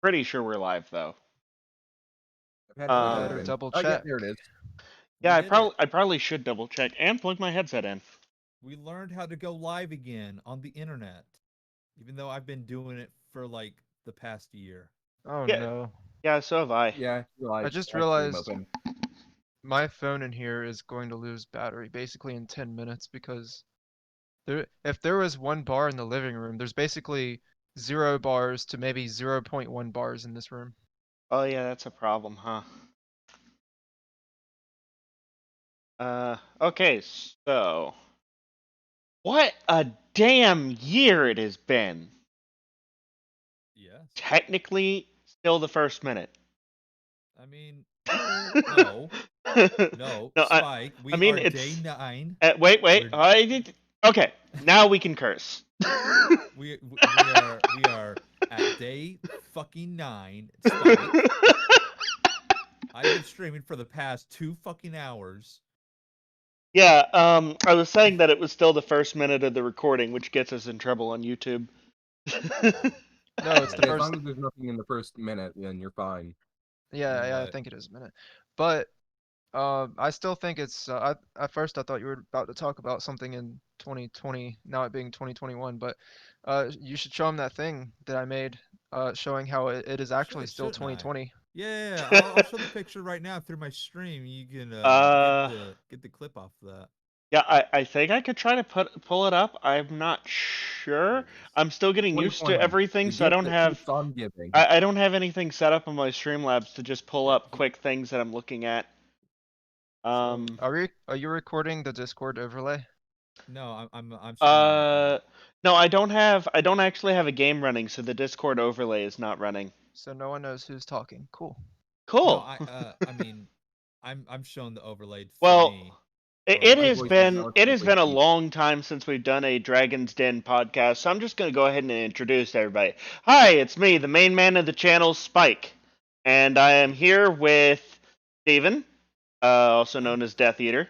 pretty sure we're live though. I've had Better open. double Oh, yeah, check. there it is. Yeah, We did it. I probably should double check and plug my headset in. We learned how to go live again on the internet, even though I've been doing it for like the past year. Oh Yeah. no. Yeah, so have I. Yeah, I just realized my phone in here is going to lose battery basically in 10 minutes because if there was 1 bar in the living room, there's basically 0 bars to maybe 0.1 bars in this room. Oh yeah, that's a problem, huh? Okay, so what a damn year it has been. Yes. Technically, still the first minute. I mean, no, No, Spike. We I mean, are it's day 9. wait. We're- Okay, now we can curse. We are at day fucking 9. Spike. I've been streaming for the past 2 fucking hours. Yeah, I was saying that it was still the first minute of the recording, which gets us in trouble on YouTube. No, it's the Yeah, as first. long as there's nothing in the first minute, then you're fine. Yeah, I But- think it is a minute. But I still think it's. At first I thought you were about to talk about something in 2020, now it being 2021. But you should show him that thing that I made, showing how it is actually still shouldn't I? 2020. Yeah, I'll show the picture right now through my stream. You can get the clip off that. Yeah, I think I could try to pull it up. I'm not sure. I'm still getting used to 2020, everything, the so I gift don't that have keeps on giving. I don't have anything set up on my Streamlabs to just pull up quick things that I'm looking at. Are you recording the Discord overlay? No, I'm streaming right no, I don't actually have a game running, so the Discord overlay is not running. So no one knows who's talking. Cool. Cool. No, I mean, I'm showing the overlaid for Well, me. it my has voice is been relatively a deep. long time since we've done a Dragon's Den podcast, so I'm just gonna go ahead and introduce everybody. Hi, it's me, the main man of the channel, Spike, and I am here with Steven, also known as Death Eater.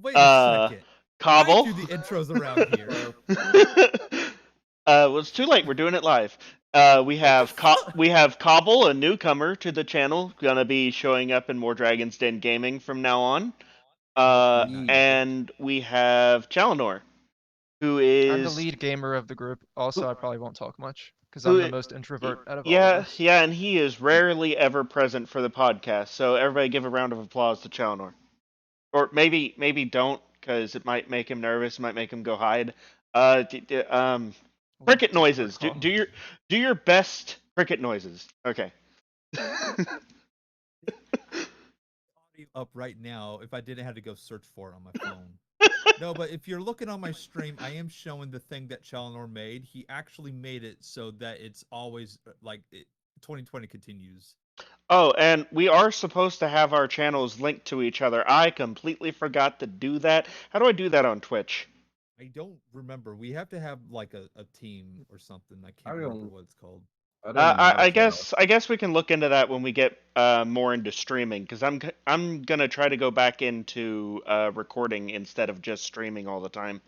Wait a second. Cobble. I do the intros around here. Well, it's too late. We're doing it live. We have Cobble, a newcomer to the channel, gonna be showing up in more Dragon's Den gaming from now on. And we have Chalinor, who is I'm the lead gamer of the group. Also, I probably won't talk much because I'm the most introvert out of all of us. Yeah, and he is rarely ever present for the podcast. So everybody, give a round of applause to Chalinor, or maybe don't, because it might make him nervous, might make him go hide. Cricket noises. Do your best cricket noises. Okay. Up right now if I didn't have to go search for it on my phone. No, but if you're looking on my stream, I am showing the thing that Chalinor made. He actually made it so that it's always like 2020 continues. Oh, and we are supposed to have our channels linked to each other. I completely forgot to do that. How do I do that on Twitch? I don't remember. We have to have like a team or something. I can't remember what it's called. I guess we can look into that when we get more into streaming, because I'm gonna try to go back into recording instead of just streaming all the time.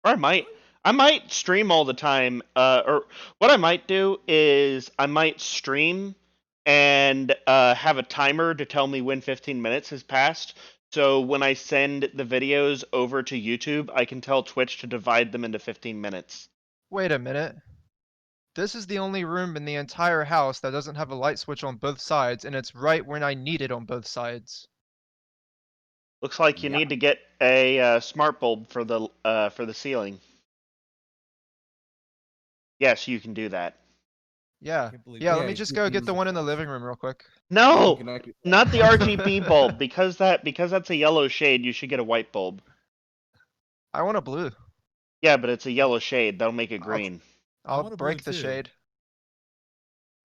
Or I might stream all the time. Or what I might do is I might stream and have a timer to tell me when 15 minutes has passed. So when I send the videos over to YouTube, I can tell Twitch to divide them into 15 minutes. Wait a minute. This is the only room in the entire house that doesn't have a light switch on both sides, and it's right when I need it on both sides. Looks like you need to get a smart bulb for the ceiling. Yes, you can do that. Yeah. Let me just go get the one in the living room real quick. No, not the RGB bulb, because that's a yellow shade. You should get a white bulb. I want a blue. Yeah, but it's a yellow shade. That'll make it green. I'll break the shade.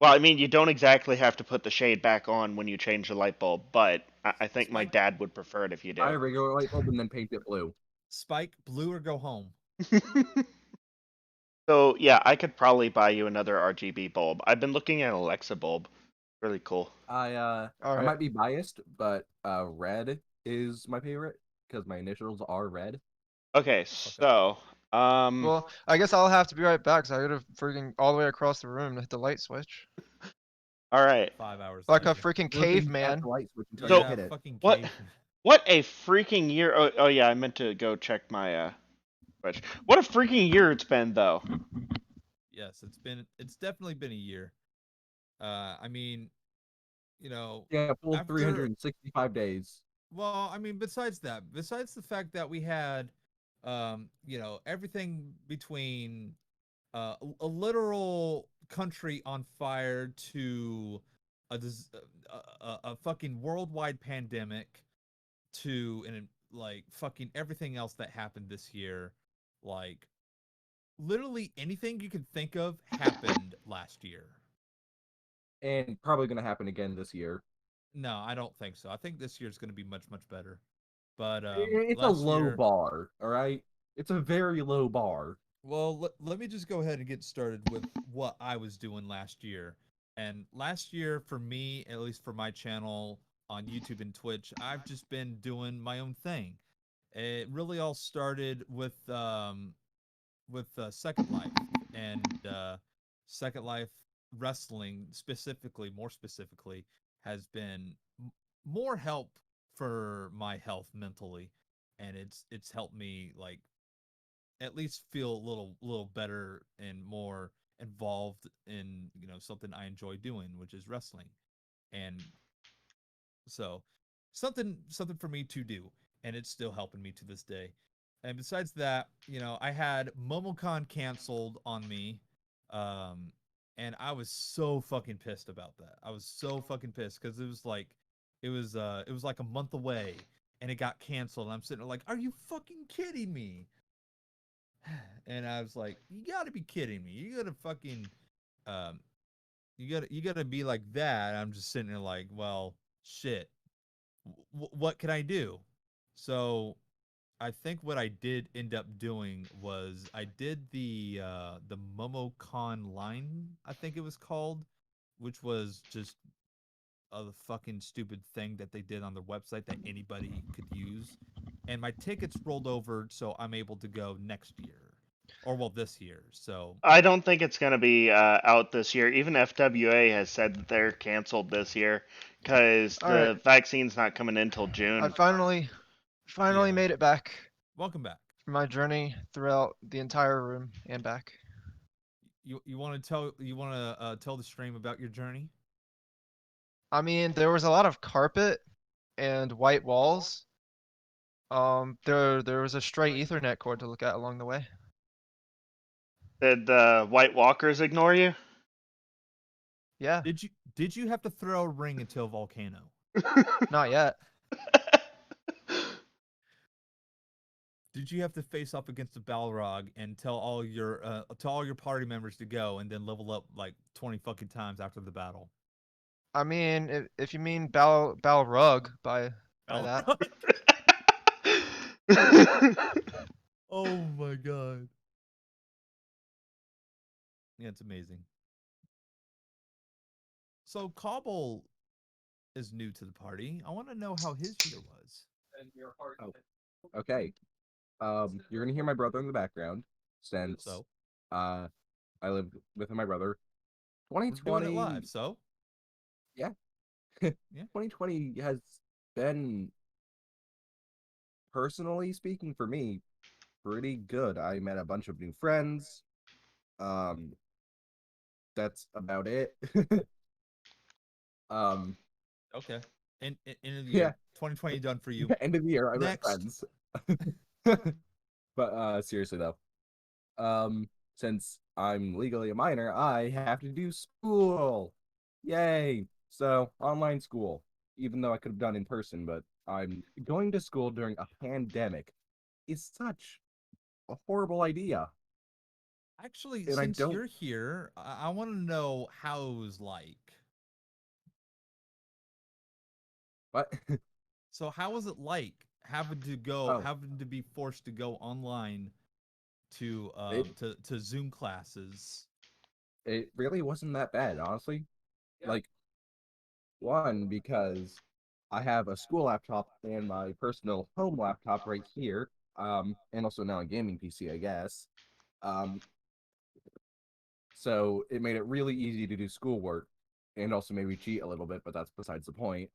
Well, I mean, you don't exactly have to put the shade back on when you change the light bulb, but I think my dad would prefer it if you do. Buy a regular light bulb and then paint it blue. Spike, blue or go home. So yeah, I could probably buy you another RGB bulb. I've been looking at Alexa bulb. Really cool. I might be biased, but red is my favorite because my initials are red. Okay, so Well, I guess I'll have to be right back, 'cause I gotta freaking all the way across the room to hit the light switch. all right. 5 hours Like a later. freaking Working at caveman. the light switch until So- you hit it. fucking What? cave. What a freaking year! Oh yeah, I meant to go check my Switch. What a freaking year it's been, though. Yes, it's definitely been a year. I mean, you know, Yeah, full after 365 days. well, I mean, besides the fact that we had, you know, everything between a literal country on fire to a fucking worldwide pandemic to and like fucking everything else that happened this year, like literally anything you can think of happened last year. And probably going to happen again this year. No, I don't think so. I think this year's going to be much better. But It's a low bar, all right? It's a very low bar. Well, let me just go ahead and get started with what I was doing last year. And last year, for me, at least for my channel on YouTube and Twitch, I've just been doing my own thing. It really all started with Second Life and Second Life wrestling specifically, more specifically, has been more help for my health mentally, and it's helped me like at least feel a little better and more involved in something I enjoy doing, which is wrestling, and so something for me to do, and it's still helping me to this day. And besides that, I had Momocon canceled on me, and I was so fucking pissed about that. I was so fucking pissed because it was like a month away, and it got canceled. And I'm sitting there like, are you fucking kidding me? And I was like, you gotta be kidding me. You gotta fucking, um, you gotta be like that. I'm just sitting there like, well, shit. What can I do? So I think what I did end up doing was I did the Momocon line, I think it was called, which was just a fucking stupid thing that they did on their website that anybody could use. And my tickets rolled over, so I'm able to go next year. Or well, this year. So I don't think it's going to be out this year. Even FWA has said that they're canceled this year because the Alright. vaccine's not coming in till I June. finally Yeah. made it back welcome back. from my journey throughout the entire room and back. You want to tell the stream about your journey? I mean, there was a lot of carpet and white walls. There was a stray Ethernet cord to look at along the way. Did the White Walkers ignore you? Yeah, Did you have to throw a ring into a volcano? not yet. Did you have to face up against a Balrog and tell all your party members to go and then level up like 20 fucking times after the battle? I mean, if you mean Balrog by that. Oh my god. Yeah, it's amazing. So Cobble is new to the party. I want to know how his year was. Oh, okay. You're gonna hear my brother in the background, since So I live with my brother. we're doing 2020, it live. So yeah. Yeah. 2020 has been, personally speaking, for me, pretty good. I met a bunch of new friends. That's about it. okay. End of the Yeah. year. 2020 done for you. End of the year, I met Next. friends. But seriously though, since I'm legally a minor, I have to do school. Yay! So online school, even though I could have done in person, but I'm going to school during a pandemic is such a horrible idea. Actually, And I since don't- you're here, I want to know how it was like. But So how was it like having to be forced to go online to to Zoom classes? it really wasn't that bad, honestly. Like, one, because I have a school laptop and my personal home laptop right here, and also now a gaming PC, I guess. Um, so it made it really easy to do schoolwork, and also maybe cheat a little bit, but that's besides the point.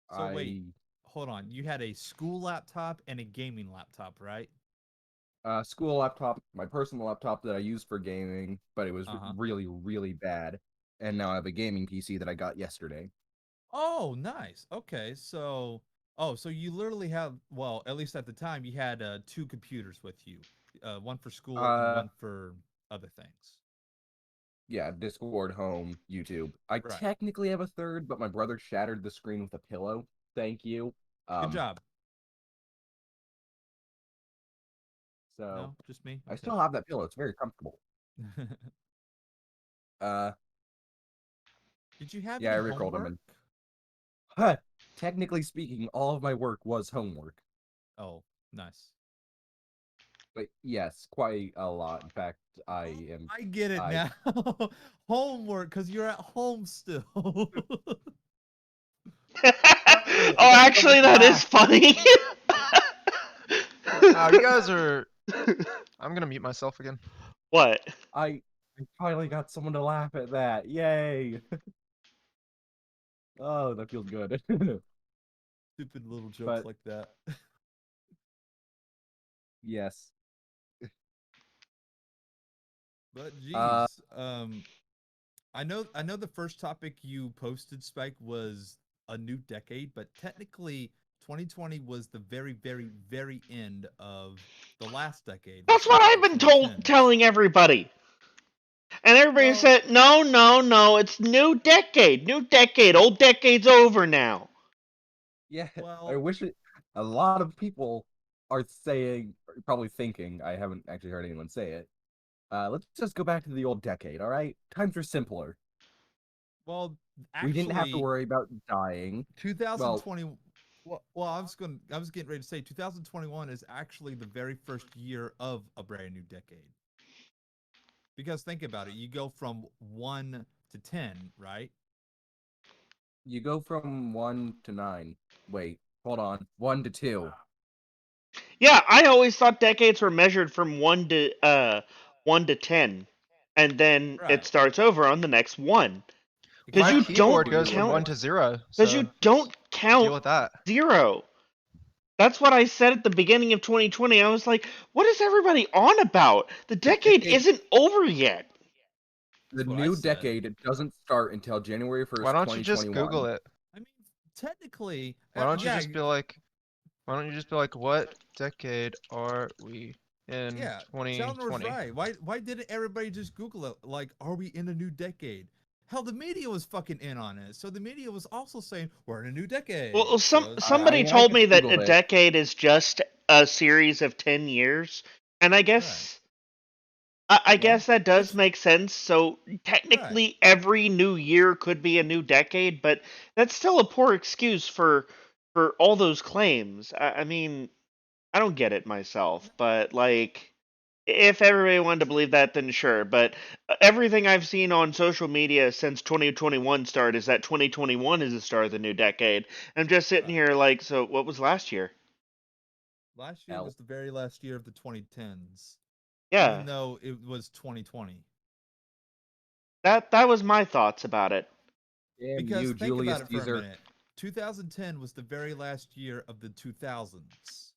So wait, I hold on. You had a school laptop and a gaming laptop, right? school laptop, my personal laptop that I use for gaming, but it was Uh-huh. really, really bad. And now I have a gaming PC that I got yesterday. Oh, nice. Okay, so so you literally have, well, at least at the time, you had two computers with you, one for school and Uh, one for other things. yeah, Discord, home, YouTube. I Right. technically have a third, but my brother shattered the screen with a pillow. Thank you. Good job. So No, just me. I Okay. still have that pillow. It's very comfortable. Uh, Did you have yeah, I any rickrolled him, homework? and technically speaking, all of my work was homework. Oh, nice. But yes, quite a lot. In fact, I am. I get it I now. Homework, because you're at home still. Oh, actually, that is funny. Wow, you guys are. I'm gonna mute myself again. What? I finally got someone to laugh at that. Yay! Oh, that feels good. Stupid little jokes But- like that. Yes. But Uh, geez, I know the first topic you posted, Spike, was a new decade, but technically 2020 was the very, very, very end of the last decade. That's which what was I've the been told, 2010s. telling everybody. And everybody Well, said, no, no, no, it's new decade. New decade. Old decade's over now. yeah. I well, wish it. A lot of people are saying, probably thinking. I haven't actually heard anyone say it. Let's just go back to the old decade. All right, times were simpler. well, We didn't have to actually, worry about dying. Well, 2020. Well, I was getting ready to say 2021 is actually the very first year of a brand new decade. Because think about it, you go from 1 to 10, right? you go from 1 to 9. Wait, hold on. 1 to 2. Yeah, I always thought decades were measured from 1 to 10. And then it Right. starts over on the next one. Because My you Exactly. don't keyboard goes from count 1 to 0, because so you don't deal count with that. 0. That's what I said at the beginning of 2020. I was like, what is everybody on about? The The decade decade, isn't over yet. the That's what I new said. decade, it doesn't start until January 1st, Why don't you just 2021. Google it? I mean, technically, Why don't you yeah, just be like, what decade are we in yeah, Challenger's 2020? right. Why didn't everybody just Google it? Like, are we in a new decade? Hell, the media was fucking in on it. So the media was also saying we're in a new decade. Well, So it's I somebody mean, I told just me that a Googled it. decade is just a series of 10 years, and I right. guess I Well, guess that does it's make sense. So right. technically, every new year could be a new decade, but that's still a poor excuse for all those claims. I mean, I don't get it myself, but like, if everybody wanted to believe that, then sure. But everything I've seen on social media since 2021 started is that 2021 is the start of the new decade. I'm just sitting Right. here like, so what was last year? Last year Hell. was the very last year of the 2010s, Yeah, even though it was 2020. that was my thoughts about it. Damn Because you, think Julius about it for a Caesar. minute. 2010 was the very last year of the 2000s.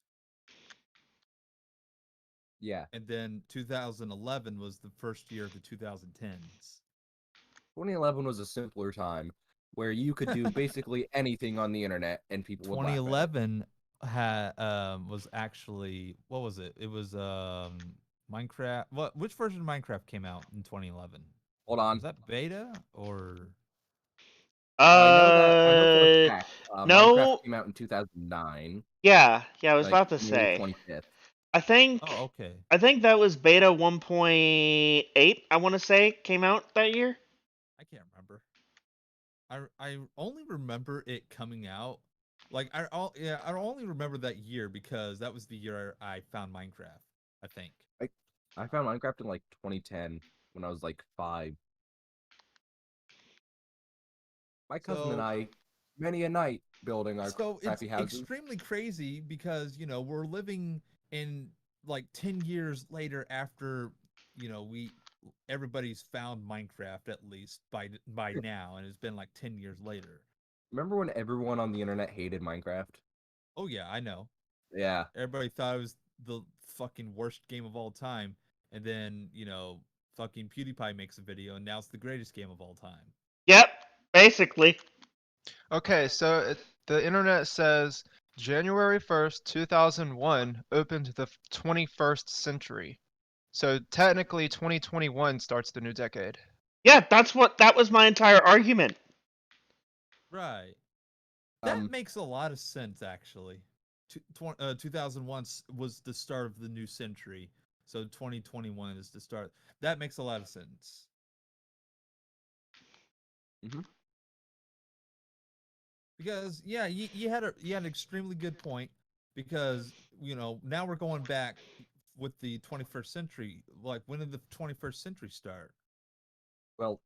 Yeah, And then 2011 was the first year of the 2010s. 2011 was a simpler time where you could do basically anything on the internet and people would laugh at it. 2011 had was actually, what was it? It was Minecraft. Which version of Minecraft came out in 2011? Hold on. Was that beta or I know for a Uh, fact, Minecraft no, came out in 2009, yeah, I was like about to May say. 25th. I think Oh, okay. I think that was beta 1.8. I want to say came out that year. I can't remember. I only remember it coming out. Like I only remember that year because that was the year I found Minecraft, I think. I found Minecraft in like 2010 when I was like 5. My cousin and So I many a night building our So it's crappy houses. extremely crazy because we're living in like 10 years later after everybody's found Minecraft at least by now, and it's been like 10 years later. Remember when everyone on the internet hated Minecraft? Oh yeah, I know. Yeah. Everybody thought it was the fucking worst game of all time, and then fucking PewDiePie makes a video, and now it's the greatest game of all time. Yep, basically. Okay, so the internet says January 1st, 2001 opened the 21st century. So technically 2021 starts the new decade. Yeah, that was my entire argument. Right. That Um, makes a lot of sense, actually. 2001 was the start of the new century, so 2021 is the start. That makes a lot of sense. Mhm. Because yeah, you had an extremely good point. Because now we're going back with the 21st century. Like, when did the 21st century start? well,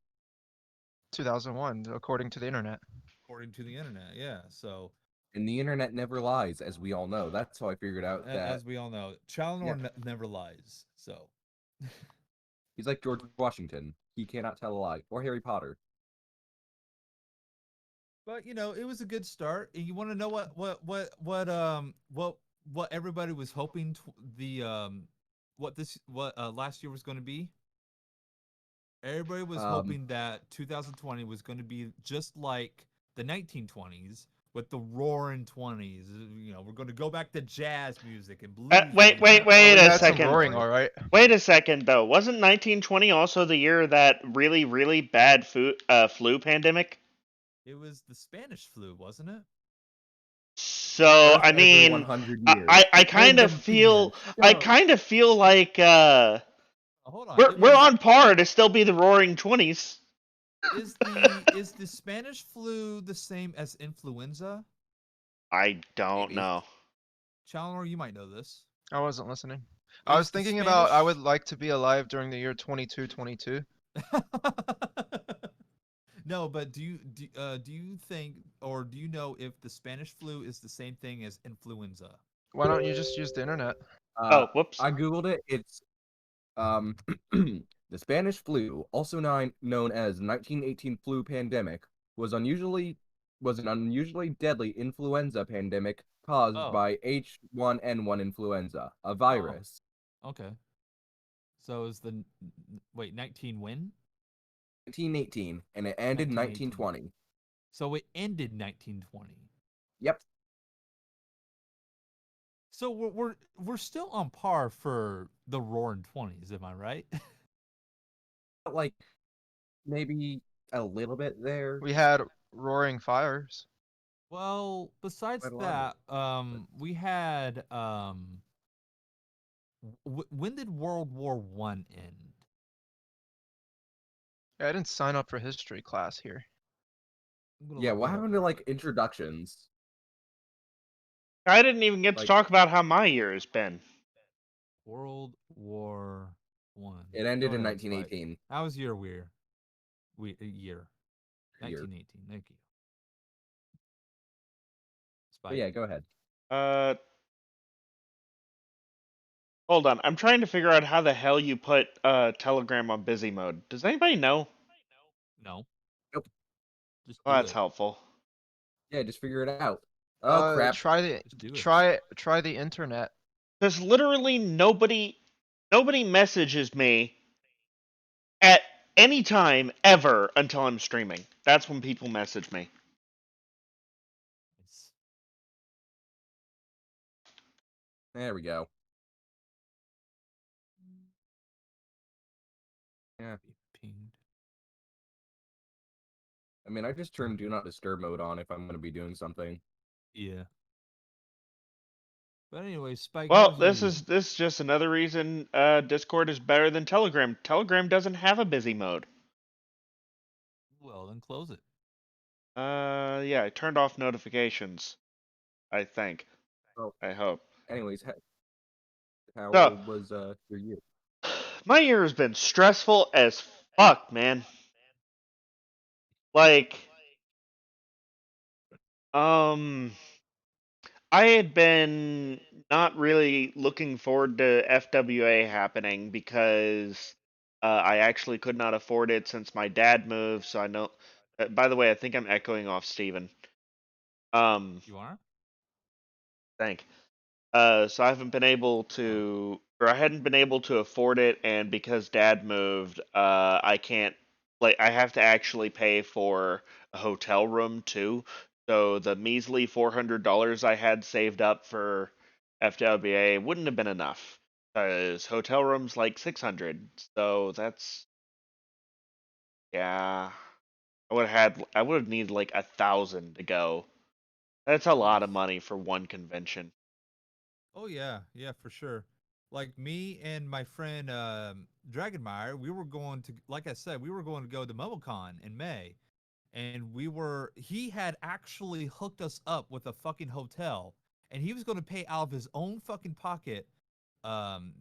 2001, according to the internet. According to the internet, yeah. So and the internet never lies, as we all know. That's how I figured out that as we all know, Challenor never lies. So he's like George Washington. He cannot tell a lie. Or Harry Potter. But it was a good start. And you want to know what everybody was hoping what last year was going to be? Everybody was hoping that 2020 was going to be just like the 1920s with the roaring 20s. We're going to go back to jazz music and blues. Wait music. a We had some second. roaring, all right. Wait a second, though. Wasn't 1920 also the year of that really, really bad flu pandemic? It was the Spanish flu, wasn't it? So First I every mean, 100 years. I kind of Random feel things. I kind of feel like Oh, hold on. we're on par to still be the Roaring Twenties. Is the Spanish flu the same as influenza? I don't Maybe. know. Challenger, you might know this. I wasn't listening. I was Is the thinking about I would Spanish- like to be alive during the year 2222. No, but do you think, or do you know if the Spanish flu is the same thing as influenza? Why don't you just use the internet? Oh, whoops. I googled it. It's the Spanish flu, also known as 1918 flu pandemic, was an unusually deadly influenza pandemic caused Oh. by H1N1 influenza, a virus. Okay. So is wait, 19 when? 1918, and it ended 1918. 1920. So it ended 1920. Yep. So we're still on par for the roaring 20s, am I right? Like maybe a little bit there. We had roaring fires. Well, besides Quite a lot that, of we had when did World War One end? Yeah, I didn't sign up for history class here. Yeah, what happened to like introductions? I didn't even get to Like- talk about how my year has been. World War One. It ended Go in ahead, Spike. 1918. How was your year? Year. Year. 1918. Thank you. Spike. But yeah, go ahead. Hold on. I'm trying to figure out how the hell you put Telegram on busy mode. Does anybody know? No. Nope. Just Well, do that's it. helpful. Yeah, just figure it out. Oh crap! Try the Just do it. try the internet. Because literally nobody messages me at any time ever until I'm streaming. That's when people message me. Nice. There we go. Yeah, Be pinged. I mean, I just turned Do Not Disturb mode on if I'm going to be doing something. Yeah. But anyway, Spike. Well, how was this your is just another reason Discord is better than Telegram. Telegram doesn't have a busy mode. Well, then close it. Yeah, I turned off notifications. I think. Oh. I hope. Anyways, how So- was your year? My year has been stressful as fuck, man. Like, Um, I had been not really looking forward to FWA happening because I actually could not afford it since my dad moved. So I know. By the way, I think I'm echoing off Steven. You are? Thank. So I haven't been able to, or I hadn't been able to afford it, and because Dad moved, I can't. Like, I have to actually pay for a hotel room too. So the measly $400 I had saved up for FWA wouldn't have been enough, because hotel rooms like 600. So that's, yeah. I would have needed like 1,000 to go. That's a lot of Jeez. money for one convention. Oh yeah, yeah, for sure. Like me and my friend Dragonmeyer, we were going to, like I said, we were going to go to Momocon in May, and he had actually hooked us up with a fucking hotel, and he was going to pay out of his own fucking pocket, um,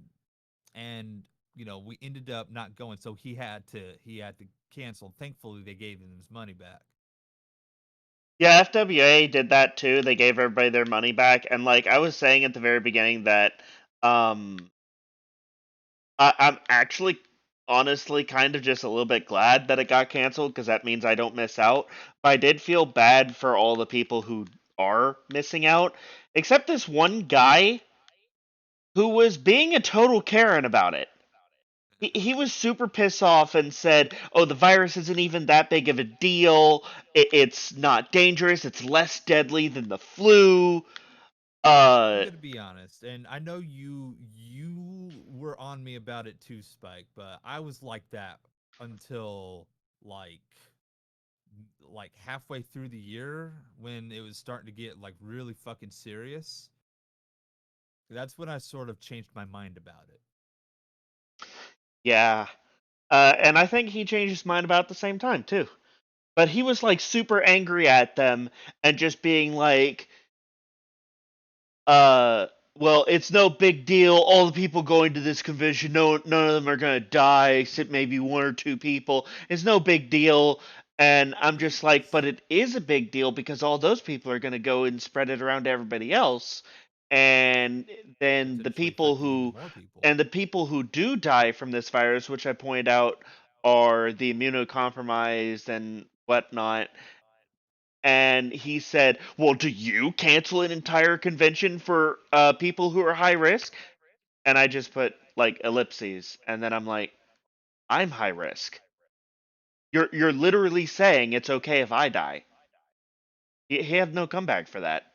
and we ended up not going, so he had to cancel. Thankfully, they gave him his money back. Yeah, FWA did that too. They gave everybody their money back, and like I was saying at the very beginning that um I'm actually honestly kind of just a little bit glad that it got canceled because that means I don't miss out. But I did feel bad for all the people who are missing out, except this one guy who was being a total Karen about it. He was super pissed off and said, "Oh, the virus isn't even that big of a deal. It's not dangerous. It's less deadly than the flu." I'm Uh, gonna be honest, and I know you were on me about it too, Spike, but I was like that until like halfway through the year when it was starting to get like really fucking serious. That's when I sort of changed my mind about it. yeah. And I think he changed his mind about the same time too. But he was like super angry at them and just being like, uh, well, it's no big deal. All the people going to this convention, none of them are gonna die except maybe one or two people. It's no big deal. And I'm just like, but it is a big deal because all those people are gonna go and spread it around to everybody else. And then Potentially affecting even more people. the people who do die from this virus, which I point out are the immunocompromised and whatnot. And he said, "Well, do you cancel an entire convention for people who are high risk?" And I just put like ellipses, and then I'm like, "I'm high risk. You're literally saying it's okay if I die." He had no comeback for that.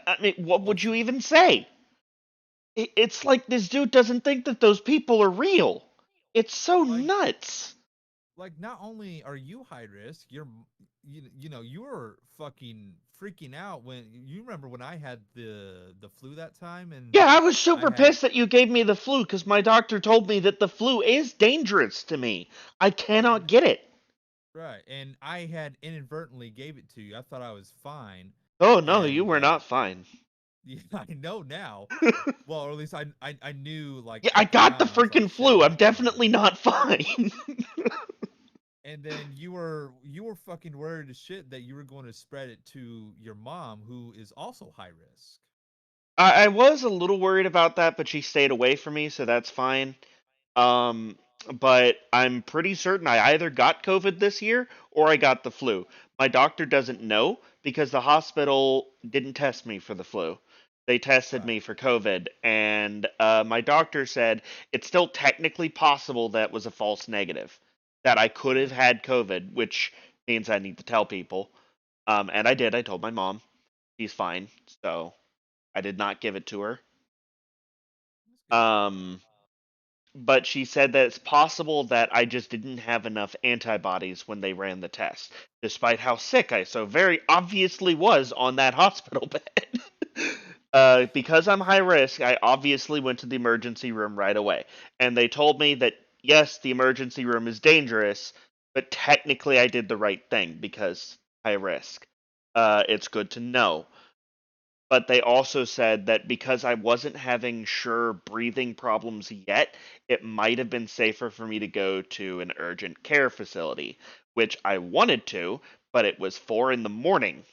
I mean, what Well, would you even say? It's like this dude doesn't think that those people are real. It's so like nuts. not only are you high risk, you were fucking freaking out when you remember when I had the flu that time, and Yeah, I was I super had pissed that you gave me the flu because my doctor told me that the flu is dangerous to me. I cannot and get it. right, and I had inadvertently gave it to you. I thought I was fine, Oh no, you and were not fine. yeah, I know now. Well, or at least I knew like Yeah, I at the got the time I was like, freaking shit, I'm flu. I'm not fine. definitely not fine. And then you were fucking worried as shit that you were going to spread it to your mom, who is also high risk. I was a little worried about that, but she stayed away from me, so that's fine. Um, but I'm pretty certain I either got COVID this year or I got the flu. My doctor doesn't know because the hospital didn't test me for the flu. They tested Right. me for COVID, and my doctor said it's still technically possible that was a false negative, that I could have Good. had COVID, which means I need to tell people. And I did. I told my mom. She's fine, so I did not give it to her. That's good. Um, but she said that it's possible that I just didn't have enough antibodies when they ran the test, despite how sick I so very obviously was on that hospital bed. Because I'm high risk, I obviously went to the emergency room right away. And they told me that, yes, the emergency room is dangerous, but technically I did the right thing because high risk. It's good to know, but they also said that because I wasn't having sure breathing problems yet, it might have been safer for me to go to an urgent care facility, which I wanted to, but it was 4 in the morning.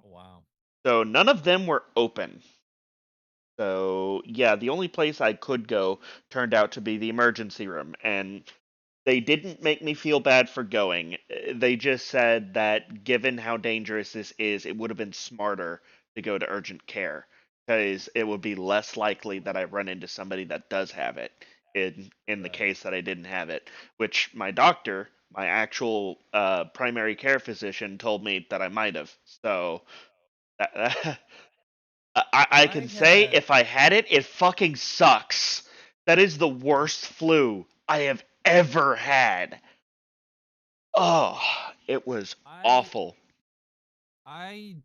Oh, wow. So none of them were open. So yeah, the only place I could go turned out to be the emergency room, and they didn't make me feel bad for going. They just said that given how dangerous this is, it would have been smarter to go to urgent care because it would be less likely that I run into somebody that does have it in the Right. case that I didn't have it, which my doctor, my actual primary care physician, told me that I might have. So that, I I can say had if I had it, it fucking sucks. That is the worst flu I have ever had. Oh, it was I awful. I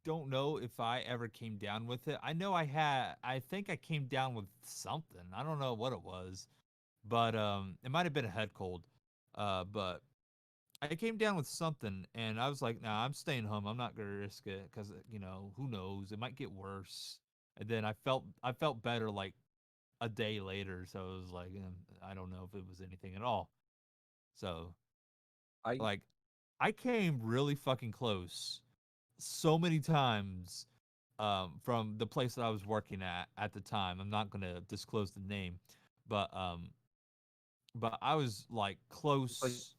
don't know if I ever came down with it. I think I came down with something. I don't know what it was. But it might have been a head cold. But I came down with something and I was like, "Nah, I'm staying home. I'm not going to risk it cuz who knows? It might get worse." And then I felt better like a day later, so it was like, I don't know if it was anything at all. So, I like I came really fucking close so many times from the place that I was working at the time. I'm not going to disclose the name, but I was like like close,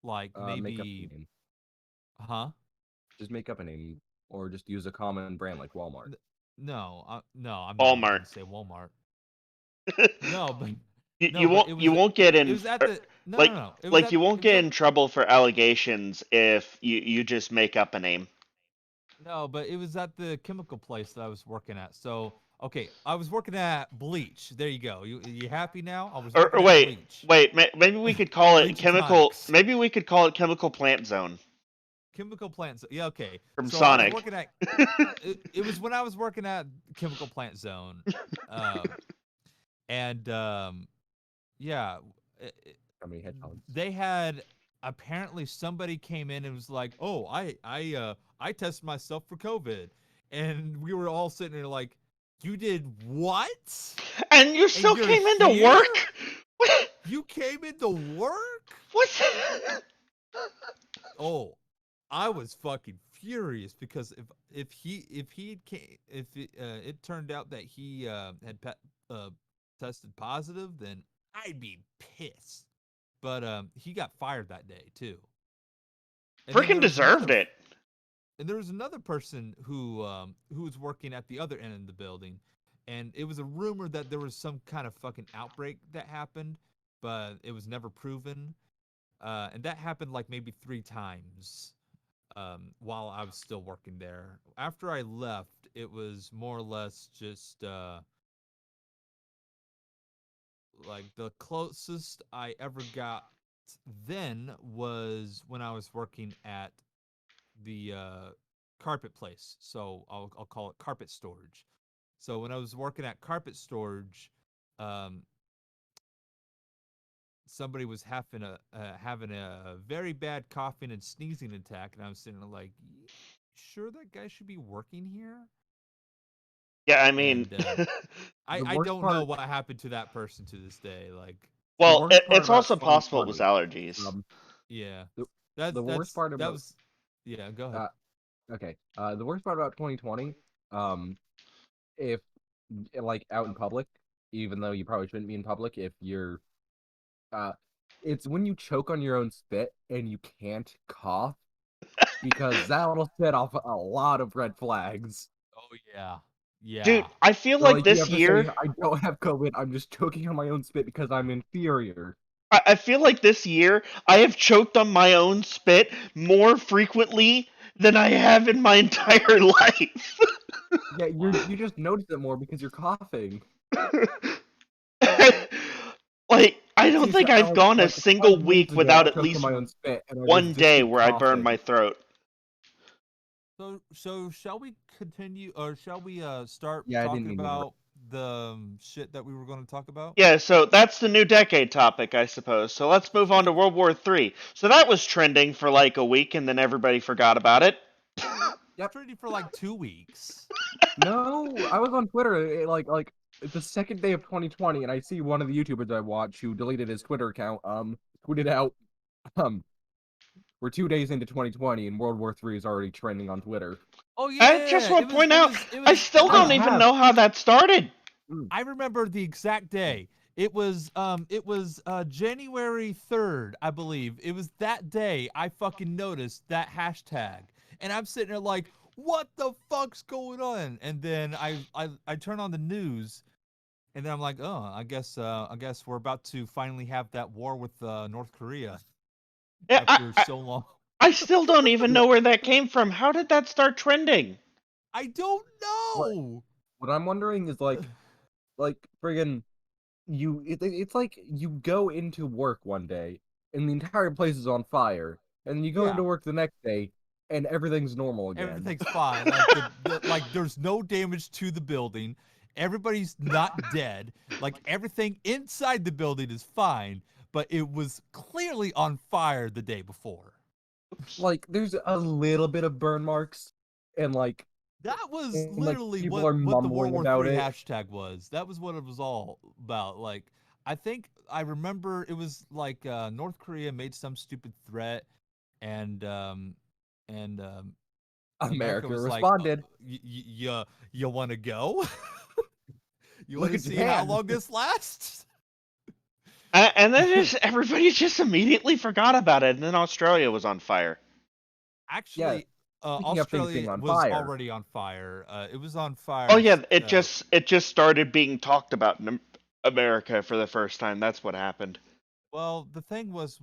like make up a maybe, name. huh? Just make up a name, or just use a common brand like Walmart. No, I'm not even Walmart. gonna say Walmart. No, but no, You but won't it you was won't get it in was at the no no like no it was like at you won't it was get at in trouble for allegations if you just make up a name. no, but it was at the chemical place that I was working at. So okay, I was working at Bleach. There you go. You happy now? I was Or working at wait, Bleach. maybe we could call it Bleach and chemical. tonics. Maybe we could call it chemical plant zone Chemical plants. Yeah, okay. from So I was Sonic. working at it was when I was working at Chemical Plant Zone. Um and yeah, How many hedgehogs? they had apparently somebody came in and was like, "Oh, I tested myself for COVID," and we were all sitting there like, "You did what? And you And still you're came into here? work? What? You came into work?" What's Oh, I was fucking furious because if it turned out that he had tested positive, then I'd be pissed. But he got fired that day too. And then freaking deserved it? there was another person who was working at the other end of the building, and it was a rumor that there was some kind of fucking outbreak that happened, but it was never proven. And that happened like maybe 3 times while I was still working there. After I left, it was more or less just like the closest I ever got then was when I was working at the carpet place. So I'll call it carpet storage. So when I was working at carpet storage, um, somebody was having a very bad coughing and sneezing attack, and I was sitting there like, sure that guy should be working here? Yeah, I mean, And The I worst don't know part, what happened to that person to this day. Like, the well, worst part it's about also possible it was 2020, allergies. um, yeah, the, that's the worst that's part that about, was yeah. Go ahead. uh, okay, the worst part about 2020, um, if like out in public, even though you probably shouldn't be in public, if you're, uh, it's when you choke on your own spit and you can't cough because that'll set off a lot of red flags. Oh yeah, Dude, yeah. I feel So like like you this have to say, year, I don't have COVID. I'm just choking on my own spit because I'm inferior. I feel like this year I have choked on my own spit more frequently than I have in my entire life. Yeah, you Wow. just notice it more because you're coughing. Like, I don't think Seriously, I've gone a like single 5 minutes week ago, without I at choked on least my own spit, and I was one just day keep where I burned my coughing. throat. So shall we continue, or shall we start Yeah, I didn't talking mean to interrupt. about the shit that we were going to talk about? Yeah, so that's the new decade topic, I suppose. So let's move on to World War III. So that was trending for like a week, and then everybody forgot about it. Yep. Trending for like 2 weeks. No, I was on Twitter like the second day of 2020, and I see one of the YouTubers I watch who deleted his Twitter account tweeted out um we're 2 days into 2020 and World War III is already trending on Twitter. Oh yeah. I just want it to was, point it out, was, it I was, still I don't even have- know how that started. I remember the exact day. It was January 3rd, I believe. It was that day I fucking noticed that hashtag. And I'm sitting there like, what the fuck's going on? And then I turn on the news and then I'm like, oh, I guess we're about to finally have that war with North Korea Yeah, after so long. I still don't even know where that came from. How did that start trending? I don't know. What I'm wondering is like friggin' it's like you go into work one day and the entire place is on fire, and then you go Yeah. into work the next day and everything's normal again. Everything's fine. Like like there's no damage to the building. Everybody's not dead. Like everything inside the building is fine, but it was clearly on fire the day before. Like there's a little bit of burn marks, and like That was and, like, literally people are what the World mumbling War about III it. hashtag was. That was what it was all about. Like I think I remember it was like North Korea made some stupid threat, and America was responded. like, you want to go? You Look want to at see how Japan. long this lasts? And then just everybody just immediately forgot about it, and then Australia was on fire. Actually, speaking of things being Australia on was fire. already on fire. It was on fire. Oh yeah, it just started being talked about in America for the first time. That's what happened. Well, the thing was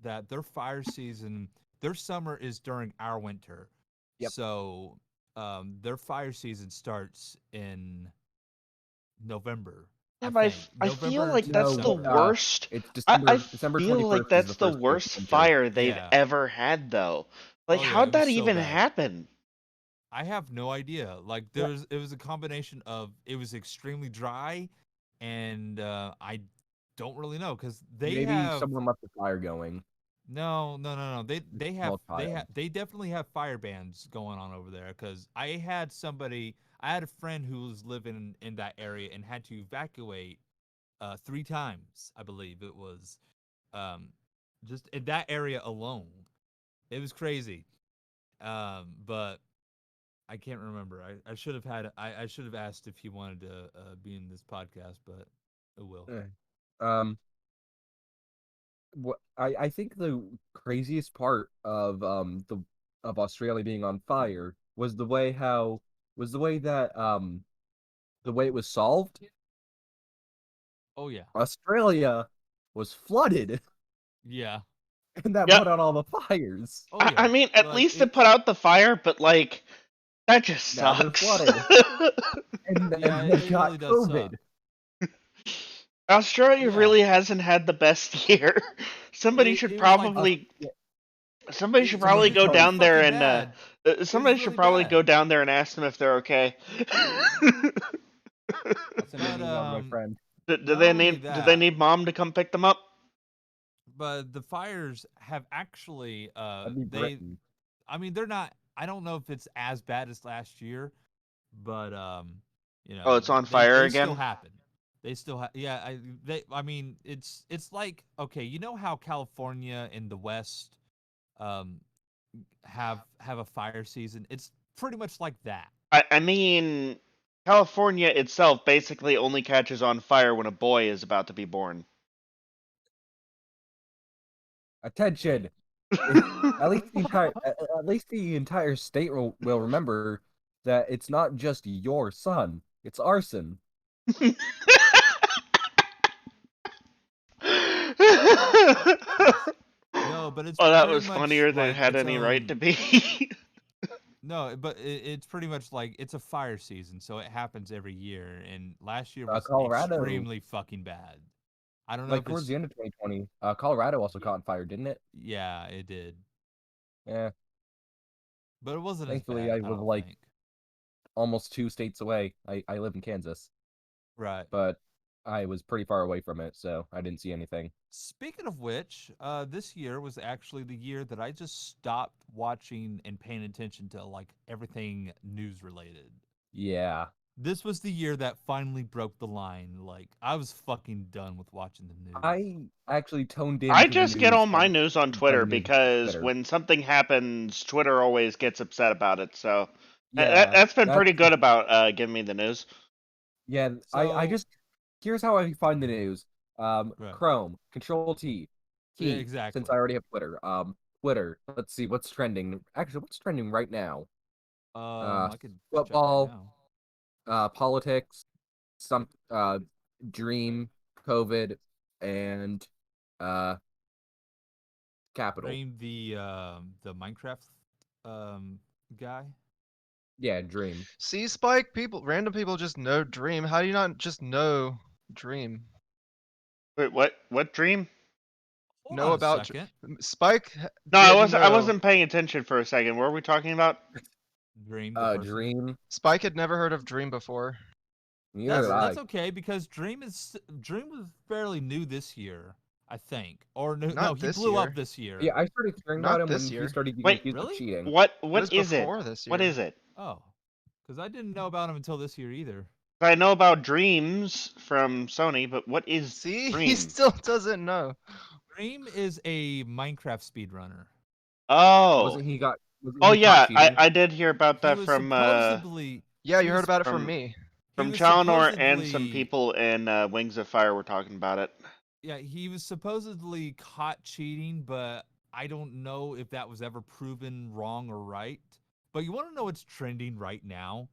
that their fire season, their summer is during our winter. Yep. So, their fire season starts in November. Yeah, I but think. I feel November like to that's the December. worst. It's I December feel 21st like is that's the the first day of worst winter. fire they've Yeah. ever had, though. Like, Oh, yeah, how'd it was that so even bad. happen? I have no idea. Like it was a combination of it was extremely dry, and I don't really know because they Maybe have someone left the fire going. no. Child. They definitely have fire bans going on over there because I had a friend who was living in that area and had to evacuate 3 times. I believe it was um just in that area alone. It was crazy. But I can't remember. I should have I should have asked if he wanted to be in this podcast, but it will. What I think the craziest part of Australia being on fire was the way that the way it was solved. Oh yeah, Australia was flooded, yeah. and that Yeah. put out all the fires. Oh yeah. I mean, at Like, least it put out the fire, but like, that just Now they're sucks. flooded. And then Yeah, they it got really does suck. COVID. Australia Yeah. really hasn't had the best year. Somebody should It was like- probably Yeah. somebody It- should it probably was go really down there fucking and bad. somebody really should probably bad. go down there and ask them if they're okay. I'll send an email to my friend. Do Not they only need do they that- need mom to come pick them up? But the fires have actually That'd be they Britain. I mean they're not I don't know if it's as bad as last year, but you know Oh, it's on fire they again? still happen. They still I mean it's like okay, you know how California in the West have a fire season? It's pretty much like that. I mean, California itself basically only catches on fire when a boy is about to be born. Attention. At least the entire state will remember that it's not just your son, it's arson. No, but it's Oh, that pretty was much funnier than it like had its any right own- to be. No, but it's pretty much like it's a fire season, so it happens every year. And last year Uh, was Colorado- extremely fucking bad. I don't know Like if towards it's the end of 2020, Colorado also caught on fire, didn't it? yeah, it did, Yeah, but it wasn't Thankfully, as I bad. live, don't like, think. almost 2 states away. I live in Kansas, Right. but I was pretty far away from it, so I didn't see anything. Speaking of which, this year was actually the year that I just stopped watching and paying attention to like everything news related. Yeah, This was the year that finally broke the line. Like, I was fucking done with watching the news. I actually toned in. I to the just get news all my like news on 10 Twitter years because better. when something happens, Twitter always gets upset about it. So Yeah, that's been that's pretty good about giving me the news. yeah. I So- just here's how I find the news. Right. Chrome, Control T, key. Yeah, exactly. Since I already have Twitter. Twitter. Let's see what's trending. Actually, what's trending right now? I could check Football, right now. politics, some Dream, COVID, and Capital. Dream the Minecraft guy. Yeah, Dream. See, Spike, random people just know Dream. How do you not just know Dream? Wait, what dream? Hold Know on a about second. Spike? No, I didn't wasn't. I know. wasn't paying attention for a second. What were we talking about? Dream. The person. Dream. Spike had never heard of Dream before. Neither did I. That's okay because Dream was fairly new this year, I think. Or no, Not he this blew year. up this year. Yeah, I started hearing Not about him this when year. he started getting Wait, accused really? of cheating. What was is it? before this What year. is it? Oh, because I didn't know about him until this year either. I know about Dreams from Sony, but what is See, Dream? he still doesn't know. Dream is a Minecraft speedrunner. Oh, Wasn't he got? oh he yeah, caught cheating? I did hear about He that was from supposedly. Yeah, he you heard was- about it from- from me. from was Chalnor and some supposedly- people in Wings of Fire were talking about it. Yeah, he was supposedly caught cheating, but I don't know if that was ever proven wrong or right. But you want to know what's trending right now?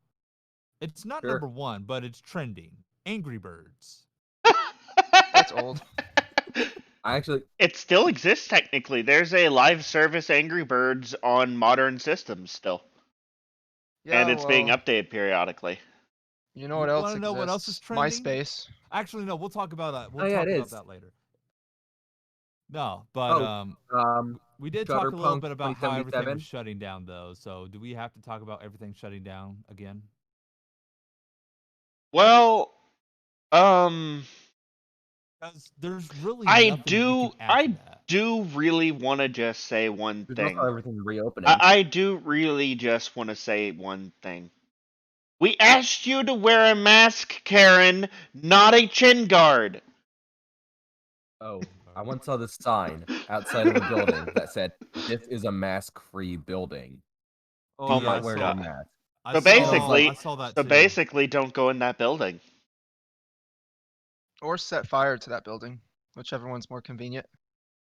It's not Sure. number one, but it's trending. Angry Birds. That's old. I actually, It still exists technically. There's a live service Angry Birds on modern systems still, Yeah, and it's being well, updated periodically. You know what You else wanna exists? know what else is trending? MySpace. Actually, no, we'll talk about that. We'll Oh, yeah, talk it about is. that later. No, but we did talk a little Shutterpunk bit about how everything 2077. was shutting down, though. So, do we have to talk about everything shutting down again? Well, Because there's really I nothing we can add to I that. do really want to just say one There's thing. also everything reopening. I do really just want to say one thing. We asked you to wear a mask, Karen, not a chin guard. Oh, I once saw this sign outside of a building that said, "This is a mask-free building. Oh Do my not wear God. your mask." So basically, I saw that so too. basically, don't go in that building. Or set fire to that building, whichever one's more convenient.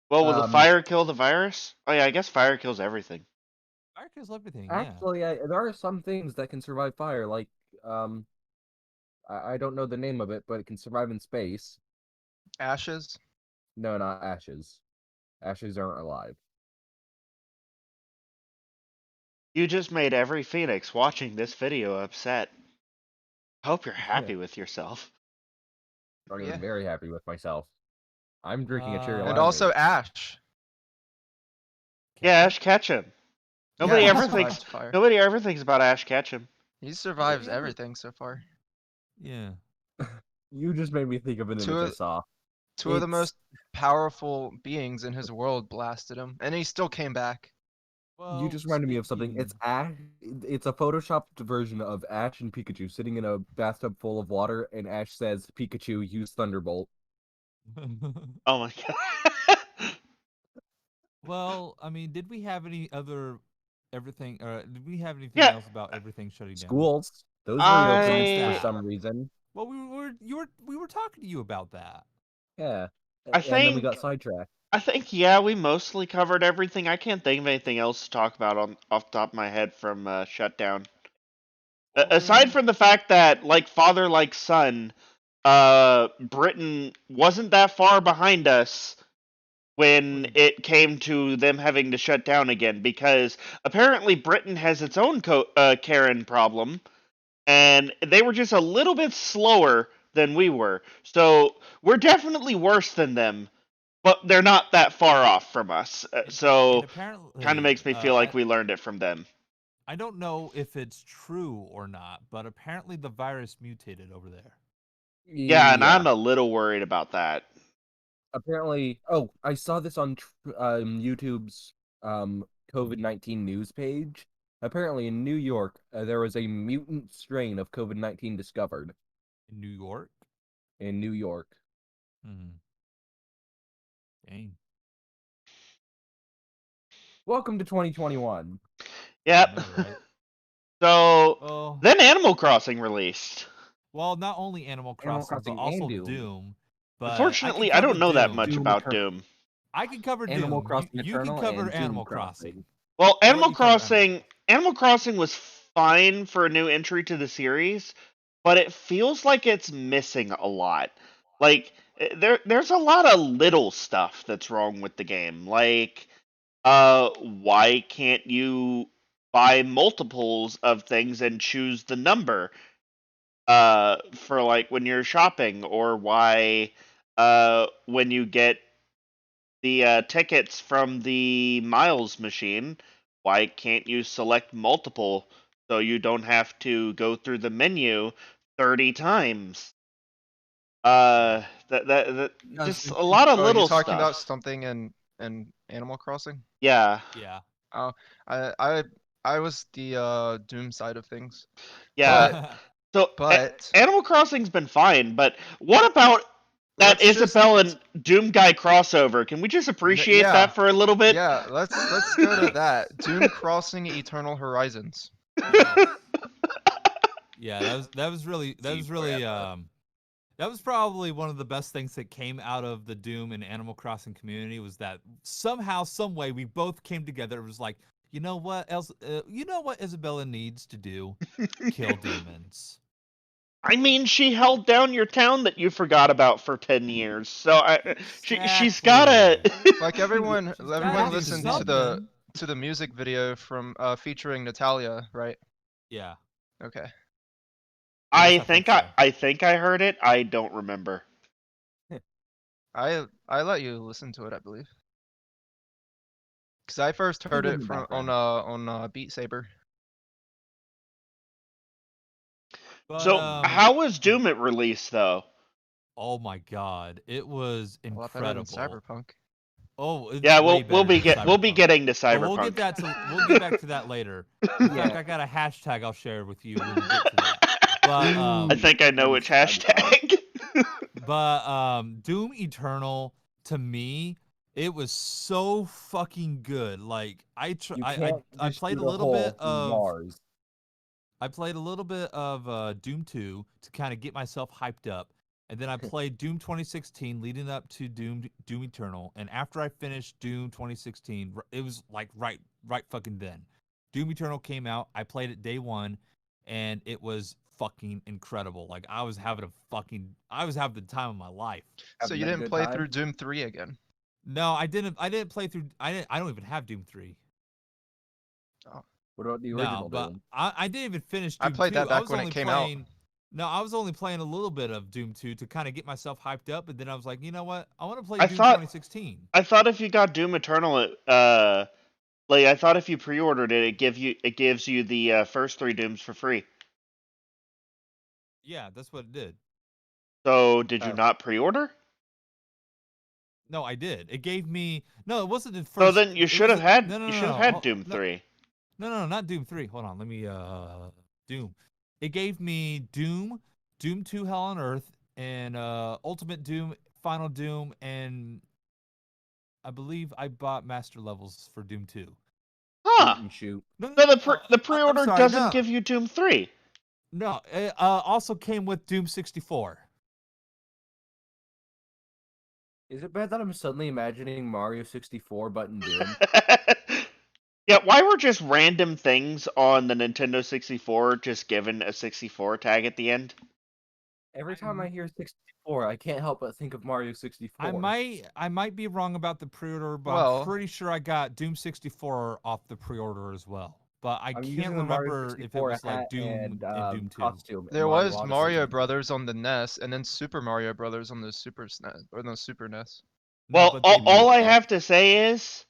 Well, will the fire kill the virus? Oh yeah, I guess fire kills everything. Fire kills everything. Yeah. Actually, there are some things that can survive fire, like I don't know the name of it, but it can survive in space. Ashes. No, not ashes. Ashes aren't alive. You just made every phoenix watching this video upset. Hope you're happy with yourself. I'm Yeah. very happy with myself. I'm drinking a cherry And lemonade. also Ash. Yeah, Ash Ketchum. Nobody Yeah, he ever survived thinks. fire. Nobody ever thinks about Ash Ketchum. He survives Yeah. everything so far. Yeah. You just made me think of an Two image I of- saw. Two of the It's- most powerful beings in his world blasted him, and he still came back. Well, You just reminded me of something. It's Ash. It's a photoshopped version of Ash and Pikachu sitting in a bathtub full of water, and Ash says, "Pikachu, use Thunderbolt." Oh my god. Well, I mean, did we have any other everything? Did we have anything Yeah. else about everything shutting down? Schools. Those I- reopened for some reason. Well, we were talking to you about that. Yeah. I And then we think- got sidetracked. I think we mostly covered everything. I can't think of anything else to talk about off the top of my head from shutdown. Aside from the fact that, like father, like son, Britain wasn't that far behind us when it came to them having to shut down again, because apparently Britain has its own Karen problem, and they were just a little bit slower than we were. So we're definitely worse than them, but they're not that far off from us. So apparently, kind of makes me feel like we learned it from them. I don't know if it's true or not, but apparently the virus mutated over there. Yeah, and I'm a little worried about that. Apparently, I saw this on YouTube's COVID-19 news page. Apparently, in New York, there was a mutant strain of COVID-19 discovered In New York. in New York. Dang. Welcome to 2021. Yep. I know, right? So Oh, then Animal Crossing released. well, not only Animal Crossing, but Crossing also and Doom. Doom. But Unfortunately, I I can don't cover know that Doom. much Doom about Eternal. Doom. I can cover Animal Doom. Crossing You can Eternal cover and Doom Animal Crossing. Crossing. Well, I'll let you cover Animal Crossing was fine for a new entry to the series, but it feels like it's missing a lot. Like there's a lot of little stuff that's wrong with the game. Like why can't you buy multiples of things and choose the number for like when you're shopping, or why when you get the tickets from the miles machine, why can't you select multiple so you don't have to go through the menu 30 times? That just a lot of Oh, are you little talking about stuff. something in Animal Crossing? Yeah, Yeah. Oh, I was the Doom side of things. yeah. So But Animal Crossing's been fine, but what about that let's just Isabelle and Doom guy crossover? Can we just appreciate yeah, that for a little bit? yeah. Let's go to that. Doom Crossing Eternal Horizons. Yeah, that was really that was probably one of the best things that came out of the Doom and Animal Crossing community, was that somehow, some way, we both came together. It was like, you know what else? You know what Isabella needs to do? Kill demons. I mean, she held down your town that you forgot about for 10 years. So she's gotta. Exactly. Like everyone She's gotta everyone do listened something. to the music video from featuring Natalia, right? Yeah. Okay. I Yes, think so. I think I heard it. I don't remember. I let you listen to it, I believe. Cause I first heard Good in it the from background. on Beat Saber. But So how was Doom at release though? oh my god, it was A lot better than incredible. Cyberpunk. Oh, it's Yeah, way better than we'll be Cyberpunk. getting to But we'll get Cyberpunk. we'll get back to that later. In fact, Yeah. I got a hashtag I'll share with you when we get to that. But I think I know which hashtag. Doom Eternal, to me, it was so fucking good. Like You can't I just played shoot a a little bit hole through of Mars. Doom 2 to kind of get myself hyped up. And then I played Doom 2016 leading up to Doom Eternal. And after I finished Doom 2016, it was like right fucking then. Doom Eternal came out. I played it day one, and it was fucking incredible. Like I was having the time of my life. So Having you that didn't good play time? through Doom 3 again. No, I didn't play through I don't even have Doom 3. What about the No, original but Doom? I didn't even finish I Doom played 2. that back when it came out. No, I was only playing a little bit of Doom 2 to kind of get myself hyped up, and then I was like, you know what? I want to play I Doom thought 2016. I thought if you got Doom Eternal, like I thought if you pre-ordered it, it gives you the first 3 Dooms for free. Yeah, that's what it did. So did you Oh. not pre-order? No, I did. It gave me no. It wasn't the first. So then you it should was have had no, no, you no, should have no, had Doom 3. No, not Doom 3. Hold on, let me Doom. It gave me Doom, Doom 2 Hell on Earth, and Ultimate Doom, Final Doom, and I believe I bought Master Levels for Doom 2. Huh. And shoot. No, No, the I'm pre-order sorry, doesn't no. give you Doom 3. No, it also came with Doom 64. Is it bad that I'm suddenly imagining Mario 64 button Doom? Yeah, why were just random things on the Nintendo 64 just given a 64 tag at the end? Every time I hear 64, I can't help but think of Mario 64. I might be wrong about the pre-order, but Well- I'm pretty sure I got Doom 64 off the pre-order as well. But I I'm can't using the Mario remember if it 64 was like hat Doom and Doom 2. costume. in There Mario was Odyssey. Mario Brothers on the NES, and then Super Mario Brothers on the Super SNES or the Super NES. No, Well, but they all I moved it. have to say is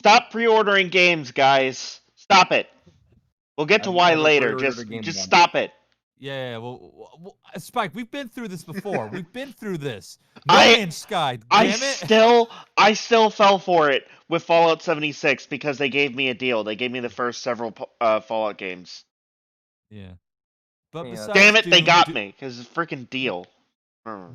stop pre-ordering games, guys. Stop it. We'll get to I've why never later. pre-ordered a game Just once. stop it. Yeah, well, Spike, we've been through this before. We've been through this. No I- Man's Sky. Damn it. I still fell for it with Fallout 76 because they gave me a deal. They gave me the first several Fallout games. Yeah. But Yeah. besides Damn it, they Doom, got me because it's a freaking deal.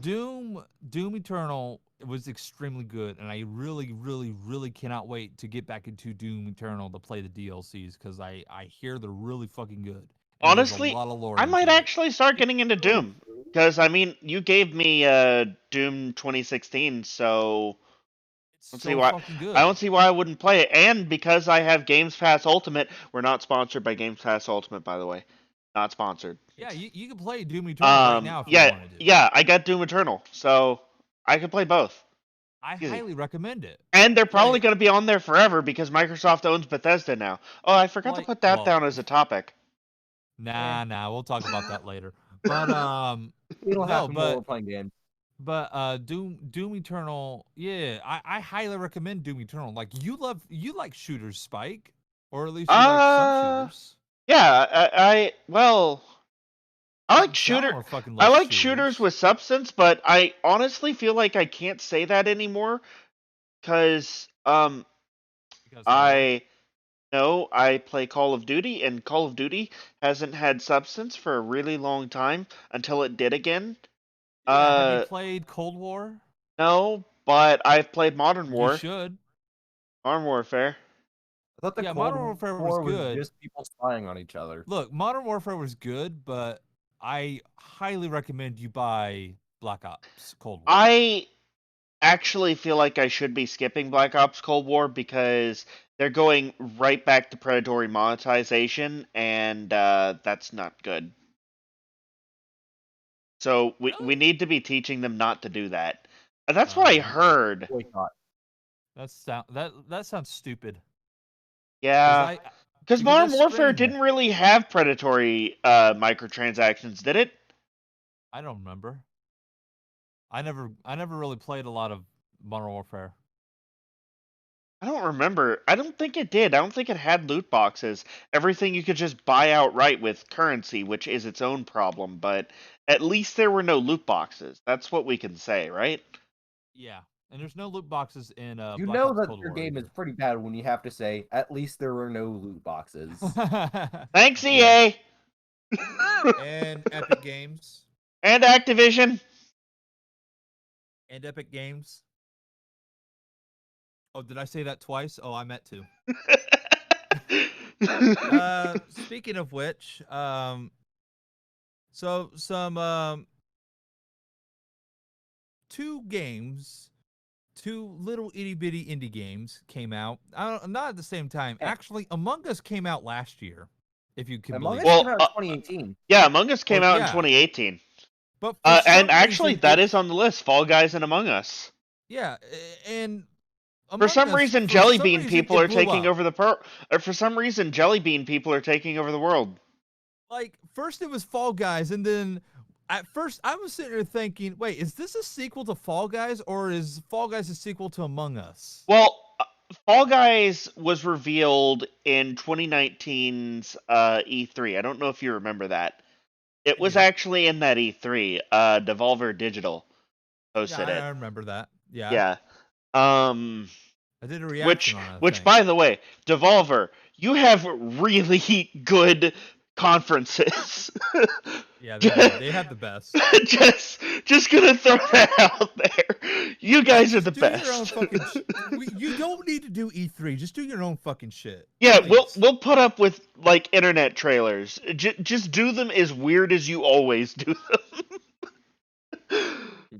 Doom Eternal was extremely good, and I really, really, really cannot wait to get back into Doom Eternal to play the DLCs because I hear they're really fucking good. And there's Honestly, a lot of lore I might into it. actually start getting into Doom because I mean, you gave me Doom 2016, so It's let's see so why fucking good. I don't see why I wouldn't play it. And because I have Games Pass Ultimate, we're not sponsored by Games Pass Ultimate, by the way. Not sponsored. Yeah, you can play Doom Eternal right now if you yeah, wanted to. yeah, I got Doom Eternal, so I could play both. I Easy. highly recommend it. And they're probably Like- going to be on there forever because Microsoft owns Bethesda now. Oh, I forgot to Like- put that well- down as a topic. Nah, we'll talk about that later. But It'll no, happen while but we're playing games. But Doom Eternal, yeah, I highly recommend Doom Eternal. Like you like shooters, Spike, or at least you like some shooters. Yeah, well, I like Shalimar fucking I loves like shooters with substance, but I honestly feel like I can't say that anymore because Because I play Call of Duty, and Call of Duty hasn't had substance for a really long time until it did again. have you played Cold War? No, but I've played Modern You War. should. Modern Warfare. I thought the Yeah, Cold Modern Warfare was War good. just people spying on each other. Look, Modern Warfare was good, but I highly recommend you buy Black Ops Cold War. I actually feel like I should be skipping Black Ops Cold War because they're going right back to predatory monetization, and that's not good. So we need to be teaching them not to do that. That's what I heard. Boycott. That sounds stupid. Yeah, because because Modern I Warfare stream- didn't really have predatory microtransactions, did it? I don't remember. I never really played a lot of Modern Warfare. I don't remember. I don't think it did. I don't think it had loot boxes. Everything you could just buy outright with currency, which is its own problem, but at least there were no loot boxes. That's what we can say, right? Yeah, and there's no loot boxes in You Black know Ops that Cold your War game either. is pretty bad when you have to say, at least there were no loot boxes. Thanks, EA! And Epic Games. And Activision. And Epic Games. Oh, did I say that twice? Oh, I meant to. Speaking of which, so some two little itty bitty indie games came out. Not at the same time. Actually, Among Us came out last year. If you can Among Us Well, believe. came out in 2018. Yeah, Among Us came Well, out in yeah. 2018. But for some and actually, reason, that is on the list. Fall Guys and Among Us. Yeah, and For some reason, Jelly Bean people are taking over. over for some reason, Jelly Bean people are taking over the world. Like, first it was Fall Guys, and then at first I was sitting there thinking, wait, is this a sequel to Fall Guys, or is Fall Guys a sequel to Among Us? Well, Fall Guys was revealed in 2019's E3. I don't know if you remember that. It was actually in that E3. Devolver Digital hosted it. I remember that. Yeah. Yeah. I did a reaction on it. Which, by the way, Devolver, you have really good conferences. Yeah, they have the best. just gonna throw that out there. You guys are the best. Your own fucking you don't need to do E3. Just do your own fucking shit. Yeah, please. we'll put up with like internet trailers. Just do them as weird as you always do them.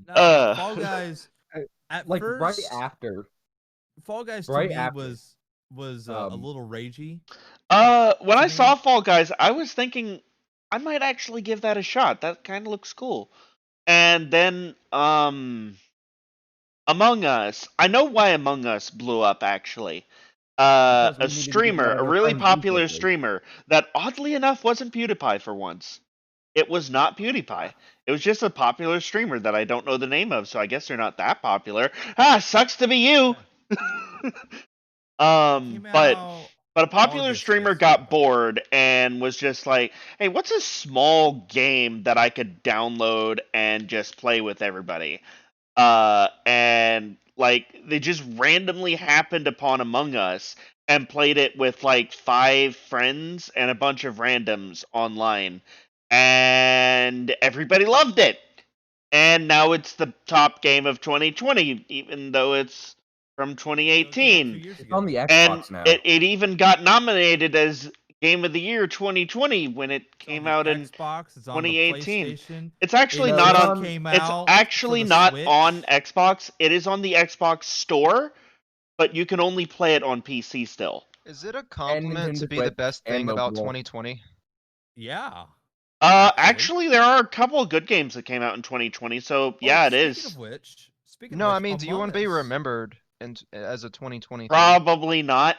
No, Fall Guys. At Like first, right after. Fall Guys to Right me after. was a little ragey. When I saw Fall Guys, I was thinking I might actually give that a shot. That kind of looks cool. And then Among Us. I know why Among Us blew up actually. Because we A needed to get streamer, one of a our really friends popular recently. streamer that oddly enough wasn't PewDiePie for once. It was not PewDiePie. It was just a popular streamer that I don't know the name of, so I guess they're not that popular. Sucks to be you. But a popular August streamer this got year. bored and was just like, "Hey, what's a small game that I could download and just play with everybody?" And Like, they just randomly happened upon Among Us and played it with like 5 friends and a bunch of randoms online. And everybody loved it. And now it's the top game of 2020, even though it's from It came out 2 2018. years It's ago. on the And Xbox now. it even got nominated as Game of the Year 2020 when it It's on came the out in Xbox. It's on the 2018. PlayStation. It's actually It No, not it's just on. on- came It's out actually for the not Switch. on Xbox. It is on the Xbox Store, but you can only play it on PC still. Is it a compliment to Nintendo be the Switch best and thing about mobile. 2020? Yeah. Actually, there are a couple of good games that came out in 2020, so yeah, it Speaking is. of which, No, I mean, do you Among want to be Us- remembered as a 2020 thing? Probably not.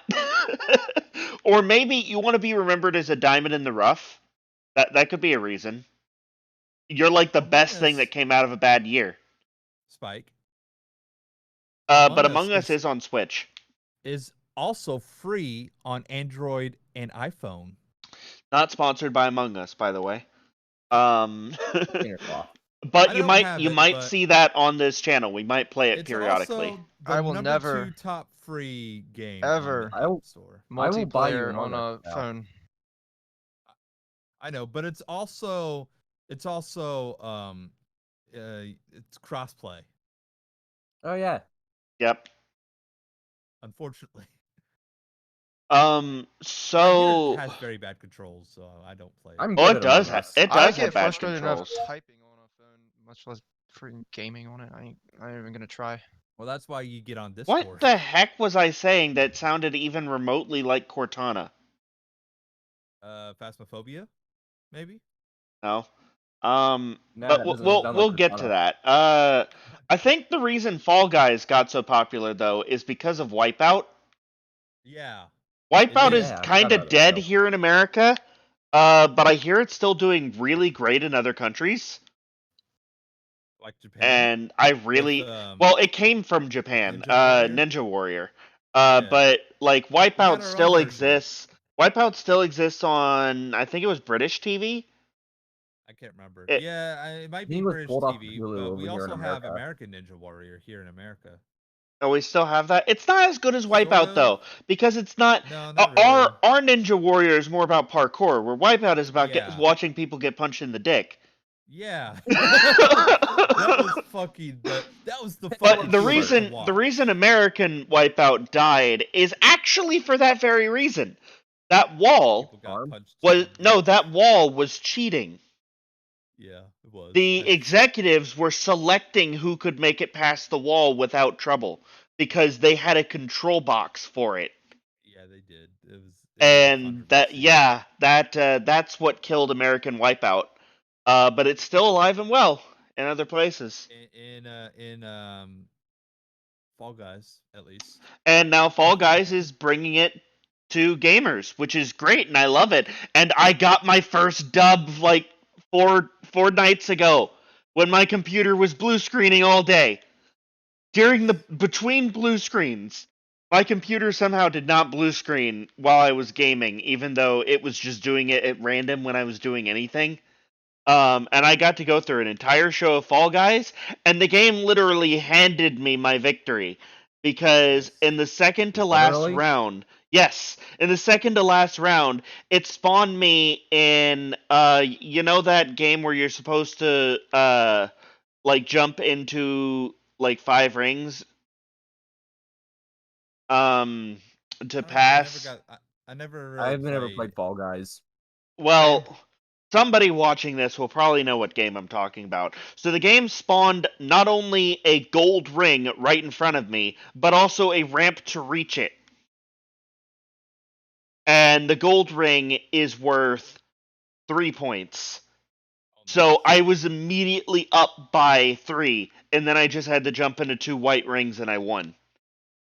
Or maybe you want to be remembered as a diamond in the rough. That could be a reason. You're like the Among best thing Us- that came out of a bad year. Spike But Among Us Among Us is on Switch. is also free on Android and iPhone. Not sponsored by Among Us, by the way. But I you don't might have you it, might but see that on this channel. We might play it It's periodically. also the I will number never 2 top free game ever on the App Store. I will buy you Multiplayer Among on Us a now. phone. I know, but it's also it's crossplay, Oh yeah. Yep. unfortunately. So I hear it has very bad controls, so I don't play it. I'm well, good it at does. Among Us. It I does get have bad frustrated controls. enough typing on a phone, much less freaking gaming on it. I ain't even gonna try. Well, that's why you get on Discord. What the heck was I saying that sounded even remotely like Cortana? Phasmophobia, maybe. No. Nah, But it doesn't we'll sound like get to Cortana. that. I think the reason Fall Guys got so popular though is because of Wipeout. Yeah. Wipeout did. is Yeah, I kind forgot of about dead that. here in America. But I hear it's still doing really great in other countries. Like Japan. And I really with, well, it came from Japan, Ninja Warrior? Ninja Warrior. Yeah. But like got Wipeout our still own version. exists. Wipeout still exists on I think it was British TV. I can't remember. It- It might He be was British pulled off TV, Hulu but over we here in also have America. American Ninja Warrior here in America. Oh, we still have that. It's not as good as Sort Wipeout of. though, because it's not. No, not really. Our Ninja Warrior is more about parkour, where Wipeout is about Yeah. watching people get punched in the dick. Yeah. that was fucking that was the fucking But the shit to reason watch. American Wipeout died is actually for that very reason. That wall People got punched was in the no, dick. that wall was cheating. Yeah, it was. The executives were selecting who could make it past the wall without trouble because they had a control box for it. Yeah, they did. It was And that controversy. that's what killed American Wipeout. But it's still alive and well in other places. in Fall Guys at least. And now Fall Guys is bringing it to gamers, which is great, and I love it. And I got my first dub like four nights ago when my computer was blue screening all day. During the between blue screens, my computer somehow did not blue screen while I was gaming, even though it was just doing it at random when I was doing anything. And I got to go through an entire show of Fall Guys, and the game literally handed me my victory. Because in the second to last Literally? round, yes, in the second to last round, it spawned me in, you know that game where you're supposed to, like jump into, like 5 rings? To pass. I never really I've never played Fall Guys. Well, somebody watching this will probably know what game I'm talking about. So the game spawned not only a gold ring right in front of me, but also a ramp to reach it. And the gold ring is worth 3 points. So I was immediately up by 3, and then I just had to jump into 2 white rings and I won.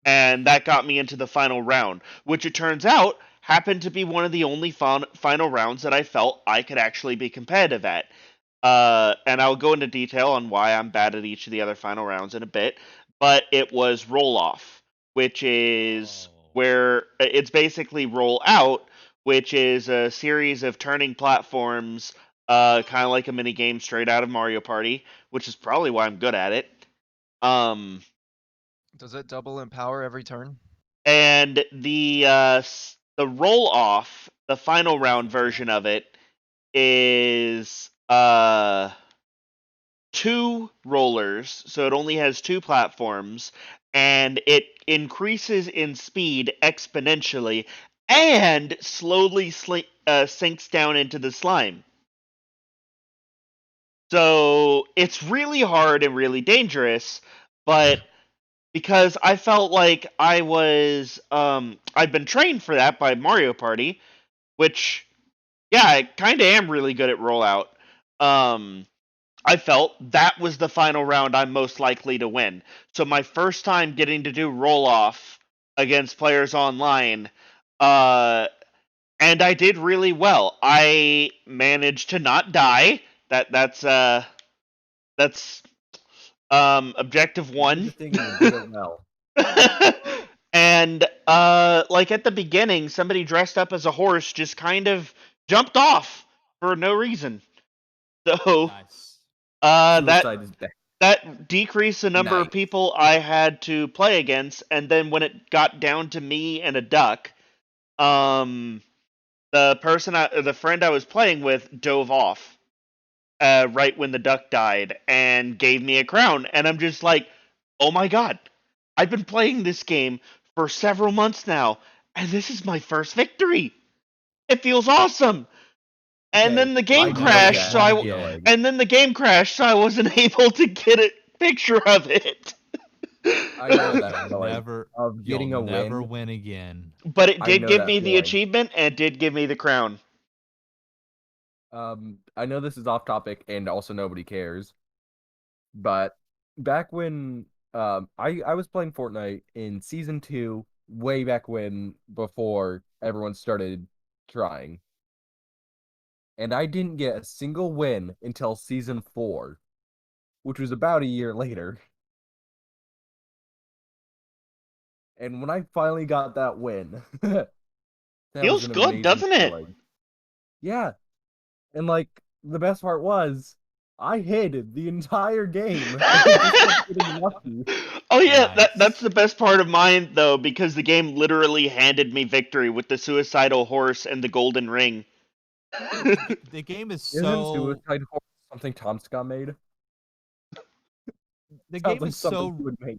And that got me into the final round, which it turns out happened to be one of the only final rounds that I felt I could actually be competitive at. And I'll go into detail on why I'm bad at each of the other final rounds in a bit, but it was roll off, which is where it's basically roll out, which is a series of turning platforms, kind of like a mini game straight out of Mario Party, which is probably why I'm good at it. Does it double in power every turn? And the roll off, the final round version of it, is 2 rollers, so it only has 2 platforms, and it increases in speed exponentially and slowly sinks down into the slime. So it's really hard and really dangerous, but because I felt like I was I'd been trained for that by Mario Party, which yeah, I kind of am really good at rollout. I felt that was the final round I'm most likely to win. So my first time getting to do roll off against players online, and I did really well. I managed to not die. That's objective You did the 1. thing and you did it well. And like at the beginning, somebody dressed up as a horse just kind of jumped off for no reason. So Nice. that Suicide is bad. that decreased the number of Nice. people I had to play against, and then when it got down to me and a duck, the friend I was playing with dove off right when the duck died and gave me a crown, and I'm just like, oh my god, I've been playing this game for several months now, and this is my first victory. It feels awesome. And Okay, then the I game know crashed, that so feeling. I wasn't able to get a picture of it. I know that feeling Never. of getting You'll a never win. win again. But it I did know give that me the feeling. achievement, and it did give me the crown. I know this is off topic and also nobody cares, but back when I was playing Fortnite in season 2, way back when before everyone started trying. And I didn't get a single win until season 4, which was about a year later. And when I finally got that win, that was Feels an good, amazing doesn't it? feeling. Yeah. And like the best part was I hid the entire game and just kept getting lucky. Oh yeah, that's Nice. the best part of mine though, because the game literally handed me victory with the suicidal horse and the golden ring. The game is Isn't so. Suicide Horse something Tom Scott made? The Sounds game like is something so. he would make.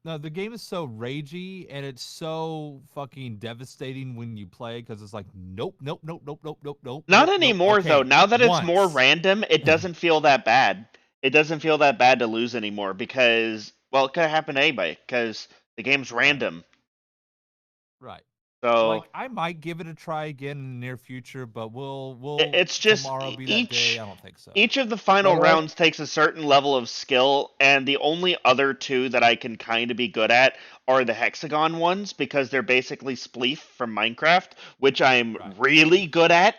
No, the game is so ragey and it's so fucking devastating when you play because it's like, nope, nope, nope, nope, nope, nope, nope, Not nope, nope. anymore though. Okay, Now that it's more once. random, it doesn't feel that bad. It doesn't feel that bad to lose anymore because, well, it could happen to anybody because the game's random. Right. So Like I might give it a try again in the near future, but will it's just tomorrow be that day? I don't think so. each of the By final the way, rounds takes a certain level of skill, and the only other 2 that I can kind of be good at are the hexagon ones because they're basically Spleef from Minecraft, which I'm Right. really good at.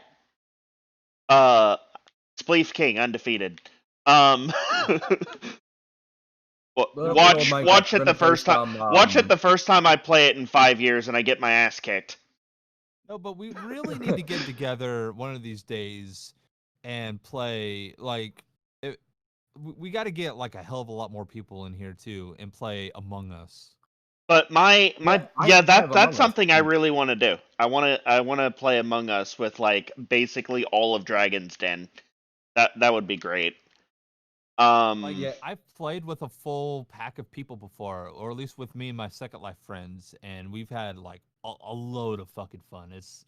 Uh, Spleef King, undefeated. Um, look at old Minecraft. watch We're it the gonna play first time. some Watch it the first time I play it in 5 years, and I get my ass kicked. No, but we really need to get together one of these days and play. Like, we got to get like a hell of a lot more people in here too and play Among Us. But I have that's Among Us. something I really want to do. I want to play Among Us with like basically all of Dragon's Den. That would be great. Like, Yeah. I've played with a full pack of people before, or at least with me and my Second Life friends, and we've had like a load of fucking fun. It's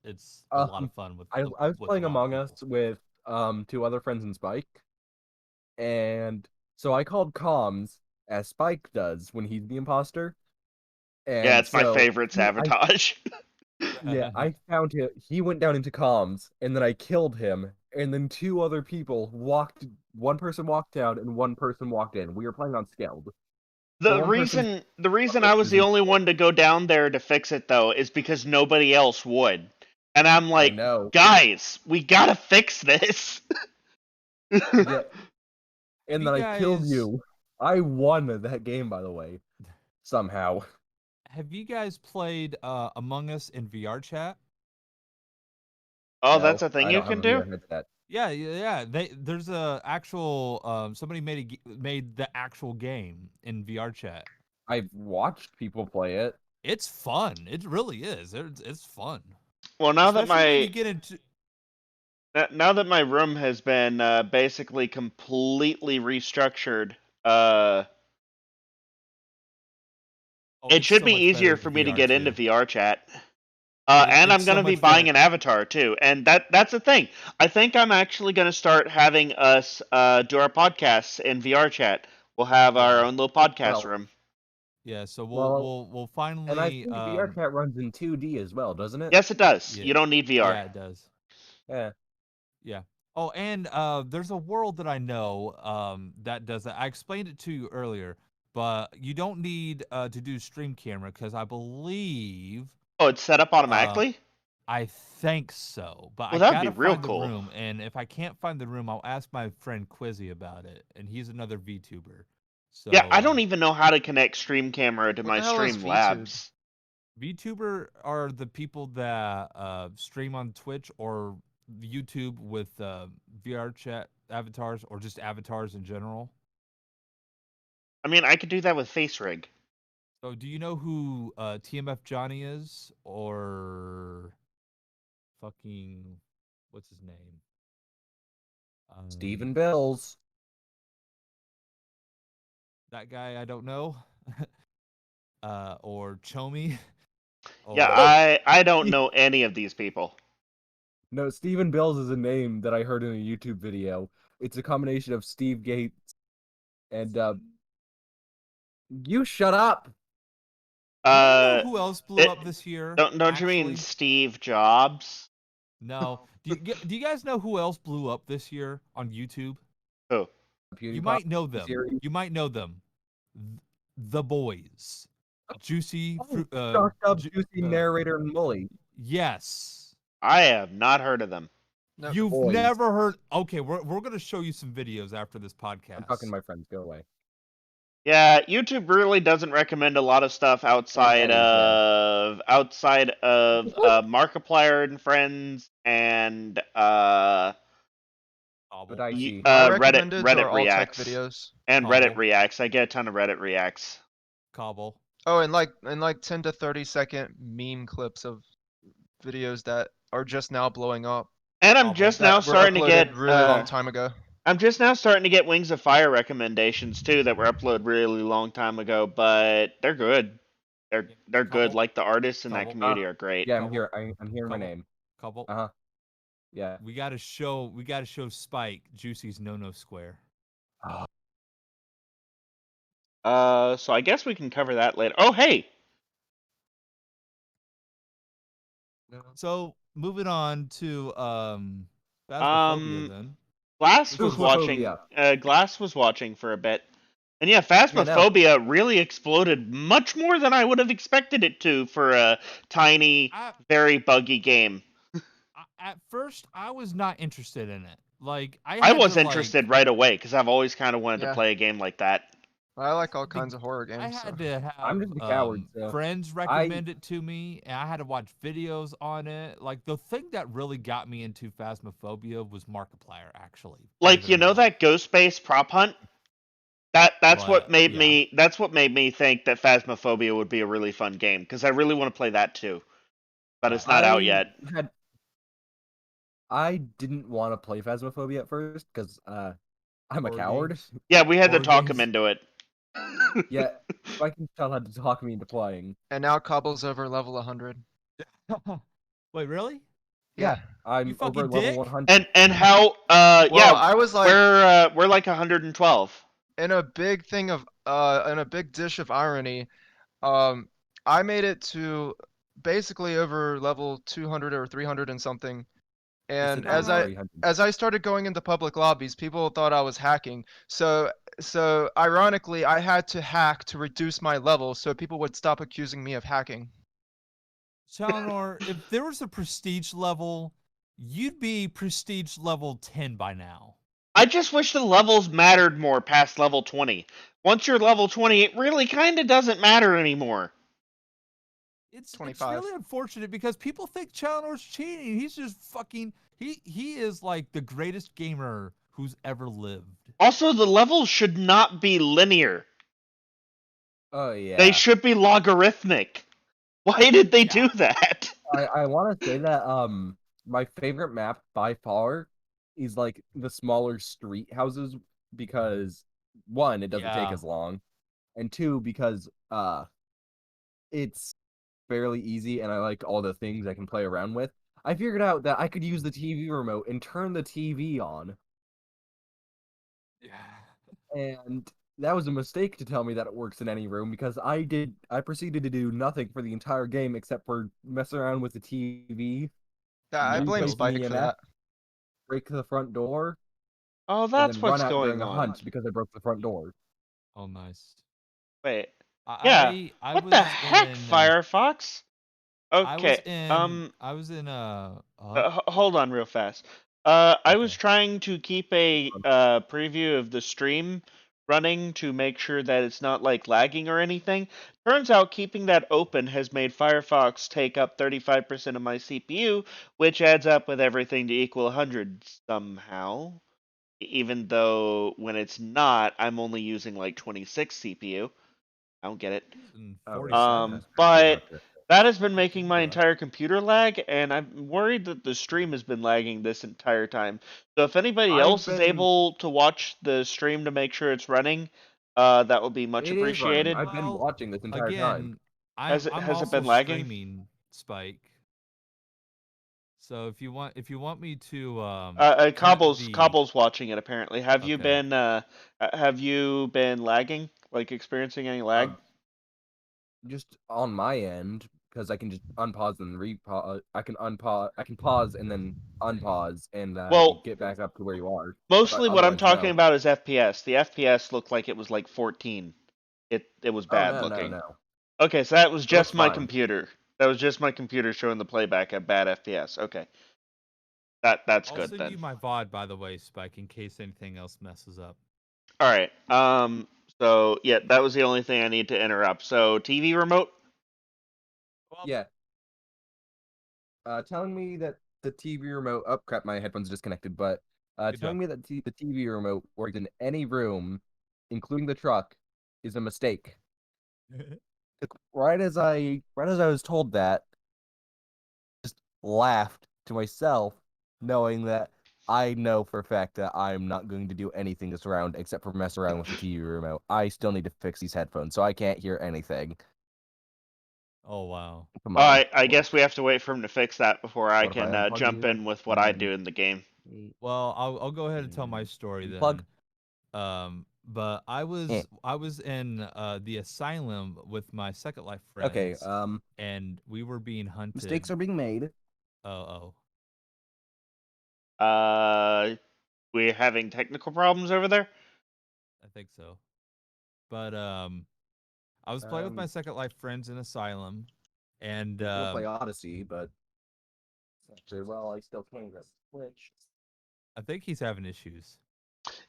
a lot of fun with. I was with playing a lot of Among Us people. with 2 other friends and Spike, and so I called comms as Spike does when he's the imposter, yeah, and it's my so favorite sabotage. I found him. He went down into comms, and then I killed him, and then 2 other people walked. One person walked down, and one person walked in. We were playing on Scaled. The one person's reason I was the only one to go down there to fix it though is because nobody else would. And I'm I like, know. guys, we gotta fix this. Yeah. And you then I killed guys- you. I won that game, by the way. Somehow. Have you guys played Among Us in VR chat? Oh, No, that's a thing I you don't have can a do? VR headset. Yeah. There's a actual somebody made the actual game in VR chat. I've watched people play it. It's fun. It really is. It's fun. Well, now that Especially when you my get into now that my room has been basically completely restructured, it it's should so be much better easier in for me to VR get into too. VR chat. And It's I'm so gonna be much buying better. an avatar too, and that's the thing. I think I'm actually gonna start having us do our podcasts in VR chat. We'll have our Yeah. own little podcast Well, room. Yeah, so Well, we'll and I finally think VR chat runs in 2D as well, doesn't it? Yes, it does. yeah, You don't need VR. yeah, it does. Yeah. Yeah. Oh, and there's a world that I know that does that. I explained it to you earlier, but you don't need to do stream camera because I believe Oh, it's set up uh automatically. I think so, but Well, I that would be gotta real find the cool. room, and if I can't find the room, I'll ask my friend Quizzy about it, and he's another VTuber. So Yeah, I don't even know how to connect stream camera to What my the hell is stream VTube? labs. VTuber are the people that stream on Twitch or YouTube with VR chat avatars or just avatars in general. I mean, I could do that with FaceRig. So, do you know who TMF Johnny is, or fucking what's his name? Stephen Bills. That guy I don't know. Or Chomi. Yeah, Or I don't know any of these people. No, Stephen Bills is a name that I heard in a YouTube video. It's a combination of Steve Gates and you shut up. you wanna know Uh, who else blew it up this year? don't you mean Actually, Steve Jobs? no. Do you guys know who else blew up this year on YouTube? Who? You PewDiePie might know them. series. You might know them. The Boys. Juicy. Oh, Shocked Up Ju- Juicy Narrator and Mully. yes. I have not heard of them. No. You've Boys. never heard. Okay, we're gonna show you some videos after this podcast. I'm talking to my friends. Go away. Yeah, YouTube really doesn't recommend a lot of stuff outside Eddie, yeah. of Markiplier and Friends and But I see. My Reddit recommendeds are all tech Reacts videos. and Cobble. Reddit Reacts. I get a ton of Reddit Reacts. Cobble. Oh, and like 10 to 30-second meme clips of videos that are just now blowing up. And I'm Cobble. just That now were starting to uploaded get really long time ago. I'm just now starting to get Wings of Fire recommendations too that were uploaded really long time ago, but they're good. They're good. Cobble. Like the artists in that Cobble. community are great. Yeah, I'm Cobble. here. I'm hearing my Cobble. name. Cobble. Uh-huh. Yeah. We gotta show Spike Juicy's no square. So I guess we can cover that later. Oh, hey. So moving on to Phasmophobia then. Glass was watching. Phasmophobia. Glass was watching for a bit, and yeah, Yeah, no. Phasmophobia really exploded much more than I would have expected it to for a tiny, very buggy game. At first, I was not interested in it. Like I was interested right away because I've always kind of wanted to Yeah. play a game like that. I like all kinds of horror games. I so. had to have I'm just a coward, so friends recommend it to me, and I had to watch videos on it. Like the thing that really got me into Phasmophobia was Markiplier, actually. Like, you know that Ghostbase prop hunt? That's what made yeah. me think that Phasmophobia would be a really fun game because I really want to play that too, but it's not out yet. I didn't want to play Phasmophobia at first because I'm a Horror coward. games. Yeah, we had to Horror talk him games. into it. Yeah, I can tell how to talk me into playing. And now Cobble's over level 100. Wait, really? Yeah, I'm You over fucking level dick. 100. And how Well, yeah, I was like we're like 112. in a big thing of in a big dish of irony. I made it to basically over level 200 or 300 and something. And as I started going into public lobbies, people thought I was hacking. So ironically, I had to hack to reduce my level so people would stop accusing me of hacking. Chalnor, if there was a prestige level, you'd be prestige level 10 by now. I just wish the levels mattered more past level 20. Once you're level 20, it really kind of doesn't matter anymore. It's 25. really unfortunate because people think Chalnor's cheating. He's just fucking he is like the greatest gamer who's ever lived. Also, the levels should not be linear. Oh yeah. They should be logarithmic. Why did they do that? I want to say that my favorite map by far is like the smaller street houses because one, it doesn't take Yeah. as long, and two, because it's fairly easy and I like all the things I can play around with. I figured out that I could use the TV remote and turn the TV on, and that was a mistake to tell me that it works in any room because I proceeded to do nothing for the entire game except for mess around with the TV, Yeah, I blame replace the Spike for EMF, that. break the front door, Oh, and that's then run what's out going during a on. hunt because I broke the front door. Oh, nice. Wait. Yeah. I What was the heck, in, Firefox? Okay. I was in Hold on real fast. I was Okay. trying to keep a preview of the stream running to make sure that it's not like lagging or anything. Turns out keeping that open has made Firefox take up 35% of my CPU, which adds up with everything to equal 100 somehow. Even though when it's not, I'm only using like 26 CPU. I don't get it. in Oh, really? 47. That's But pretty that has been making Continue, my bro. entire computer lag, and I'm worried that the stream has been lagging this entire time. So if anybody I've else is been- able to watch the stream to make sure it's running, that would be much It is running. appreciated. I've been Well, watching this entire time. Again, I'm Has it also been lagging? streaming Spike. So if you want me to cut Cobble's watching it apparently. Have you Okay. been lagging? Like experiencing any lag? Just on my end, because I can just unpause and repause. I can pause and then unpause and Well, get back up to where you are. Mostly what I'm otherwise, talking no. about is FPS. The FPS looked like it was like 14. It was bad looking. No. Okay, so that was It just looks my fine. computer. That was just my computer showing the playback at bad FPS. Okay. That's I'll good send then. you my VOD, by the way, Spike, in case anything else messes up. All right. So yeah, that was the only thing I need to interrupt. So TV remote. Yeah. Telling me that the TV remote. Oh crap! My headphones are disconnected. But telling me that the TV remote works in any room, including the truck, is a mistake. Right as I was told that, just laughed to myself, knowing that I know for a fact that I'm not going to do anything this round except for mess around with the TV remote. I still need to fix these headphones, so I can't hear anything. Oh wow. Come on. I guess we have to wait for him to fix that before I What if I can unplug jump you? in with what I do in the game. Well, I'll go ahead and tell my story then. Plug. But I was in the asylum with my Second Life friends. Okay. And we were being hunted. Mistakes are being made. Oh. We're having technical problems over there. I think so. But I was playing with my Second Life friends in Asylum, and We'll play Odyssey, but well, I still can't get Switch. I think he's having issues.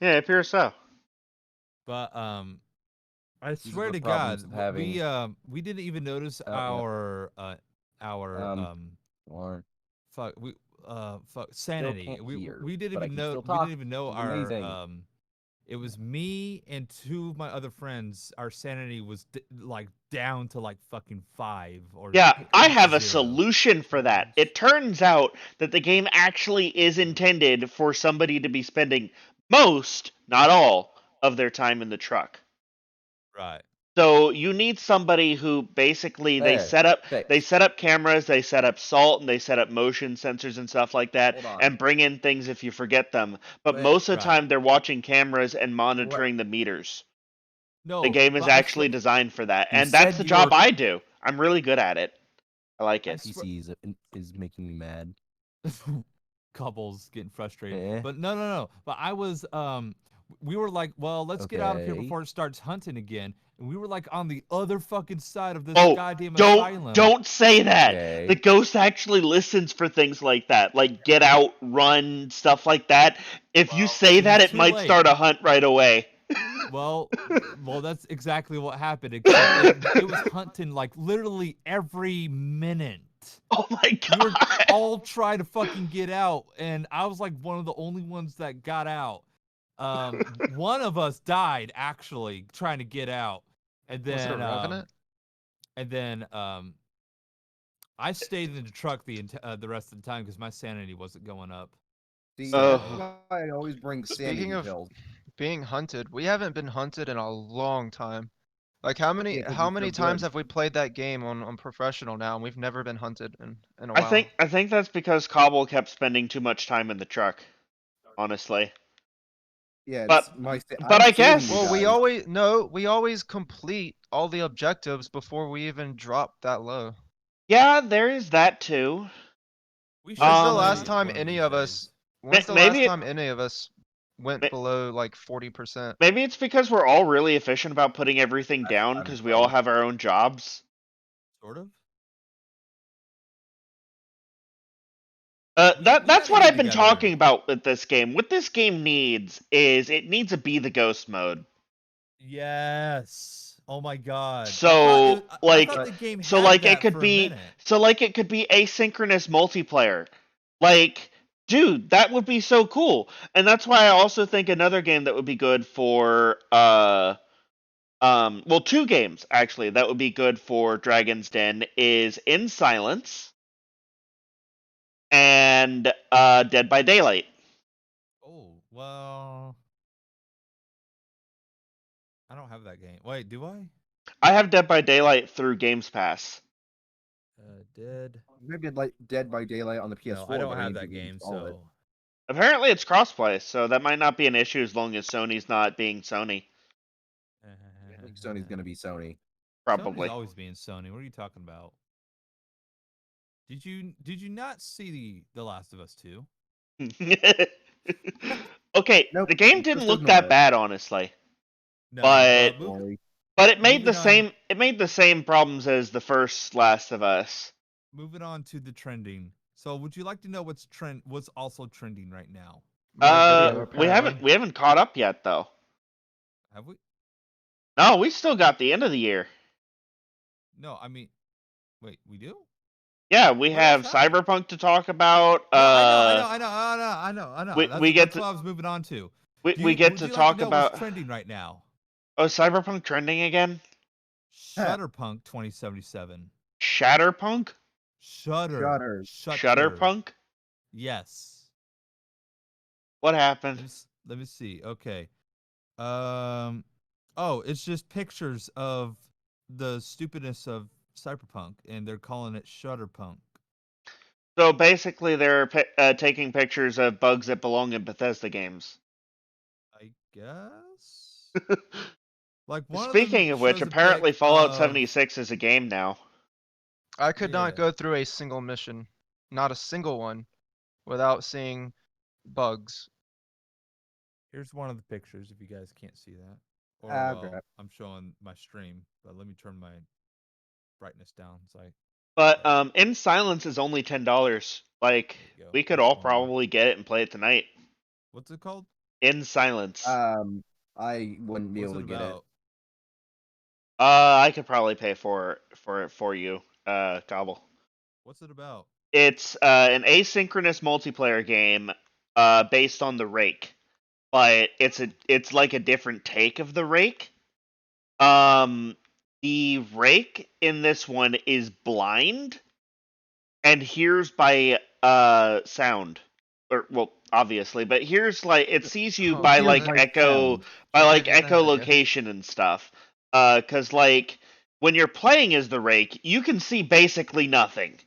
Yeah, it appears so. But I These are swear the to God, problems of having- we didn't even notice Or sanity. can't hear, We didn't but I even can know still talk. we didn't even know It's our amazing. it was me and two of my other friends. Our sanity was like down to like fucking 5 or Yeah, I have a 0. solution for that. It turns out that the game actually is intended for somebody to be spending most, not all, of their time in the truck. Right. So you need somebody who basically they There, set up fixed. cameras, they set up salt, and they set up motion sensors and stuff like that, Hold on. and bring in things if you forget them. But Wait, most of the right. time, they're watching cameras and monitoring the meters. No, The game is but I actually designed for that, You and that's said the you job were- I do. I'm really good at it. I like it. PC is making me mad. Couples getting frustrated. Eh. But no. But I was we were like, well, let's get out of here Okay. before it starts hunting again. And we were like on the other fucking side of this Oh, goddamn asylum. don't say that. Okay. The ghost actually listens for things like that, like get out, run, stuff like that. If you say that, it too might late. start a hunt right away. Well, that's exactly what happened. Except it was hunting like literally every minute. Oh my We were god! all trying to fucking get out, and I was like one of the only ones that got out. One of us died actually trying to get out, And Was it a then Revenant? and then I stayed in the truck the rest of the time because my sanity wasn't going up. See, Ugh. that's why I always bring Speaking sanity of pills. being hunted, we haven't been hunted in a long time. Like how many Yeah, 'cause how you're many so times good. have we played that game on professional now and we've never been hunted in a I while? think that's because Cobble kept spending too much time in the truck. Honestly, Yeah, but it's my. but I'm I saving you guess Well, guys. we always complete all the objectives before we even drop that low. yeah, there is that too. We should When's the Um, last play time one of any these of us days. when's the maybe last it time any of us went may- below like 40%? maybe it's because we're all really efficient about putting everything That's down what I'm because we all playing. have our own jobs. Sort of. We That's gotta what get I've been together. talking about with this game. What this game needs is it needs a be the ghost mode. Yes. Oh my god. So I like thought But the game so had like it that could for a be minute. asynchronous multiplayer. Like dude, that would be so cool. And that's why I also think another game that would be good for well, two games actually that would be good for Dragon's Den is In Silence and Dead by Daylight. Oh, well. I don't have that game. Wait, do I? I have Dead by Daylight through Games Pass. Dead. Maybe like Dead by Daylight on the PS4, No, I don't but I have need to that game, install it. so Apparently it's crossplay, so that might not be an issue as long as Sony's not being Sony. I think Sony's gonna be Sony. Sony's Probably. always being Sony. What are you talking about? Did you not see the Last of Us 2? Okay, Nope, the game just didn't look ignore that it. bad, honestly, No, but but Sorry. it made the moving on. same problems as the first Last of Us. Moving on to the trending. So, would you like to know what's also trending right now? More video apparently. We haven't caught up yet though. Have we? No, we still got the end of the year. No, I mean, wait, we do? Yeah, we What else have happened? Cyberpunk to talk about. No, I know. We get That's to what I was moving on to. we get Would to you like to talk know about. what's trending right now? Oh, Cyberpunk trending again? Shutterpunk 2077. Shatterpunk? Shutter. Shutterpunk? Yes. What happened? Let me see. Okay. Oh, it's just pictures of the stupidness of Cyberpunk, and they're calling it Shutterpunk. So basically, they're taking pictures of bugs that belong in Bethesda games. I guess. Like one of them Speaking of which, shows a apparently pic Fallout of 76 is a game now. I could Yeah. not go through a single mission, not a single one, without seeing bugs. Here's one of the pictures if you guys can't see that. Or crap. I'm showing my stream, but let me turn my brightness down so I But In Silence is only $10. Like There you go. we could That's all one. probably get it and play it tonight. What's it called? In Silence. I wouldn't be What's able it to get it. about? I could probably pay for it for you, Gobble. What's it about? It's an asynchronous multiplayer game based on the Rake, but it's like a different take of the Rake. Um, the Rake in this one is blind and hears by sound, or well, obviously, but here's like it sees you Oh, by Here's like good. my sound. echolocation and stuff. Cause like when you're playing as the Rake, you can see basically nothing.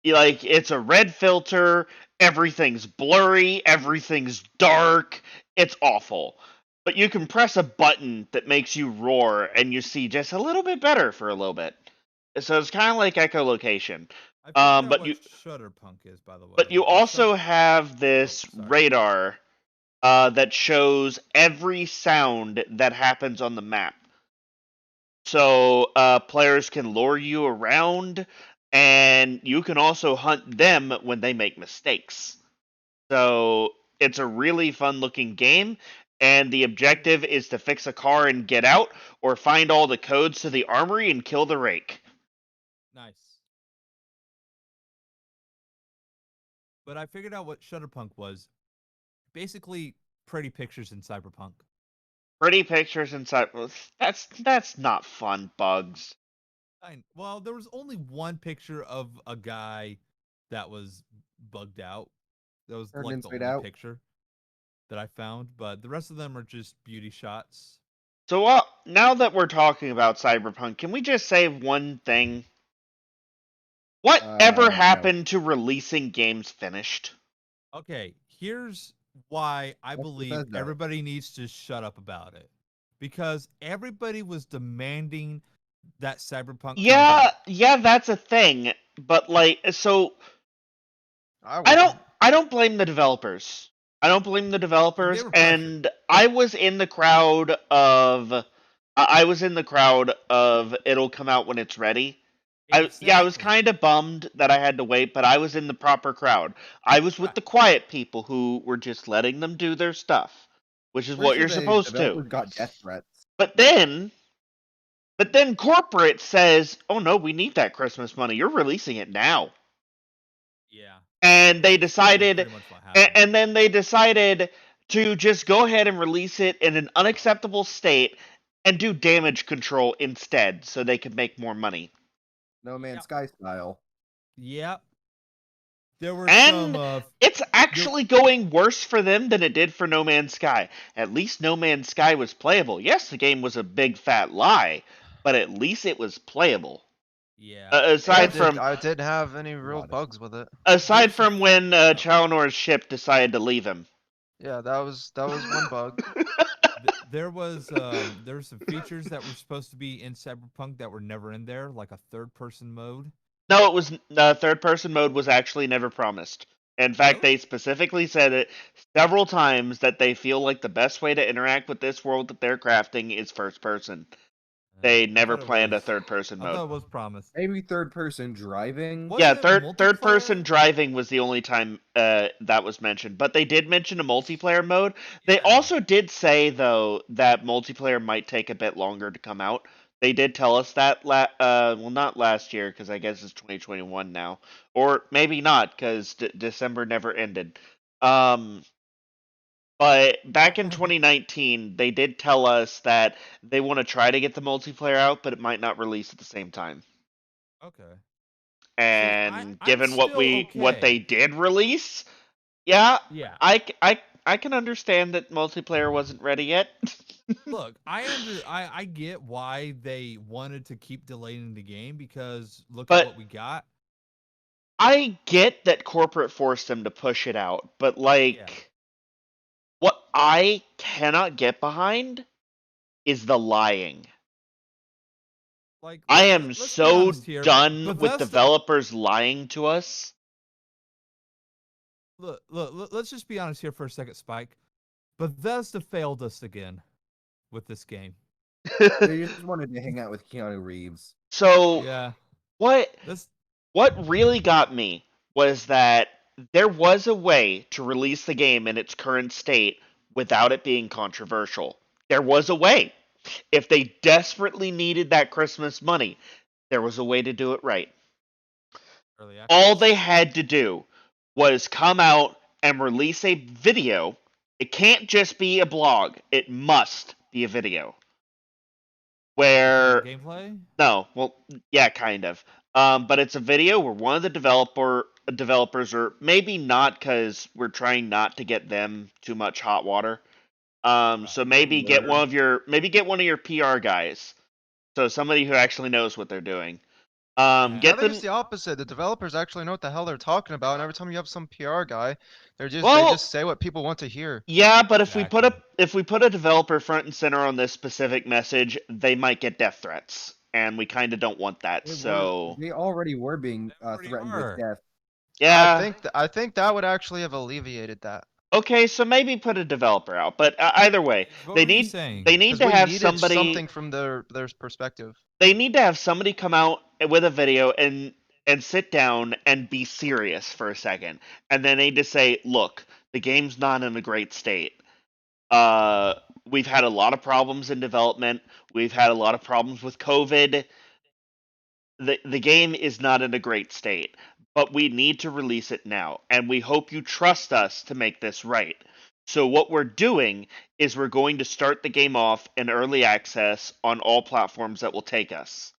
Like it's a red filter, everything's blurry, everything's dark, it's awful. But you can press a button that makes you roar and you see just a little bit better for a little bit. So it's kind of like echolocation. I figured out But what you Shutterpunk is, by the way. but you also have this Oh, sorry. radar that shows every sound that happens on the map. So players can lure you around, and you can also hunt them when they make mistakes. So it's a really fun looking game, and the objective is to fix a car and get out, or find all the codes to the armory and kill the Rake. Nice. But I figured out what Shutterpunk was. Basically, pretty pictures in Cyberpunk. Pretty pictures inside. That's not fun, Bugs. Well, there was only one picture of a guy that was bugged out. That was Turned like the inside only out. picture that I found, but the rest of them are just beauty shots. So now that we're talking about Cyberpunk, can we just say one thing? What ever No. happened to releasing games finished? Okay, here's why I That's believe Bethesda. everybody needs to shut up about it. Because everybody was demanding that Cyberpunk comes out. Yeah, that's a thing. But like, so I I wouldn't. don't blame the developers. I don't blame the developers, were pressured. and I was in the crowd of. I was in the crowd of it'll come out when it's ready. I was Exactly. kind of bummed that I had to wait, but I was in the proper crowd. I was with Right. the quiet people who were just letting them do their stuff, which is Pretty what sure you're the supposed to. developers got death threats. But then corporate says, "Oh no, we need that Christmas money. You're releasing it now." Yeah. And they That's decided pretty much what happened. and then they decided to just go ahead and release it in an unacceptable state and do damage control instead so they could make more money. No Man's Yep. Sky style. Yep. There were And some it's actually going worse for them than it did for No Man's Sky. At least No Man's Sky was playable. Yes, the game was a big fat lie, but at least it was playable. yeah. Aside from I didn't have any real Lot. bugs with it. aside There's some- from when Chalonor's ship decided to leave him. Yeah, that was one bug. There was some features that were supposed to be in Cyberpunk that were never in there, like a third-person mode. No, it was third person mode was actually never promised. In fact, Really? they specifically said it several times that they feel like the best way to interact with this world that they're crafting is first person. They I never thought it planned a was- third person I thought it mode. was promised. Maybe third person driving. What? Yeah, Wasn't it third person multiplayer? driving was the only time that was mentioned, but they did mention a multiplayer mode. They Yeah. also did say though that multiplayer might take a bit longer to come out. They did tell us that well, not last year because I guess it's 2021 now, or maybe not because December never ended. But back in 2019, they did tell us that they want to try to get the multiplayer out, but it might not release at the same time. Okay. And I'm given what still what they okay. did release, yeah, Yeah. I can understand that multiplayer wasn't ready yet. Look, I get why they wanted to keep delaying the game because look But- at what we got. I get that corporate forced them to push it out, but like, what I cannot get behind is the lying. Like I am let's be so honest here, done with Bethesda- developers lying to us. Look, let's just be honest here for a second, Spike. Bethesda failed us again with this game. They just wanted to hang out with Keanu Reeves. So Yeah. what This really got me was that there was a way to release the game in its current state without it being controversial. There was a way. If they desperately needed that Christmas money, there was a way to do it right. early All access. they had to do was come out and release a video. It can't just be a blog. It must be a video. Where gameplay? no, well, yeah, kind of. But it's a video where one of the developers, or maybe not, because we're trying not to get them too much hot water. So maybe get one of your PR guys, so somebody who actually knows what they're doing. Yeah. I Get think them. it's the opposite. The developers actually know what the hell they're talking about, and every time you have some PR guy, they Well- just say what people want to hear. Yeah, but if we Exactly. put a developer front and center on this specific message, they might get death threats, and we kind of don't want that. They already were being They already threatened are. with death. Yeah. I think that would actually have alleviated that. Okay, so maybe put a developer out, but either way, What they were you need saying? they need 'Cause to we have needed somebody something from their perspective. they need to have somebody come out with a video and sit down and be serious for a second, and then they just say, "Look, the game's not in a great state. We've had a lot of problems in development. We've had a lot of problems with COVID. The game is not in a great state, but we need to release it now, and we hope you trust us to make this right. So what we're doing is we're going to start the game off in early access on all platforms that will take us.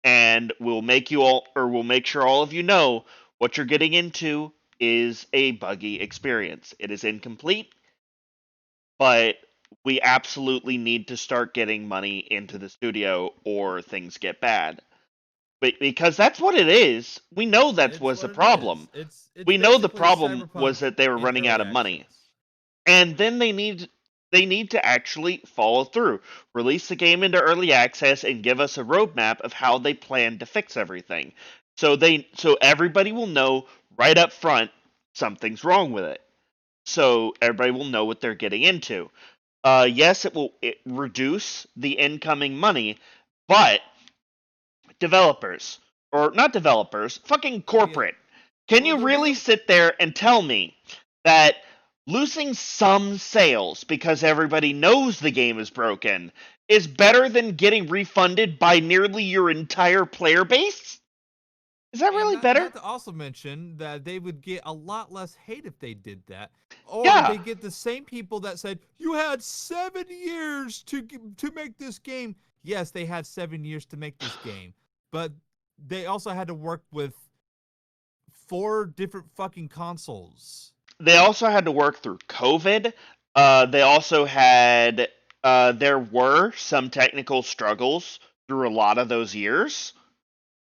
And we'll make sure all of you know what you're getting into is a buggy experience. It is incomplete, but we absolutely need to start getting money into the studio or things get bad. Because that's what it is. We know that It's was the what it problem. is. It's We know the basically problem was Cyberpunk that they were in running early out of money. access. And then they need to actually follow through. Release the game into early access and give us a roadmap of how they plan to fix everything. So everybody will know right up front something's wrong with it. So everybody will know what they're getting into. Yes, it will reduce the incoming money, but developers, or not developers, fucking corporate. Can you really sit there and tell me that losing some sales because everybody knows the game is broken is better than getting refunded by nearly your entire player base? Is that really better? Not to also mention that they would get a lot less hate if they did that. Or Yeah. they get the same people that said, you had 7 years to make this game. Yes, they had 7 years to make this game. But they also had to work with 4 different fucking consoles. They also had to work through COVID. They also had there were some technical struggles through a lot of those years.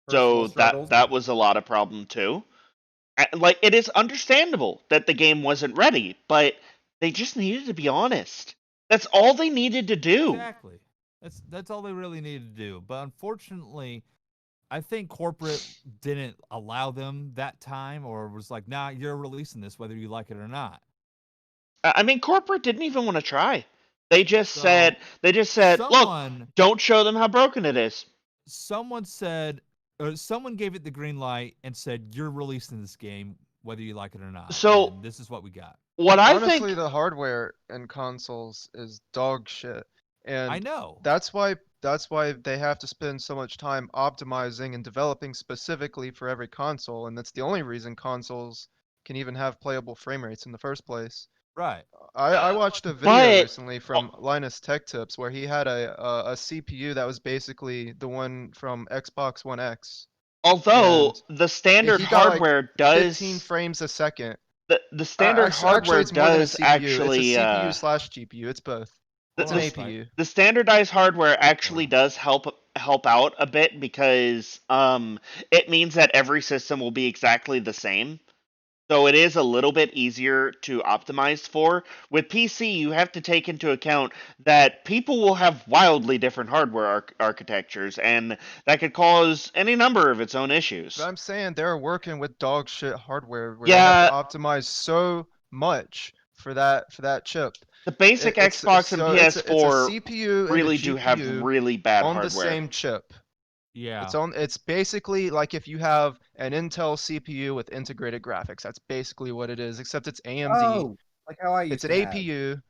Personal So struggles. that was a lot of problem too. Like, it is understandable that the game wasn't ready, but they just needed to be honest. That's all they needed to do. Exactly. That's all they really needed to do. But unfortunately, I think corporate didn't allow them that time, or was like, nah, you're releasing this whether you like it or not. I mean, corporate didn't even want to try. They just So, said, someone- look, don't show them how broken it is. Someone said, or someone gave it the green light and said, you're releasing this game whether you like it or not. So- and this is what we got. What I Honestly, think, the hardware in consoles is dog shit, and I know. that's why they have to spend so much time optimizing and developing specifically for every console, and that's the only reason consoles can even have playable frame rates in the first place. Right. I watched a video but- recently from Linus Tech Tips where he had a CPU that was basically the one from Xbox One X. although and the standard he got, like, hardware does 15 frames a second. the standard Actually, hardware it's more than a does CPU. actually It's a CPU slash GPU. It's both. The- It's an the- APU. the standardized hardware actually does help out a bit because it means that every system will be exactly the same. So it is a little bit easier to optimize for. With PC, you have to take into account that people will have wildly different hardware architectures, and that could cause any number of its own issues. But I'm saying they're working with dog shit hardware where Yeah. they have to optimize so much for that chip. The basic Xbox and it's a PS4 CPU really and a do have GPU really bad on hardware. the same chip. Yeah. It's basically like if you have an Intel CPU with integrated graphics. That's basically what it is, except it's AMD. Oh, like how I used It's an to have. APU.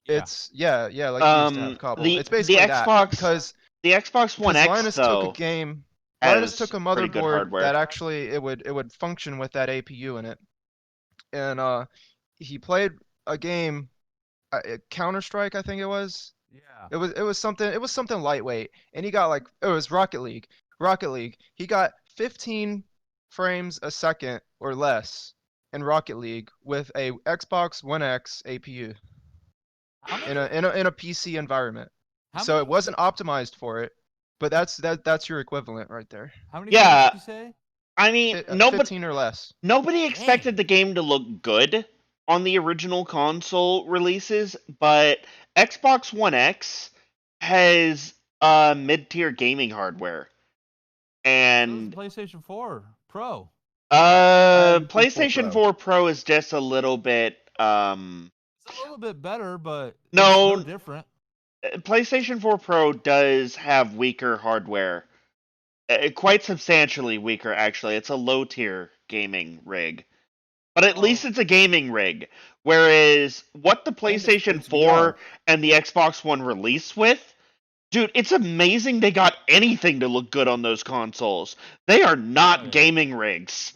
Yeah. It's like you used to have Cobble. It's basically the Xbox, that because the Xbox One X Linus though took a game. has Linus took a pretty good motherboard hardware. that actually it would function with that APU in it, and he played a game, Counter-Strike, I think it was. Yeah. It was something lightweight, and he got like it was Rocket League. Rocket League. He got 15 frames a second or less in Rocket League with a Xbox One X APU How many? in a PC environment. So it wasn't optimized for it, but that's your equivalent right there. How many Yeah. frames did you say? I mean, 15 or less. nobody expected the game to look good on the original console releases, but Xbox One X has mid-tier gaming hardware. And PlayStation 4 Pro. PlayStation 4 Pro is just a little bit It's a little bit better, but No. it's no different. PlayStation 4 Pro does have weaker hardware. Quite substantially weaker, actually. It's a low-tier gaming rig. But at least it's a gaming rig. Whereas what the PlayStation it's 4 VR. and the Xbox One release with, dude, it's amazing they got anything to look good on those consoles. They are not Oh, yeah. gaming rigs.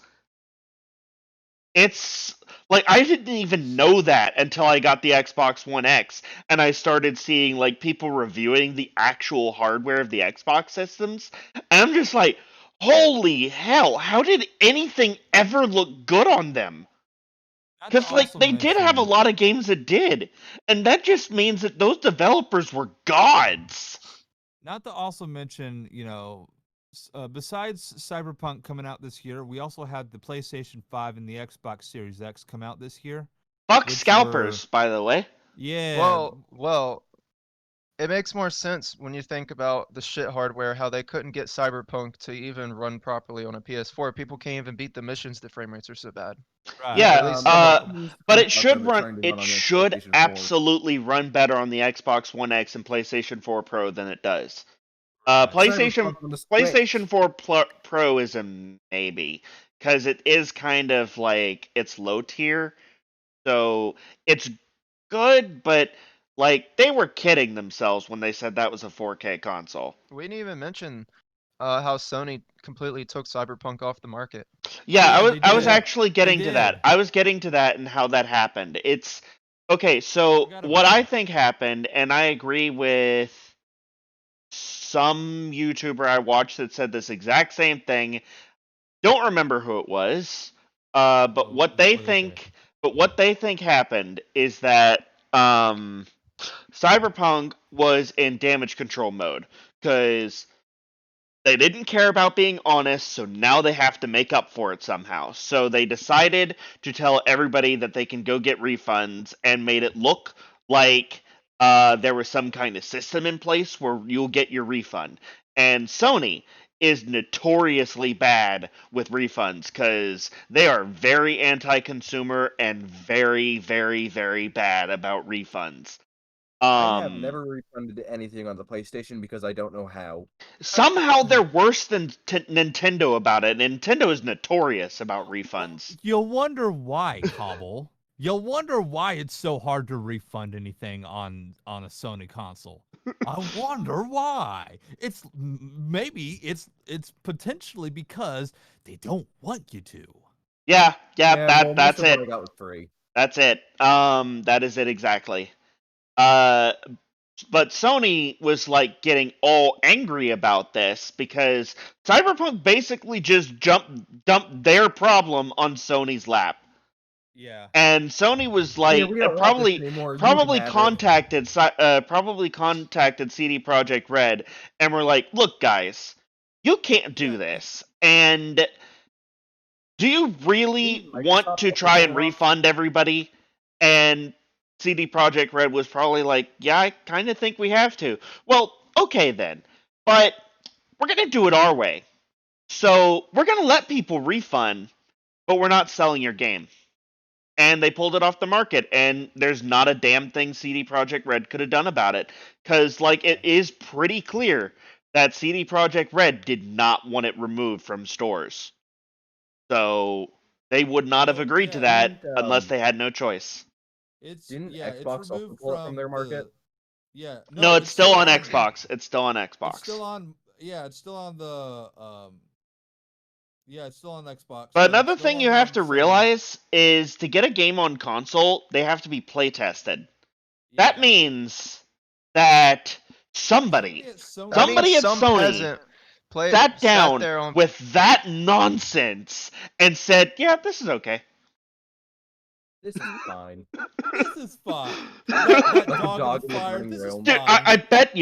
it's like I didn't even know that until I got the Xbox One X and I started seeing like people reviewing the actual hardware of the Xbox systems, and I'm just like, holy hell, how did anything ever look good on them? Not to Because like also they did have a mention, lot of games that did, and that just means that those developers were gods. not to also mention, you know, besides Cyberpunk coming out this year, we also had the PlayStation 5 and the Xbox Series X come out this year, Fuck which were scalpers, by the way. yeah, Well, it makes more sense when you think about the shit hardware, how they couldn't get Cyberpunk to even run properly on a PS4. People can't even beat the missions, the frame rates are so bad. right. Yeah, At least The some of problem is the but it concept should of run. trying to It on the should PlayStation 4. absolutely run better on the Xbox One X and PlayStation 4 Pro than it does. Right. PlayStation Cyberpunk on the PlayStation Switch. 4 Pro is a maybe because it is kind of like it's low tier, so it's good, but like they were kidding themselves when they said that was a 4K console. We didn't even mention how Sony completely took Cyberpunk off the market. Yeah, Yeah, I was did. actually They getting to that. did. I was getting to that and how that happened. It's okay, so Forgot what about I that. think happened, and I agree with some YouTuber I watched that said this exact same thing. Don't remember who it was. But Oh, what they what did they say? think happened is that Cyberpunk was in damage control mode because they didn't care about being honest, so now they have to make up for it somehow. So they decided to tell everybody that they can go get refunds and made it look like there was some kind of system in place where you'll get your refund. And Sony is notoriously bad with refunds because they are very anti consumer and very, very, very bad about refunds. I have Um, never refunded anything on the PlayStation because I don't know how. Somehow they're worse than Nintendo about it. Nintendo is notorious about refunds. You'll wonder why, Cobble. You'll wonder why it's so hard to refund anything on a Sony console. I wonder why. Maybe it's potentially because they don't want you to. Yeah, Yeah, well, most that's of what it. I got was free. That's it. That is it exactly. Uh, but Sony was like getting all angry about this because Cyberpunk basically just dumped their problem on Sony's lap. Yeah. And Sony was Yeah, like we don't want this anymore. You can have it. probably contacted CD Projekt Red and were like, "Look, guys, you can't do Yeah. this. And do you really Didn't want Microsoft to also try get and robbed? refund everybody?" And CD Projekt Red was probably like, "Yeah, I kind of think we have to." Well, okay then, but we're gonna do it our way. So we're gonna let people refund, but we're not selling your game. And they pulled it off the market, and there's not a damn thing CD Projekt Red could have done about it, because like it is pretty clear that CD Projekt Red did not want it removed from stores, so they would not have Well, agreed to yeah. that Didn't unless they had no choice. It's didn't it's Xbox also removed pull it from their market? yeah. No, No, it's it's still still on on Xbox. It's still on It's still Xbox. on it's still on the yeah, it's still on Xbox, But but it's another still thing you on have to Sony. realize is to get a game on console, they have to be play tested. That Yeah. means that somebody, That means somebody at some Sony peasant sat sat down there on. with that nonsense and said, "Yeah, this is okay." This is fine. This is fine. That Like a dog in dog the in the fire, burning this is room. Dude, fine. I bet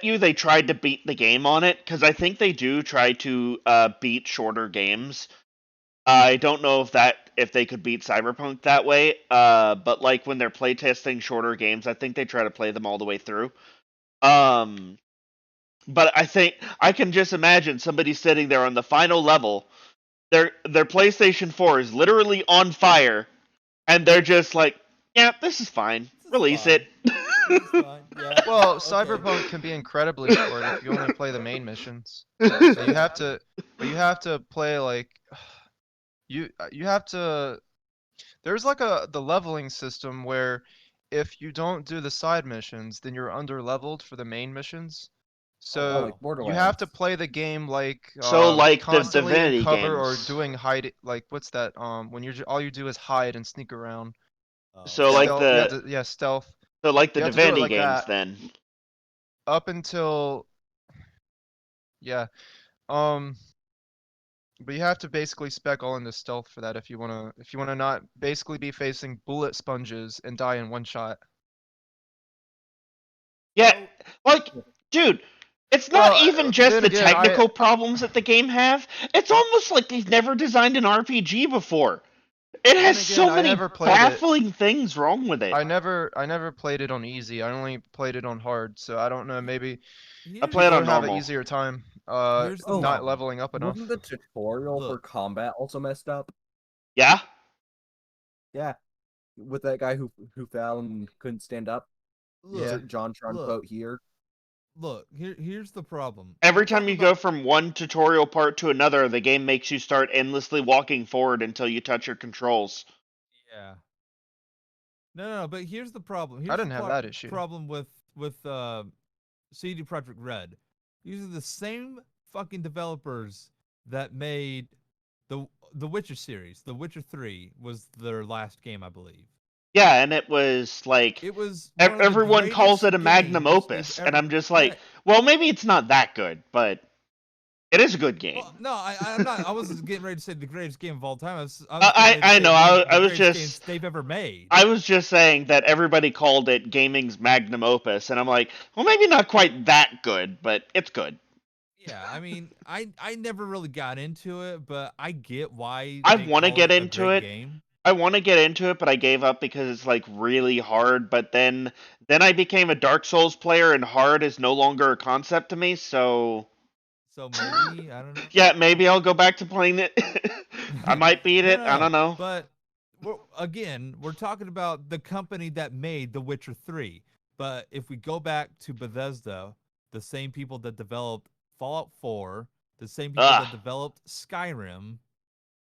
you they tried to beat the game on it because I think they do try to beat shorter games. I don't know if they could beat Cyberpunk that way. But like when they're playtesting shorter games, I think they try to play them all the way through. Um, but I think I can just imagine somebody sitting there on the final level. Their PlayStation 4 is literally on fire, and they're just like, "Yeah, this is fine. This is Release fine. it." This is fine. Yeah. Well, Okay. Cyberpunk can be incredibly short if you only play the main missions. So you have to, but you have to play like you have to. There's like the leveling system where if you don't do the side missions, then you're under leveled for the main missions. So like you have to Borderlands. play the game like So, like the constantly in Divinity cover or games. doing hide. Like what's that? When all you do is hide and sneak around. So, like Stealth. You have the to stealth. so like the You have to do it Divinity like games, that then. up until yeah. Um, but you have to basically spec all into stealth for that if you wanna not basically be facing bullet sponges and die in one shot. Yeah, So- like, dude, it's not Well, even just then the again, technical problems that the game have. It's almost like they've never designed an RPG before. It has so again, I many never played it. baffling things wrong with it. I never played it on easy. I only played it on hard, so I don't know. Maybe I play it people on would have an normal. easier time. Here's the Not problem. leveling up enough. Wasn't the tutorial for Look. combat also messed up? Yeah? Yeah, with that guy who fell and couldn't stand up. Look, Yeah. Insert John Tron look. quote here. Look, here's the problem. Every We're time talking you go about- from one tutorial part to another, the game makes you start endlessly walking forward until you touch your controls. Yeah. No, but here's the problem. Here's I didn't the have that issue. problem with CD Projekt Red. These are the same fucking developers that made the Witcher series. The Witcher 3 was their last game, I believe. Yeah, and it was like It was one of the everyone calls it a greatest magnum games opus, they've and ever- I'm just like, Yeah. well, maybe it's not that good, but it is a good game. Well, no, I'm not. I wasn't getting ready to say the greatest game of all time. I was getting I ready to say know. one of I the was greatest just games they've ever made. I was just saying that everybody called it gaming's magnum opus, and I'm like, well, maybe not quite that good, but it's good. Yeah, I mean, I never really got into it, but I get why I they want to call get it a into great it. game. I want to get into it, but I gave up because it's like really hard. But then I became a Dark Souls player, and hard is no longer a concept to me. So So maybe I don't know. yeah, maybe I'll go back to playing it. I might beat it. I don't know. But we're talking about the company that made The Witcher 3. But if we go back to Bethesda, the same people that developed Fallout 4, the same people Ugh. that developed Skyrim,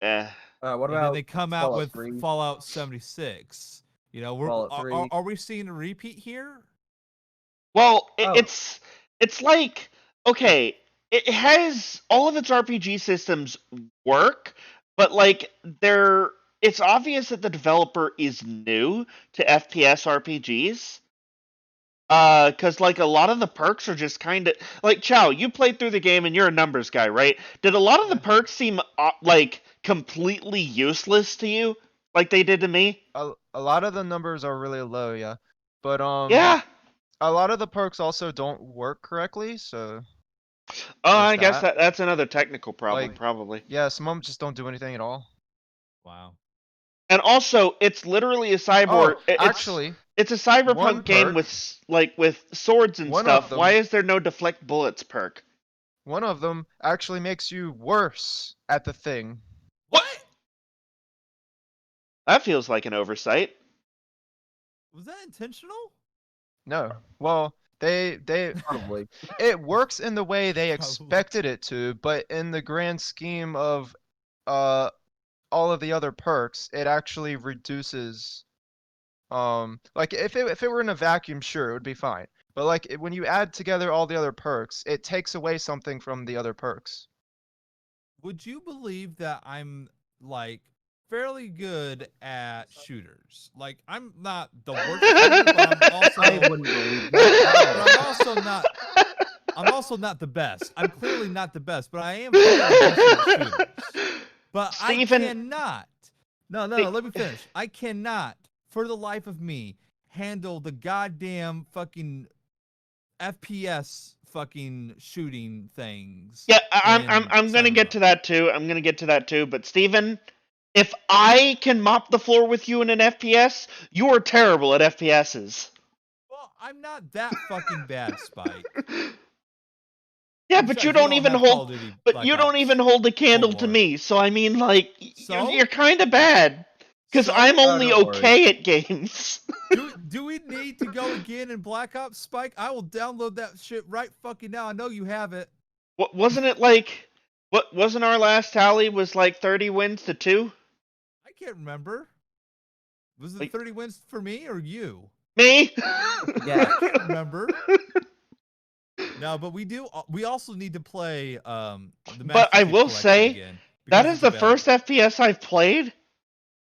Eh. What and then about they come out Fallout with 3? Fallout 76. You know, Fallout 3. are we seeing a repeat here? Well, Oh. it's like okay, it has all of its RPG systems work, but like it's obvious that the developer is new to FPS RPGs. Cause like a lot of the perks are just kind of like Chow. You played through the game and you're a numbers guy, right? Did a lot of the Yeah. perks seem like completely useless to you, like they did to me? A lot of the numbers are really low, yeah. But Yeah. a lot of the perks also don't work correctly, so Oh, I there's guess that. that's another technical problem, Like- probably. yeah, some of them just don't do anything at all. Wow. And also, it's literally a cyborg. Oh, it's actually, it's a cyberpunk one game perk- with swords and one of stuff. them- Why is there no deflect bullets perk? one of them actually makes you worse at the thing. What? That feels like an oversight. Was that intentional? No. Well, they Probably. it works in the way they Probably. expected it to, but in the grand scheme of all of the other perks, it actually reduces like if it were in a vacuum, sure, it would be fine. But like when you add together all the other perks, it takes away something from the other perks. Would you believe that I'm like fairly good at shooters? Like I'm not the worst shooter, but I'm also I wouldn't believe that. but I'm also not the best. I'm clearly not the best, but I am fairly decent at shooters. But Steven- I cannot. No, let me finish. I cannot, for the life of me, handle the goddamn fucking FPS fucking shooting things. Yeah, in I'm gonna get Cyberpunk. to that too. I'm gonna get to that too. But Steven, if I can mop the floor with you in an FPS, you are terrible at FPSs. Well, I'm not that fucking bad, Spike. Yeah, but Besides, you don't even have Call hold. of Duty But Black you don't Ops. even hold a candle to War. me. So I mean, like, So? you're kind of bad. Because So? I'm only don't worry. okay at games. Do we need to go again in Black Ops, Spike? I will download that shit right fucking now. I know you have it. What wasn't it like? What wasn't our last tally was like 30 wins to 2? I can't remember. Was it Like- 30 wins for me or you? Me? Yeah. I can't remember. No, but we do. We also need to play the But Master I Chief will Collection say again that because is it's the first available. FPS I've played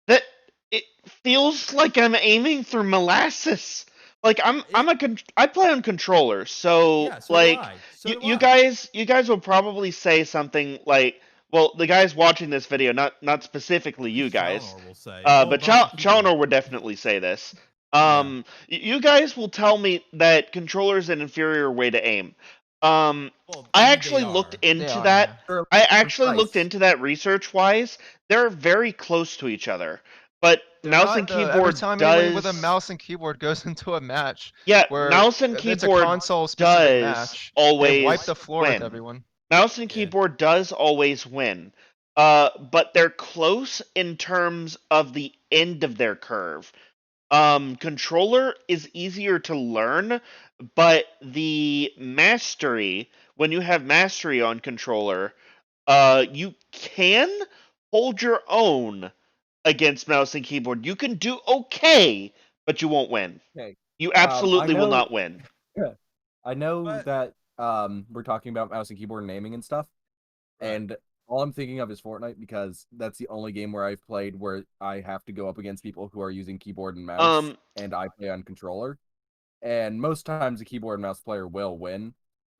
that it feels like I'm aiming through molasses. Like I play on controller, so Yeah, so do like I. So you do you I. guys you guys will probably say something like, well, the guys watching this video, not specifically At you least guys, Challenor will say. Well, but mouse and keyboard. Challenger would definitely say this. Yeah. You guys will tell me that controller's an inferior way to aim. Well, I I mean, they actually looked are. They into are, that. yeah. They're I actually looked precise. into that research wise. They're very close to each other. But They're mouse and not though. Every keyboard time anyone with a does. mouse and keyboard goes into a match Yeah, where mouse and it's a keyboard console specific does match, they wipe always the floor with win. everyone. Mouse and Yeah. keyboard does always win. But they're close in terms of the end of their curve. Controller is easier to learn, but the mastery, when you have mastery on controller, you can hold your own against mouse and keyboard. You can do okay, but you won't win. Okay. You I absolutely will know. not win. I know But that we're talking about mouse and keyboard and aiming and stuff, right. and all I'm thinking of is Fortnite because that's the only game where I've played where I have to go up against people who are using keyboard and mouse, and I play on controller. And most times, a keyboard and mouse player will win,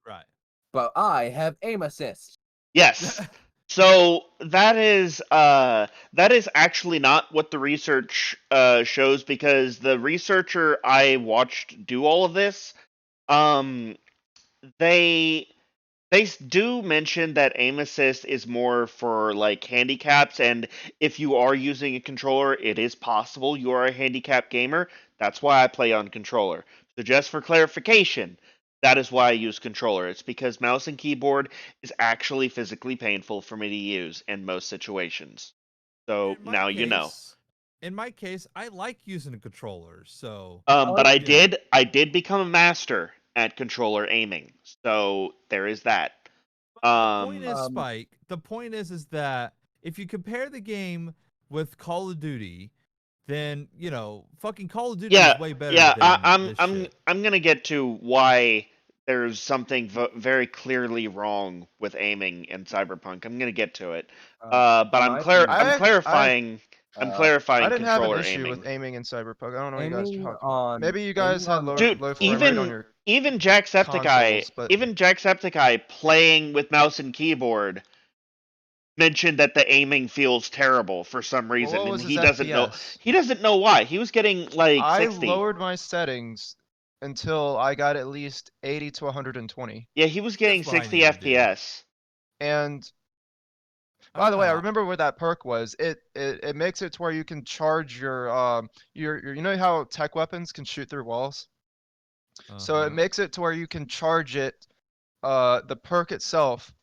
Right. but I have aim assist. Yes. So that is actually not what the research shows, because the researcher I watched do all of this, um they do mention that aim assist is more for like handicaps, and if you are using a controller, it is possible you are a handicap gamer. That's why I play on controller. So just for clarification, that is why I use controller. It's because mouse and keyboard is actually physically painful for me to use in most situations. So now you know. In my case, I like using a controller. So, But I you know, did become a master at controller aiming. So there is that. the point is, Um, Spike. The point is that if you compare the game with Call of Duty, then fucking Call of Duty Yeah, is way better yeah. than this shit. I'm gonna get to why there's something very clearly wrong with aiming in Cyberpunk. I'm gonna get to it. But in my opinion, I'm I clarifying. I'm uh, I clarifying didn't have an controller issue aiming. with aiming in Cyberpunk. I don't know what you guys are aiming talking about. on Maybe you guys had Dude, low frame rate on controller. your even consoles, but Jacksepticeye playing with mouse and keyboard mentioned that the aiming feels terrible for some well, reason, what and was his FPS? he doesn't know why. He was getting like I 60. lowered my settings until I got at least 80 to 120. Yeah, he was getting That's fine 60 even, dude. FPS. And I by don't the way, I know. remember what that perk was. It makes it to where you can charge your you know how tech weapons can shoot through walls? So it Uh-huh. makes it to where you can charge it the perk itself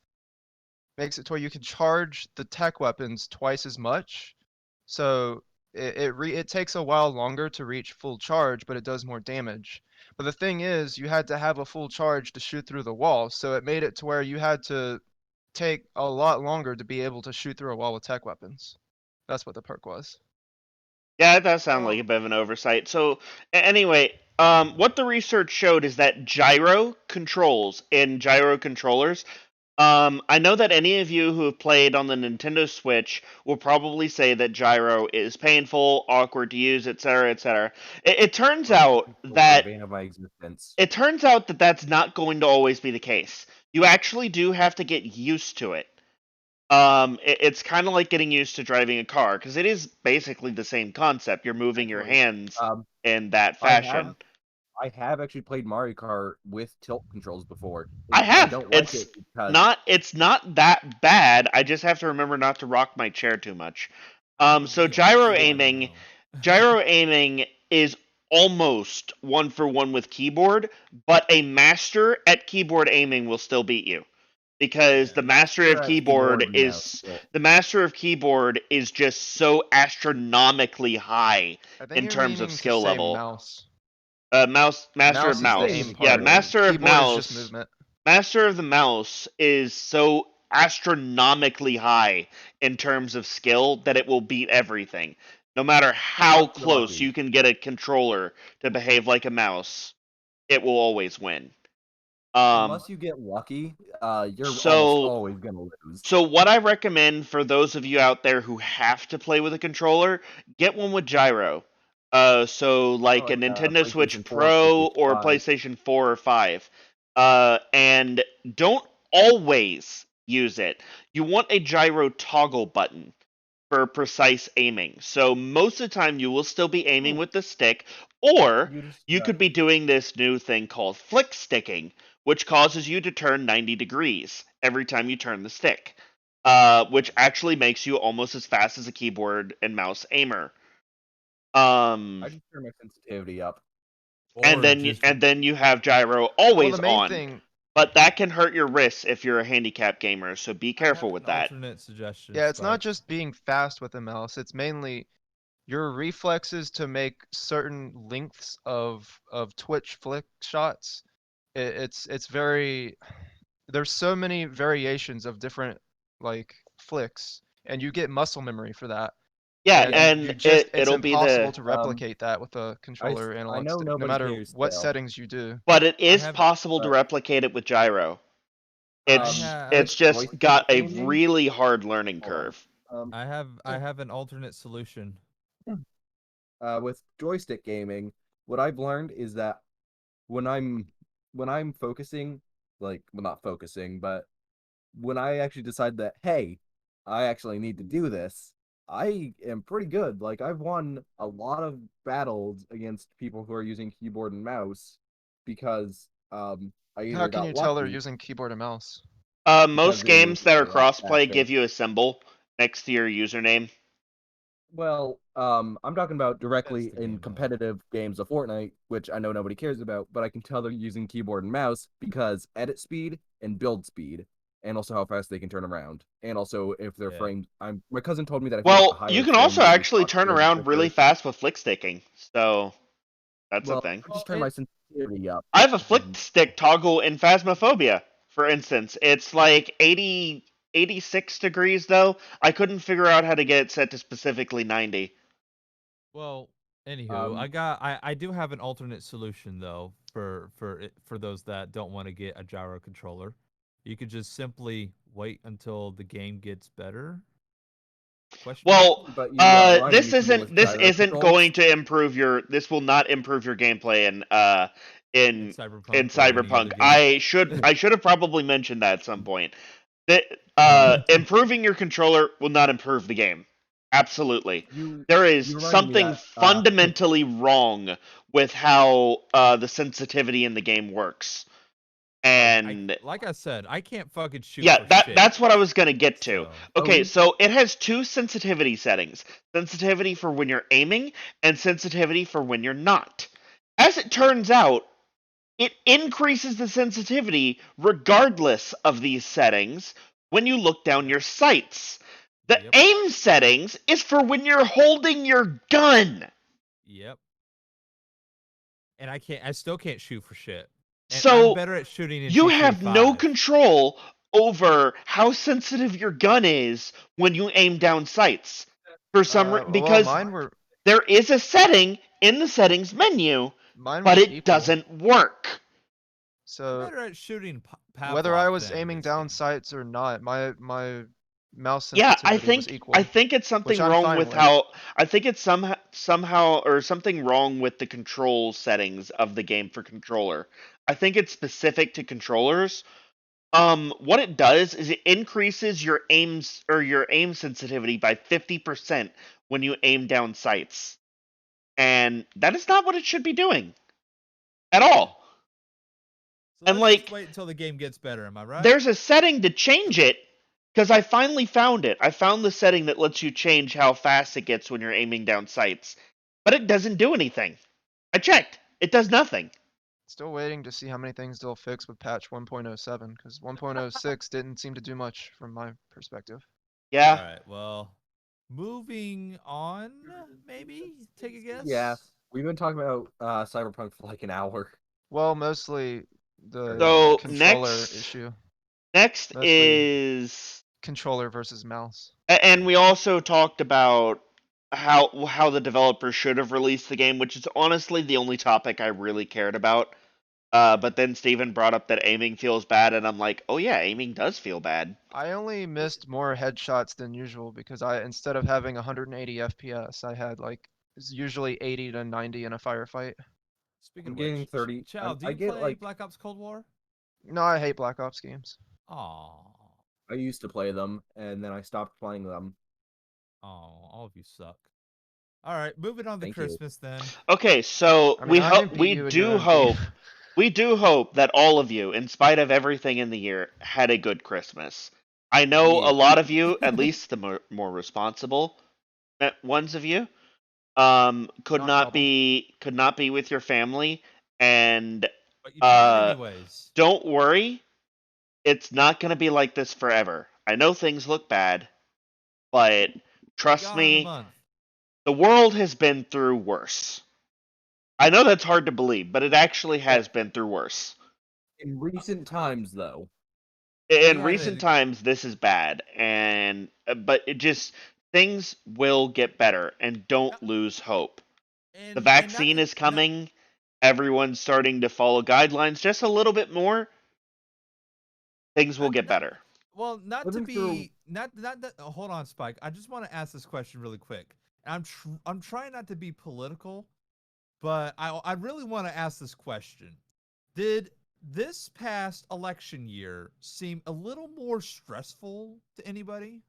makes it to where you can charge the tech weapons twice as much. So it takes a while longer to reach full charge, but it does more damage. But the thing is, you had to have a full charge to shoot through the wall, so it made it to where you had to take a lot longer to be able to shoot through a wall with tech weapons. That's what the perk was. Yeah, it does sound like Well, a bit of an oversight. So, anyway, what the research showed is that gyro controls and gyro controllers. I know that any of you who have played on the Nintendo Switch will probably say that gyro is painful, awkward to use, etc., etc. It turns out The that bane of my existence. that's not going to always be the case. You actually do have to get used to it. It's kind of like getting used to driving a car, because it is basically the same concept. You're moving your Actually, hands um, in that I have fashion. I have actually played Mario Kart with tilt controls before. I I have. don't like it because It's not that bad. I just have to remember not to rock my chair too much. I have a So VR, so I don't know. gyro aiming is almost one for one with keyboard, but a master at keyboard aiming will still beat you, because Yeah. the master of keyboard is yeah. just so astronomically high I think in you're terms of meaning to skill say level. mouse. Master of Mouse is the mouse. aim Same Yeah, part. here. master of Keyboard is just mouse. movement. Master of the Mouse is so astronomically high in terms of skill that it will beat everything. No matter how Got so close lucky. you can get a controller to behave like a mouse, it will always win. Unless you get lucky, you're so- almost always gonna lose. So what I recommend for those of you out there who have to play with a controller, get one with gyro. So like a Like, Nintendo Switch PlayStation 4, Pro PlayStation or 5. PlayStation 4 or 5. And don't always use it. You want a gyro toggle button for precise aiming. So most of the time you will still be aiming with the stick, or you could be doing this new thing called flick sticking, which causes you to turn 90 degrees every time you turn the stick, which actually makes you almost as fast as a keyboard and mouse aimer. I just turn my sensitivity up. And then you have gyro always Well, the main on. thing, But that can hurt your wrists if you're a handicap gamer, so be I have careful with an that. alternate suggestion. yeah, it's not Spike. just being fast with a mouse. It's mainly your reflexes to make certain lengths of twitch flick shots. It's very there's so many variations of different like flicks, and you get muscle memory for that. Yeah, And and you just it's it'll be impossible the. to replicate that with a controller I analog know stick, no nobody matter cares what still. settings you do. But it is have- possible to but- replicate it with gyro. It's have- it's just joystick got a gaming? really hard learning Hold on. curve. I have an alternate solution. With joystick gaming, what I've learned is that when I'm focusing, like, well, not focusing, but when I actually decide that, hey, I actually need to do this, I am pretty good. Like, I've won a lot of battles against people who are using keyboard and mouse because I either How can got you tell they're lucky, using keyboard and mouse? Most they games move that are a lot crossplay faster. give you a symbol next to your username. Well, I'm talking about directly the in game, though. competitive games of Fortnite, which I know nobody cares about, but I can tell they're using keyboard and mouse because edit speed and build speed, and also how fast they can turn around, and also if their Yeah. frames. My cousin told me that if you have a Well, higher you can frame also rate, actually it's turn faster around quicker. really fast with flick sticking. So that's Well, a thing. I just turn my sensitivity up. I have a flick stick toggle in Phasmophobia, for instance. It's like 86 degrees though. I couldn't figure out how to get it set to specifically 90. Well, anywho, I do have an alternate solution though for those that don't want to get a gyro controller. You could just simply wait until the game gets better. Question mark? Well, But you run this into people isn't with this gyro isn't controls. going to improve your. This will not improve your gameplay in in Cyberpunk. in or any other Cyberpunk. game. I should have probably mentioned that at some point. That improving your controller will not improve the game. Absolutely, there is you reminded me something that, fundamentally wrong with how the sensitivity in the game works. And like I said, I can't fucking shoot. yeah, for shit, that's what I was gonna get to. so- Okay, so it has two sensitivity settings: sensitivity for when you're aiming and sensitivity for when you're not. As it turns out, it increases the sensitivity regardless of these settings when you look down your sights. The Yep. aim settings is for when you're holding your gun. Yep. And I still can't shoot for shit. And So I'm better at shooting in you GTA have no 5. control over how sensitive your gun is when you aim down sights. For some Well, because mine were there is a setting in the settings menu, mine but was it equal. doesn't work. I'm So better at shooting whether I Pavlov was than aiming this down game. sights or not, my mouse Yeah, sensitivity was equal. I think it's something which I'm wrong fine with with. how I think it's somehow or something wrong with the control settings of the game for controller. I think it's specific to controllers. What it does is it increases your aims or your aim sensitivity by 50% when you aim down sights. And that is not what it should be doing at all. So And, let's just like, wait until the game gets better. Am I right? There's a setting to change it because I finally found it. I found the setting that lets you change how fast it gets when you're aiming down sights, but it doesn't do anything. I checked. It does nothing. Still waiting to see how many things they'll fix with patch 1.07 because 1.06 didn't seem to do much from my perspective. Yeah. All right. Well, moving on. Maybe take a guess. Yeah, we've been talking about Cyberpunk for like an hour. Well, mostly the So, controller next- issue. Next Mostly- is Controller versus mouse. and we also talked about how the developers should have released the game, which is honestly the only topic I really cared about. But then Steven brought up that aiming feels bad, and I'm like, oh yeah, aiming does feel bad. I only missed more headshots than usual because instead of having 180 FPS, I had like it's usually 80 to 90 in a firefight. Speaking I'm of getting which, 30. Chow, do I you get play like Black Ops Cold War? No, I hate Black Ops games. Aw. I used to play them, and then I stopped playing them. Oh, all of you suck. All right, moving on to Thank you. Christmas then. Okay, so I mean, I didn't beat we you in your do own hope game. we do hope that all of you, in spite of everything in the year, had a good Christmas. I know Yeah. a lot of you, at least the more responsible ones of you, could Not not Bubble. be with your family, and But you tried anyways. don't worry, it's not going to be like this forever. I know things look bad, but trust Gone in a me, month. the world has been through worse. I know that's hard to believe, but it actually has been through worse. In recent times, though, In Yeah, recent times, this is bad, and but it just things will get better, and don't lose hope. The and not vaccine to is coming. Everyone's starting to follow guidelines just a little bit more. Things will get not better. well, not to living through be not that. Hold on, Spike. I just want to ask this question really quick. And I'm trying not to be political, but I really want to ask this question. Did this past election year seem a little more stressful to anybody?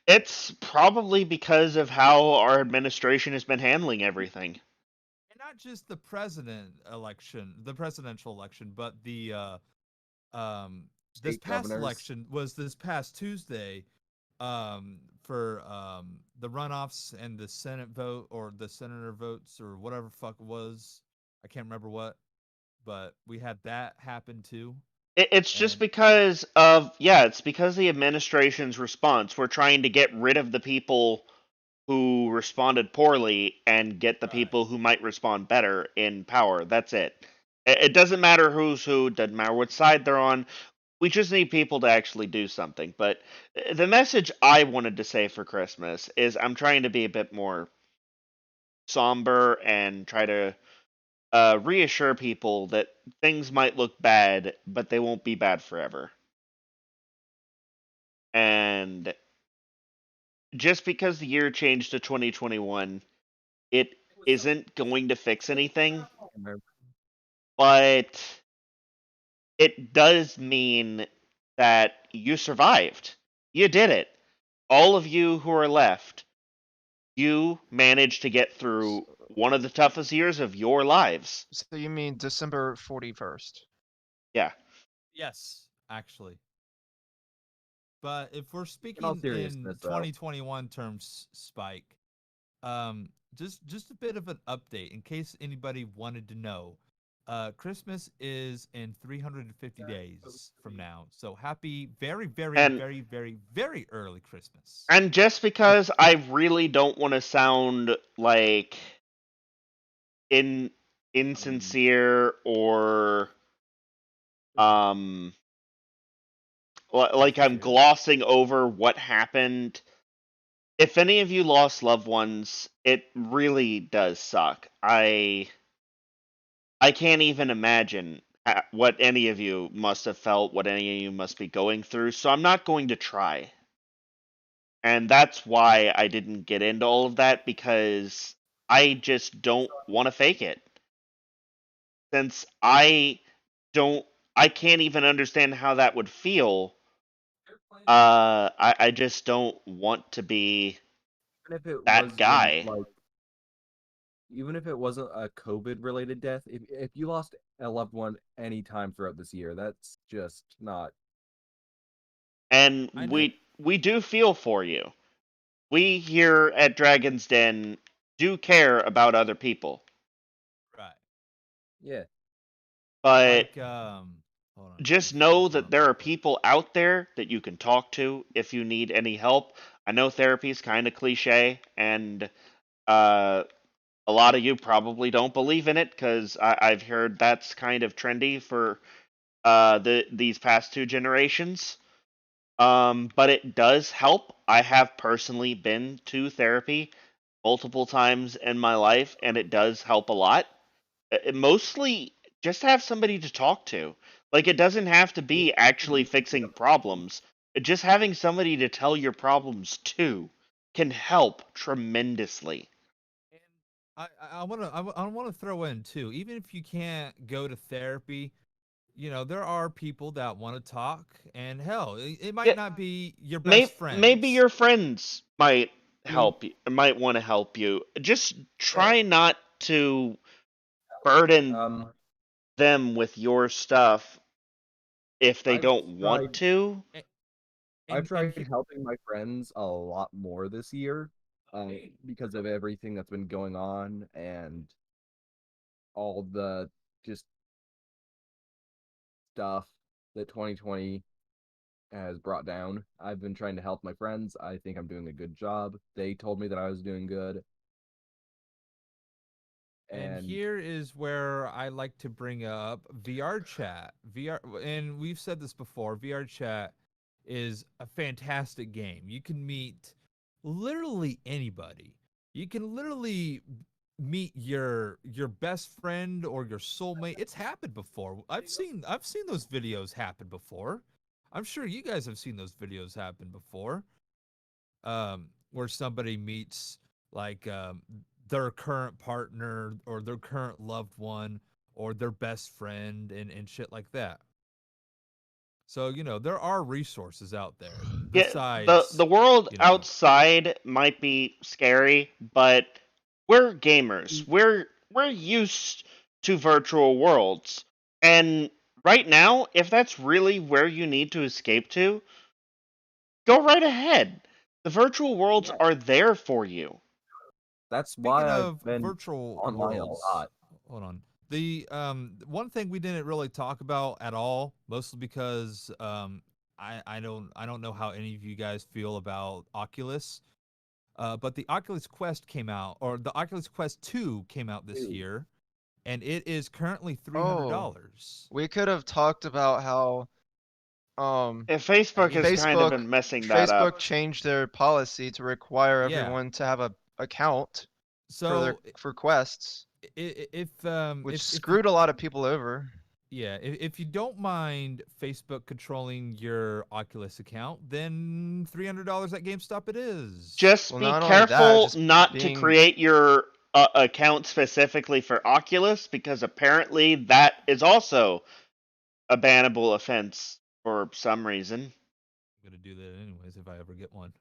It's probably because of how our administration has been handling everything. And not just the the presidential election, but the this state past governors. election was this past Tuesday for the runoffs and the Senate vote or the senator votes or whatever fuck it was. I can't remember what, but we had that happen too. It's just And because it's because of the administration's response. We're trying to get rid of the people who responded poorly and get the right. people who might respond better in power. That's it. It doesn't matter who's who, doesn't matter what side they're on. We just need people to actually do something. But the message I wanted to say for Christmas is I'm trying to be a bit more somber and try to reassure people that things might look bad, but they won't be bad forever. And just because the year changed to 2021, it isn't going to fix anything, but it does mean that you survived. You did it. All of you who are left, you managed to get through one of the toughest years of your lives. So you mean December 41st? Yeah. Yes, actually. But if we're In all speaking in seriousness, though, 2021 terms, Spike, just a bit of an update in case anybody wanted to know. Christmas is in 350 days from now. So happy, very, very, And very, very, very early Christmas. and just because I really don't want to sound like insincere or um like I'm Exaggerated. glossing over what happened. If any of you lost loved ones, it really does suck. I can't even imagine what any of you must have felt, what any of you must be going through, so I'm not going to try. And that's why I didn't get into all of that, because I just don't want to fake it. Since don't I can't even understand how that would feel. I just don't want to be even if it that wasn't guy. like, even if it wasn't a COVID-related death, if you lost a loved one any time throughout this year, that's just not. And I know. we do feel for you. We here at Dragon's Den do care about other people. Right. Yeah. But Like, hold on. just Let me know pull that up there real are quick. people out there that you can talk to if you need any help. I know therapy is kind of cliche, and uh, a lot of you probably don't believe in it because I've heard that's kind of trendy for these past two generations. But it does help. I have personally been to therapy multiple times in my life, and it does help a lot. Mostly just have somebody to talk to. Like, it doesn't have to be actually fixing problems. Just having somebody to tell your problems to can help tremendously. And I want to throw in too. Even if you can't go to therapy, there are people that want to talk, and hell, it might Yeah, not be your best maybe friends. your friends might Mm. help you, might want to help you. Just Yeah. try not to burden them with your stuff if they I've don't tried want to. And, I've and, tried helping my friends a lot more this year, because of everything that's been going on and all the just stuff that 2020 has brought down. I've been trying to help my friends. I think I'm doing a good job. They told me that I was doing good. And And here is where I like to bring up VR chat. And we've said this before, VR chat is a fantastic game. You can meet literally anybody. You can literally meet your best friend or your soulmate. It's happened before. I've seen those videos happen before. I'm sure you guys have seen those videos happen before. Where somebody meets like their current partner or their current loved one or their best friend and shit like that. So, there are resources out there Yeah, the besides, the world you know, outside might be scary, but we're gamers. We're used to virtual worlds. And right now, if that's really where you need to escape to, go right ahead. The virtual worlds yeah, are there for you. that's speaking why I've of been virtual online a worlds, lot. hold on. The one thing we didn't really talk about at all, mostly because I don't know how any of you guys feel about Oculus. But the Oculus Quest came out, or the Oculus Quest 2 came out this Ew. year, and it is currently Oh, $300. we could have talked about how um And Facebook has kind of Facebook been messing that Facebook up. changed their policy to require Yeah. everyone to have a account for their So for quests, if which you screwed a lot of people over. yeah, if you don't mind Facebook controlling your Oculus account, then $300 at GameStop it is. Just Well, be not only that, careful just not to being create your account specifically for Oculus because apparently that is also a bannable offense for some reason. I'm gonna do that anyways if I ever get one.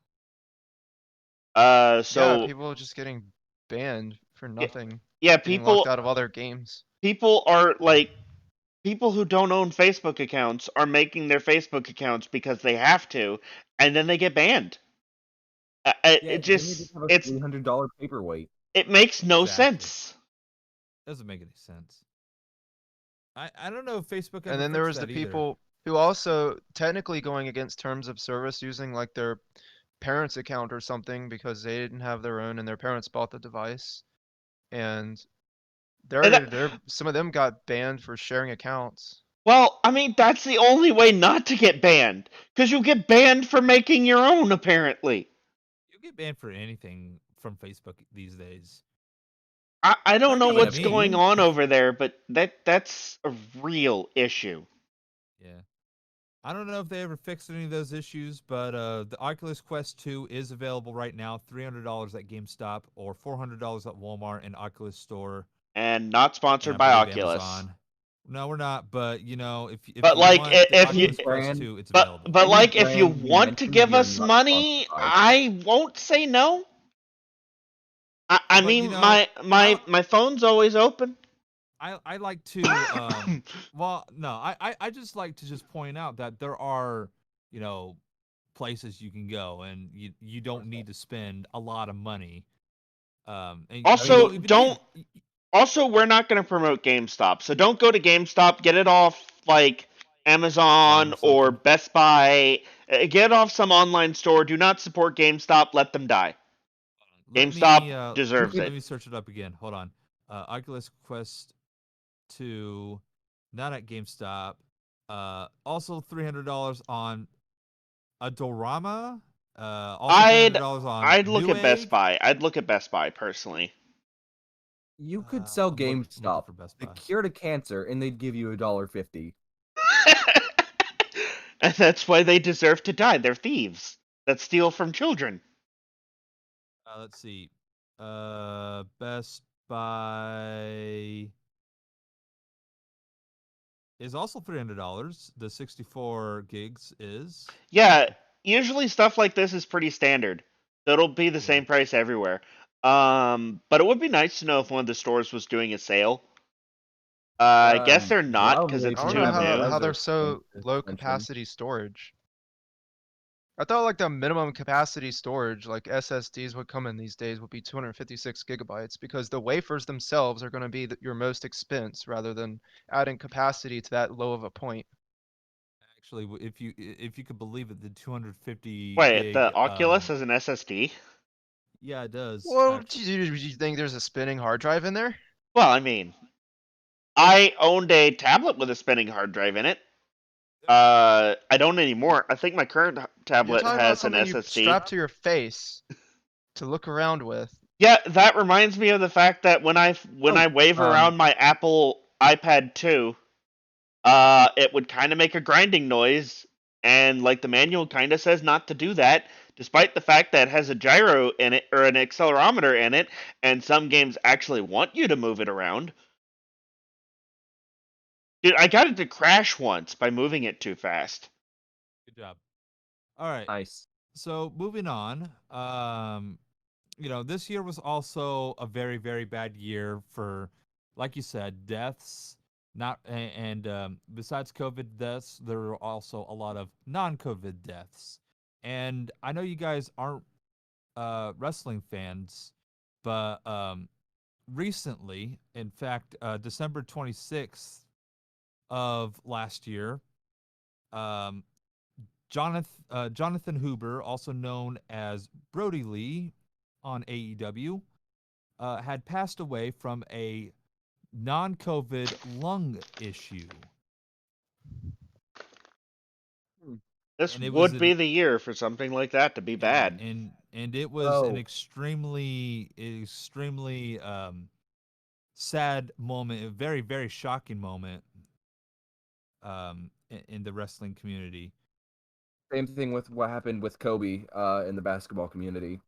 yeah, So people just getting banned for yeah, nothing, yeah, getting locked out of other games. people are like people who don't own Facebook accounts are making their Facebook accounts because they have to, and then they get banned. Yeah, It then you just just have a $300 paperweight. it makes no Exactly. sense. Doesn't make any sense. I don't know if Facebook And ever then there fixed was the that either. people who also technically going against terms of service using like their parents' account or something because they didn't have their own and their parents bought the device. And And that, they're some of them got banned for sharing accounts. well, I mean that's the only way not to get banned because you get banned for making your own apparently. You get banned for anything from Facebook these days. I don't Start know getting what's me. going on over there, but that's a real issue. Yeah. I don't know if they ever fixed any of those issues, but the Oculus Quest 2 is available right now, $300 at GameStop or $400 at Walmart and Oculus Store, And not and sponsored I by believe Oculus. Amazon. No, we're not, but if But you like want the if you Oculus Quest 2, it's but available. but Any like if you brand you want to mention, give we are us not sponsored money, by. I won't say no. I But mean my phone's always open. I like to well no I just like to just point out that there are you know places you can go and you don't need to spend a lot of money and you Also, don't even don't need also we're not going to promote GameStop. So don't go to GameStop, get it off like Amazon Amazon or or something. Best Buy. Get it off some online store. Do not support GameStop. Let them die. Let GameStop me deserves let it. me search it up again. Hold on. Oculus Quest 2 not at GameStop. Also $300 on Adorama. Also I'd $300 on I'd look at Best Newegg. Buy. I'd look at Best Buy personally. You could sell I'm looking GameStop, for Best the Buy. cure to cancer, and they'd give you $1.50. And that's why they deserve to die. They're thieves that steal from children. Let's see. Best Buy is also $300. The 64 gigs is. Yeah, usually stuff like this is pretty standard. So it'll be the Yeah. same price everywhere. But it would be nice to know if one of the stores was doing a sale. I guess they're not because Probably it's I don't if know you too have a new. how they're reserve so low extension. capacity storage. I thought like the minimum capacity storage, like SSDs would come in these days, would be 256 gigabytes because the wafers themselves are going to be your most expense rather than adding capacity to that low of a point. Actually, if you could believe it, the 250 Wait, gig. the Oculus has an SSD? Yeah, it does. Well, do Actually. you think there's a spinning hard drive in there? Well, I mean, I owned a tablet with a spinning hard drive in it. I don't anymore. I think my current You're tablet talking about has an something you SSD. strap to your face to look around with. Yeah, that reminds me of the fact that when I wave around my Apple iPad 2, it would kind of make a grinding noise, and like the manual kind of says not to do that, despite the fact that it has a gyro in it or an accelerometer in it, and some games actually want you to move it around. Dude, I got it to crash once by moving it too fast. Good job. All right. Nice. So moving on. This year was also a very, very bad year for, like you said, deaths. And besides COVID deaths, there were also a lot of non-COVID deaths. And I know you guys aren't wrestling fans, but recently, in fact, December 26th of last year, um, Jonathan Huber, also known as Brody Lee on AEW, had passed away from a non-COVID lung issue. This And it was would be the year for something like that to be bad. and it was an extremely sad moment, a very, very shocking moment in the wrestling community. Same thing with what happened with Kobe in the basketball community.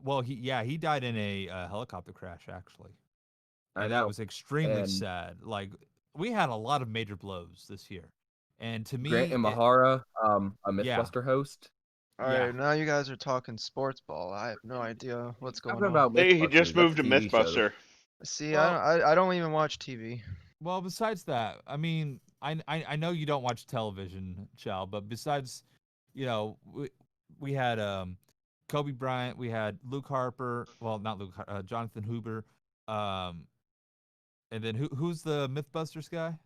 Well, he died in a helicopter crash actually, I and that know. was extremely And sad. Like we had a lot of major blows this year, and to Grant me, Imahara, a Mythbuster host. Alright, now you guys are talking sports ball. I have no idea what's going Talking on. about Hey, he Mythbusters, just that's moved to a TV show. Mythbuster. See, Well- I don't even watch TV. Well, besides that, I mean, I know you don't watch television, Chow, but besides, we had Kobe Bryant, we had Luke Harper, well, not Luke, Jonathan Huber, and then who's the MythBusters guy?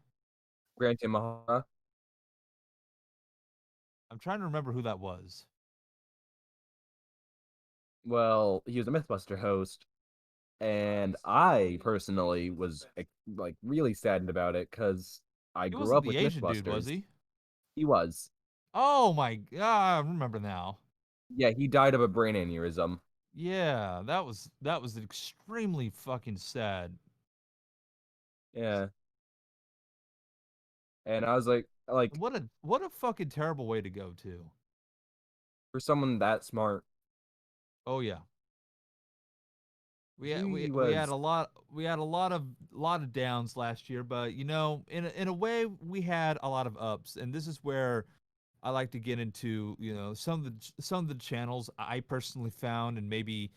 Grant Imahara. I'm trying to remember who that was. Well, he was a Mythbuster host, and I personally was like really saddened about it because I He grew wasn't up the with Asian Mythbusters. dude, was he? He was. Oh my god, I remember now. Yeah, he died of a brain aneurysm. Yeah, that was extremely fucking sad. Yeah. And I was like, What a fucking terrible way to go to. for someone that smart, Oh yeah. We he had was. a lot of downs last year, but in a way we had a lot of ups, and this is where I like to get into some of the channels I personally found, and maybe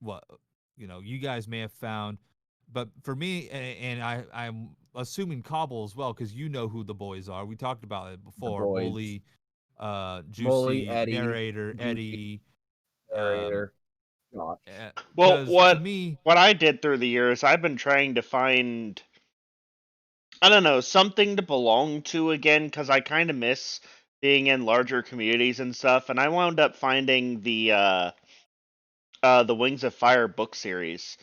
what you guys may have found, but for me, and I'm assuming Cobble as well, because you know who the boys are. We talked about it before. boys. Molly, Juicy, Molly, Eddie, narrator, Juicy, Eddie. narrator. Gosh. Well, 'Cause to me, what I did through the years, I've been trying to find, I don't know, something to belong to again, because I kind of miss being in larger communities and stuff, and I wound up finding the Wings of Fire book series.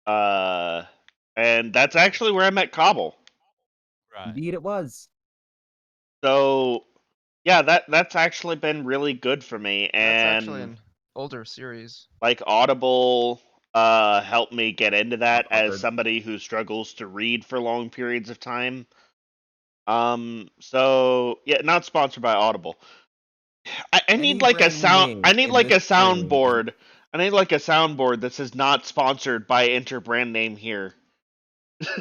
And that's actually where I met Cobble. right. Indeed, it was. So, yeah, that's actually been really good for me. That's actually And an older series. like Audible, helped me get into that as Awkward. somebody who struggles to read for long periods of time. So yeah, not sponsored by Audible. I need Any like a brand we sound. I name need in like a this stream is soundboard. I need like a soundboard that says not sponsored by enter brand name here.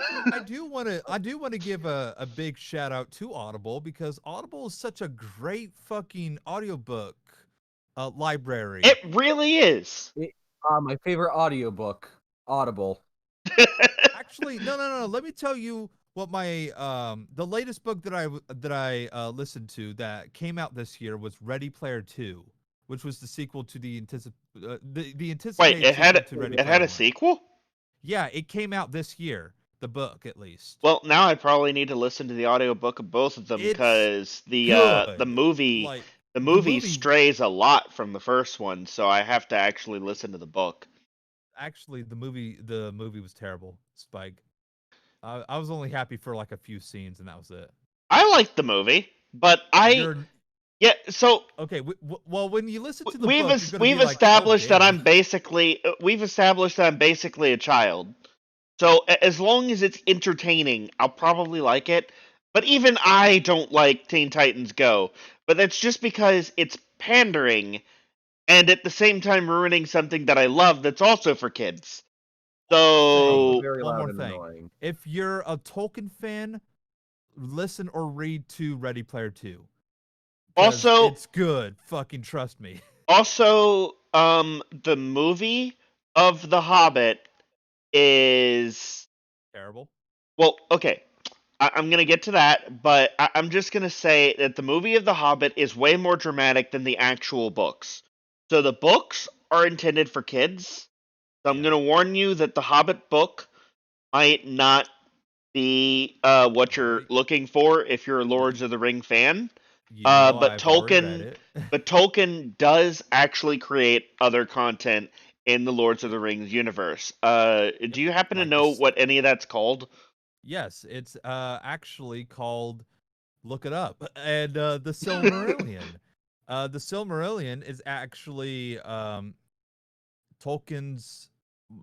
See, I do want to give a big shout out to Audible because Audible is such a great fucking audiobook library. It really is. my favorite audiobook, Audible. Actually, no. Let me tell you what my the latest book that I listened to that came out this year was Ready Player 2, which was the sequel to the Wait, anticipated sequel to Ready it Player had a 1. sequel? Yeah, it came out this year, the book at least. Well, now I probably need to listen to the audiobook of both of them It's because the good. movie Like the the movie movie strays a lot from the first one, so I have to actually listen to the book. actually the movie was terrible, Spike. I was only happy for like a few scenes and that was it. I liked the movie, but You're yeah, so okay. Well, when you listen to the we've book, you're gonna we've be like, "Oh, established that damn." we've established that I'm basically a child. So as long as it's entertaining, I'll probably like it. But even I don't like Teen Titans Go. But that's just because it's pandering and at the same time ruining something that I love that's also for kids. Also So very One loud more and thing. annoying. If you're a Tolkien fan, listen or read to Ready Player 2. 'Cause also it's good. Fucking trust me. the movie of The Hobbit is Terrible. well, okay. I'm gonna get to that, but I'm just gonna say that the movie of The Hobbit is way more dramatic than the actual books. So the books are intended for kids. So I'm Yeah. gonna warn you that the Hobbit book might not be what you're Great. looking for if you're a Lords of the Ring fan. You know, But I've already read Tolkien, it. but Tolkien does actually create other content in the Lords of the Rings universe. Do you happen to Like know this. what any of that's called? Yes, it's actually called. Look it up. And the Silmarillion. The Silmarillion is actually Tolkien's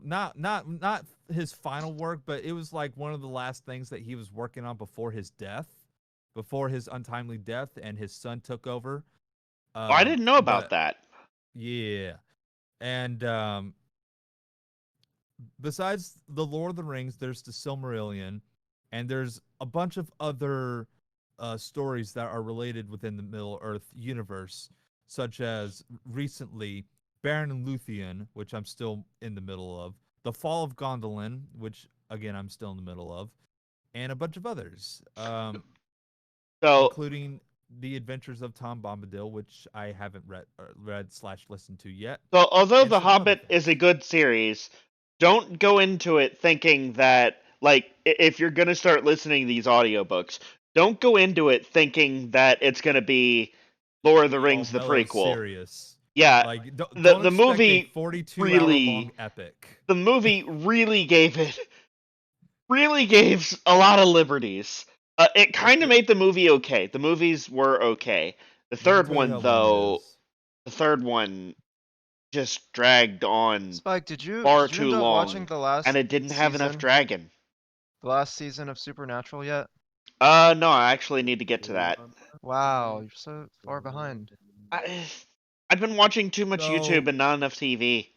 not his final work, but it was like one of the last things that he was working on before his death, before his untimely death, and his son took over. Oh, I didn't know about But that. yeah, and besides the Lord of the Rings, there's the Silmarillion, and there's a bunch of other stories that are related within the Middle Earth universe, such as recently Baron and Luthien, which I'm still in the middle of, The Fall of Gondolin, which again I'm still in the middle of, and a bunch of others, So, including The Adventures of Tom Bombadil, which I haven't read/listened to yet, so although and The certain other Hobbit is a things. good series, don't go into it thinking that like if you're gonna start listening to these audiobooks, don't go into it thinking that it's gonna be Lord of the Be all Rings the mellow, prequel. serious. Yeah, Like, the don't the expect a movie 42-hour long really epic. the movie really gave a lot of liberties. It kind of made the movie okay. The movies were okay. The Let me third tell you one how long it though, is. the third one just dragged on Spike, did you far end too up watching long, the and last it didn't have enough season? dragon. The last season of Supernatural yet? No, I actually need to get to that. Wow, you're so far behind. I, I've been watching too much YouTube So, and not enough TV.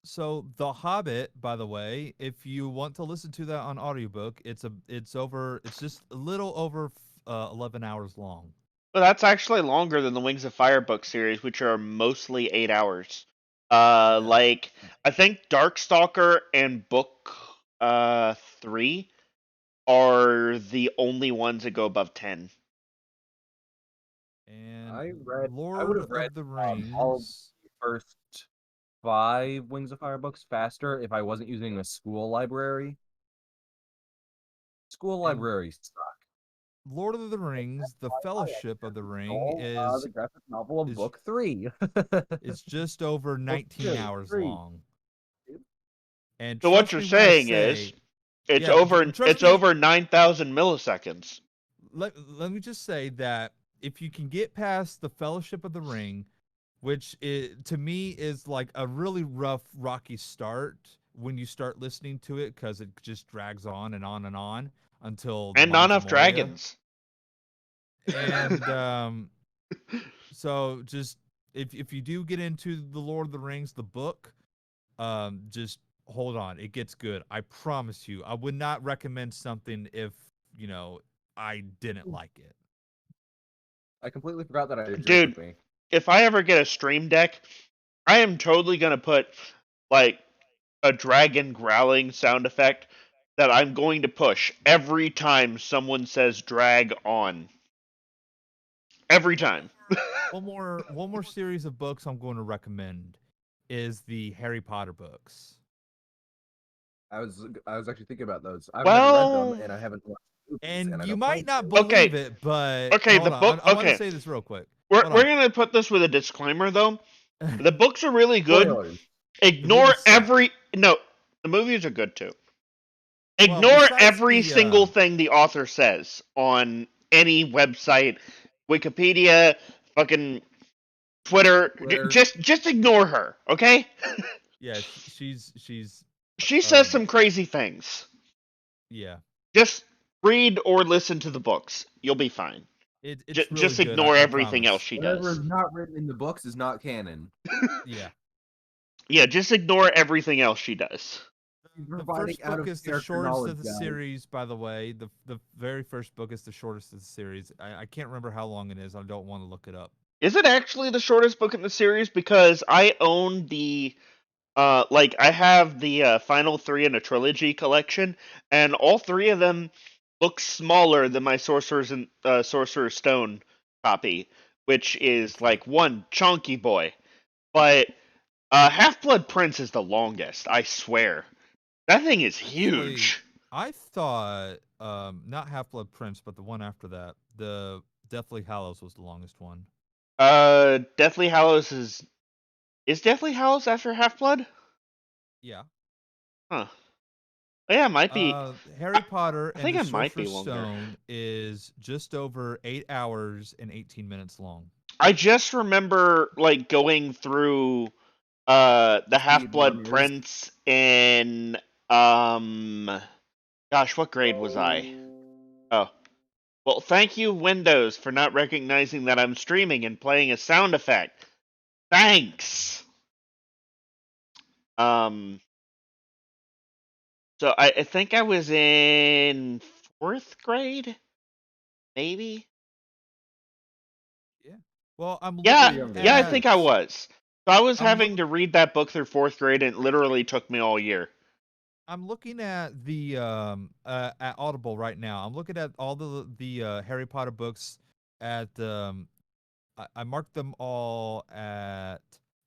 so The Hobbit, by the way, if you want to listen to that on audiobook, it's just a little over 11 hours long. But that's actually longer than the Wings of Fire book series, which are mostly 8 hours. Yeah. Like I think Darkstalker and Book 3 are the only ones that go above 10. And I Lord would have read of the all of Rings. the first 5 Wings of Fire books faster if I wasn't using a school library. School And libraries suck. Lord of the Rings, The Fellowship of the Ring The graphic novel of is book 3. it's just over 19 hours 3. long. And So what trust you're me when I saying say, is it's yeah, trust me. over 9,000 milliseconds. Let me just say that if you can get past the Fellowship of the Ring, which to me is like a really rough, rocky start, when you start listening to it because it just drags on and on and on until the And not Mines of enough Moria. dragons. And so just if you do get into the Lord of the Rings, the book, just hold on, it gets good. I promise you. I would not recommend something if I didn't like it. I completely forgot that I had a drink Dude, with me. if I ever get a stream deck, I am totally gonna put like a dragon growling sound effect that I'm going to push every time someone says drag on. Every time. One more series of books I'm going to recommend is the Harry Potter books. I was actually thinking about those. I've never read them, Well, and I haven't watched the movies, And I you don't might plan not to. Okay. believe it, but Okay, hold the on. book. I want to Okay, say this real quick. we're Hold we're on. gonna put this with a disclaimer though. The books are really good. Spoilers. Ignore movies suck. no. The movies are good too. Well, Ignore besides every the, single thing the author says on any website, Wikipedia, fucking Twitter. Twitter. Just ignore her, okay? yeah, she's She says some crazy things. yeah. Just read or listen to the books. You'll be fine. It's really Just good. ignore I everything else promise. she Whatever does. is not written in the books is not canon. Yeah. Yeah, just ignore everything else she does. The Providing first book is the out-of-character shortest knowledge, of the guys. series, by the way. The very first book is the shortest of the series. I can't remember how long it is. I don't want to look it up. Is it actually the shortest book in the series? Because I own the I have the final three in a trilogy collection, and all three of them look smaller than my Sorcerer's Stone copy, which is Okay. like one chunky boy. But Half Blood Prince is the longest. I swear, that thing is Actually, huge. I thought not Half Blood Prince, but the one after that, the Deathly Hallows was the longest one. Deathly Hallows is Deathly Hallows after Half Blood? Yeah. Huh. Oh, yeah, it might be. Harry Potter I and think the it might be Sorcerer's longer. Stone is just over 8 hours and 18 minutes long. I just remember like going through the Half Blood runners. Prince in gosh, what grade was I? Oh. Well, thank you Windows for not recognizing that I'm streaming and playing a sound effect. Thanks. So I think I was in 4th grade, maybe. Yeah. Well, I'm Yeah, looking yeah, I at think I was. So I was I'm having to read that book through 4th grade, and it literally took me all year. I'm looking at the at Audible right now. I'm looking at all the Harry Potter books at I marked them all at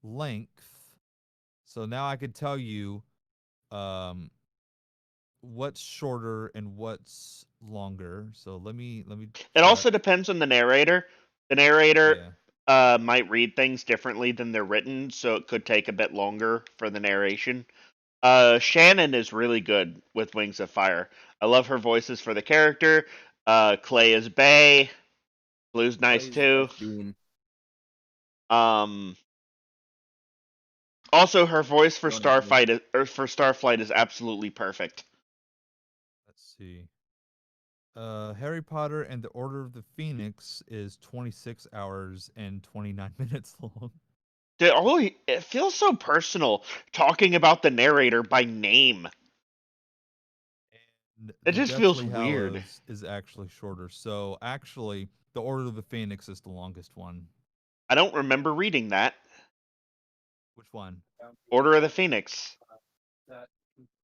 length. So now I could tell you what's shorter and what's longer. So let me It check. also depends on the narrator. The narrator Yeah. might read things differently than they're written, so it could take a bit longer for the narration. Shannon is really good with Wings of Fire. I love her voices for the character. Clay is Bay. Blue's nice Plays too. Bean. Also, her voice for Don't hate me. Starflight is absolutely perfect. Let's see. Harry Potter and the Order of the Phoenix is 26 hours and 29 minutes long. It feels so personal talking about the narrator by name. And It the just feels Deathly weird. Hallows is actually shorter. So actually, the Order of the Phoenix is the longest one. I don't remember reading that. Which one? Order of the Phoenix.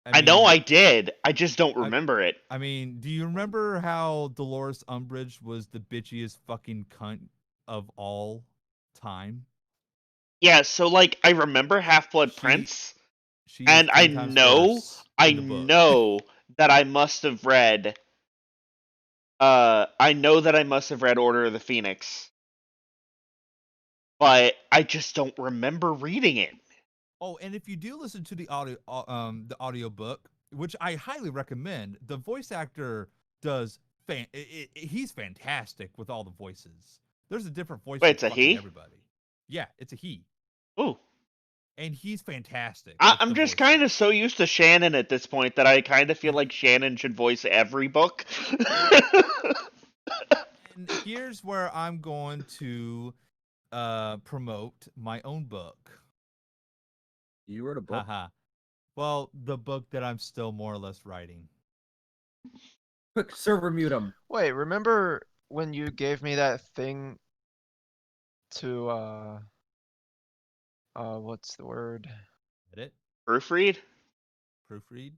I know mean, I did. I just don't remember it. I mean, do you remember how Dolores Umbridge was the bitchiest fucking cunt of all time? Yeah, so like I remember Half Blood She Prince, she is and 10 times worse I in the book. know that I must have read. I know that I must have read Order of the Phoenix, but I just don't remember reading it. Oh, and if you do listen to the audio book, which I highly recommend, the voice actor does he's fantastic with all the voices. There's a different voice Wait, for it's a fucking he? everybody. Yeah, it's a he. Ooh, and he's fantastic. I'm just kind of so used to Shannon at this point that I kind of feel like Shannon should voice every book. And here's where I'm going to promote my own book. You wrote a book? Haha. Well, the book that I'm still more or less writing. Quick, server mute him. Wait, remember when you gave me that thing to what's the word? Edit, Proofread? proofread,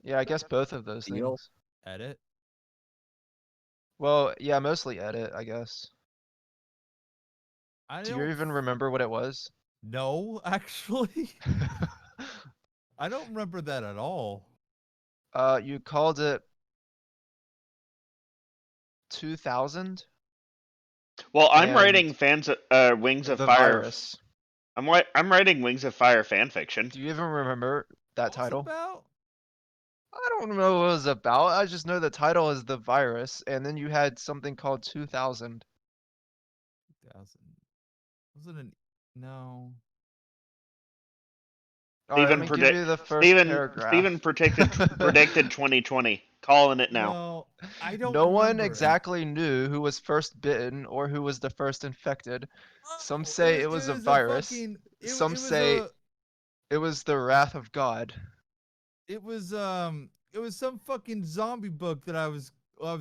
Yeah, I guess both of those Deal. things. edit. Well, yeah, mostly edit, I guess. I Do you don't even remember what it was? know, actually. I don't remember that at all. You called it 2000? Well, I'm And writing Wings of the Fire. virus. I'm writing Wings of Fire fan fiction. Do you even remember that What was it title? about? I don't know what it was about. I just know the title is the virus, and then you had something called 2000. 2000. Was it an no? All right, let Steven me give you the first paragraph. Steven predicted 2020. Calling it now. No, I don't No one remember. exactly knew who was first bitten or who was the first infected. Some Oh, say it was a virus. Some it was say it was the wrath of God. it was some fucking zombie book that I was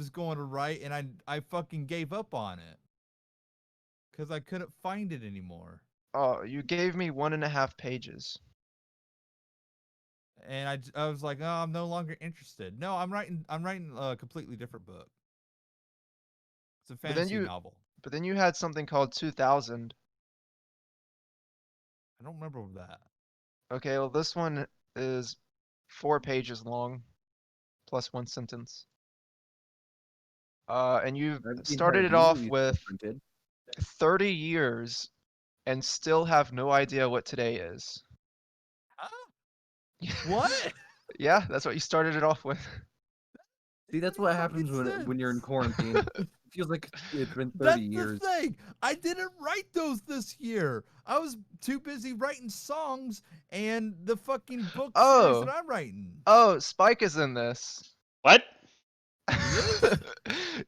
going to write, and I fucking gave up on it because I couldn't find it anymore. Oh, you gave me 1.5 pages. And I was like, oh, I'm no longer interested. No, I'm writing a completely different book. It's a But then fantasy you novel. But then you had something called 2000. I don't remember that. Okay, well this one is 4 pages long, plus 1 sentence. And you started it off with 30 years and still have no idea what today is. Huh? What? Yeah, that's what you started it off with. See, that's what happens when you're in quarantine. It feels like it's been 30 years. That's the thing. I didn't write those this year. I was too busy writing songs and the fucking book series that I'm writing. Oh, Spike is in this. What? He is?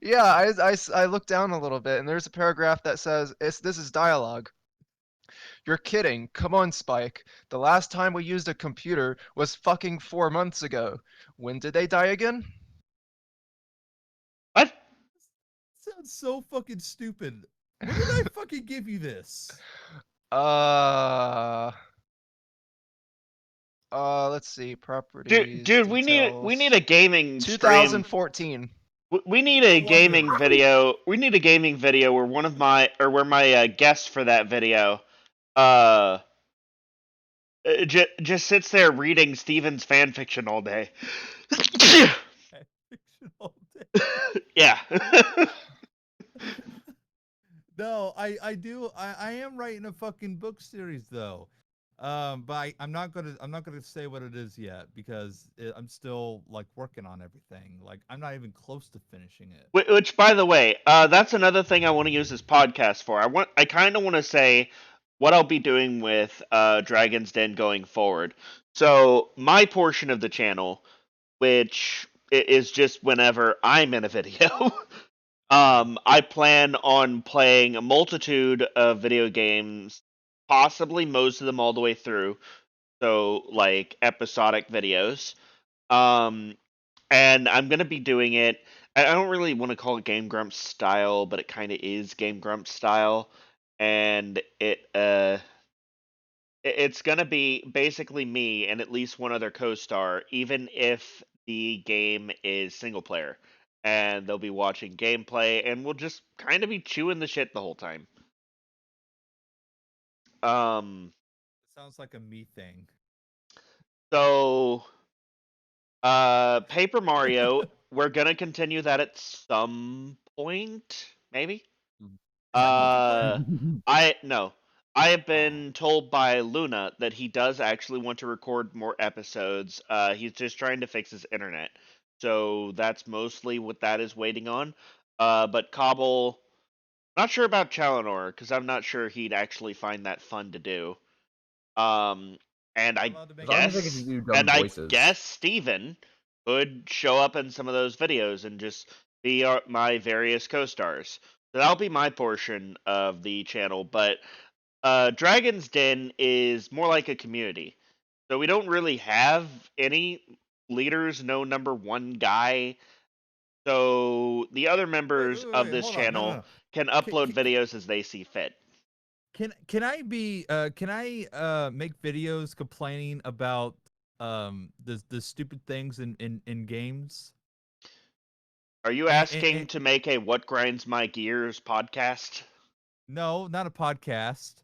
Yeah, I looked down a little bit and there's a paragraph that says, this is dialogue. You're kidding. Come on, Spike. The last time we used a computer was fucking 4 months ago. When did they die again? What? Sounds so fucking stupid. When did I fucking give you this? Let's see. Properties. Dude, we need a gaming 2014. We need a gaming video. We need a gaming video where where my guest for that video just sits there reading Steven's fan fiction all day. Fiction all day. Yeah. No, I do. I am writing a fucking book series though. But I'm not gonna say what it is yet because I'm still like working on everything. Like I'm not even close to finishing it. Which, by the way, that's another thing I want to use this podcast for. I kind of want to say what I'll be doing with Dragon's Den going forward. So my portion of the channel, which is just whenever I'm in a video. I plan on playing a multitude of video games, possibly most of them all the way through. So, like episodic videos. And I'm gonna be doing it. I don't really want to call it Game Grumps style, but it kind of is Game Grumps style, and it's gonna be basically me and at least one other co-star, even if the game is single player. And they'll be watching gameplay, and we'll just kind of be chewing the shit the whole time. Sounds like a me thing. So, Paper Mario, we're gonna continue that at some point, maybe. No. I have been told by Luna that he does actually want to record more episodes. He's just trying to fix his internet. So that's mostly what that is waiting on. But Cobble, not sure about Chalinor, because I'm not sure he'd actually find that fun to do. And I Allowed to make As long as I get guess, to do dumb and I voices. guess Steven would show up in some of those videos and just be my various co-stars. So that'll be my portion of the channel. But Dragon's Den is more like a community. So we don't really have any leaders, no number one guy. So the other members of wait, this hold on. No, no, channel no. can upload videos as they see fit. Can I be can I make videos complaining about the stupid things in games? Are you And, asking to make a What Grinds My Gears podcast? no, not a podcast.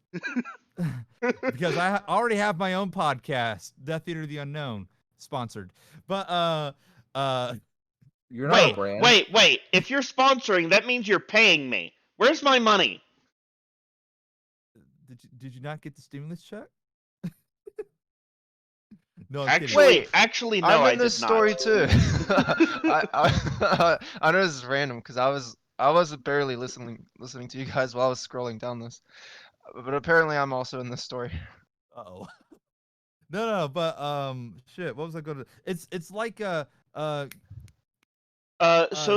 Because I already have my own podcast, Death Eater of the Unknown, sponsored. But You're not a Wait, brand. wait. If you're sponsoring, that means you're paying me. Where's my money? did you not get the stimulus check? No, I'm kidding. Actually, no, I'm I in this did story not. too. I know this is random because I was barely listening to you guys while I was scrolling down this, but apparently I'm also in this story. Uh-oh. No, but shit. What was I going to? It's like So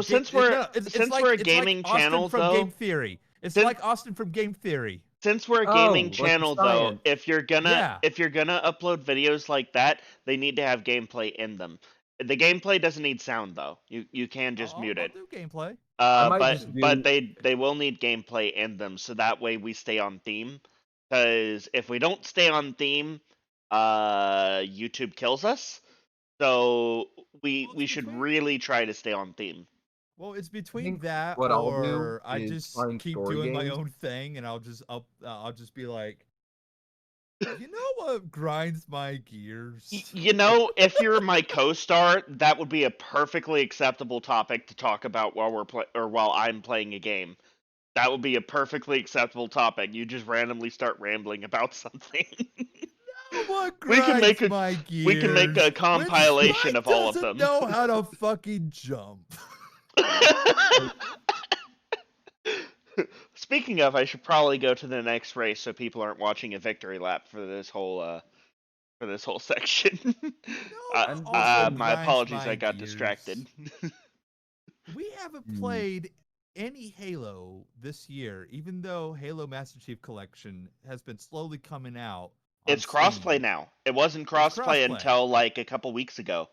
since we're a it's gaming like Austin channel, from Game though, Theory. It's since like Austin from Game Theory. since we're a Oh, gaming like the channel, though, science. if you're gonna Yeah. upload videos like that, they need to have gameplay in them. The gameplay doesn't need sound, though. You can just mute I'll it. do gameplay. I might But just do. they will need gameplay in them, so that way we stay on theme. Because if we don't stay on theme, YouTube kills us. So we should really try to stay on theme. Well, it's between think that what I'll do or I is just find keep story doing my games. own thing, and I'll just be like, you know what grinds my gears? You know, if you're my co-star, that would be a perfectly acceptable topic to talk about while while I'm playing a game. That would be a perfectly acceptable topic. You just randomly start rambling about something. What we can make grinds my we can make a gears? compilation When of all of doesn't them. know how to fucking jump. Speaking of, I should probably go to the next race so people aren't watching a victory lap for this whole section. also my grinds apologies, my I got gears. distracted. We haven't played any Halo this year, even though Halo Master Chief Collection has been slowly coming out. It's Steam. crossplay now. It wasn't crossplay until like a couple weeks ago.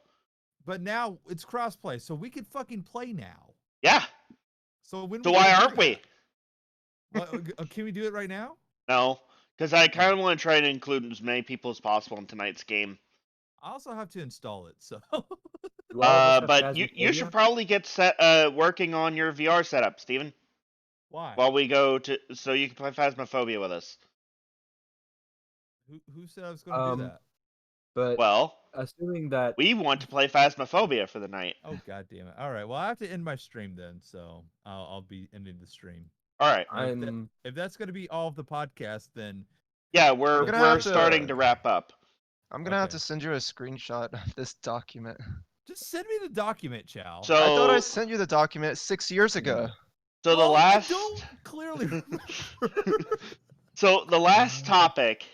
But now it's crossplay, so we could fucking play now. Yeah. So when So why aren't we? Well, can we do it right now? No, because I kind of want to try to include as many people as possible in tonight's game. I also have to install it, so. But you should probably get working on your VR setup, Steven. Why? While we go to so you can play Phasmophobia with us. Who said I was going to do that? But Well, assuming that we want to play Phasmophobia for the night. Oh god damn it! All right, well I have to end my stream then, so I'll be ending the stream. All right. If that's going to be all of the podcast, then yeah, we're starting to wrap up. I'm gonna have to send you a screenshot of this document. Just send me the document, Chow. So I thought I sent you the document 6 years ago. So the last. I don't clearly remember. So the last topic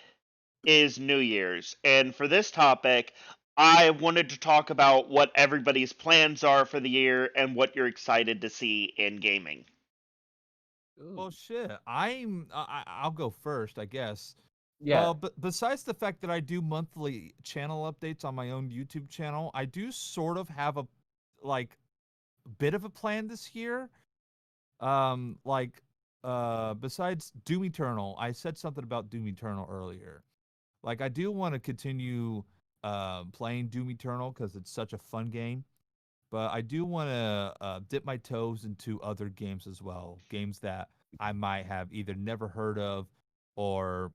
is New Year's, and for this topic, I wanted to talk about what everybody's plans are for the year and what you're excited to see in gaming. Well, shit. I'll go first, I guess. Yeah. Well, but besides the fact that I do monthly channel updates on my own YouTube channel, I do sort of have a bit of a plan this year. Besides Doom Eternal, I said something about Doom Eternal earlier. Like, I do want to continue playing Doom Eternal because it's such a fun game. But I do want to dip my toes into other games as well. Games that I might have either never heard of or,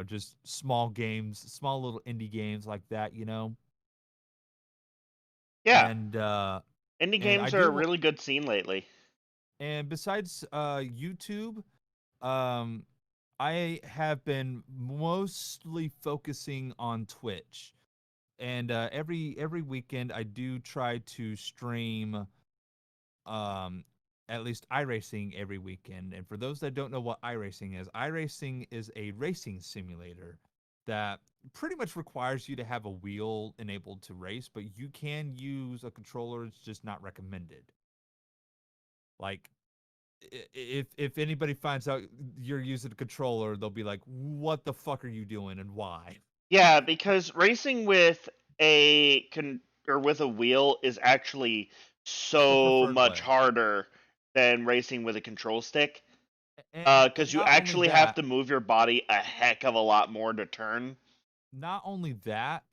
just small games, small little indie games like that, Yeah. And indie games are a really good scene lately. And besides YouTube, I have been mostly focusing on Twitch. And every weekend I do try to stream at least iRacing every weekend. And for those that don't know what iRacing is a racing simulator. that pretty much requires you to have a wheel enabled to race, but you can use a controller. It's just not recommended. Like, if anybody finds out you're using a controller, they'll be like, "What the fuck are you doing and why?" Yeah, because racing with with a wheel is actually The so preferred much way. harder than racing with a control stick. And Because you not only actually have that, to move your body a heck of a lot more to turn. not only that,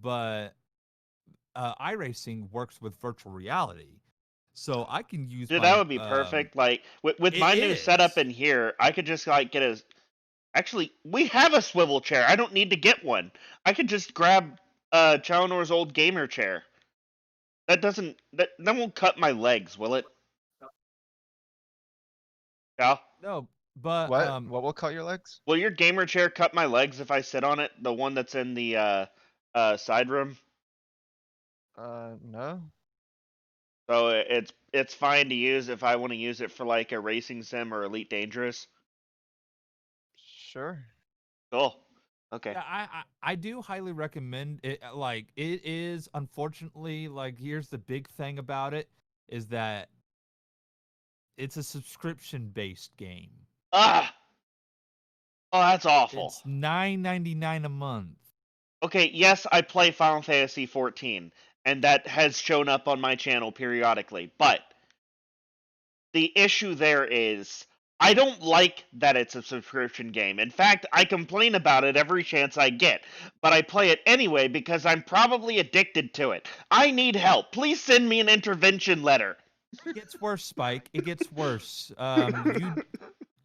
but iRacing works with virtual reality, so I can use Dude, that my would be perfect. Like with It my new setup is. in here, I could just like get a. Actually, we have a swivel chair. I don't need to get one. I could just grab Chalonor's old gamer chair. That won't cut my legs, will it? Yeah. No, but What will cut your legs? Will your gamer chair cut my legs if I sit on it? The one that's in the side room. No. So it's fine to use if I want to use it for like a racing sim or Elite Dangerous. Sure. Cool. Okay. yeah, I do highly recommend it. Like, it is, unfortunately, like, here's the big thing about it is that it's a subscription based game. Ah. Oh, that's awful. It's $9.99 a month. Okay, yes, I play Final Fantasy 14, and that has shown up on my channel periodically. But the issue there is I don't like that it's a subscription game. In fact, I complain about it every chance I get, but I play it anyway because I'm probably addicted to it. I need help. Please send me an intervention letter. It gets worse, Spike. It gets worse.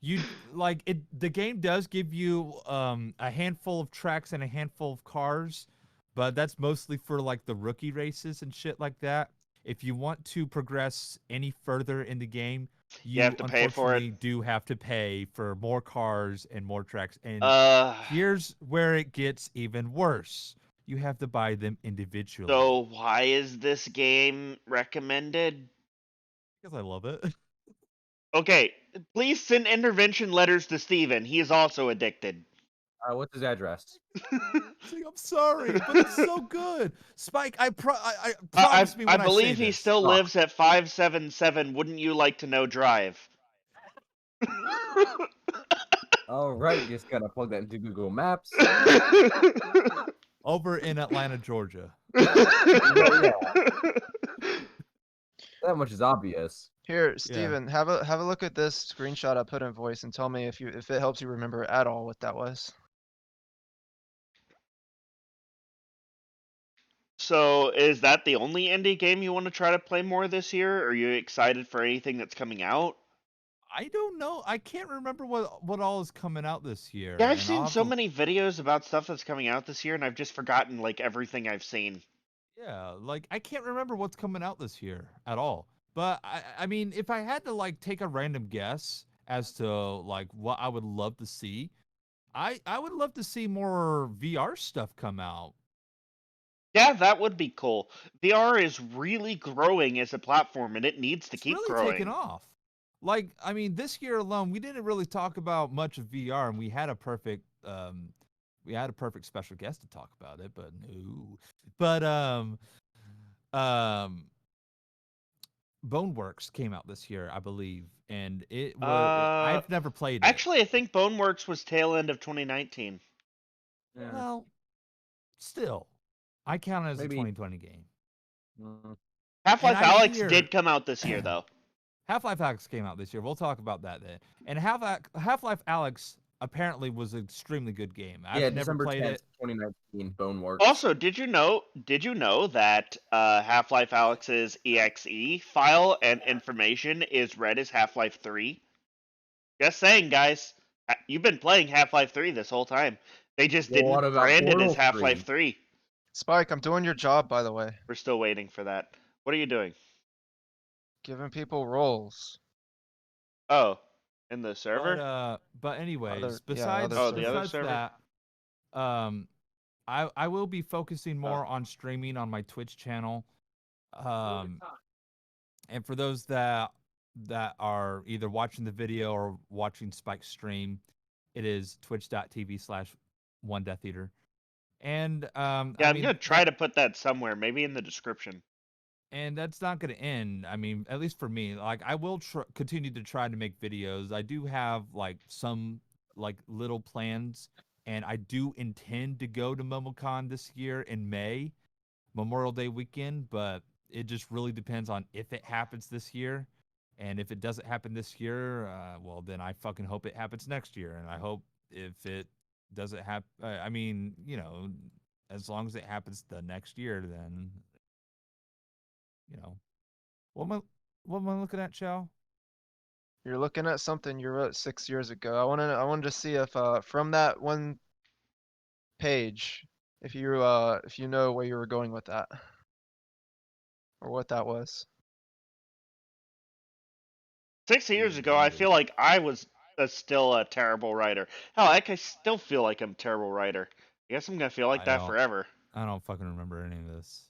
You like it. The game does give you a handful of tracks and a handful of cars, but that's mostly for like the rookie races and shit like that. If you want to progress any further in the game, You have you to pay for it. unfortunately do have to pay for more cars and more tracks. And Uh, here's where it gets even worse. You have to buy them individually. so why is this game recommended? Because I love it. Okay, please send intervention letters to Steven. He is also addicted. What's his address? It's like, I'm sorry, but it's so good. Spike, I promise me I when I say believe he this. still Oh. lives at 577 Wouldn't You Like to Know Drive. All right, just gotta plug that into Google Maps. Over in Atlanta, Georgia. Yeah. That much is obvious. Here, Steven, have a look at this screenshot I put in voice and tell me if it helps you remember at all what that was. So, is that the only indie game you want to try to play more this year? Are you excited for anything that's coming out? I don't know. I can't remember what all is coming out this year. Yeah, I've and I'll seen have so to- many videos about stuff that's coming out this year, and I've just forgotten like everything I've seen. Yeah, like I can't remember what's coming out this year at all. But I mean, if I had to like take a random guess as to like what I would love to see, I would love to see more VR stuff come out. Yeah, that would be cool. VR is really growing as a platform, and it needs to It's keep really growing. taken off. Like, I mean, this year alone, we didn't really talk about much of VR, and we had a perfect special guest to talk about it, but no. But um Boneworks came out this year, I believe, and it was I've never played it. Actually, I think Boneworks was tail end of 2019. Yeah. Well, still, I count it as Maybe. a 2020 game. Mm. Half-Life And I Alex hear- did come out this year, though. Half-Life Alyx came out this year. We'll talk about that then. And Half-Life Alyx apparently was an extremely good game. I've never December played 10th, it. 2019, Boneworks. Also, did you know that Half-Life Alyx's exe file and information is read as Half-Life 3? Just saying, guys. You've been playing Half-Life 3 this whole time. They just Well, what didn't about brand it as Portal Half-Life 3? 3. Spike, I'm doing your job, by the way. We're still waiting for that. What are you doing? Giving people roles. Oh, in the server? But anyways, Other besides, Oh, the other besides server? that, I will be focusing more on streaming on my Twitch channel. And for those that are either watching the video or watching Spike's stream, it is twitch.tv/ one Death Eater. And Yeah, I I'm mean, gonna try to put that somewhere, maybe in the description. and that's not going to end. I mean, at least for me, like I will continue to try to make videos. I do have like some like little plans, and I do intend to go to Momocon this year in May, Memorial Day weekend, but it just really depends on if it happens this year. And if it doesn't happen this year, well, then I fucking hope it happens next year. And I hope if it doesn't happen, I mean, as long as it happens the next year, then, you know, what am I looking at, Chow? You're looking at something you wrote 6 years ago. I wanted to see if from that one page, if you know where you were going with that, or what that was. 6 years ago, I feel like I was still a terrible writer. Hell, I still feel like I'm a terrible writer. I guess I'm gonna feel like that forever. I don't fucking remember any of this.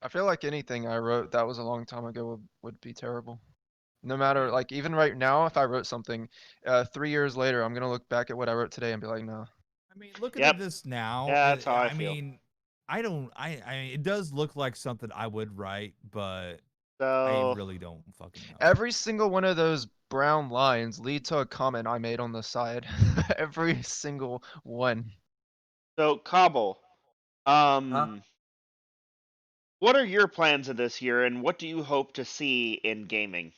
I feel like anything I wrote that was a long time ago would be terrible. No matter, like, even right now, if I wrote something, 3 years later, I'm gonna look back at what I wrote today and be like, no. I mean, looking Yep. at this now, Yeah, that's how I feel. mean, I don't. I mean, it does look like something I would write, but I So really don't fucking know. Every single one of those brown lines lead to a comment I made on the side. Every single one. Cobble, Huh? what are your plans of this year, and what do you hope to see in gaming?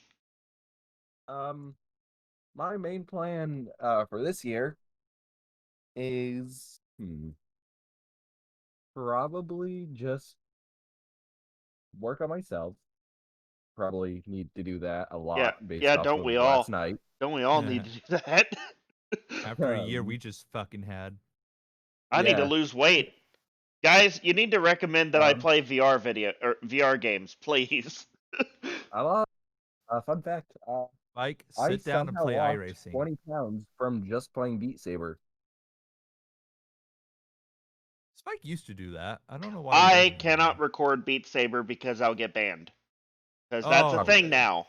My main plan for this year is probably just work on myself. Probably need to do that a lot based Yeah, off don't of we last all? night. Don't we all need to do that? After a year we just fucking had. I need to Yeah. lose weight. Guys, you need to recommend that I Um, play VR games, please. I lost. Fun fact. Mike, I sit down and somehow play lost iRacing. 20 pounds from just playing Beat Saber. Spike used to do that. I don't know why. He I doesn't cannot anymore. record Beat Saber because I'll get banned. Because that's a Oh, thing now.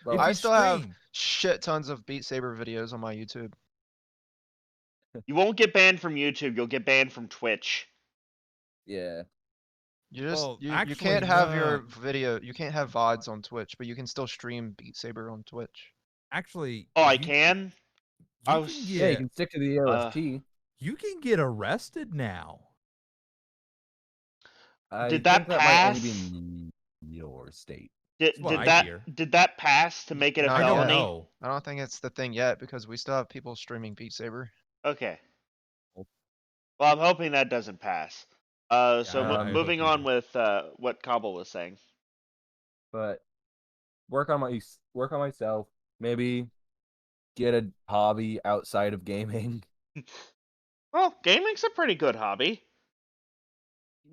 Well, I you still have stream. shit tons of Beat Saber videos on my YouTube. You won't get banned from YouTube, you'll get banned from Twitch. yeah. You just Well, you actually, can't have no. your video. You can't have VODs on Twitch, but you can still stream Beat Saber on Twitch. Actually, Oh, I can? I You was can Yeah, you get. can stick to the OST. You can get arrested now. I Did think that might only be pass? in your state. That's what I hear. Did that pass to make it a Not I don't felony? yet. know. I don't think it's the thing yet because we still have people streaming Beat Saber. Okay. Well, I'm hoping that doesn't pass. So I hope moving neither. on with what Cobble was saying. But work on myself. Maybe get a hobby outside of gaming. Well, gaming's a pretty good hobby.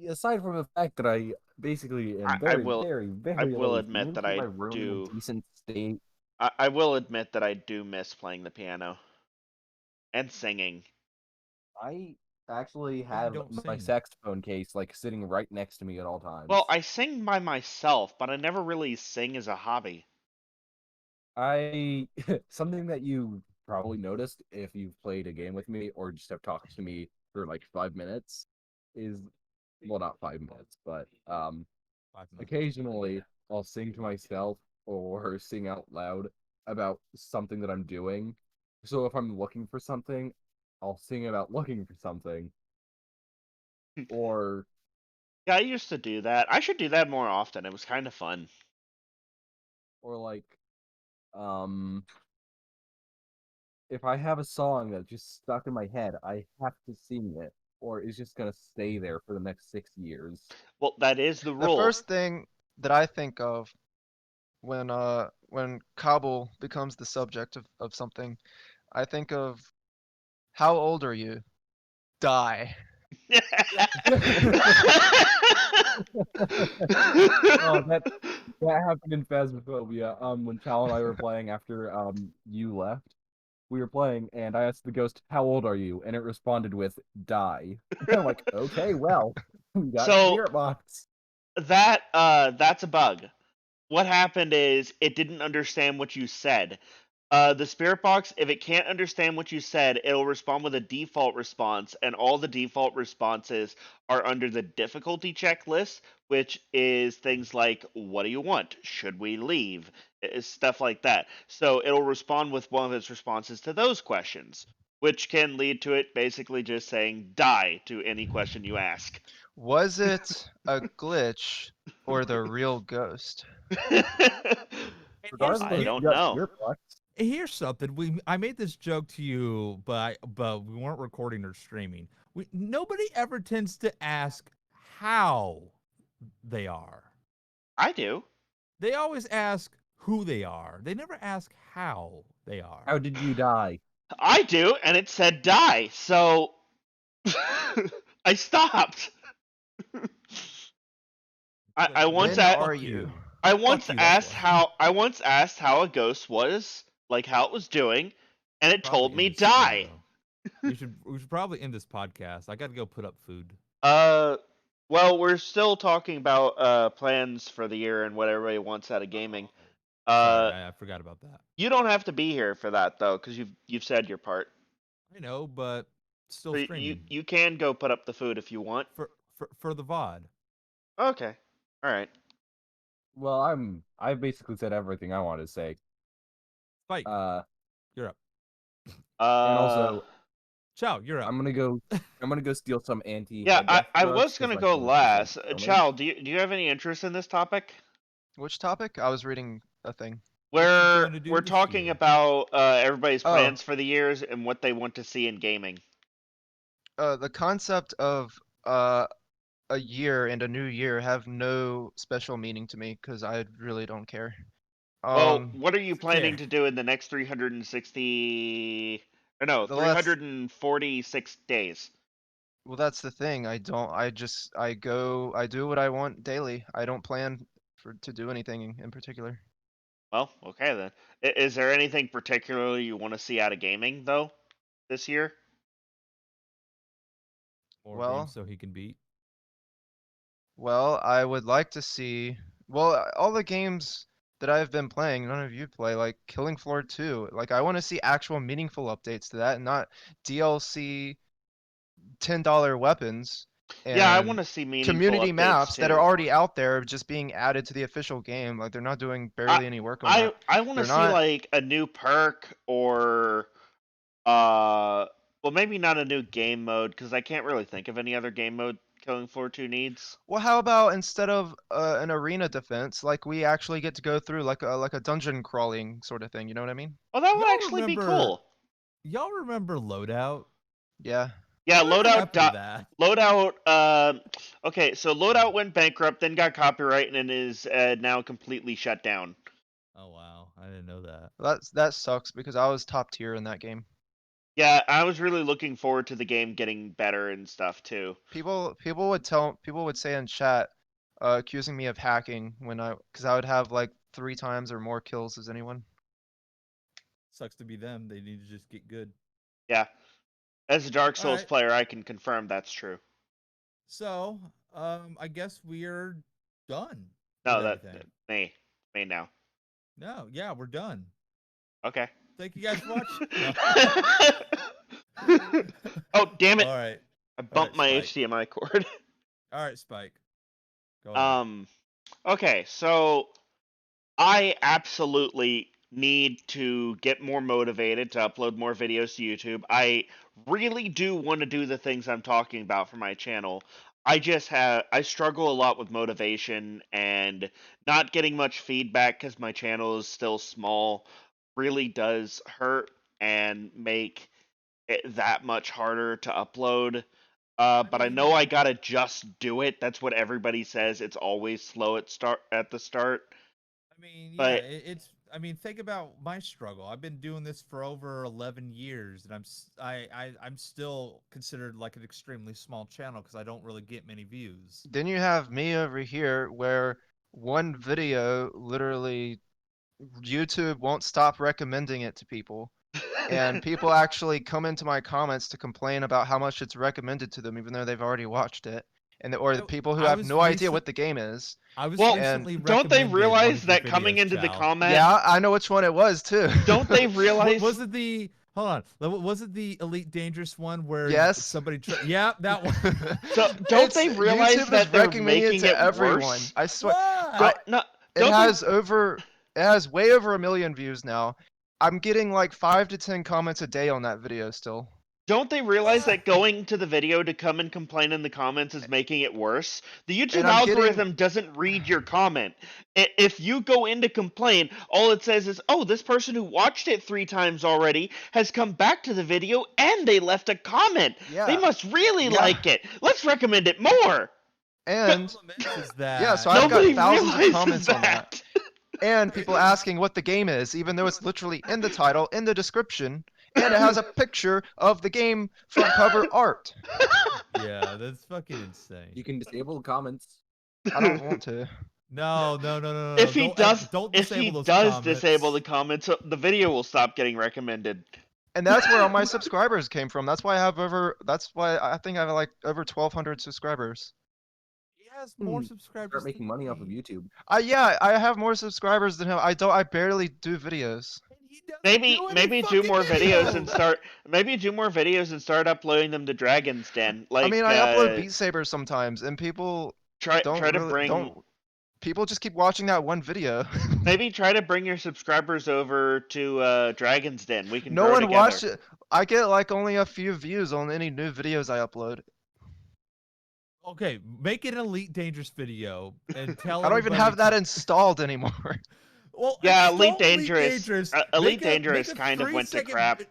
Aside from the fact that I basically am I very, will- very, I very will lazy. admit Even that keep I my room in do. a decent state. I will admit that I do miss playing the piano and singing. I actually you have don't my sing? saxophone case like sitting right next to me at all times. Well, I sing by myself, but I never really sing as a hobby. I something that you probably noticed if you've played a game with me or just have talked to me for like 5 minutes is, well, not 5 minutes, but 5 minutes. occasionally I'll sing to myself or sing out loud about something that I'm doing. So if I'm looking for something, I'll sing about looking for something. Or Yeah, I used to do that. I should do that more often. It was kind of fun. like if I have a song that's just stuck in my head, I have to sing it, or it's just gonna stay there for the next 6 years. Well, that is the The rule. first thing that I think of when Kabul becomes the subject of something, I think of how old are you? Die. Oh, that happened in Phasmophobia. When Cal and I were playing after you left, we were playing, and I asked the ghost, "How old are you?" And it responded with "Die." And I'm like, "Okay, well, we got So- spirit box." that's a bug. What happened is it didn't understand what you said. The spirit box, if it can't understand what you said, it'll respond with a default response, and all the default responses are under the difficulty checklist, which is things like, what do you want? Should we leave? Stuff like that. So it'll respond with one of its responses to those questions, which can lead to it basically just saying die to any question you ask. Was it a glitch or the real ghost? Regardless, I if don't you got know. spirit box, Here's something. I made this joke to you, but we weren't recording or streaming. Nobody ever tends to ask how they are. I do. They always ask who they are. They never ask how they are. how did you die? I do, and it said die, so I stopped. I once When at, are you? I once you, that's why. asked how a ghost was, like how it was doing, and it Probably told end me this stream, die. though. We should probably end this podcast. I got to go put up food. Well, we're still talking about plans for the year and what everybody wants out of gaming. Sorry, I forgot about that. You don't have to be here for that though, because you've said your part. I know, but still So streaming you can go put up the food if you want. for the VOD. Okay, all right. Well, I basically said everything I wanted to say. Spike, Uh, you're up. and also, Chow, you're up. I'm gonna go steal some anti. yeah, I drugs, was 'cause gonna my go phone is, like, last. filming. Chow, do you have any interest in this topic? Which topic? I was reading a thing. We're going to do we're this talking year? about everybody's Oh. plans for the years and what they want to see in gaming. The concept of a year and a new year have no special meaning to me because I really don't care. Well, what are you planning care. to do in the next 360 or no, The last- 346 days? Well, that's the thing. I do what I want daily. I don't plan to do anything in particular. Well, okay then. Is there anything particularly you want to see out of gaming though this year? More Well- games so he can beat. Well, I would like to see. Well, all the games that I've been playing, none of you play, like Killing Floor 2. Like, I want to see actual meaningful updates to that, and not DLC $10 weapons Yeah, I and want to see meaningful community updates maps that too. are already out there just being added to the official game. Like, they're not doing barely any work on that. I want to They're see not. like a new perk or well maybe not a new game mode because I can't really think of any other game mode Killing Floor 2 needs. Well, how about instead of an arena defense, like we actually get to go through like a dungeon crawling sort of thing. You know what I mean? Well, that would Y'all actually be remember- cool. Y'all remember Loadout? Yeah. Yeah, Whatever Loadout. happened to that? Loadout. Okay, so Loadout went bankrupt, then got copyright, and is now completely shut down. Oh wow, I didn't know that. That sucks because I was top tier in that game. Yeah, I was really looking forward to the game getting better and stuff too. People would say in chat, accusing me of hacking because I would have like 3 times or more kills as anyone. Sucks to be them. They need to just get good. Yeah, as a Dark Souls Alright. player, I can confirm that's true. So, I guess we're done. No, with that everything. me now. No, yeah, we're done. Okay. Thank you guys for watching. No. Oh damn it! All right, I bumped my Spike. HDMI cord. all right, Spike. Go ahead. Okay, so I absolutely need to get more motivated to upload more videos to YouTube. I really do want to do the things I'm talking about for my channel. I struggle a lot with motivation, and not getting much feedback because my channel is still small really does hurt and make it that much harder to upload. But I know mean- I gotta just do it. That's what everybody says. It's always slow at the start. I mean, yeah, but- it's. I mean, think about my struggle. I've been doing this for over 11 years, and I'm still considered like an extremely small channel because I don't really get many views. Then you have me over here where one video literally YouTube won't stop recommending it to people. And people actually come into my comments to complain about how much it's recommended to them even though they've already watched it. or the No, people who I have was no idea recent- what the game is. I was Well, recently don't they recommended one realize of your that coming videos, into the Chow. comment? Yeah, I know which one it was too. Don't they realize? Was it the hold on? Was it the Elite Dangerous one where Yes. somebody yeah, that one. So don't they It's- realize YouTube that is they're recommending making it it to everyone. worse? I swear. Why? No, It don't has they, over. It has way over 1 million views now. I'm getting like 5 to 10 comments a day on that video still. don't they realize Why? that going to the video to come and complain in the comments is making it worse? The YouTube And I'm getting- algorithm doesn't read your comment. If you go in to complain, all it says is, "Oh, this person who watched it 3 times already has come back to the video and they left a comment. Yeah. They must really Yeah. like it. Let's recommend it more." And Problem is that yeah, so I've Nobody got thousands of realizes comments on that. And people asking what the game is, even though it's literally in the title, in the description, and it has a picture of the game front cover art. yeah, that's fucking insane. You can disable comments. I don't want to. No. If he don't if he disable those does comments. disable the comments, the video will stop getting recommended. And that's where all my subscribers came from. That's why I have over. That's why I think I have like over 1,200 subscribers. He has more Hmm, subscribers. Start making than money off of me. YouTube. Yeah, I have more subscribers than him. I barely do videos. And he doesn't Maybe do any maybe do fucking more videos and videos. start uploading them to Dragon's Den. Like I mean, I upload Beat Saber sometimes, and people try don't to really bring don't. People just keep watching that one video. maybe try to bring your subscribers over to Dragon's Den. We can No grow one together. watched it. I get like only a few views on any new videos I upload. Okay, make it an Elite Dangerous video and tell. I don't even everybody have that to- installed anymore. Well, Yeah, install Elite Dangerous. Elite Make Dangerous make a kind of went to 3-second crap.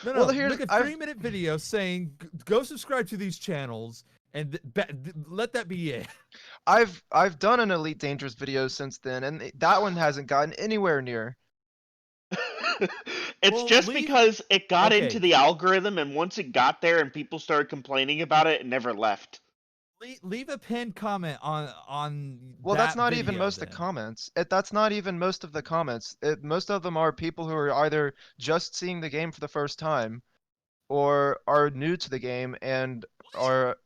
No, Well, here's- make a I've- 3-minute video saying, "Go subscribe to these channels," and let that be it. I've done an Elite Dangerous video since then, and that one hasn't gotten anywhere near. It's Well, just leave- because it got Okay. into the algorithm, and once it got there and people started complaining about it, it never left. Leave a pinned comment on. Well, that's that not even video most of then. the comments. That's not even most of the comments. Most of them are people who are either just seeing the game for the first time, or are new to the game and are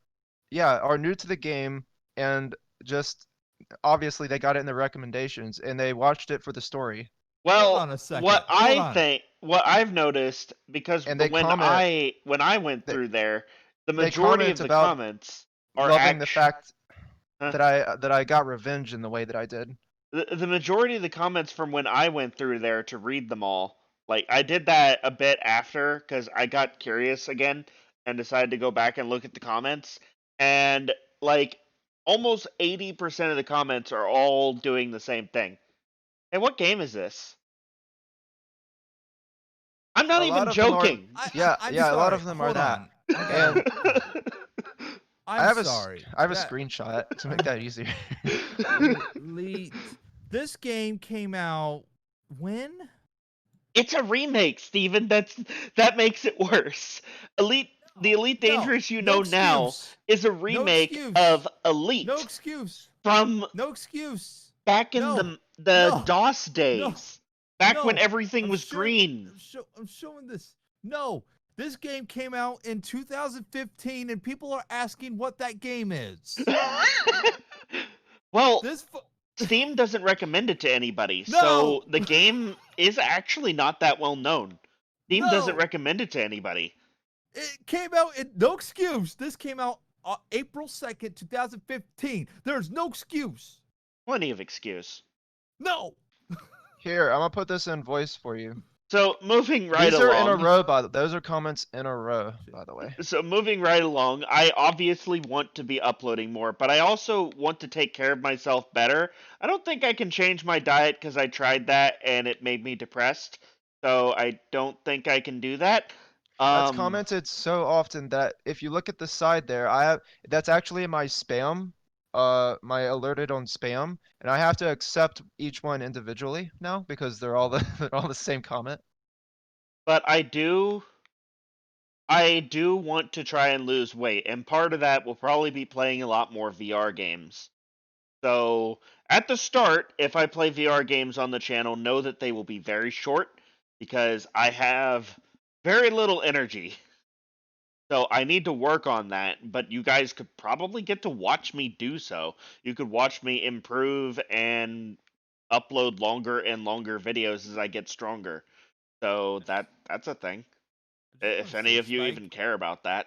new to the game and just obviously they got it in the recommendations and they watched it for the story. Well, on a second. what Hold on. what I've noticed, because And they when comment- I went they- through there, the they majority comment of the about comments are Loving the fact Huh? that I got revenge in the way that I did. the majority of the comments from when I went through there to read them all. Like, I did that a bit after because I got curious again and decided to go back and look at the comments. And like almost 80% of the comments are all doing the same thing. Hey, what game is this? I'm not A lot even of them are- joking. I'm Yeah, a lot sorry, of them are hold that. on. I gotta- I I'm have sorry. I have a That- screenshot to make that easier. Elite. This game came out when? It's a remake, Steven. That makes it worse. The Elite No, Dangerous you no know now excuse. is a remake excuse. of Elite No excuse. from No excuse. back in No, the no, DOS days. Back when no, everything I'm was green. I'm showing this. No, this game came out in 2015, and people are asking what that game is. Well, This. Steam doesn't recommend it to anybody, No! so the game is actually not that well known. Steam doesn't No! recommend it to anybody. It came out in no excuse. This came out April 2nd, 2015. There's no excuse. Plenty of excuse. No. Here, I'm gonna put this in voice for you. So moving right These are along. in a row, those are comments in a row, by the way. So moving right along, I obviously want to be uploading more, but I also want to take care of myself better. I don't think I can change my diet because I tried that and it made me depressed. So I don't think I can do that. That's commented so often that if you look at the side there, that's actually in my spam, my alerted on spam, and I have to accept each one individually now because they're all the same comment. But I do want to try and lose weight, and part of that will probably be playing a lot more VR games. So at the start, if I play VR games on the channel, know that they will be very short because I have very little energy. So I need to work on that, but you guys could probably get to watch me do so. You could watch me improve and upload longer and longer videos as I get stronger. So that's a thing. I just want If to any say, of you Spike. even care about that.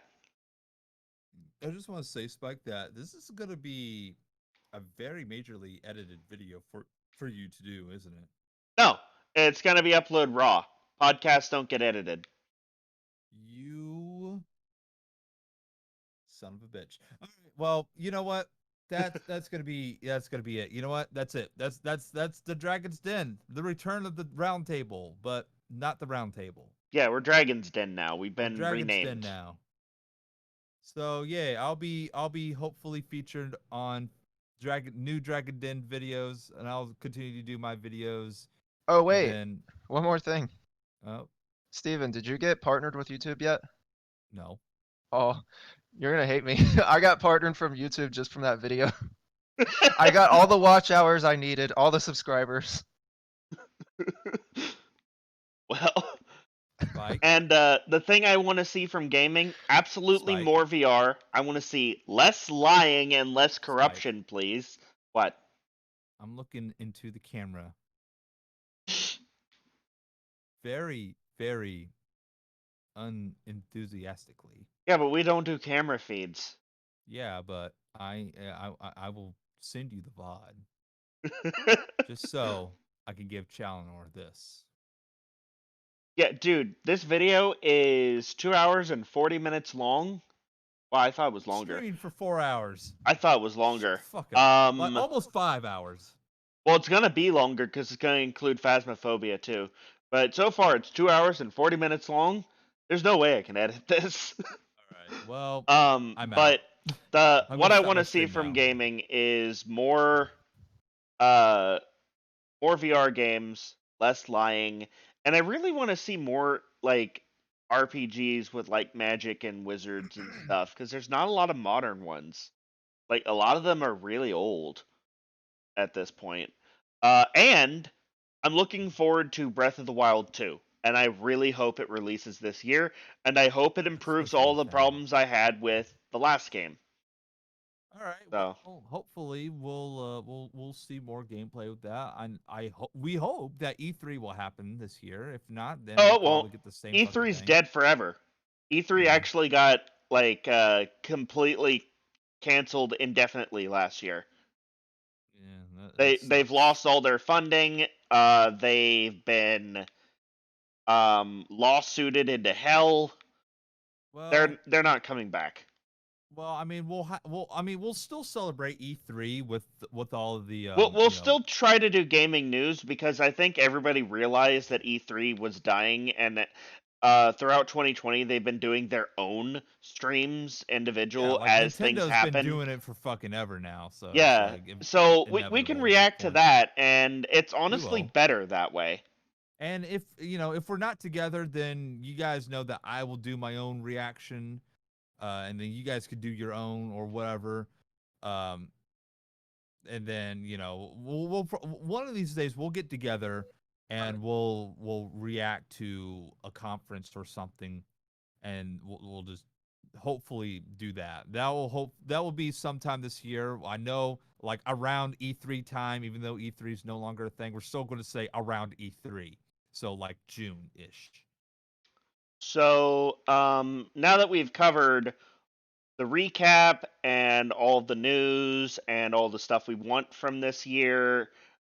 I just want to say, Spike, that this is gonna be a very majorly edited video for you to do, isn't it? No, it's gonna be upload raw. Podcasts don't get edited. You son of a bitch. All right, well, you know what? That's gonna be it. You know what? That's it. That's the Dragon's Den, the return of the round table, but not the round table. Yeah, we're Dragon's Den now. We've We're been Dragon's Den renamed. now. So yeah, I'll be hopefully featured on new Dragon Den videos, and I'll continue to do my videos. Oh And wait, then one more thing. oh Steven, did you get partnered with YouTube yet? no, Oh, you're gonna hate me. I got partnered from YouTube just from that video. I got all the watch hours I needed, all the subscribers. Well, Spike, and the thing I want to see from gaming, absolutely Spike. more VR. I want to see less lying and less corruption, please. What? I'm looking into the camera very, very unenthusiastically. Yeah, but we don't do camera feeds. Yeah, but I will send you the VOD just so I can give Challenor this. Yeah, dude, this video is 2 hours and 40 minutes long. Well, I thought it was longer. Streamed for 4 hours. I thought it was longer. Fuck up. Like almost 5 hours. Well, it's gonna be longer because it's gonna include Phasmophobia too. But so far, it's 2 hours and 40 minutes long. There's no way I can edit this. All right. Well, I'm but out. what I stop want my to see stream from now. gaming is more VR games, less lying, and I really want to see more like RPGs with like magic and wizards and stuff because there's not a lot of modern ones. Like a lot of them are really old at this point. And I'm looking forward to Breath of the Wild 2, and I really hope it releases this year, and I hope it improves supposed to be all the Feb. problems I had with the last game. All right. So. Well, hopefully we'll see more gameplay with that. We hope that E3 will happen this year. If not, then Oh, we'll it won't. probably get the same. fucking E3's thing. dead forever. E3 Yeah. actually got like completely canceled indefinitely last year. Yeah, They've sucks. lost all their funding. They've been lawsuited into hell. Well, They're not coming back. well, I mean, we'll still celebrate E3 with all of the. We'll still try to do gaming news because I think everybody realized that E3 was dying, and that throughout 2020 they've been doing their own streams individual like as things Nintendo's happen. been doing it for fucking ever now. So Yeah, it's like so we can inevitable at react this to point. that, and it's honestly will. better that way. And if if we're not together, then you guys know that I will do my own reaction, and then you guys could do your own or whatever. And then we'll one of these days we'll get together and we'll react to a conference or something, and we'll just hopefully do that. That will be sometime this year. I know, like around E3 time, even though E3 is no longer a thing, we're still going to say around E3. So like June-ish. So now that we've covered the recap and all the news and all the stuff we want from this year,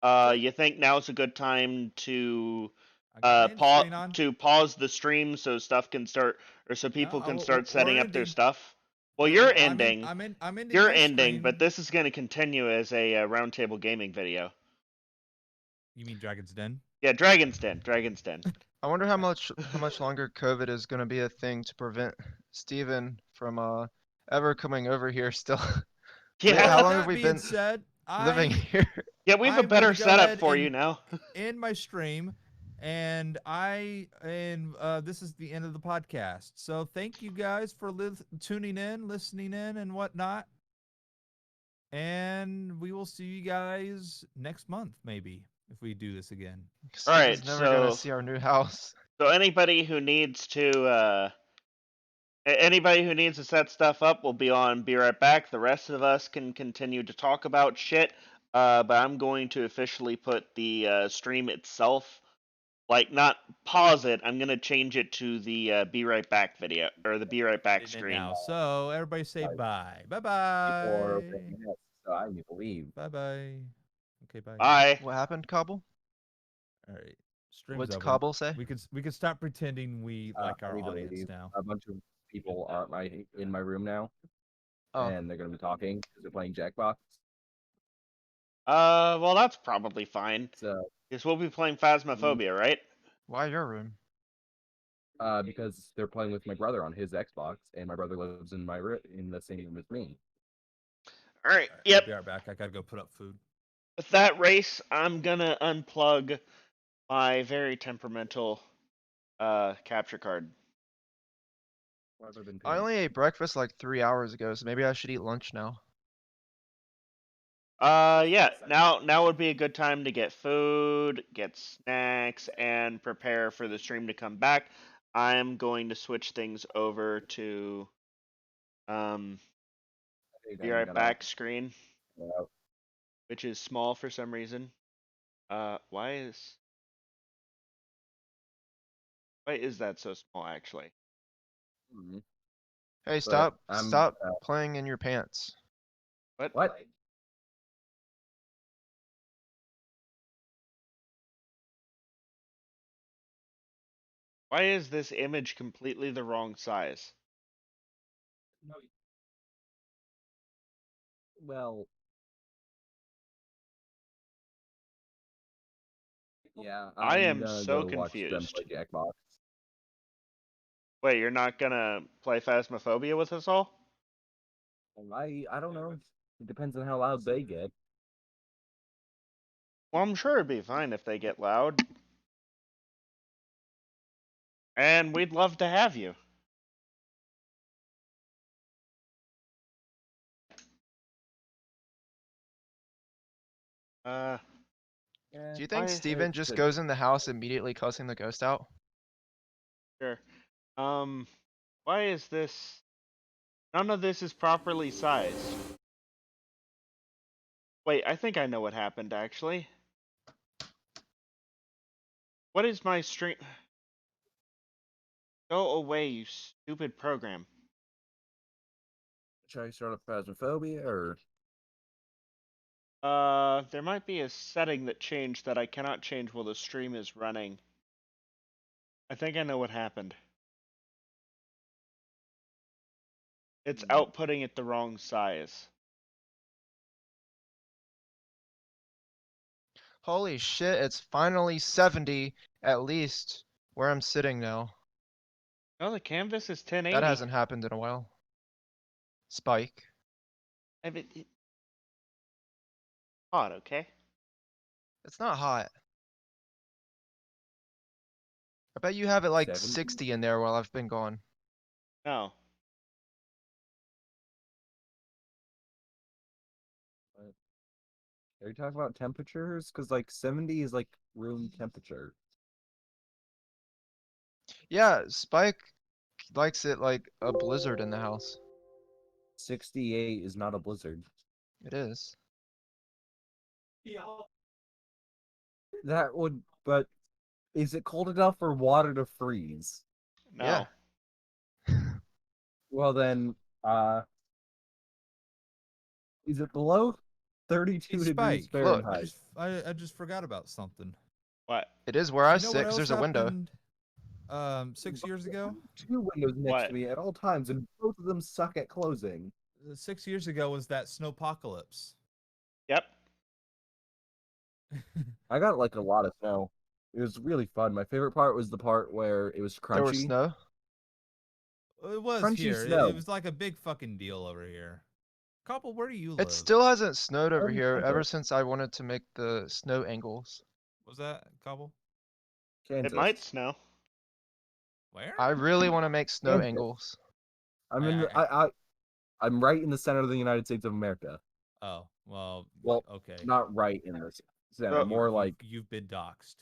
you think now's a good time to pause the stream so stuff can start, or so people can start setting up their stuff? Well, you're ending. I'm ending. You're my ending, stream. but this is going to continue as a roundtable gaming video. You mean Dragon's Den? Yeah, Dragon's Den. Dragon's Den. I wonder how much longer COVID is gonna be a thing to prevent Steven from ever coming over here still. Yeah. How long have we been living here? Yeah, we have a better setup for you now. In my stream, and this is the end of the podcast. So thank you guys for tuning in, listening in, and whatnot. And we will see you guys next month, maybe, if we do this again. All right, Steven's never gonna see our new house. So anybody who needs to Anybody who needs to set stuff up will be on Be Right Back. The rest of us can continue to talk about shit. But I'm going to officially put the stream itself, like, not pause it. I'm gonna change it to the Be Right Back video or the Be Right Back And stream. now, so everybody say Bye. bye. Bye People are bye. saying yes, so I need to leave. Bye bye. Okay, bye. Bye. What happened, Cobble? All right. Stream's What's over. Cobble say? We could stop pretending we like I our need to audience leave. now. A bunch of people are in my room now, Oh, and they're gonna be talking because they're playing Jackbox. Well, that's probably fine. So, Because we'll be playing Phasmophobia, right? why your room? because they're playing with my brother on his Xbox, and my brother lives in in the same room as me. All right. All right, Yep. I'll be right back. I gotta go put up food. With that race, I'm gonna unplug my very temperamental capture card. Why have I been I paid? only ate breakfast like 3 hours ago, so maybe I should eat lunch now. Yeah. Now would be a good time to get food, get snacks, and prepare for the stream to come back. I'm going to switch things over to Hey, Be Dan, Right gotta Back screen, go out. which is small for some reason. Why is that so small actually? Mhm. Hey, But stop I'm playing in your pants. what? Why is this image completely the wrong size? Well, yeah, I I'm am gonna so go watch them confused. play Jackbox. Wait, you're not gonna play Phasmophobia with us all? I don't know. It depends on how loud they get. Well, I'm sure it'd be fine if they get loud. And we'd love to have you. Uh, Do you think why- Steven just goes in the house immediately cussing the ghost out? Sure. Why is this? None of this is properly sized. Wait, I think I know what happened actually. What is my stream? Go away, you stupid program. Should I start up Phasmophobia or? There might be a setting that changed that I cannot change while the stream is running. I think I know what happened. It's outputting it the wrong size. Holy shit, it's finally 70 at least where I'm sitting now. Oh, the canvas is 1080. That hasn't happened in a while. Spike. I mean, hot, okay? It's not hot. I bet you have it like 70? 60 in there while I've been gone. No. Are you talking about temperatures? Because like 70 is like room temperature. Yeah, Spike likes it like a blizzard in the house. 68 is not a blizzard. It is. That would, but is it cold enough for water to freeze? No. Yeah. Well then, is it below 32 Hey, degrees Spike, Look. Fahrenheit? I just forgot about something. What? It is where I You know sit what 'cause else there's a window. happened, 6 years ago? Two windows next What? to me at all times, and both of them suck at closing. 6 years ago was that snowpocalypse. Yep. I got like a lot of snow. It was really fun. My favorite part was the part where it was crunchy. There was snow. It was Crunchy here. snow. It was like a big fucking deal over here. Couple, where do you live? It still hasn't snowed over Don't here think ever of- since I wanted to make the snow angles. Was that Couple? Kansas. It might snow. Where? I really want to make snow Kansas. angles. I'm in. I'm right in the center of the United States of America. Oh, well, Well, okay. Not right in the center, So- more like You've been doxxed.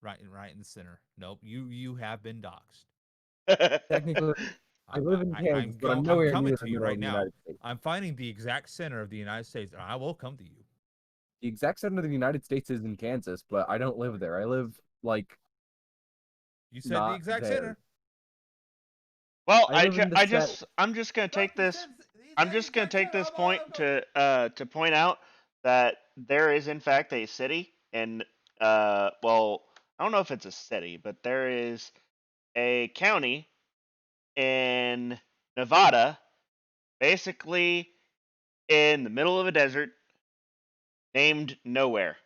Right in the center. Nope, you have been doxxed. technically I live in Kansas, but I'm nowhere coming near to the you middle right of the now. United States. I'm finding the exact center of the United States, and I will come to you. The exact center of the United States is in Kansas, but I don't live there. I live like You said the not exact there. center. Well, I live in the set. I'm just gonna take He this. said I'm just gonna exact take center. this point to point out that there is in fact a city in well, I don't know if it's a city, but there is a county in Nevada, basically in the middle of a desert, named Nowhere.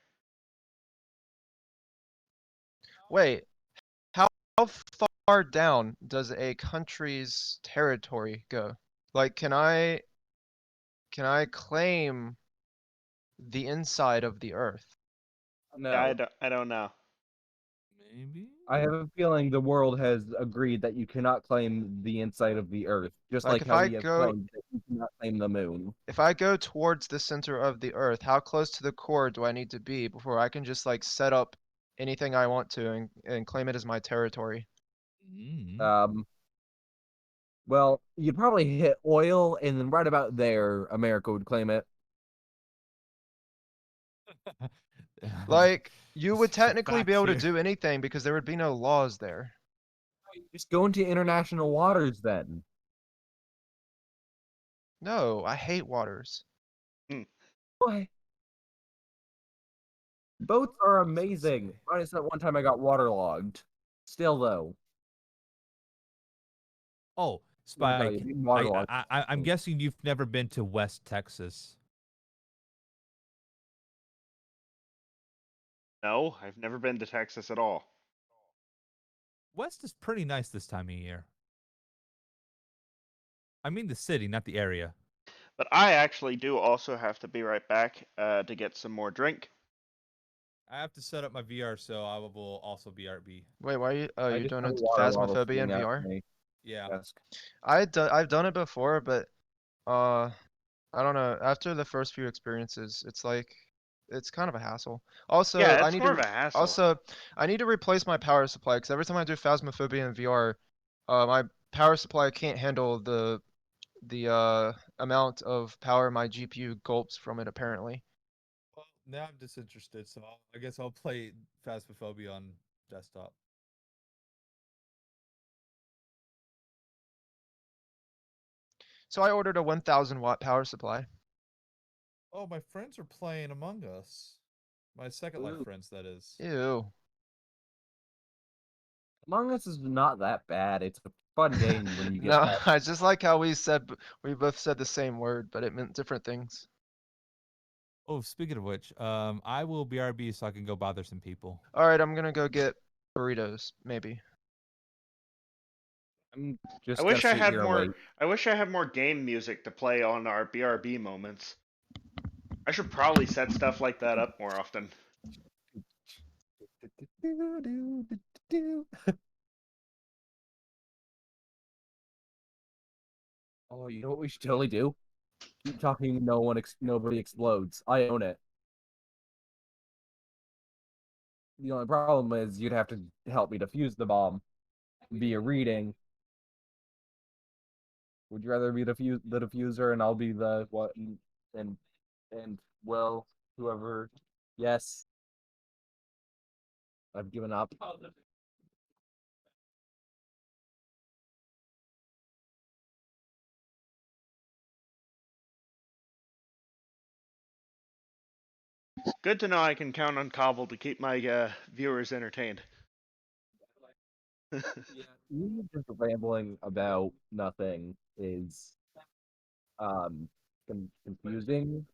Wait, how far down does a country's territory go? Like, can I claim the inside of the Earth? Yeah, No. I don't know. Maybe. I have a feeling the world has agreed that you cannot claim the inside of the Earth, just Like, like how we have claimed that you cannot claim the moon. if I go towards the center of the Earth, how close to the core do I need to be before I can just like set up anything I want to and claim it as my territory? Um, well, you'd probably hit oil, and then right about there, America would claim it. Like, you would Some technically be facts able to here. do anything because there would be no laws there. Just go into international waters then. No, I hate waters. What? Boats are amazing. Minus that one time I got waterlogged. Still though. Oh, Let me tell Spike. you, being waterlogged. I'm guessing you've never been to West Texas. No, I've never been to Texas at all. West is pretty nice this time of year. I mean the city, not the area. But I actually do also have to be right back to get some more drink. I have to set up my VR, so I will also BRB. Wait, why are you? Oh, I you're just doing have a a water bottle Phasmophobia in sitting out VR? on my Yeah. desk. I've done it before, but uh, I don't know. After the first few experiences, it's like it's kind of a hassle. Also, Yeah, it's more of a hassle. also I need to replace my power supply because every time I do Phasmophobia in VR, my power supply can't handle the amount of power my GPU gulps from it apparently. Well, now I'm disinterested, so I guess I'll play Phasmophobia on desktop. So I ordered a 1000 watt power supply. Oh, my friends are playing Among Us. My Second Life Ooh. friends, that is. Ew. Among Us is not that bad. It's a fun game when you get No, past. I just like how we both said the same word, but it meant different things. Oh, speaking of which, I will BRB so I can go bother some people. All right, I'm gonna go get burritos, maybe. I'm I just gonna wish I sit had here and more. wait. I wish I had more game music to play on our BRB moments. I should probably set stuff like that up more often. Oh, you know what we should totally do? Keep talking. Nobody explodes. I own it. The only problem is you'd have to help me defuse the bomb via reading. Would you rather be the diffuser and I'll be the what and well whoever? Yes, I've given up. Good to know I can count on Cobble to keep my viewers entertained. Yeah, me just rambling about nothing is confusing.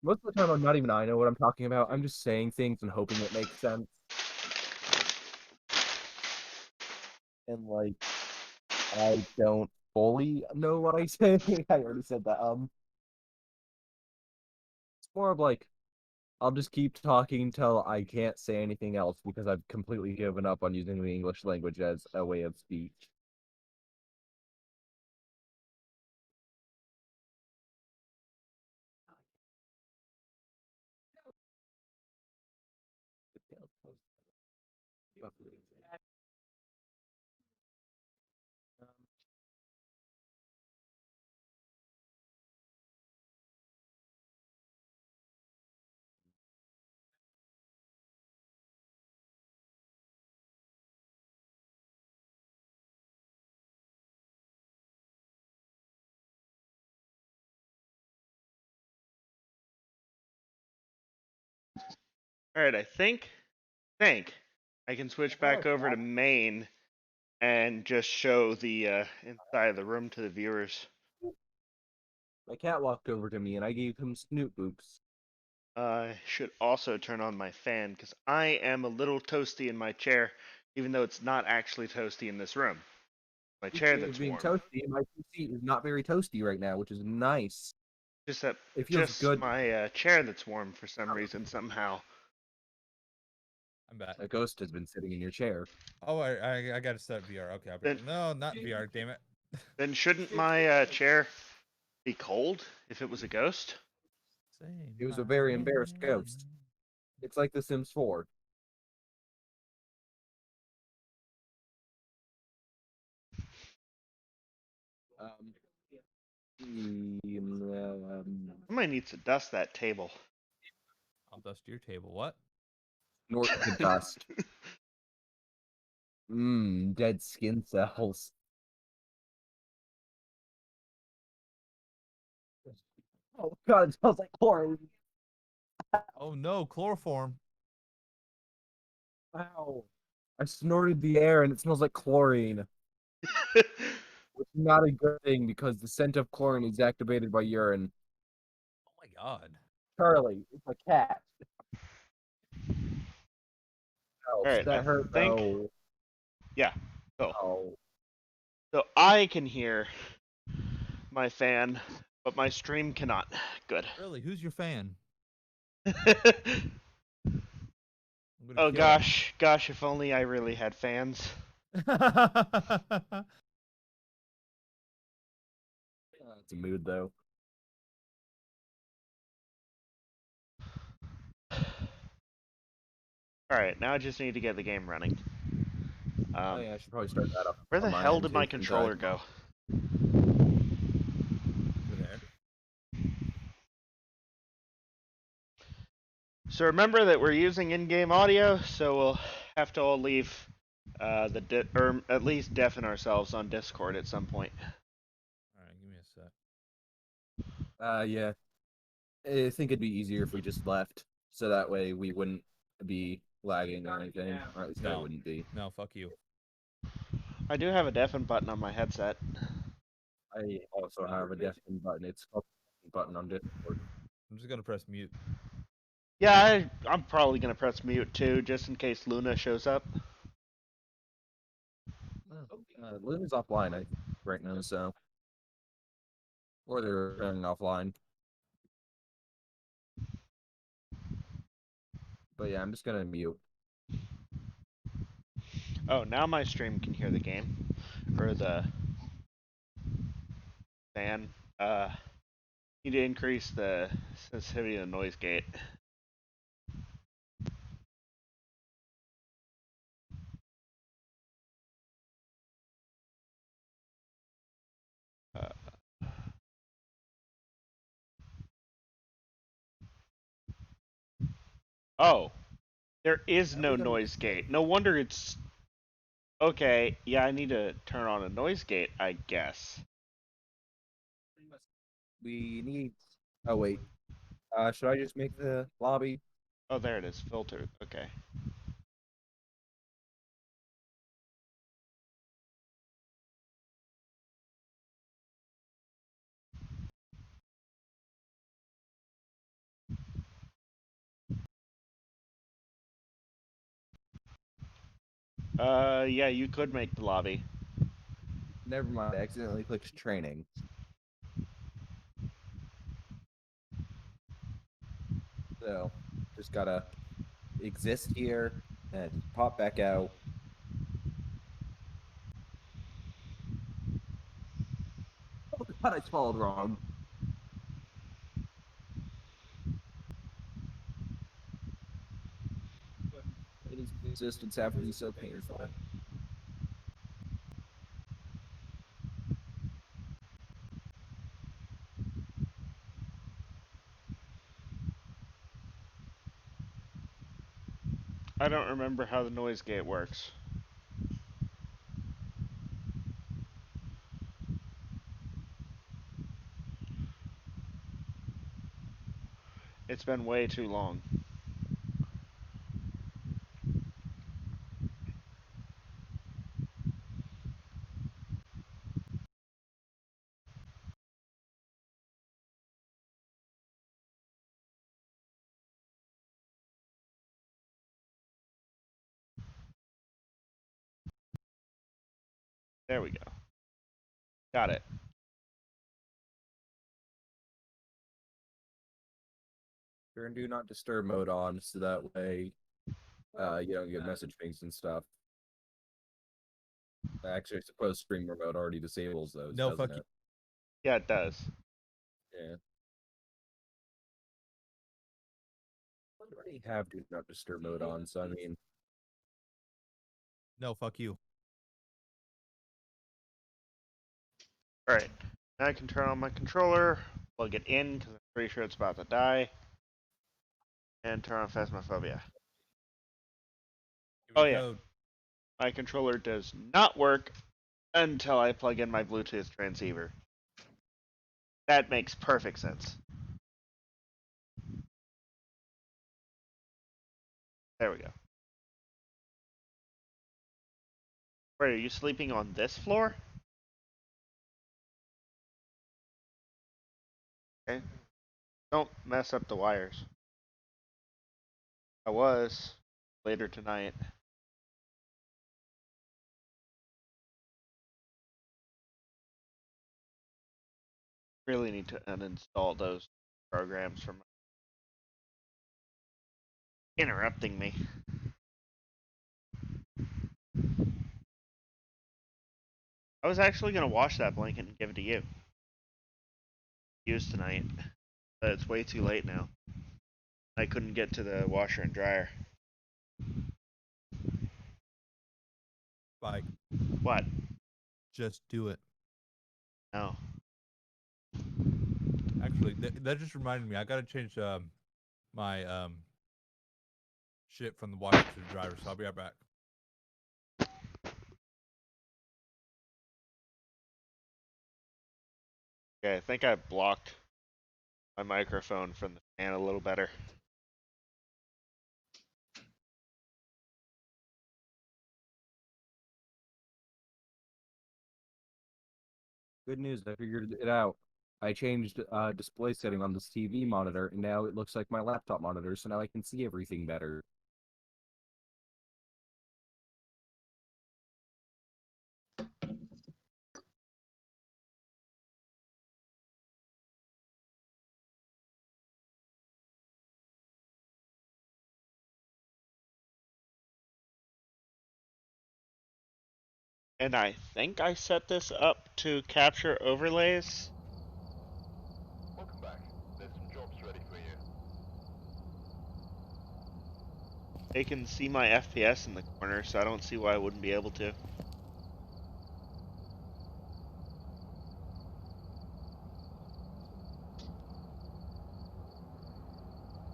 Most of the time, I'm not even I know what I'm talking about. I'm just saying things and hoping it makes sense. And like, I don't fully know what I say. I already said that. It's more of like I'll just keep talking until I can't say anything else because I've completely given up on using the English language as a way of speech. Alright, I think I can switch back over to main and just show the inside of the room to the viewers. My cat walked over to me and I gave him Snoop Boops. I should also turn on my fan because I am a little toasty in my chair, even though it's not actually toasty in this room. My chair Speaking of that's being warm. toasty, my PC is not very toasty right now, which is nice. Just that, It feels just good. my chair that's warm for some reason somehow. I'm back. A ghost has been sitting in your chair. Oh, I got to set VR. Okay, no, not VR. Damn it. Then shouldn't my chair be cold if it was a ghost? It was a very embarrassed ghost. It's like The Sims 4. Somebody needs to dust that table. I'll dust your table. What? Snort the dust. Dead skin cells. Oh god, it smells like chlorine. Oh no, chloroform. Wow. I snorted the air and it smells like chlorine. Which is not a good thing because the scent of chlorine is activated by urine. Oh my god. Charlie, it's a cat. Oh, Alright, that I hurt think. though. Yeah. Oh. Oh. So I can hear my fan, but my stream cannot. Good. Really? Who's your fan? I'm Oh gonna gosh, if only I really had fans. kill. It's a mood though. Alright, now I just need to get the game running. Oh yeah, I should probably start that up. Where the on my hell end, did too, my since controller go? Over there. So remember that we're using in-game audio, so we'll have to all leave or at least deafen ourselves on Discord at some point. Alright, give me a sec. Yeah. I think it'd be easier if we just left, so that way we wouldn't be lagging or anything, or at least I No. wouldn't be. No, fuck you. I do have a deafen button on my headset. I also have a deafening button. It's called the button on Discord. I'm just gonna press mute. Yeah, I'm probably gonna press mute too, just in case Luna shows up. Luna's offline right now, so. Or they're turning offline. But yeah, I'm just gonna mute. Oh, now my stream can hear the game. Or the fan. Need to increase the sensitivity of the noise gate. Oh, there is no noise gate. No wonder it's... Okay, yeah, I need to turn on a noise gate, I guess. We need. Oh wait. Should I just make the lobby? Oh, there it is, filtered. Okay. Yeah, you could make the lobby. Never mind. I accidentally clicked training. So, just gotta exist here and pop back out. Oh god, I spelled wrong. It is existence have to be so painful. I don't remember how the noise gate works. It's been way too long. There we go. Got it. Turn do not disturb mode on so that way you don't get message pings and stuff. Actually, I suppose streamer mode already disables those. No, doesn't fuck you. it? Yeah, it does. Yeah. I already have do not disturb mode on, so I mean, No, fuck you. Alright. Now I can turn on my controller, plug it in, because I'm pretty sure it's about to die, and turn on Phasmophobia. Give me Oh, the yeah. code. My controller does not work until I plug in my Bluetooth transceiver. That makes perfect sense. There we go. Wait, are you sleeping on this floor? Okay. Don't mess up the wires. I was. Later tonight. Really need to uninstall those programs from interrupting me. I was actually going to wash that blanket and give it to you. Use tonight. But it's way too late now. I couldn't get to the washer and dryer. Spike. What? Just do it. No. Actually, that just reminded me. I gotta change my shit from the washer to the dryer. So I'll be right back. Okay, I think I blocked my microphone from the fan a little better. good news. I figured it out. I changed display setting on this TV monitor, and now it looks like my laptop monitor, so now I can see everything better. And I think I set this up to capture overlays. Welcome back. There's some jobs ready for you. They can see my FPS in the corner, so I don't see why I wouldn't be able to.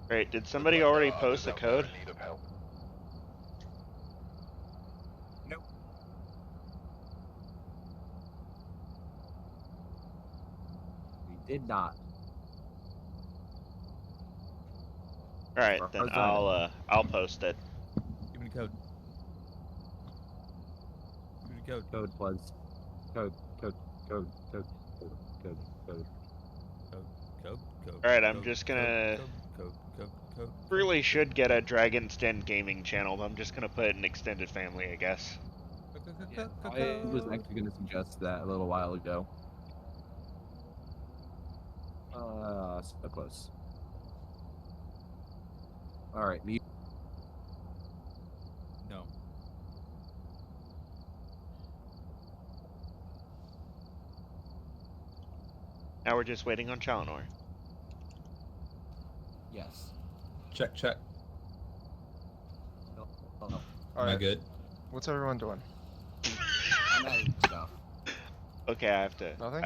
Great, did somebody already post the code? In need of help. Nope. We did not. Alright, Or then how's that? I'll post it. Give me the code. Give me the code. Code was code. Code. Code. Alright, I'm code, just code, gonna... code. Really should get a Dragon's Den gaming channel, but I'm just gonna put an extended family, I guess. Yeah, I was actually going to suggest that a little while ago. So close. All right, me. No. Now we're just waiting on Chalinor. Yes. Check, check. Oh, Am I Alright, good? what's everyone doing? I'm out of stuff. Okay, I have to... Nothing?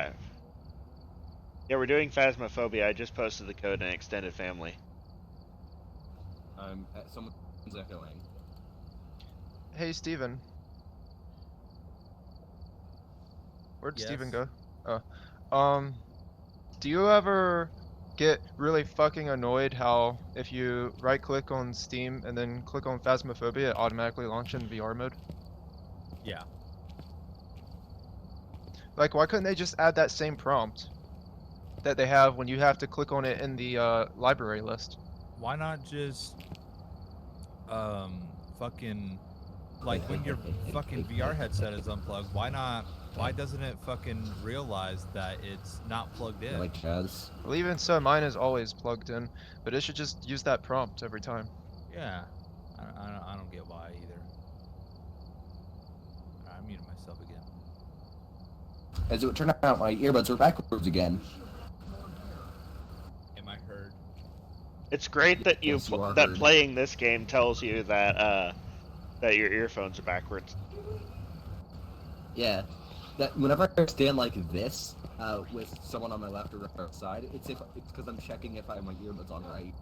Yeah, we're doing Phasmophobia. I just posted the code in extended family. Someone's echoing. Hey, Steven. Where'd Steven Yes. go? Oh. Do you ever get really fucking annoyed how if you right click on Steam and then click on Phasmophobia, it automatically launches in VR mode? Yeah. Like, why couldn't they just add that same prompt that they have when you have to click on it in the library list? Why not just fucking like when your fucking VR headset is unplugged? Why not Why doesn't it fucking realize that it's not plugged in? Like Chaz. Well, even so, mine is always plugged in, but it should just use that prompt every time. Yeah. I don't get why either. I muted myself again. As it turned out, my earbuds were backwards again. Am I heard? It's great that Yes, you are that heard. playing this game tells you that that your earphones are backwards. Yeah. That whenever I stand like this, with someone on my left or right side, it's because I'm checking if I have my earbuds on right.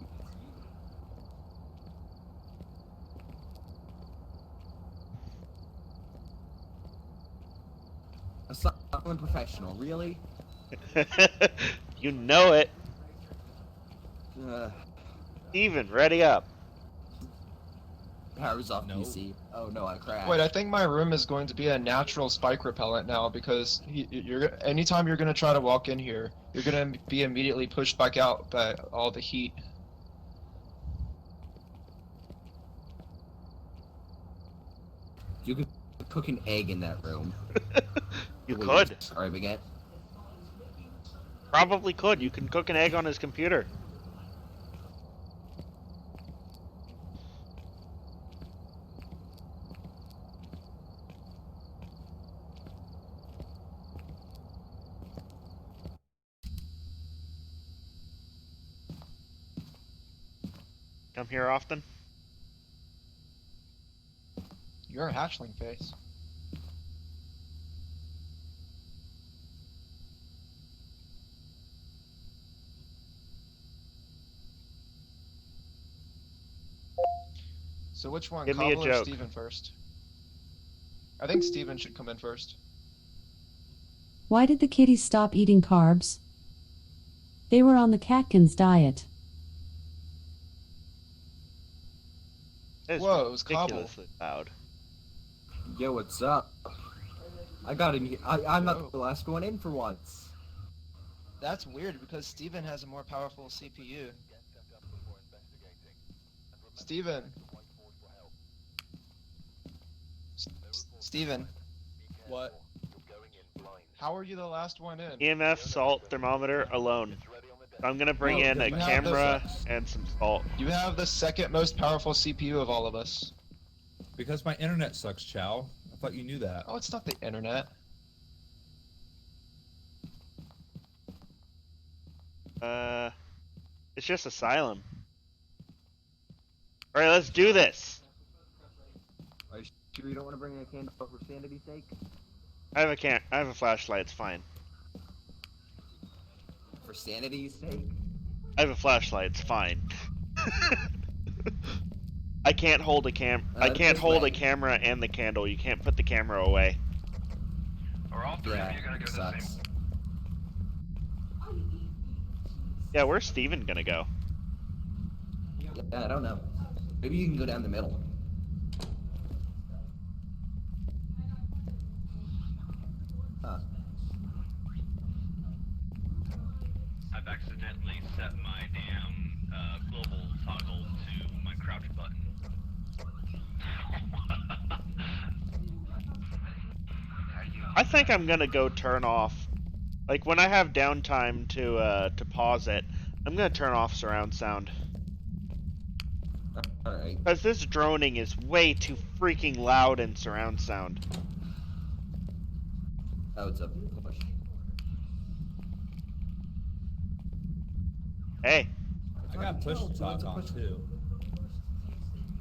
That's not unprofessional, really. You know it. Uh, Steven, ready up. powers off No. PC. Oh no, I crashed. Wait, I think my room is going to be a natural spike repellent now because anytime you're gonna try to walk in here, you're gonna be immediately pushed back out by all the heat. You could cook an egg in that room. You Wait, could. describing it. Probably could. You can cook an egg on his computer. Come here often? You're a hatchling face. So which one, Give me a Cobble or joke. Steven first? I think Steven should come in first. Why did the kitties stop eating carbs? They were on the Catkins diet. That is Whoa, it was Cobble. ridiculously loud. Yo, what's up? I got in here. I'm Yo. not the last one in for once. That's weird because Steven has a more powerful CPU. Steven. Steven, What? how are you the last one in? EMF, salt, thermometer, alone. I'm gonna bring No, in a you have the- camera and some salt. You have the second most powerful CPU of all of us. Because my internet sucks, Chow. I thought you knew that. Oh, it's not the internet. It's just Asylum. Alright, let's do this. Are you sure you don't want to bring a candle for sanity's sake? I have a flashlight, it's fine. For sanity's sake? I have a flashlight, it's fine. I can't hold a I can't this hold way. a camera and the candle. You can't put the camera away. Are all three Yeah, of you gonna go it to the sucks. same? Yeah, where's Steven gonna go? Yeah, I don't know. Maybe you can go down the middle. Huh. I've accidentally set my damn global toggle to my crouch button. I think I'm gonna go turn off. Like when I have downtime to pause it, I'm gonna turn off surround sound. Alright. Because this droning is way too freaking loud in surround sound. Oh, it's a push. Hey, I got push to talk on too.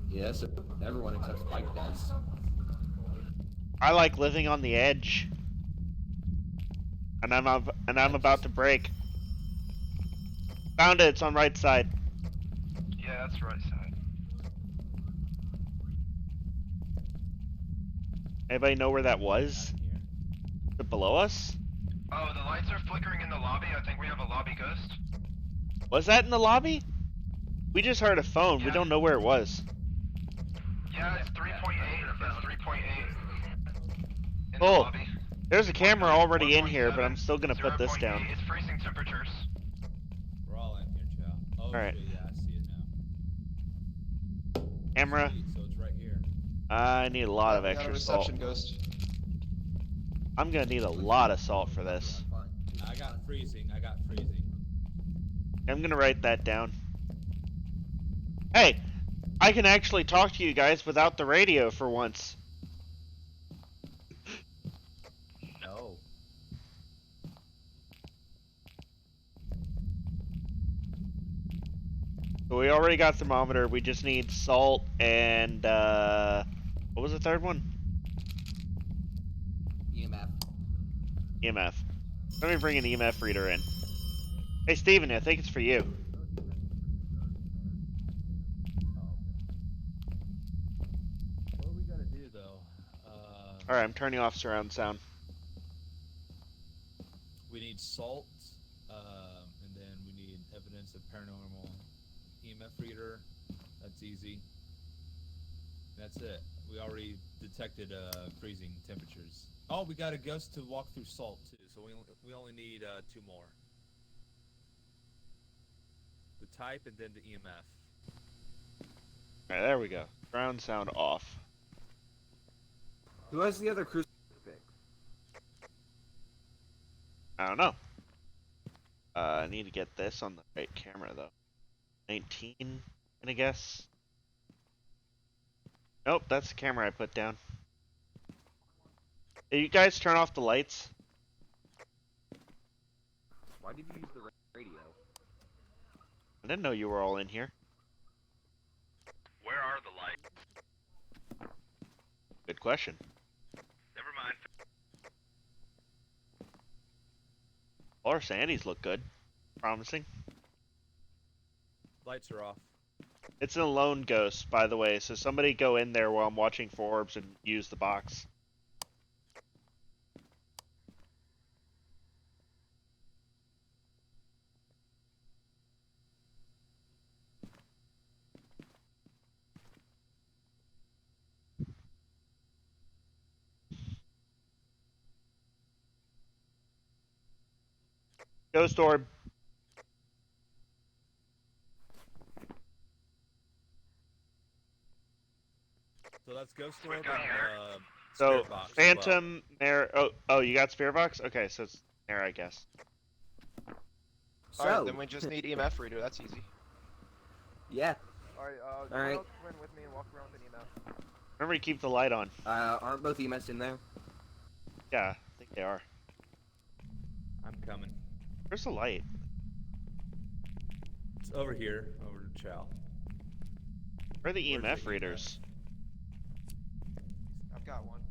Yeah, so everyone except Spike does. I like living on the edge. And I'm about to break. Found it, it's on right side. Yeah, that's right side. Anybody know where that was? Down here. Is it below us? Oh, the lights are flickering in the lobby. I think we have a lobby ghost. Was that in the lobby? We just heard a phone. We Yeah. don't know where it was. Yeah, it's 3.8. It's 3.8. In the Oh, lobby. there's a camera already in here, but I'm still gonna put this 0.8. down. It's freezing temperatures. We're all in here, Chow. Oh, Alright. shit, yeah, I see it now. Camera. Sweet, so it's right here. I need a lot of We got a extra salt. reception ghost. I'm gonna need a lot of salt for this. I got freezing. I'm gonna write that down. Hey, I can actually talk to you guys without the radio for once. No. So we already got thermometer. We just need salt and what was the third one? EMF. EMF. Let me bring an EMF reader in. Hey Steven, I think it's for you. What do we gotta do though? Alright, I'm turning off surround sound. We need salt, and then we need evidence of paranormal EMF reader. That's easy. That's it. We already detected freezing temperatures. Oh, we got a ghost to walk through salt too, so we only need 2 more. The type and then the EMF. Alright, there we go. Surround sound off. Who has the other crucifix? I don't know. I need to get this on the right camera though. 19, I guess. Nope, that's the camera I put down. Hey, you guys turn off the lights. Why did you use the radio? I didn't know you were all in here. Where are the lights? Good question. Never mind. All our Sandys look good. Promising. Lights are off. It's a lone ghost, by the way, so somebody go in there while I'm watching for orbs and use the box. Ghost orb. So that's ghost We orb got and here. So spirit box as well. Phantom, Mare. Oh, you got Spirit Box? Okay, so it's Mare, I guess. Alright, then we just need EMF reader. That's easy. Yeah. Alright, Alright. else come in with me and walk around with an EMF. Remember to keep the light on. Aren't both EMFs in there? Yeah, I think they are. I'm coming. Where's the light? It's over here, over to Chow. Where are the Where's EMF the readers? I've got one.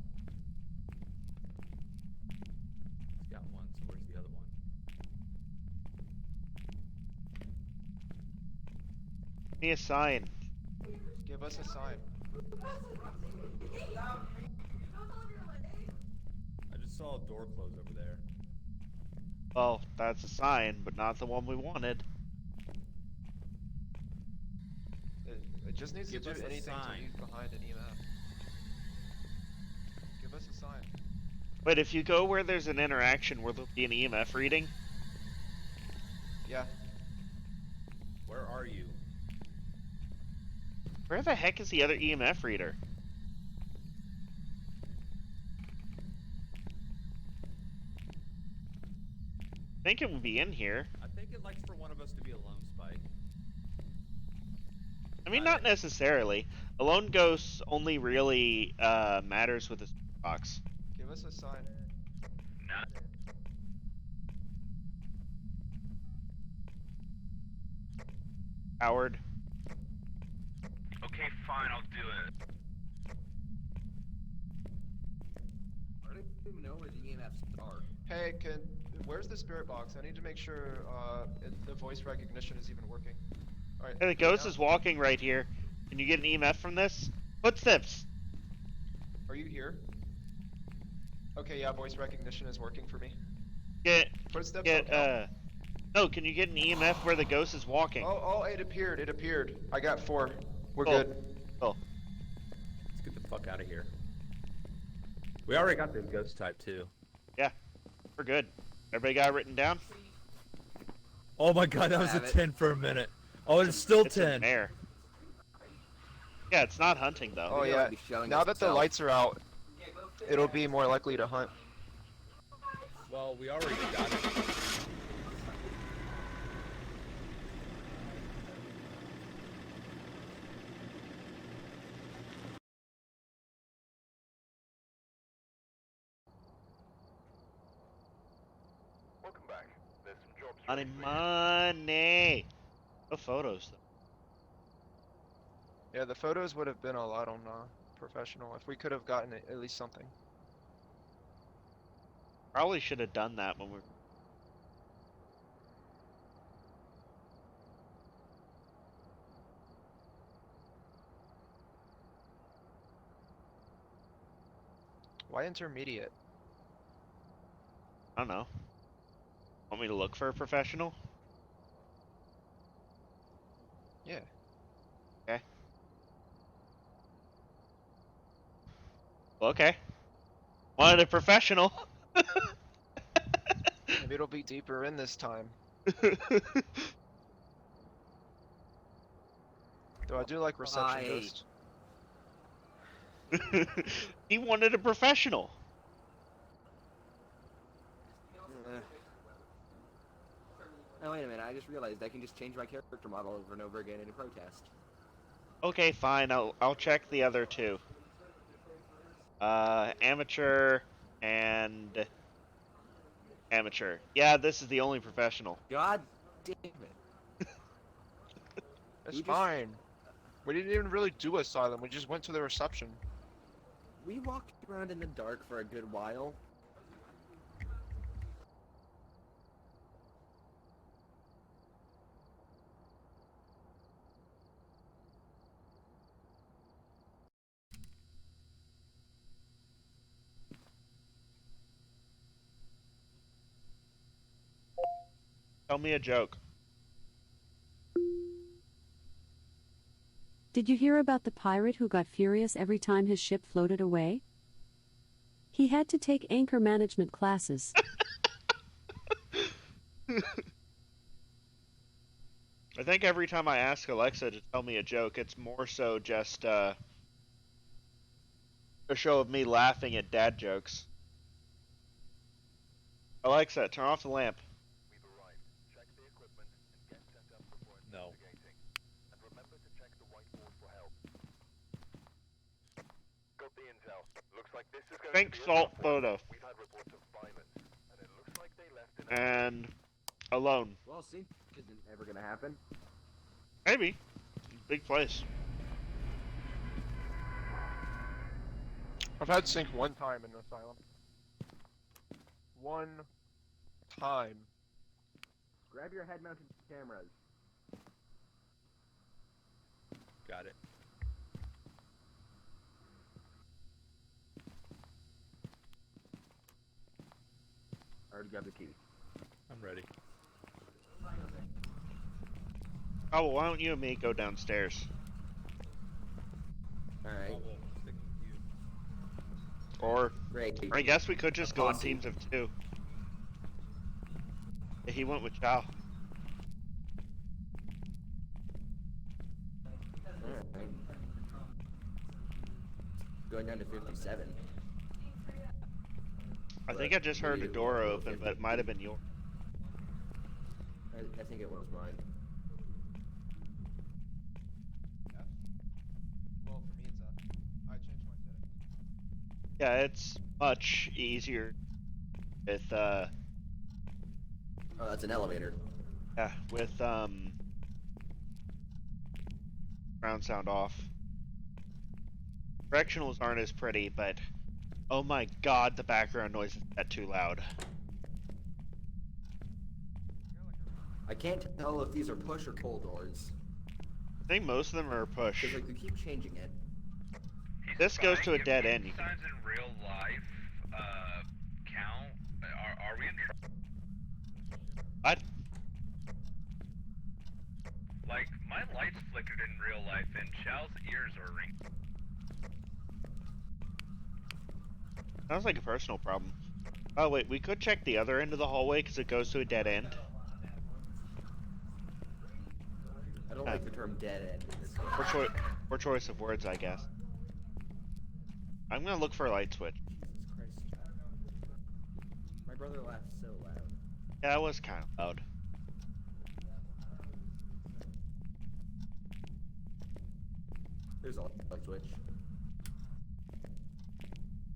He's got one, so where's the other one? Give me a sign. Give us a sign. I just saw a door close over there. Well, that's a sign, but not the one we wanted. It just needs Give to us do a anything to sign. leave behind an EMF. Give us a sign. But if you go where there's an interaction where there'll be an EMF reading, Yeah. Where are you? where the heck is the other EMF reader? I think it would be in here. I think it likes for one of us to be alone, Spike. I mean, not necessarily. A lone ghost only really matters with a spirit box. Give us a sign. Not. Howard. Okay, fine, I'll do it. I don't even know where the EMFs are. Hey, where's the spirit box? I need to make sure the voice recognition is even working. Alright. Hey, the ghost is walking right here. Can you get an EMF from this? Footsteps! Are you here? Okay, yeah, voice recognition is working for me. Get, Footsteps don't help. no, can you get an EMF where the ghost is walking? Oh, it appeared. I got 4. We're Cool. good. Cool. Let's get the fuck out of here. We already got the ghost type too. Yeah, we're good. Everybody got it written down? Oh my god, that was a Have it. 10 for a minute. Oh, it's still It's a 10. mare. Yeah, it's not hunting though. Oh Maybe yeah. it'll be showing Now us that the itself. lights are out, it'll be more likely to hunt. Well, we already got it. Welcome back. There's some jobs Money, ready for you. money. No photos though. Yeah, the photos would have been a lot on professional if we could have gotten at least something. Probably should have done that when we. Why intermediate? I don't know. Want me to look for a professional? Yeah. Okay. Well, okay. Wanted a professional. Maybe it'll be deeper in this time. Though I do like reception ghost. He wanted a professional. Oh, wait a minute, I just realized I can just change my character model over and over again in a protest. Okay, fine. I'll check the other two. Amateur and amateur. Yeah, this is the only professional. God damn it. It's We just- fine. We didn't even really do asylum. We just went to the reception. We walked around in the dark for a good while. Tell me a joke. Did you hear about the pirate who got furious every time his ship floated away? He had to take anchor management classes. I think every time I ask Alexa to tell me a joke, it's more so just a show of me laughing at dad jokes. Alexa, turn off the lamp. We've arrived. Check the equipment and get set up before No. investigating. And remember to check the whiteboard for help. Got the intel. Looks like this is going Pink to be a salt tough one. photo. We've had reports of violence, and it looks like they left in a And alone. Well, see, isn't ever gonna happen. Maybe. Big place. I've had sync one time in asylum. One time. Grab your head-mounted cameras. Got it. I already grabbed the key. I'm ready. Oh, well, why don't you and me go downstairs? Alright, Well, we'll stick with you. Or great. I guess we could just go in Posse. teams of two. Yeah, he went with Chow. Alright. Going down to 57. I think I just heard a Maybe door we'll open, get but it might have been yours. I think it was mine. Well, for me it's F. I changed my settings. Yeah, it's much easier with Oh, that's an elevator. yeah, with ground sound off. Directionals aren't as pretty, but oh my god, the background noise is that too loud. I can't tell if these are push or pull doors. I think most of them are push. Because like they keep changing it. This goes to a If dead these end. You can- signs in real life count. Are we in trouble? What? Like, my lights flickered in real life and Chow's ears are ringing. Sounds like a personal problem. Oh wait, we could check the other end of the hallway because it goes to a dead end. I don't like the term dead end in this Or choice of words, I guess. I'm gonna look for a light switch. Jesus Christ. My brother laughed so loud. Yeah, it was kind of loud. There's a light switch.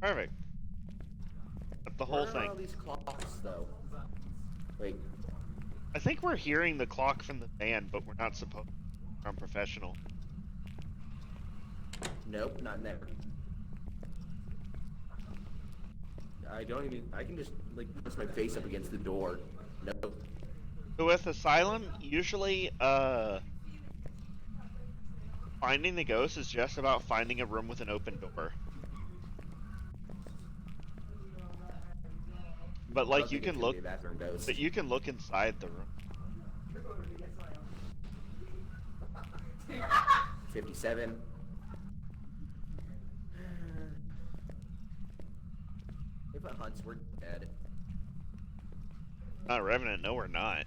Perfect. That's the whole Where are thing. all these clocks, though? Wait. I think we're hearing the clock from the band, but we're not supposed to. We're unprofessional. Nope, not in there. I don't even. I can just like press my face up against the door. Nope. So with Asylum, usually, finding the ghost is just about finding a room with an open door. But like you can look, but you can look inside the room. 57. If it hunts, we're dead. Not Revenant, no we're not.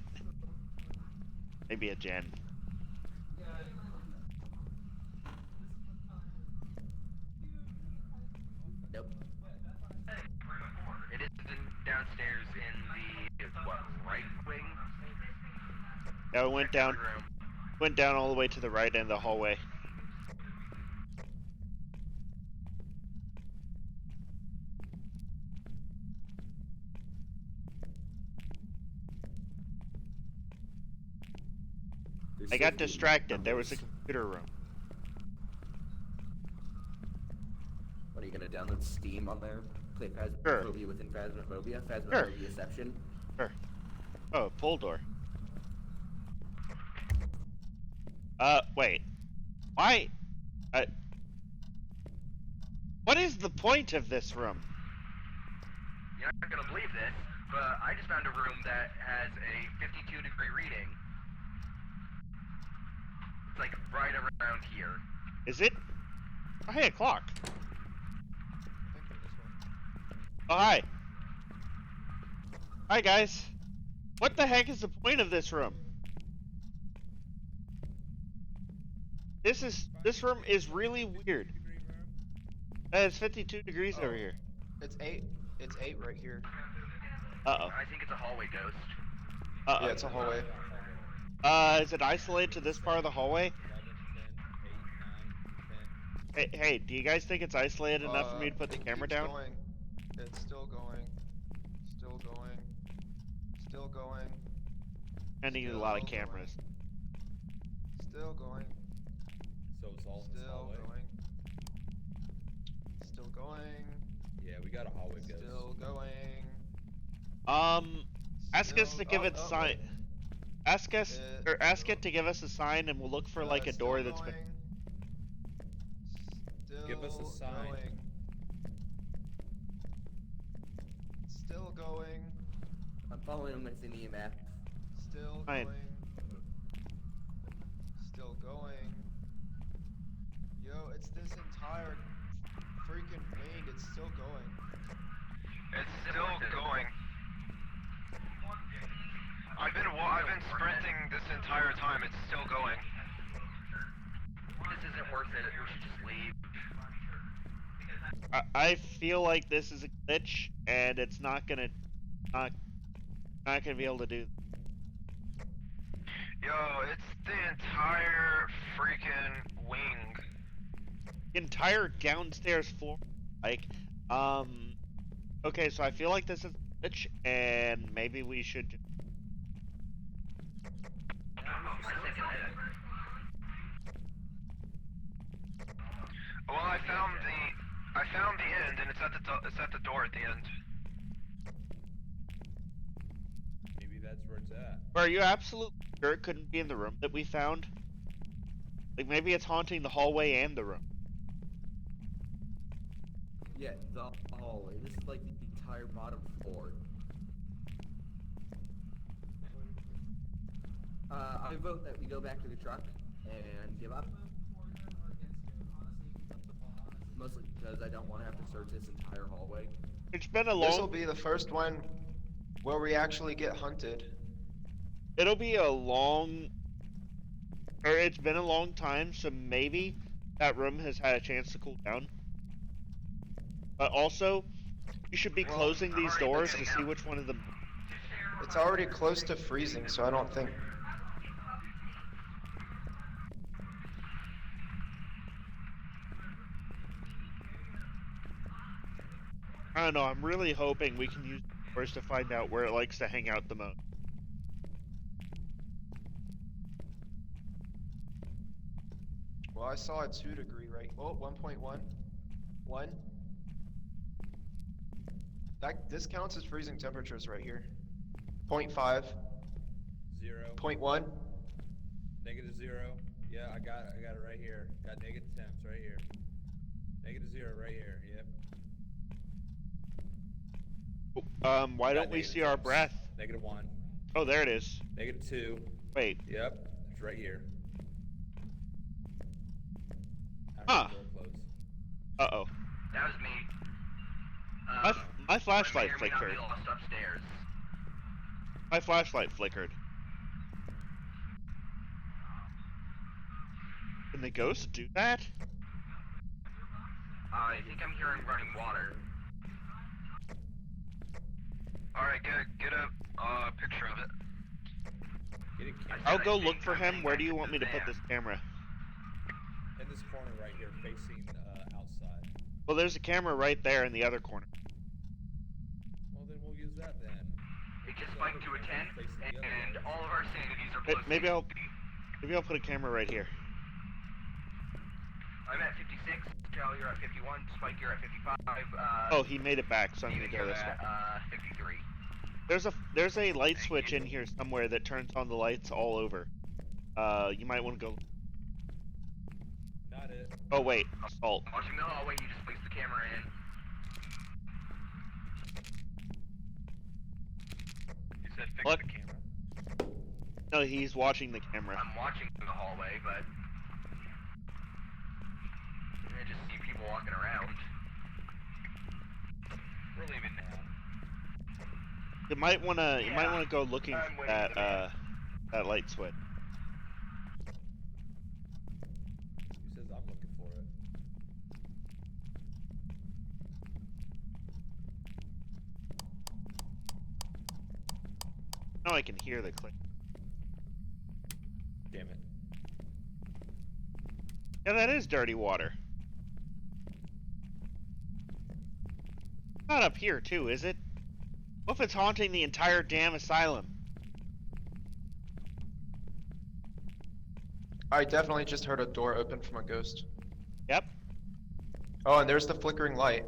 Maybe a Gen. Nope. It is downstairs in the what, right wing? Yeah, we went down. Room. Went down all the way to the right end of the hallway. I got distracted. There was a computer room. What, are you gonna download Steam on there? Play Sure. Phasmophobia within Phasmophobia? Phasmophobia-ception? Sure. Oh, pull door. Wait. Why? What is the point of this room? You're not gonna believe this, but I just found a room that has a 52-degree reading. It's like right around here. Is it? Oh, hey, a clock. Oh, hi. Hi, guys. What the heck is the point of this room? This room is really weird. It's 52 degrees over here. It's 8. It's 8 right here. Uh-oh. I think it's a hallway ghost. Uh-oh. Yeah, it's a hallway. Is it isolated to this part of the hallway? 11, 10, 8, 9, 10. Hey, do you guys think it's isolated enough for me to put the camera down? Going. It's still going. Still going. Still going. I need a lot of Still cameras. Still going. So it's all in this Still hallway. going. Still going. Yeah, we got a hallway ghost. Still going. Ask us to give it oh, sign. Ask us, It- or ask it to give us a sign, and we'll look for like a Still door that's been. going. Give us a Still sign. going. Still going. I'm following him with an EMF. Still Fine. going. Still going. Yo, it's this entire freaking wing. It's still going. It's still going. I've been sprinting this entire time. It's still going. This isn't worth it. We should just leave. I feel like this is a glitch, and it's not gonna be able to do. Yo, it's the entire freaking wing. Entire downstairs floor, like, okay, so I feel like this is a glitch, and maybe we should. Well, I found the end, and it's at the door at the end. Maybe that's where it's at. Are you absolutely sure it couldn't be in the room that we found? Like maybe it's haunting the hallway and the room. Yeah, the hallway. This is like the entire bottom floor. I vote that we go back to the truck and give up. Mostly because I don't want to have to search this entire hallway. It's been a This will long. be the first one where we actually get hunted. It'll be a long. Or it's been a long time, so maybe that room has had a chance to cool down. But also, You should be Well, closing these alright, doors okay, to see which one of them. It's already close to freezing, so I don't think. I don't know. I'm really hoping we can use doors to find out where it likes to hang out the most. Well, I saw a 2-degree right. Oh, 1.1. 1. This counts as freezing temperatures right here. 0.5. 0. 0.1. -0. Yeah, I got it right here. Got negative temps right here. -0 right here. Yep. Why Got don't we negative see our temps. breath? -1. Oh, there it is. -2. Wait. Yep. It's right here. Huh. After the door closed. Uh-oh. That was me. My flashlight I may or may not be flickered. lost upstairs. My flashlight flickered. Can the ghost do that? I think I'm hearing running water. Alright, get a picture of it. Get a camera I'll go look for him. Where do you want me to put this camera? in this corner right here, facing outside. Well, there's a camera right there in the other corner. Well, then we'll use that then. It just spiked to a 10, and all of our sanities are close. Maybe I'll put a camera right here. I'm at 56, Cal, you're at 51, Spike, you're at 55, Oh, he made it back, so I'm gonna Steven, go you're this way. at 53. There's a light switch in here somewhere that turns on the lights all over. You might want to go. Not it. Oh wait, salt. Watching the hallway, you just place the camera in. He said fix What? the camera. No, he's watching the camera. I'm watching the hallway, but I just see people walking around. We're leaving now. You might wanna go looking I'm for waiting that that light switch. He says I'm looking for it. Now I can hear the click. Damn it. Yeah, that is dirty water. Not up here too, is it? What if it's haunting the entire damn asylum? I definitely just heard a door open from a ghost. Yep. Oh, and there's the flickering light.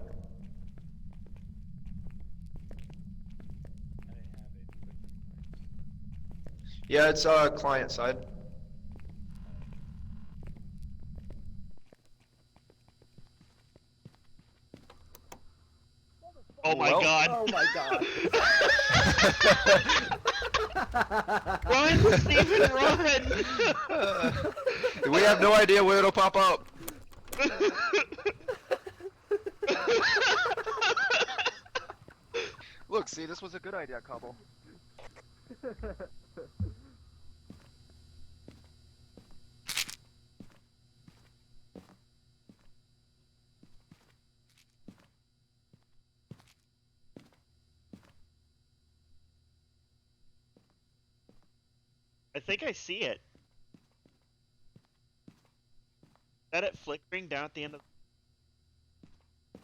I didn't have it. Yeah, it's client side. Oh my Well- god. Oh my god. Run, Steven, run! We have no idea where it'll pop up. Look, see, this was a good idea, Cobble. I think I see it. Is that it flickering down at the end of the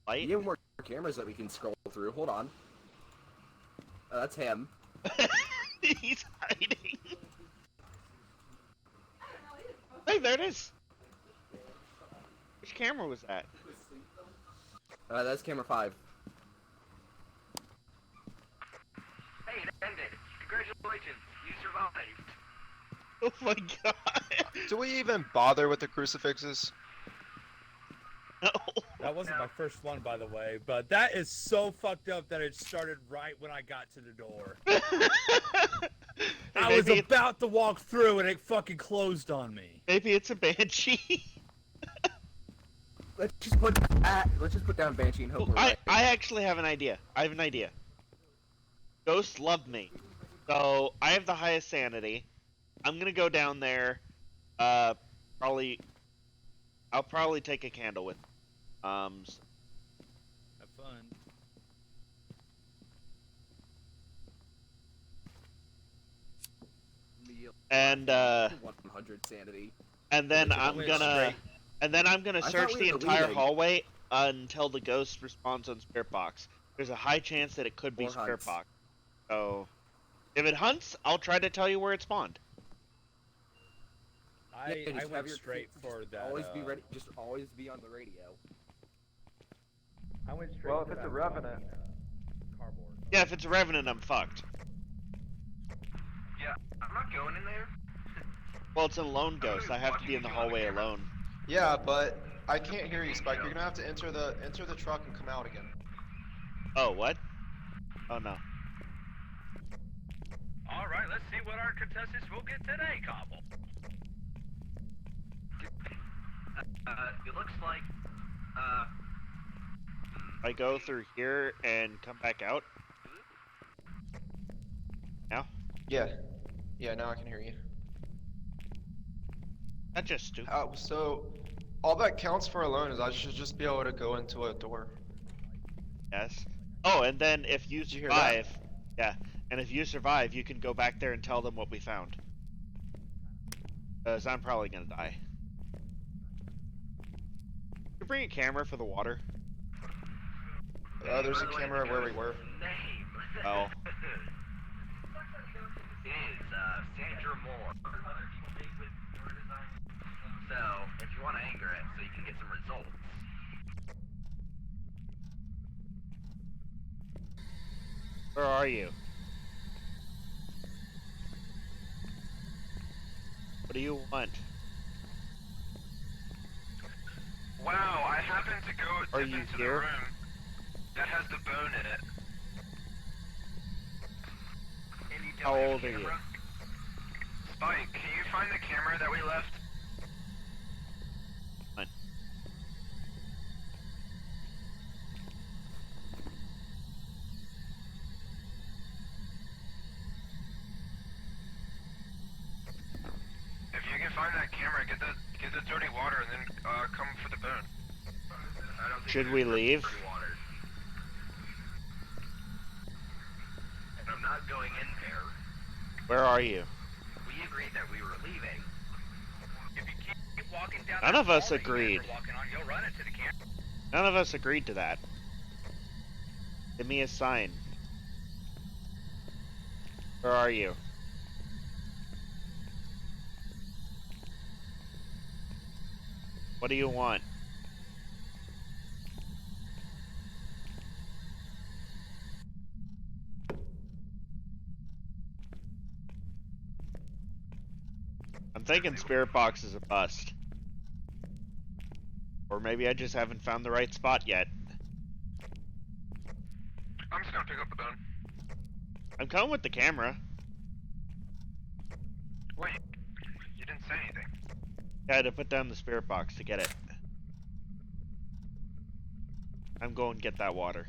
light? You have more cameras that we can scroll through. Hold on. That's him. He's hiding. Hey, there it is. Which camera was that? That's camera 5. Hey, it ended. Congratulations, you survived. Oh my god. Do we even bother with the crucifixes? No. That wasn't my first one, by the way, but that is so fucked up that it started right when I got to the door. I was about to walk through and it fucking closed on me. Maybe it's a banshee. Let's just put down Banshee and hope we're right. I actually have an idea. I have an idea. Ghosts love me. So I have the highest sanity. I'm gonna go down there. I'll probably take a candle with. Have fun. And 100 sanity. and then I I'm went gonna I thought search we the were entire leaving. hallway until the ghost responds on Spirit Box. There's a high chance that it could be Or Spirit hunts. Box. So if it hunts, I'll try to tell you where it spawned. Yeah, I just went have your straight for that. Always be ready. Just always be on the radio. I went straight Well, if for it's a that revenant. cardboard. Yeah, if it's a Revenant, I'm fucked. Yeah, I'm not going in there. Well, it's a lone ghost. I have to be in the hallway alone. Yeah, but I can't hear you, Spike. You're gonna have to enter the truck and come out again. Oh, what? Oh no. All right, let's see what our contestants will get today, Cobble. It looks like, I go through here and come back out. Now? Yeah. Yeah, now I can hear you. That's just stupid. So all that counts for alone is I should just be able to go into a door. Yes. Oh, and then if you Did you hear that? survive, yeah, and if you survive, you can go back there and tell them what we found. Because I'm probably gonna die. You bring a camera for the water? There's a camera where we were. name. Oh. It is, Sandra Moore. So, if you want to anger it, so you can get some results. Where are you? What do you want? Wow, I happened to go Are dip you into here? the room that has the bone in it. And you How don't have old a are you? camera? Spike, can you find the camera that we left? Fine. If you can find that camera, get the dirty water and then come for the bone. I don't think Should there's we dirty leave? water. And I'm not going in there. Where are you? We agreed that we were leaving. If you keep walking down None that of us hall that you guys agreed. are walking on, you'll run into the camera. None of us agreed to that. Give me a sign. Where are you? What do you want? I'm thinking Spirit Box is a bust. Or maybe I just haven't found the right spot yet. I'm just gonna pick up the bone. I'm coming with the camera. Wait, you didn't say anything. I had to put down the Spirit Box to get it. I'm going to get that water.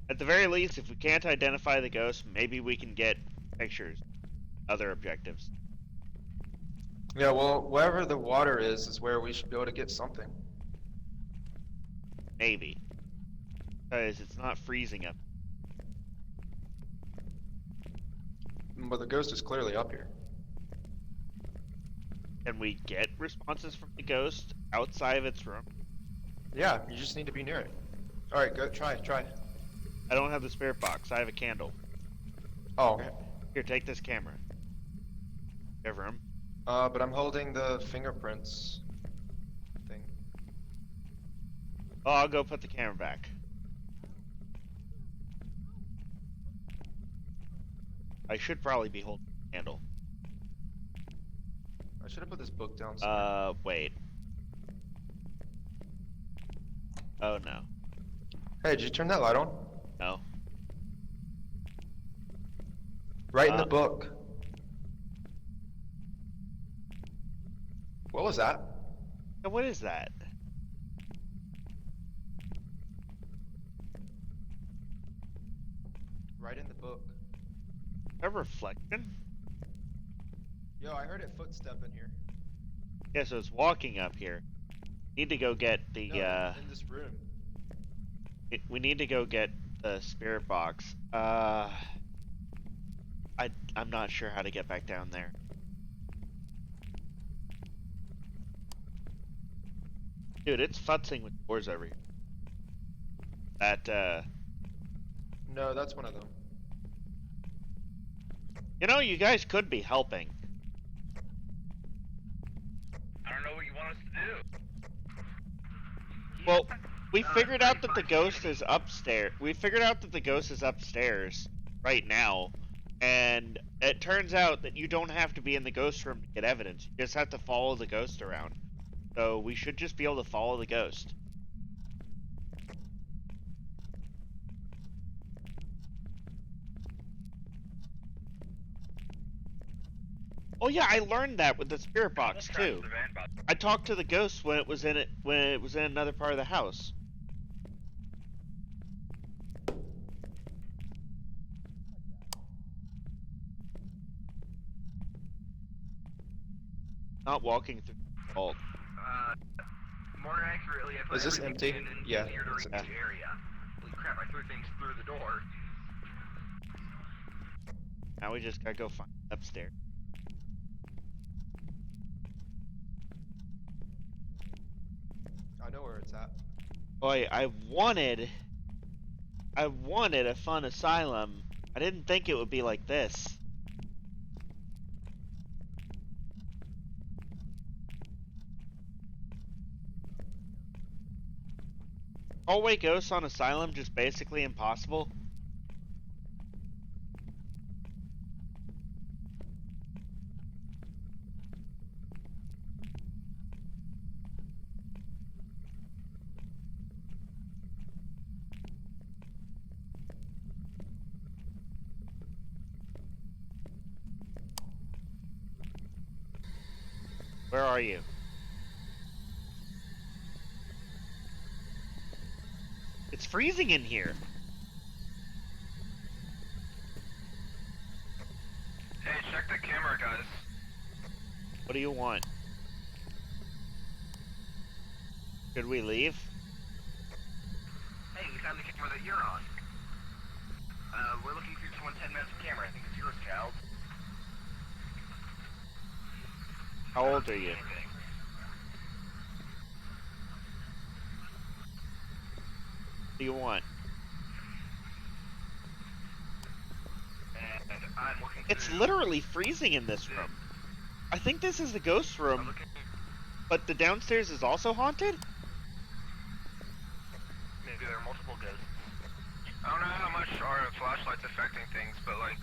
At the very least, if we can't identify the ghost, maybe we can get pictures. Other objectives. Yeah, well, wherever the water is where we should be able to get something. Maybe. Because it's not freezing up. But the ghost is clearly up here. Can we get responses from the ghost outside of its room? Yeah, you just need to be near it. Alright, go, try. I don't have the Spirit Box. I have a candle. Oh, okay. Here, take this camera. You have room? But I'm holding the fingerprints thing. Oh, I'll go put the camera back. I should probably be holding the candle. I should have put this book down somewhere. Wait. Oh, no. Hey, did you turn that light on? No. Right in the book. What was that? Yeah, what is that? Right in the book. A reflection? Yo, I heard it footstep in here. Yeah, so it's walking up here. Need to go get the, No, in this room. we need to go get the spirit box. I'm not sure how to get back down there. Dude, it's futzing with doors over here. No, that's one of them. You know, you guys could be helping. I don't know what you want us to do. Well, we figured out that the ghost is upstairs. We figured out that the ghost is upstairs right now. And it turns out that you don't have to be in the ghost room to get evidence. You just have to follow the ghost around. So we should just be able to follow the ghost. Oh yeah, I learned that with the spirit box too. I talked to the ghost when it was in another part of the house. Not walking through the vault. More accurately, I put Is this everything empty? in an Yeah, easier to it's reach empty. area. Holy crap, I threw things through the door. Now we just gotta go find upstairs. I know where it's at. Boy, I wanted a fun asylum. I didn't think it would be like this. Hallway ghosts on asylum just basically impossible. Where are you? It's freezing in here. Hey, check the camera, guys. What do you want? Should we leave? Hey, we found the camera that you're on. We're looking through someone's 10 minutes of camera. I think it's yours, child. How old are you? What do you want? And I'm looking It's through... literally freezing in this room. I think this is the ghost room, but the downstairs is also haunted? Maybe there are multiple ghosts. I don't know how much our flashlights affecting things, but like,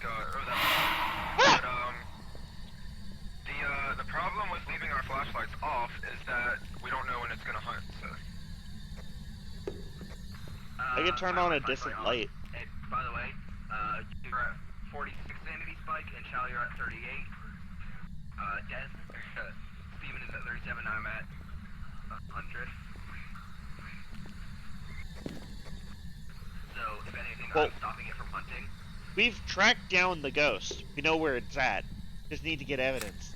the problem with leaving our flashlights off is that we don't know when it's gonna hunt, so. I can turn on a different light. Hey, by the way, you're at 46 sanity spike, and Charlie, you're at 38. Death, Steven is at 37, I'm at 100. So, if anything, Well, I'm stopping it from hunting. We've tracked down the ghost. We know where it's at. Just need to get evidence.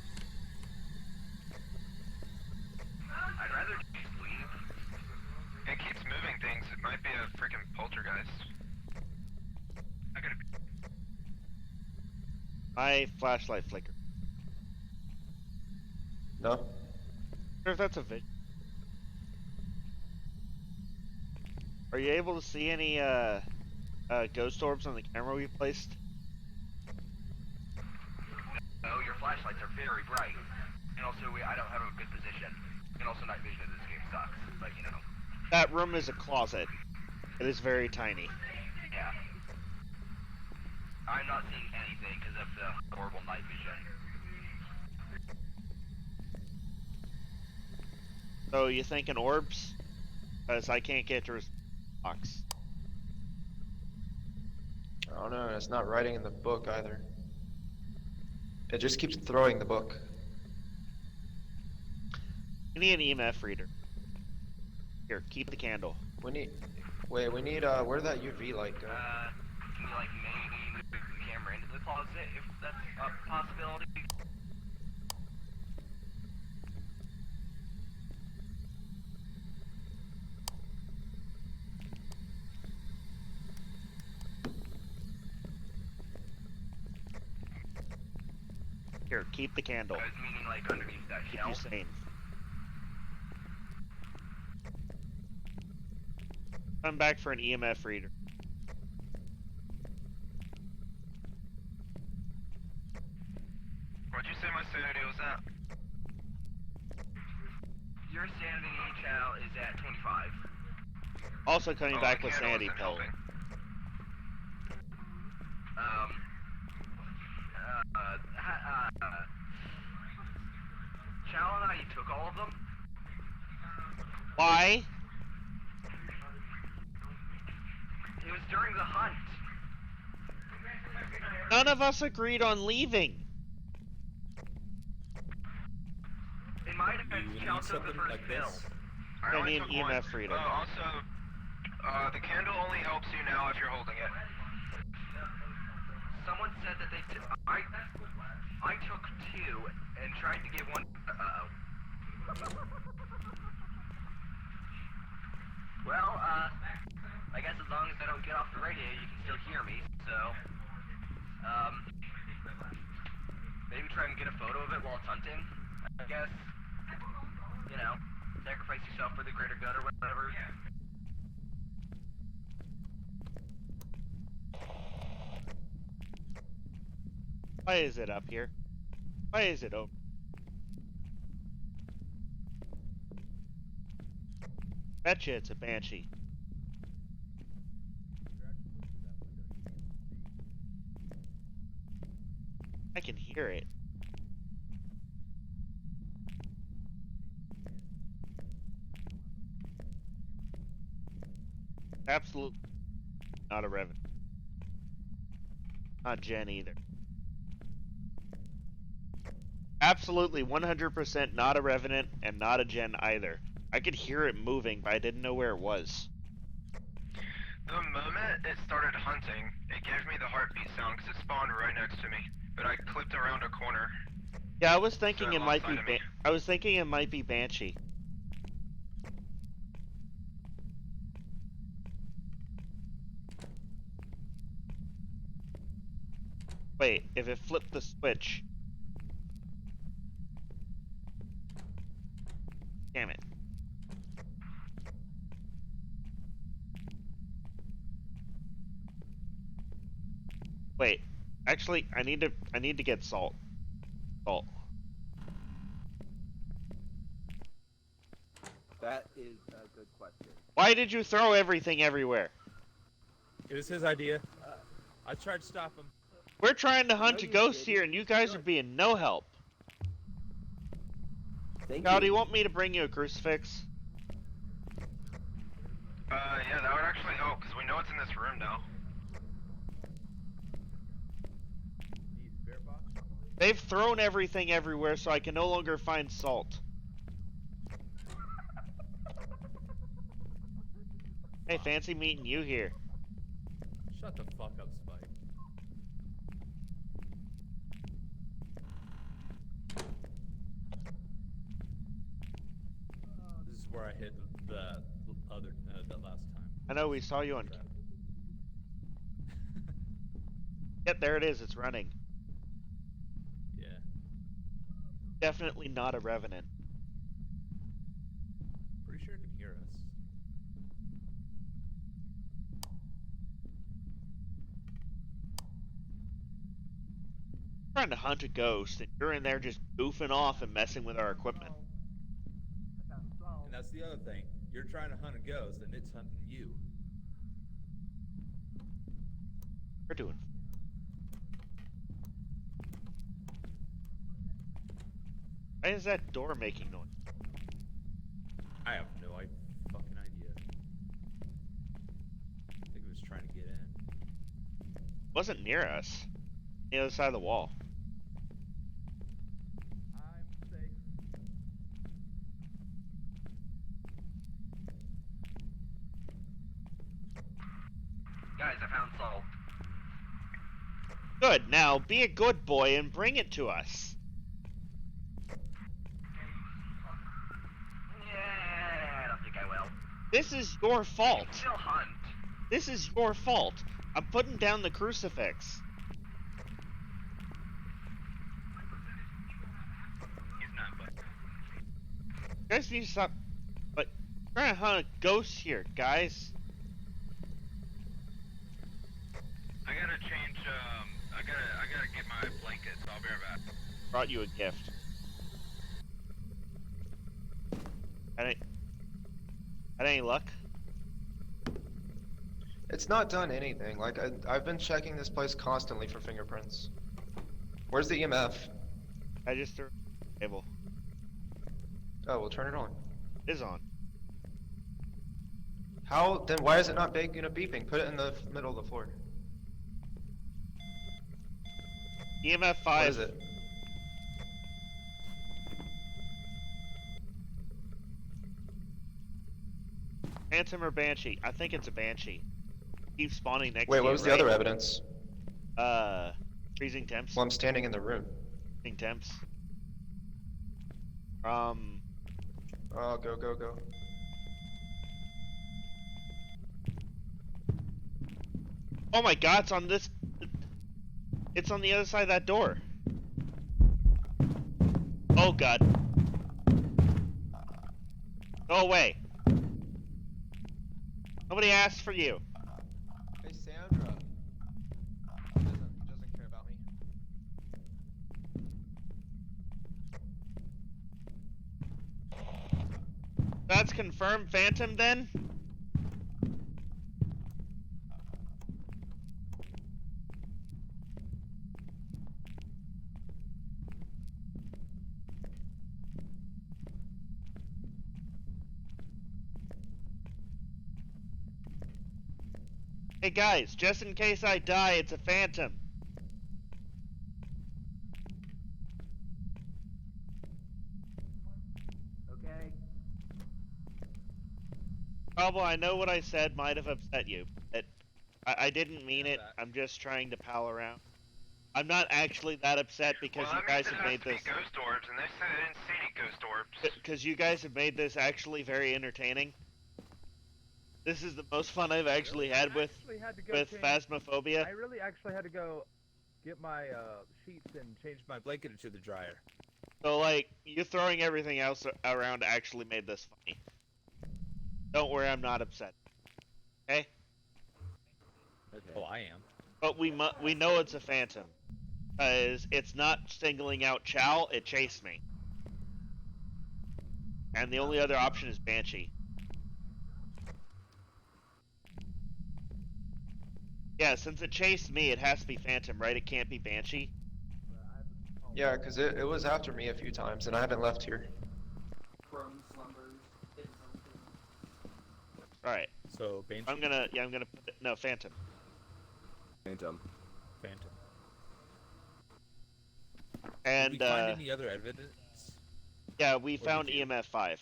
I'd rather just leave. It keeps moving things. It might be a freaking poltergeist. I gotta be... My flashlight flickered. No? I wonder if that's a vision. Are you able to see any ghost orbs on the camera we placed? No, your flashlights are very bright. And also, I don't have a good position. And also, night vision in this game sucks. But, you know. That room is a closet. It is very tiny. Yeah. I'm not seeing anything because of the horrible night vision. So you thinking orbs? Because I can't get to his box. I don't know, it's not writing in the book either. It just keeps throwing the book. We need an EMF reader. Here, keep the candle. We need, where did that UV light go? Can you, like, maybe move the camera into the closet if that's a possibility? Here, keep the candle. I was meaning like underneath that Keep shell. you sane. I'm back for an EMF reader. What'd you say my sanity was at? Your sanity chow is at 25. Also coming back the with candle sanity isn't pill. helping. Chow and I took all of them. Why? It was during the hunt. None of us agreed on leaving. In my defense, You Chow need took the something first like pill. this? I only need an took one. EMF reader. Also, the candle only helps you now if you're holding it. Someone said that they took. I took two and tried to get one. Well, I guess as long as I don't get off the radio, you can still hear me. So, maybe try and get a photo of it while it's hunting. I guess. You know, sacrifice yourself for the greater good or whatever. Why is it up here? Why is it open? Betcha it's a banshee. I can hear it. Absolutely not a Revenant. Not Jen either. Absolutely 100% not a Revenant and not a Jen either. I could hear it moving, but I didn't know where it was. The moment it started hunting, it gave me the heartbeat sound because it spawned right next to me. But I clipped around a corner. Yeah, I was thinking So it it might lost be sight of me. I was thinking it might be Banshee. Wait, if it flipped the switch. Damn it. Wait, actually, I need to get salt. Salt. That is a good question. Why did you throw everything everywhere? It was his idea. I tried to stop him. We're trying to hunt No, a you ghost didn't. here, and you guys are being no help. Thank Cal, do you. you want me to bring you a crucifix? Yeah, that would actually help because we know it's in this room now. They've thrown everything everywhere, so I can no longer find salt. Hey, fancy meeting you here. Shut the fuck up, Spike. This is where I hit the other the last time. I know, we saw you on... Yep, there it is, it's running. Yeah. Definitely not a Revenant. Pretty sure it can hear us. Trying to hunt a ghost, and you're in there just goofing off and messing with our equipment. And that's the other thing. You're trying to hunt a ghost, and it's hunting you. We're doing... Why is that door making noise? I have no fucking idea. I think it was trying to get in. It wasn't near us. The other side of the wall. I'm safe. Guys, I found salt. Good, now be a good boy and bring it to us. Yeah, I don't think I will. This is your fault. Still hunt. This is your fault. I'm putting down the crucifix. guys need to stop. Like, we're trying to hunt a ghost here, guys. I gotta change, I gotta get my blankets. I'll be right back. Brought you a gift. Had any luck? It's not done anything. Like, I've been checking this place constantly for fingerprints. Where's the EMF? I just threw it on the table. Oh, we'll turn it on. It is on. How, then why is it not big, beeping? Put it in the middle of the floor. EMF 5. What is it? Phantom or Banshee? I think it's a Banshee. Keep spawning next to Wait, you, what was the right? other evidence? Freezing temps. Well, I'm standing in the room. Freezing temps. Oh, go, go, go. Oh my god, it's on this. It's on the other side of that door. Oh god. Go away. Nobody asked for you. Hey, Sandra. Doesn't care about me. That's confirmed Phantom then? Hey guys, just in case I die, it's a Phantom. Okay. Probably, I know what I said might have upset you, but I didn't mean it. I'm just trying to pal around. I'm not actually that upset because Well, you guys have made this. Ghost orbs, and they said they didn't see any ghost orbs. Because you guys have made this actually very entertaining. This is the most fun I've actually had with Phasmophobia. I really actually had to go get my sheets and change my blanket into the dryer. So like, you throwing everything else around actually made this funny. Don't worry, I'm not upset. Okay? Okay. Oh, I am. But we know it's a Phantom. Because it's not singling out Chow, it chased me. And the only other option is Banshee. Yeah, since it chased me, it has to be Phantom, right? It can't be Banshee? Yeah, because it was after me a few times, and I haven't left here. Alright. So, Banshee? I'm gonna put it, no, Phantom. Phantom. And, Did we find any other evidence? Yeah, we found EMF 5.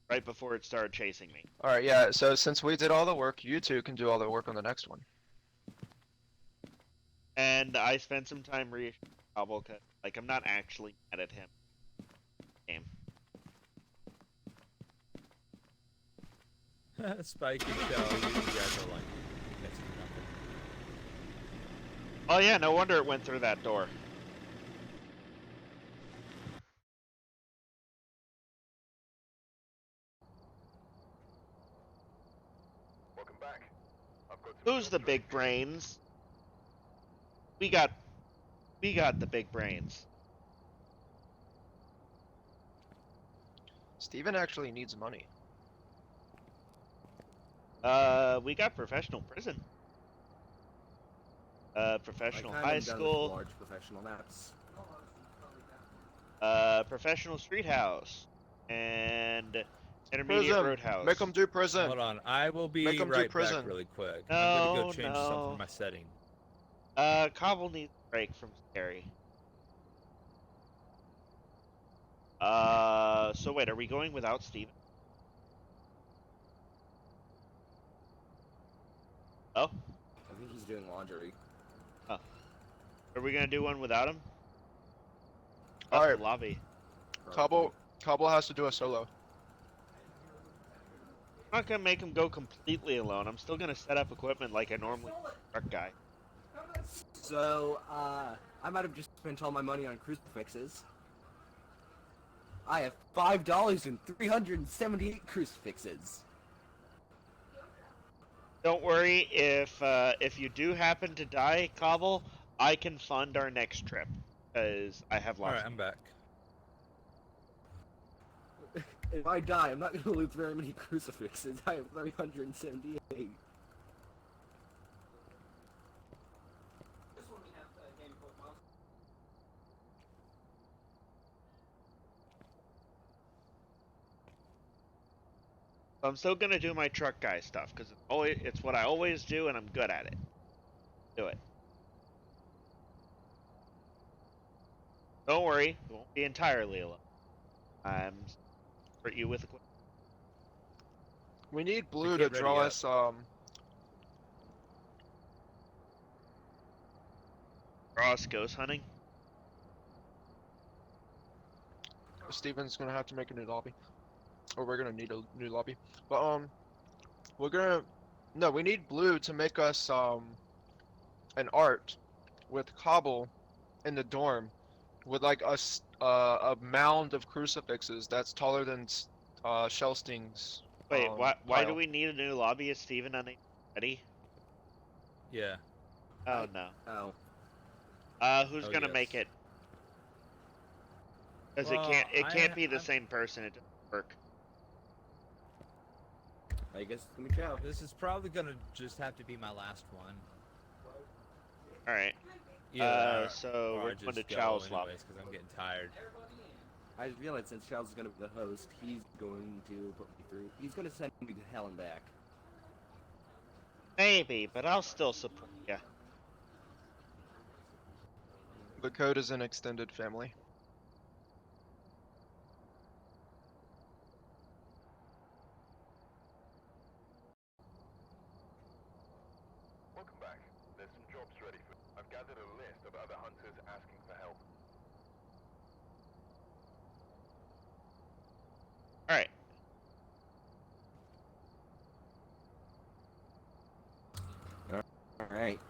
Right before it started chasing me. Alright, yeah, so since we did all the work, you two can do all the work on the next one. And I spent some time Cause, like, I'm not actually mad at him. Game. Spike and Shell, you guys are like next to nothing. Oh yeah, no wonder it went through that door. Welcome back. I've got Who's the big brains? We got the big brains. Steven actually needs money. We got professional prison. Professional I kinda high am done with school. large professional naps. Professional street house. And intermediate Prison. roadhouse. Make them do prison. Hold on, I will be Make 'em do right prison. back really quick. No, I'm gonna go change no. something in my setting. Cobble needs a break from scary. So wait, are we going without Steven? Oh? I think he's doing laundry. Oh. Are we gonna do one without him? Alright. Lobby. Cobble has to do a solo. I'm not gonna make him go completely alone. I'm still gonna set up equipment like I normally do, truck guy. So, I might have just spent all my money on crucifixes. I have $5 and 378 crucifixes. Don't worry, if you do happen to die, Cobble, I can fund our next trip because I have lots. Alright, I'm back. If I die, I'm not going to lose very many crucifixes. I have 378. I'm still gonna do my truck guy stuff because it's what I always do and I'm good at it. Do it. Don't worry, it won't be entirely alone. I'm for you with equipment. We need Blue get to draw ready us Ross ghost hunting. Steven's gonna have to make a new lobby. Or we're gonna need a new lobby. But we need Blue to make us an art with Cobble in the dorm with like a mound of crucifixes that's taller than Shellsting's. Wait, why do pile. we need a new lobby? Is Steven ready? Yeah. Oh no. Oh. Who's Oh, gonna yes. make it? Because Well, it can't be the I'm- same person. It doesn't work. I guess it's going to be Chow. This is probably gonna just have to be my last one. All right. Yeah. So or we're I going to just go Chow's lobby. anyways, because I'm getting tired. I just realized since Chow's going to be the host, he's going to put me through. He's going to send me to hell and back. Maybe, but I'll still support you. The code is an extended family. Welcome back. There's some jobs ready for... I've gathered a list of other hunters asking for help. All right. Alright.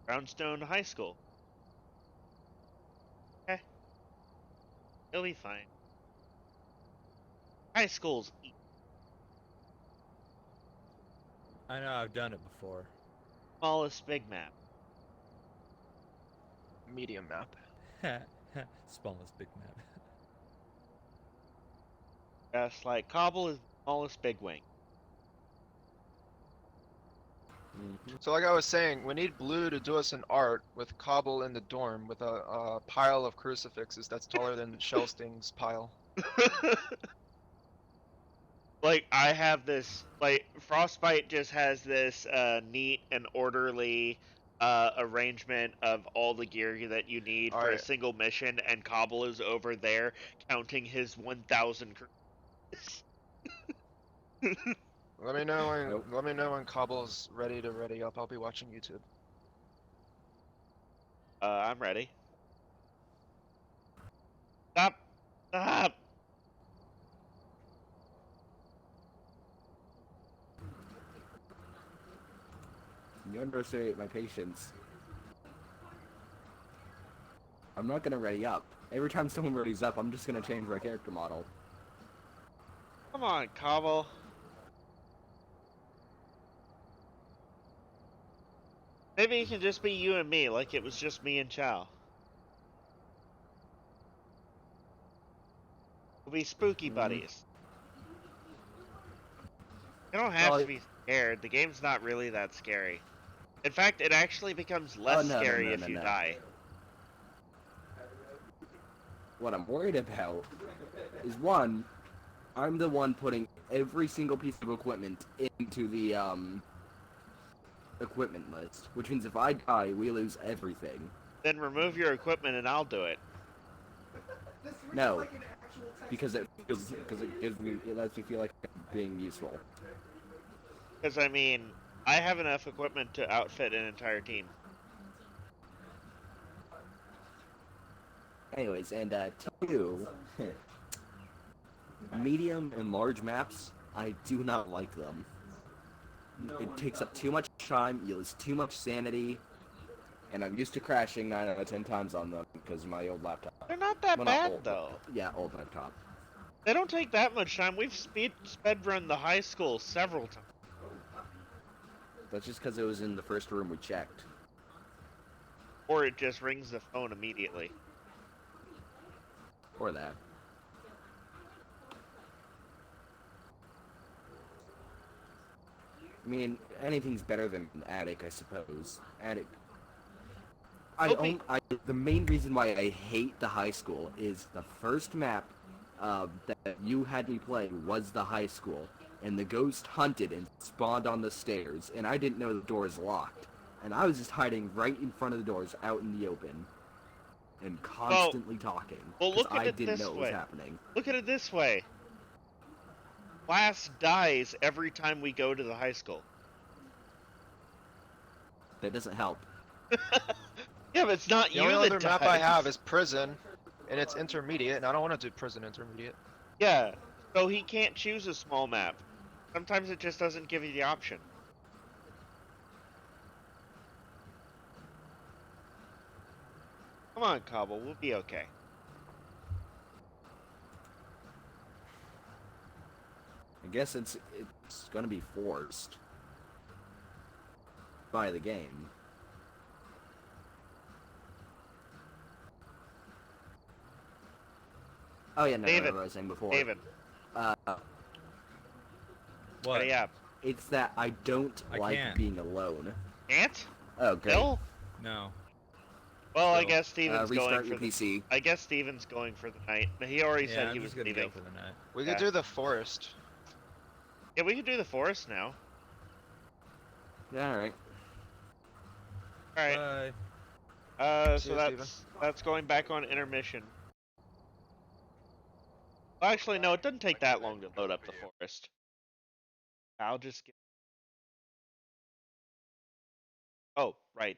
Brownstone High School. Okay. It'll be fine. High school's easy. I know I've done it before. Smallest big map. Medium map. Smallest big map. Just like Cobble is the smallest big wing. So like I was saying, we need Blue to do us an art with Cobble in the dorm with a pile of crucifixes that's taller than Shellsting's pile. Like I have this, like Frostbite just has this neat and orderly arrangement of all the gear that you need for a Alright. single mission, and Cobble is over there counting his 1,000 crucifixes. Let me know when Cobble's ready to ready up. I'll be watching YouTube. I'm ready. Stop! Stop! You underestimate my patience. I'm not gonna ready up. Every time someone readies up, I'm just gonna change my character model. Come on, Cobble. Maybe it can just be you and me, like it was just me and Chow. We'll be spooky buddies. You don't have to be scared. The game's not really that scary. In fact, it actually becomes less scary if you die. What I'm worried about is, one, I'm the one putting every single piece of equipment into the equipment list, which means if I die, we lose everything. Then remove your equipment and I'll do it. No, because it lets me feel like I'm being useful. Because I mean, I have enough equipment to outfit an entire team. Anyways, and 2, medium and large maps, I do not like them. It takes up too much time, you lose too much sanity, and I'm used to crashing 9 out of 10 times on them because of my old laptop. They're not that Well, not bad old, though. yeah, old laptop. They don't take that much time. We've sped run the high school several times. That's just because it was in the first room we checked. Or it just rings the phone immediately. Or that. I mean, anything's better than Attic, I suppose. Attic. The main reason why I hate the high school is the first map that you had me play was the high school, and the ghost hunted and spawned on the stairs, and I didn't know the doors locked, and I was just hiding right in front of the doors, out in the open, and constantly talking. Well, look at I it didn't this know what way. was happening. Look at it this way. Class dies every time we go to the high school. That doesn't help. Yeah, but it's not The you only that other map dies. I have is prison, and it's intermediate, and I don't want to do prison intermediate. Yeah, so he can't choose a small map. Sometimes it just doesn't give you the option. Come on, Cobble, we'll be okay. I guess it's gonna be forced by the game. Oh yeah, no, David, what I was saying before. David. What? Yeah. It's that I don't like can't. being alone. Can't? Oh, great. Bill? No. Well, I So, guess Steven's going restart for your the PC. I guess Steven's going for the night. He already Yeah, said I'm he was just gonna leaving. go for the night. We Yeah. could do the forest. Yeah, we could do the forest now. Yeah, alright. Alright. Bye. See So you, that's going back on intermission. Well, actually, no, it doesn't take that long to load up the forest. I'll just get... Oh, right.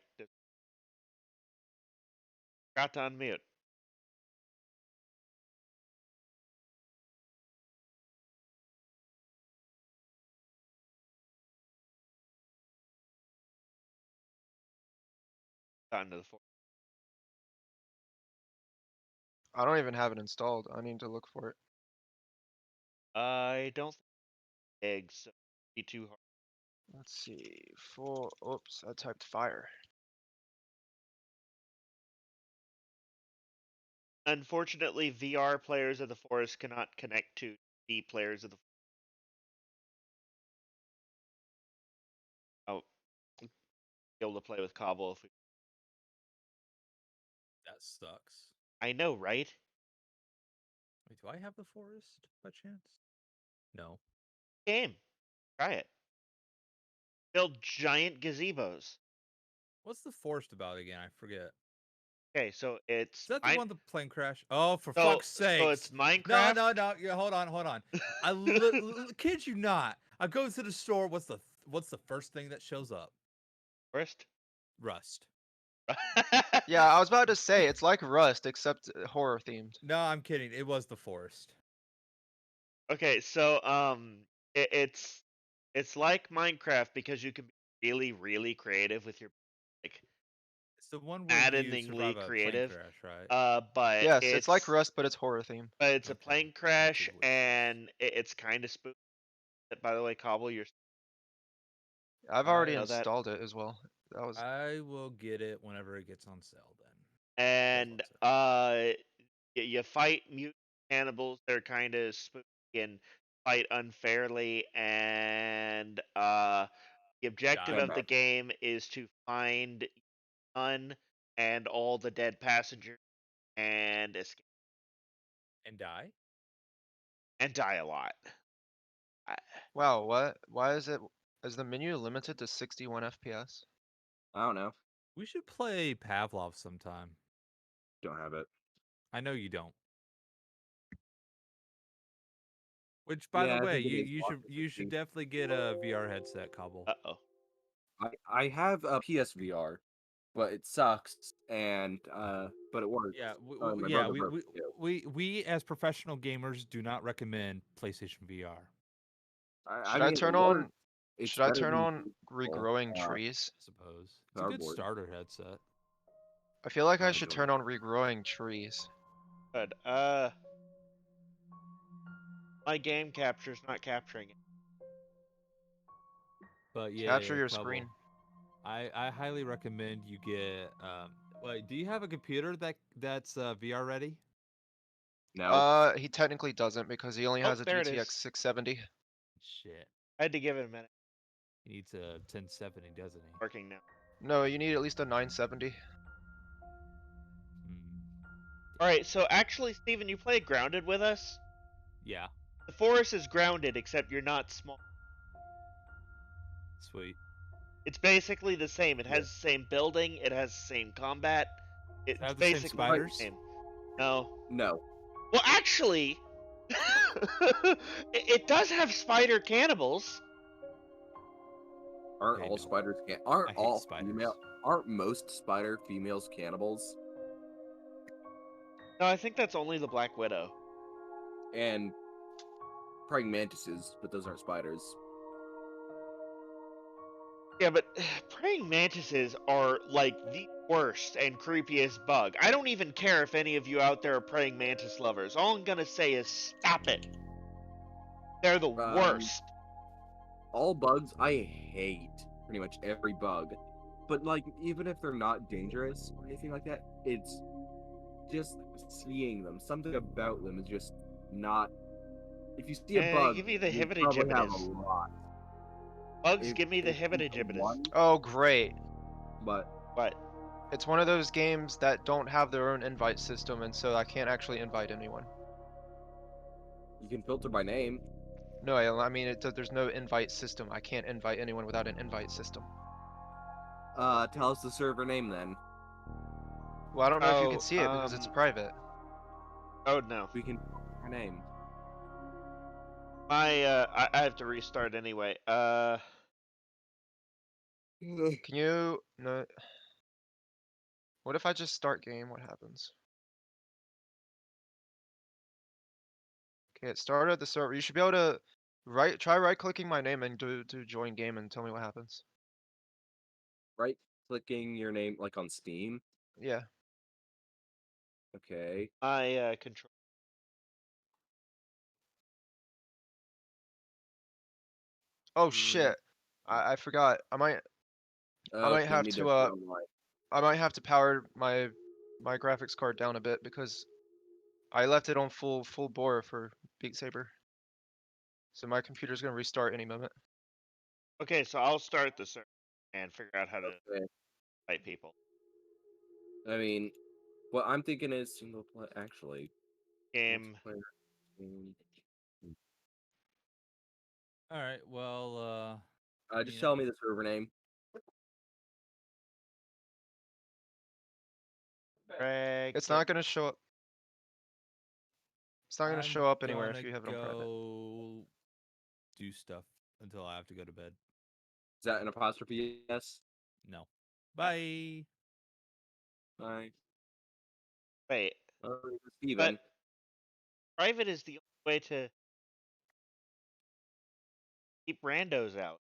Forgot to unmute. Got into the forest. I don't even have it installed. I need to look for it. I don't think eggs so it'd be too hard. Let's see. Full. Oops, I typed fire. Unfortunately, VR players of the forest cannot connect to D players of the... Oh, be able to play with Cobble if we... That sucks. I know, right? Wait, do I have the forest by chance? No. Game. Try it. Build giant gazebos. What's the forest about again? I forget. Okay, so it's... Is that the one the plane crash? Oh, for So- fuck's sake! so it's Minecraft? No. Yeah, hold on. I kid you not. I go to the store. What's the first thing that shows up? Forest? Rust. Yeah, I was about to say it's like Rust except horror themed. No, I'm kidding. It was the forest. Okay, so it's like Minecraft because you can be really, really creative with your like It's the one where you maddeningly survive a creative. plane crash, right? But Yes, it's like Rust, but it's horror themed. But it's a Okay, plane that's crash, what it was. and it's kind of spooky. By the way, Cobble, you're... I've already know that. installed it as well. That was. I will get it whenever it gets on sale. Then. And you fight mutant cannibals. They're kind of spooky and fight unfairly, and the objective of the game is to find Sun and all the dead passengers and escape. And die? And die a lot. Wow, what? Why is it? Is the menu limited to 61 FPS? I don't know. We should play Pavlov sometime. Don't have it. I know you don't. Which, by Yeah, the I way, think it is you should definitely get a VR headset, Cobble. Uh-oh. I have a PSVR. but it sucks, and but it works. Yeah, My yeah, brother broke it too. we as professional gamers do not recommend PlayStation VR. I Should I mean, turn it works. on? It's Should I better turn than on regrowing trees? I suppose it's a good cardboard. starter headset. I feel like I Oh, should God. turn on regrowing trees. Good. My game capture's not capturing it. But yeah, Capture your Cubble, screen. I highly recommend you get. Wait, do you have a computer that's VR ready? No. He technically doesn't because he only Oh, has a there it GTX is. 670. Shit, I had to give it a minute. he needs a 1070, doesn't he? Working now. No, you need at least a 970. All right. So actually, Steven, you played Grounded with us. Yeah, The forest is grounded, except you're not small. sweet. It's basically the same. It has the same building. It has the same combat. It's Have the same basically spiders? the same. No. No. Well, actually, it does have spider cannibals. Aren't Okay, all no. spiders I aren't hate all spiders. female? Aren't most spider females cannibals? No, I think that's only the Black Widow. And praying mantises, but those aren't spiders. Yeah, but praying mantises are like the worst and creepiest bug. I don't even care if any of you out there are praying mantis lovers. All I'm gonna say is stop it. They're the worst. All bugs I hate. Pretty much every bug. But like even if they're not dangerous or anything like that, it's just seeing them. Something about them is just not. If you see a bug, give me the you probably have a hibbity-jibbities. lot. Bugs, give me the If you see hibbity-jibbities. one, Oh, great. But What? It's one of those games that don't have their own invite system, and so I can't actually invite anyone. you can filter by name. No, I mean, there's no invite system. I can't invite anyone without an invite system. Tell us the server name then. Well, I don't know if you can see it because it's private. Oh no. We can our name. I have to restart anyway. Can you no? What if I just start game? What happens? Okay, it started the server. You should be able to try right clicking my name and do join game and tell me what happens. Right clicking your name like on Steam. Yeah. Okay. My control. Oh shit! I forgot. I might have to I might have to power my graphics card down a bit because I left it on full bore for Beat Saber. So my computer's gonna restart any moment. Okay, so I'll start the server and figure out how to fight people. I mean, what I'm thinking is single play. Actually, Game. All right, well, just tell me the server name. It's not gonna show up. It's not gonna show up anywhere if you have it on private. Go do stuff until I have to go to bed. Is that an apostrophe? Yes. No. Bye. Bye. Wait. Steven. But private is the only way to keep randos out.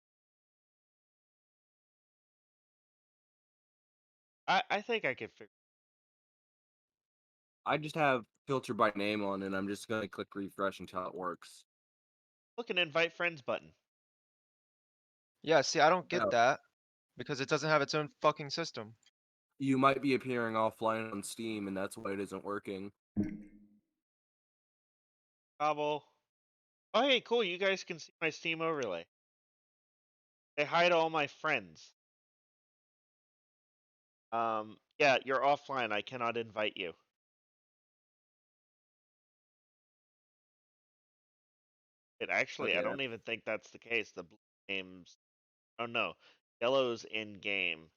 I think I could figure. I just have filter by name on, and I'm just gonna click refresh until it works. Look, an invite friends button. Yeah, see, I don't Oh. get that because it doesn't have its own fucking system. You might be appearing offline on Steam, and that's why it isn't working. Gobble. Oh, hey, cool. You guys can see my Steam overlay. Say hi to all my friends. Yeah, you're offline. I cannot invite you. It actually, I Okay. don't even think that's the case. The blue names. Oh no, yellow's in game,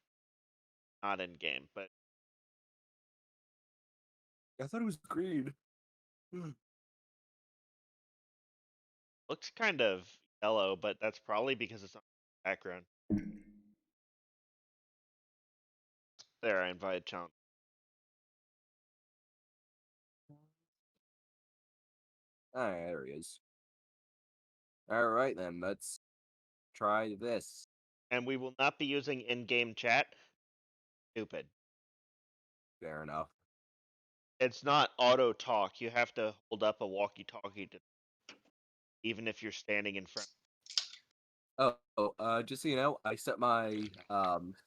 not in game. But I thought it was green. looks kind of yellow, but that's probably because it's on the background. There, I invited Chomp. Alright, there he is. Alright then, let's try this. And we will not be using in-game chat. Stupid. Fair enough. It's not auto talk. You have to hold up a walkie-talkie to, even if you're standing in front. Just so you know, I set my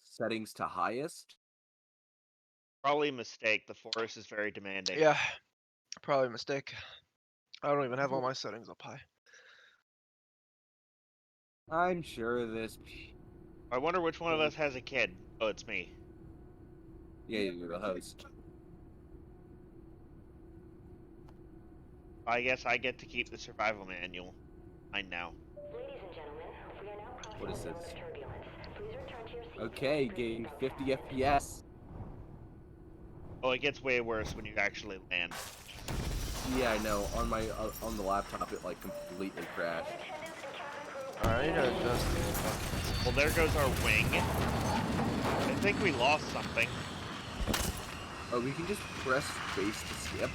settings to highest. Probably a mistake. The forest is very demanding. Yeah, probably a mistake. I don't even have all my settings up high. I'm sure this. I wonder which one of us has a kid. Oh, it's me. Yeah, you're the host. I guess I get to keep the survival manual. Mine now. What is this? Okay, getting 50 FPS. Oh, it gets way worse when you actually land. Yeah, I know. On my on the laptop, it like completely crashed. Alright, just... Well, there goes our wing. I think we lost something. Oh, we can just press space to skip.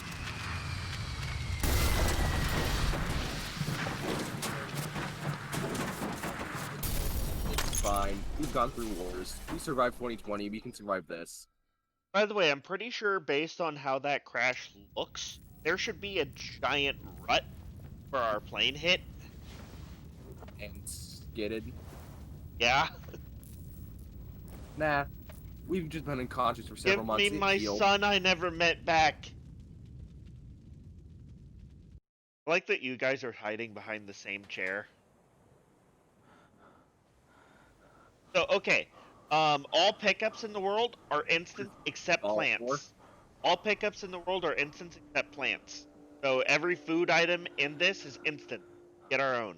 It's fine. We've gone through wars. We survived 2020. We can survive this. By the way, I'm pretty sure based on how that crash looks, there should be a giant rut for our plane hit. And skidded. Yeah. Nah. We've just been unconscious for several Give months. me my son I never met back. I like that you guys are hiding behind the same chair. So, okay. All pickups in the world are instant except plants. All pickups in the world are instant except plants. So every food item in this is instant. Get our own.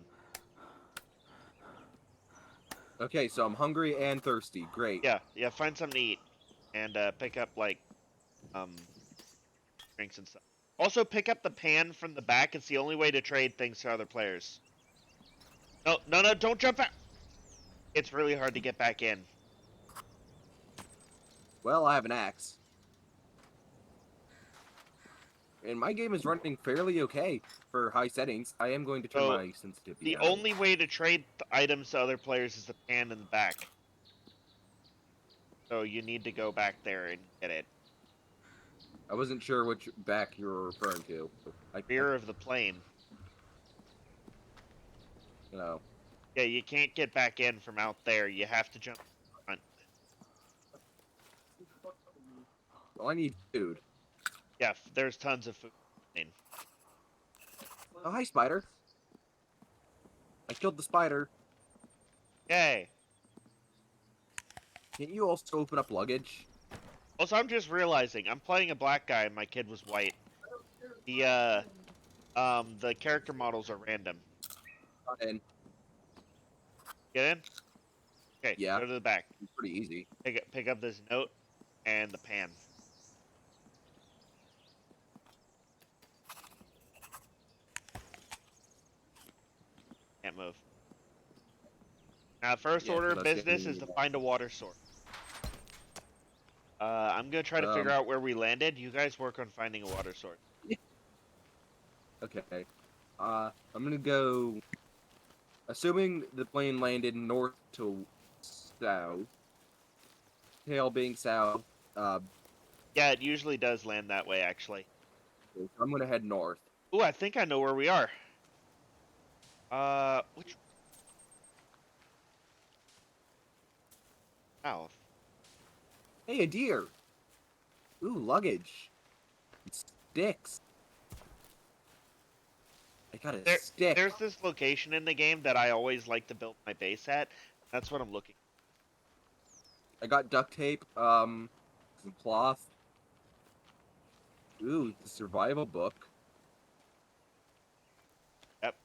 Okay, so I'm hungry and thirsty. Great. Yeah, find something to eat. And pick up like drinks and stuff. Also pick up the pan from the back. It's the only way to trade things to other players. No, don't jump out. It's really hard to get back in. Well, I have an axe. And my game is running fairly okay for high settings. I am going to turn my sensitivity The down. only way to trade the items to other players is the pan in the back. So you need to go back there and get it. I wasn't sure which back you were referring to. Rear of the plane. No. Yeah, you can't get back in from out there. You have to jump front. Well, I need food. Yeah, there's tons of food. Oh, hi, spider. I killed the spider. Yay. Can't you also open up luggage? Also, I'm just realizing I'm playing a black guy and my kid was white. The character models are random. Not in. Get in? Okay, Yeah. go to the back. It's pretty easy. Pick up this note and the pan. Can't move. Now, first order of business is to find a water source. I'm gonna try to figure out where we landed. You guys work on finding a water source. Okay. I'm gonna go. Assuming the plane landed north to south. Tail being south. Yeah, it usually does land that way, actually. So I'm gonna head north. Ooh, I think I know where we are. Which? South. Hey, a deer. Ooh, luggage. Sticks. I got a stick. There's this location in the game that I always like to build my base at. That's what I'm looking. I got duct tape, some cloth. Ooh, the survival book. Yep.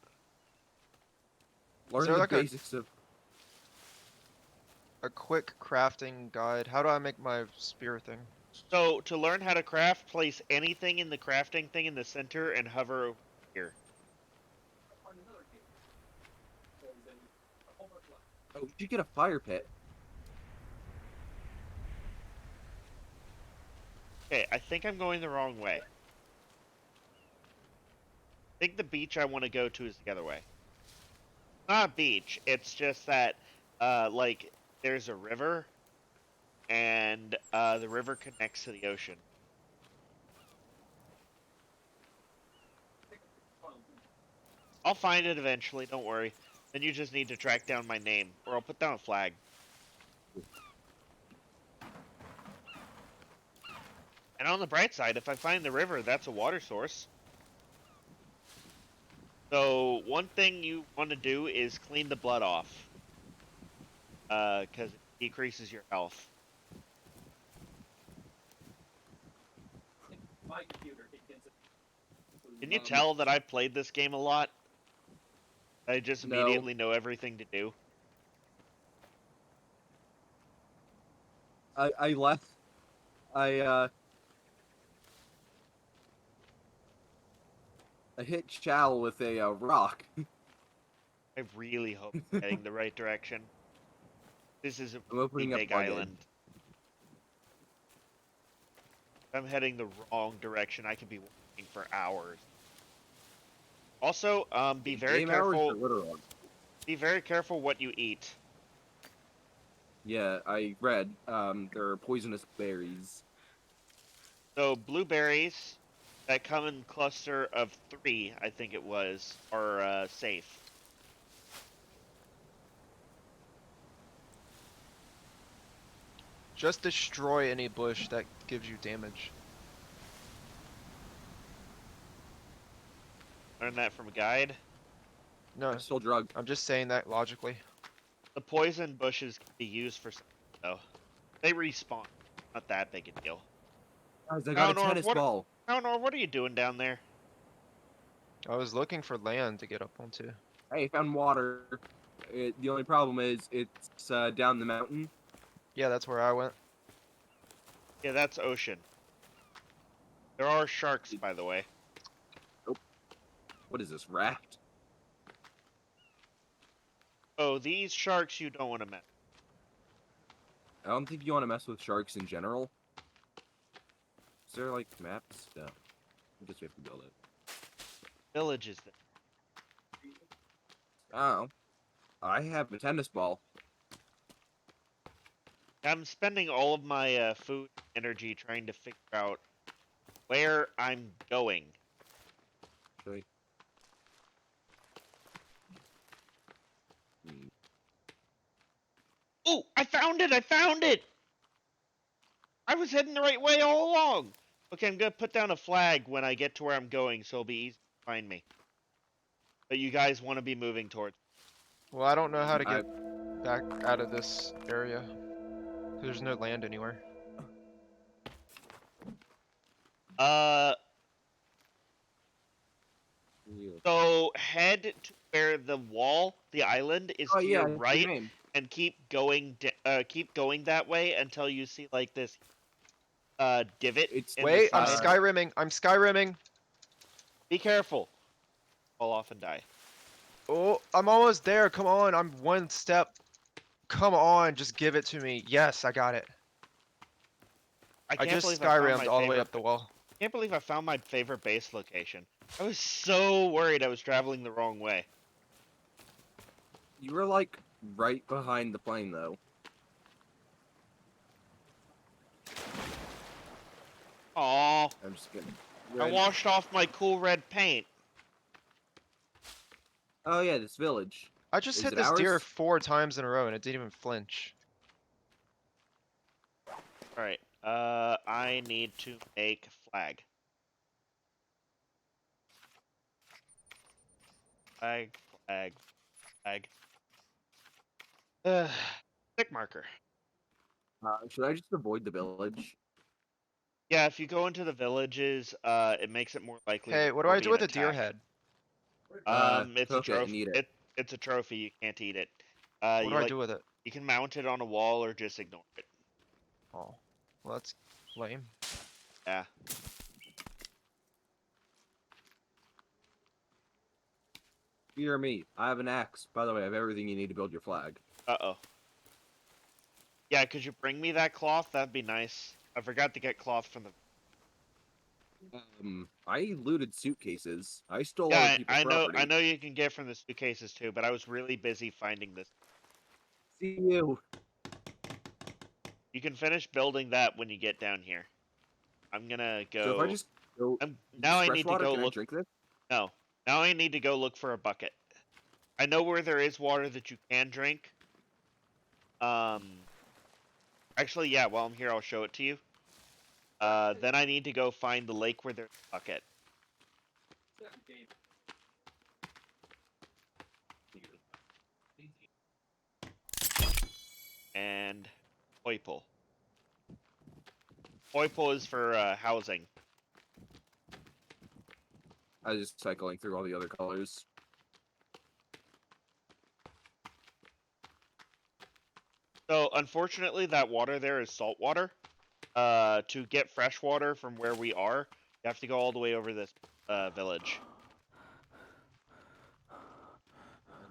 Learn there the like basics of... A quick crafting guide. How do I make my spear thing? So, to learn how to craft, place anything in the crafting thing in the center and hover over here. Oh, did you get a fire pit? Okay, I think I'm going the wrong way. I think the beach I want to go to is the other way. Not a beach. It's just that, like, there's a river, and the river connects to the ocean. I'll find it eventually, don't worry. Then you just need to track down my name, or I'll put down a flag. And on the bright side, if I find the river, that's a water source. So, one thing you want to do is clean the blood off. Because it decreases your health. Can you tell that I've played this game a lot? I just immediately know everything to do. I left. I hit Chow with a rock. I really hope I'm heading the right direction. This is a I'm opening up big plug-in. island. If I'm heading the wrong direction, I could be walking for hours. Also, be very Game hours careful. are literal. Be very careful what you eat. Yeah, I read. There are poisonous berries. So blueberries that come in cluster of 3, I think it was, are safe. Just destroy any bush that gives you damage. Learned that from a guide. No, I'm still drugged. I'm just saying that logically. The poison bushes can be used for something, though. They respawn. Not that big a deal. Guys, I got a tennis ball. Eleanor, what are you doing down there? I was looking for land to get up onto. Hey, found water. The only problem is it's down the mountain. Yeah, that's where I went. Yeah, that's ocean. There are sharks, by the way. Oh. What is this, raft? Oh, these sharks you don't want to mess. I don't think you want to mess with sharks in general. Is there, like, maps? No. I guess we have to build it. Villages. Oh. I have a tennis ball. I'm spending all of my food energy trying to figure out where I'm going. Actually. Oh, I found it! I found it! I was heading the right way all along! Okay, I'm gonna put down a flag when I get to where I'm going, so it'll be easy to find me. But you guys want to be moving towards. Well, I don't know how to get back out of this area. There's no land anywhere. So head to where the wall, the island, is to your right, and keep going that way until you see like this divot. Wait, I'm skyrimming. I'm skyrimming. Be careful. Fall off and die. Oh, I'm almost there. Come on, I'm one step. Come on, just give it to me. Yes, I got it. I just skyrimmed all the way up the wall. I can't believe I found my favorite base location. I was so worried I was traveling the wrong way. You were, like, right behind the plane, though. Aww. I'm just kidding. I washed off my cool red paint. Oh, yeah, this village. I just hit this deer 4 times in a row and it didn't even flinch. Alright, I need to make flag. Flag. Tick marker. Should I just avoid the village? Yeah, if you go into the villages, it makes it more likely. Hey, what do I do with a deer head? It's a trophy. It's a trophy. You can't eat it. What do I do with it? You can mount it on a wall or just ignore it. Oh, well, that's lame. Yeah. Fear me. I have an axe. By the way, I have everything you need to build your flag. Uh-oh. Yeah, could you bring me that cloth? That'd be nice. I forgot to get cloth from the... I looted suitcases. I stole Yeah, other people's I know. property. I know you can get from the suitcases too, but I was really busy finding this. See you. You can finish building that when you get down here. I'm gonna go. So if I just go, now I fresh need water, to go can I look. drink this? No, now I need to go look for a bucket. I know where there is water that you can drink. Actually, yeah. While I'm here, I'll show it to you. Then I need to go find the lake where there's a bucket. And Oipal. Oipal is for housing. I was just cycling through all the other colors. So unfortunately, that water there is salt water. To get fresh water from where we are, you have to go all the way over this village. Are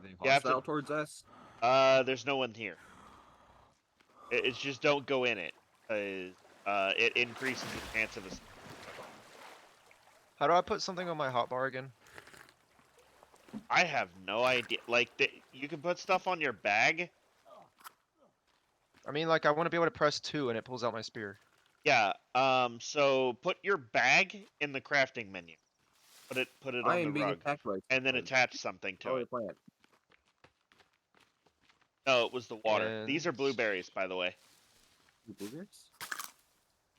they hostile towards us? There's no one here. It's just don't go in it. It increases the chance of a... How do I put something on my hotbar again? I have no idea. Like, you can put stuff on your bag. I mean, like, I want to be able to press 2 and it pulls out my spear. Yeah. So put your bag in the crafting menu. Put it on the rug, and then attach something to it. Plant. No, it was the water. And... These are blueberries, by the way. Blueberries?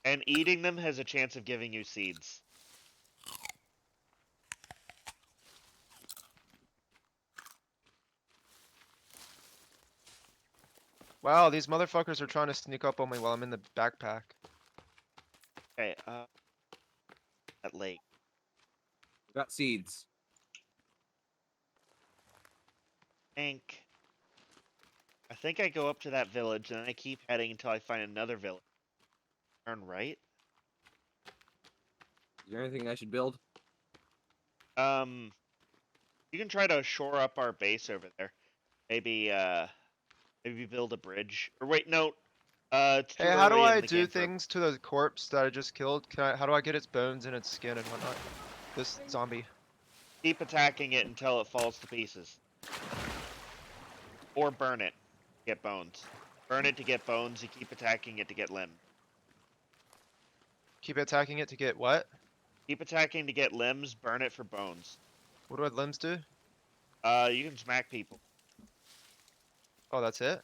And eating them has a chance of giving you seeds. Wow, these motherfuckers are trying to sneak up on me while I'm in the backpack. Okay, that lake. Got seeds. I think I go up to that village, and I keep heading until I find another village. Turn right? Is there anything I should build? You can try to shore up our base over there. Maybe build a bridge. Or wait, no. It's too Hey, how do early in I the do game for- things to the corpse that I just killed? How do I get its bones and its skin and whatnot? This zombie. Keep attacking it until it falls to pieces. Or burn it. Get bones. Burn it to get bones. You keep attacking it to get limbs. Keep attacking it to get what? Keep attacking to get limbs. Burn it for bones. What do limbs do? You can smack people. Oh, that's it?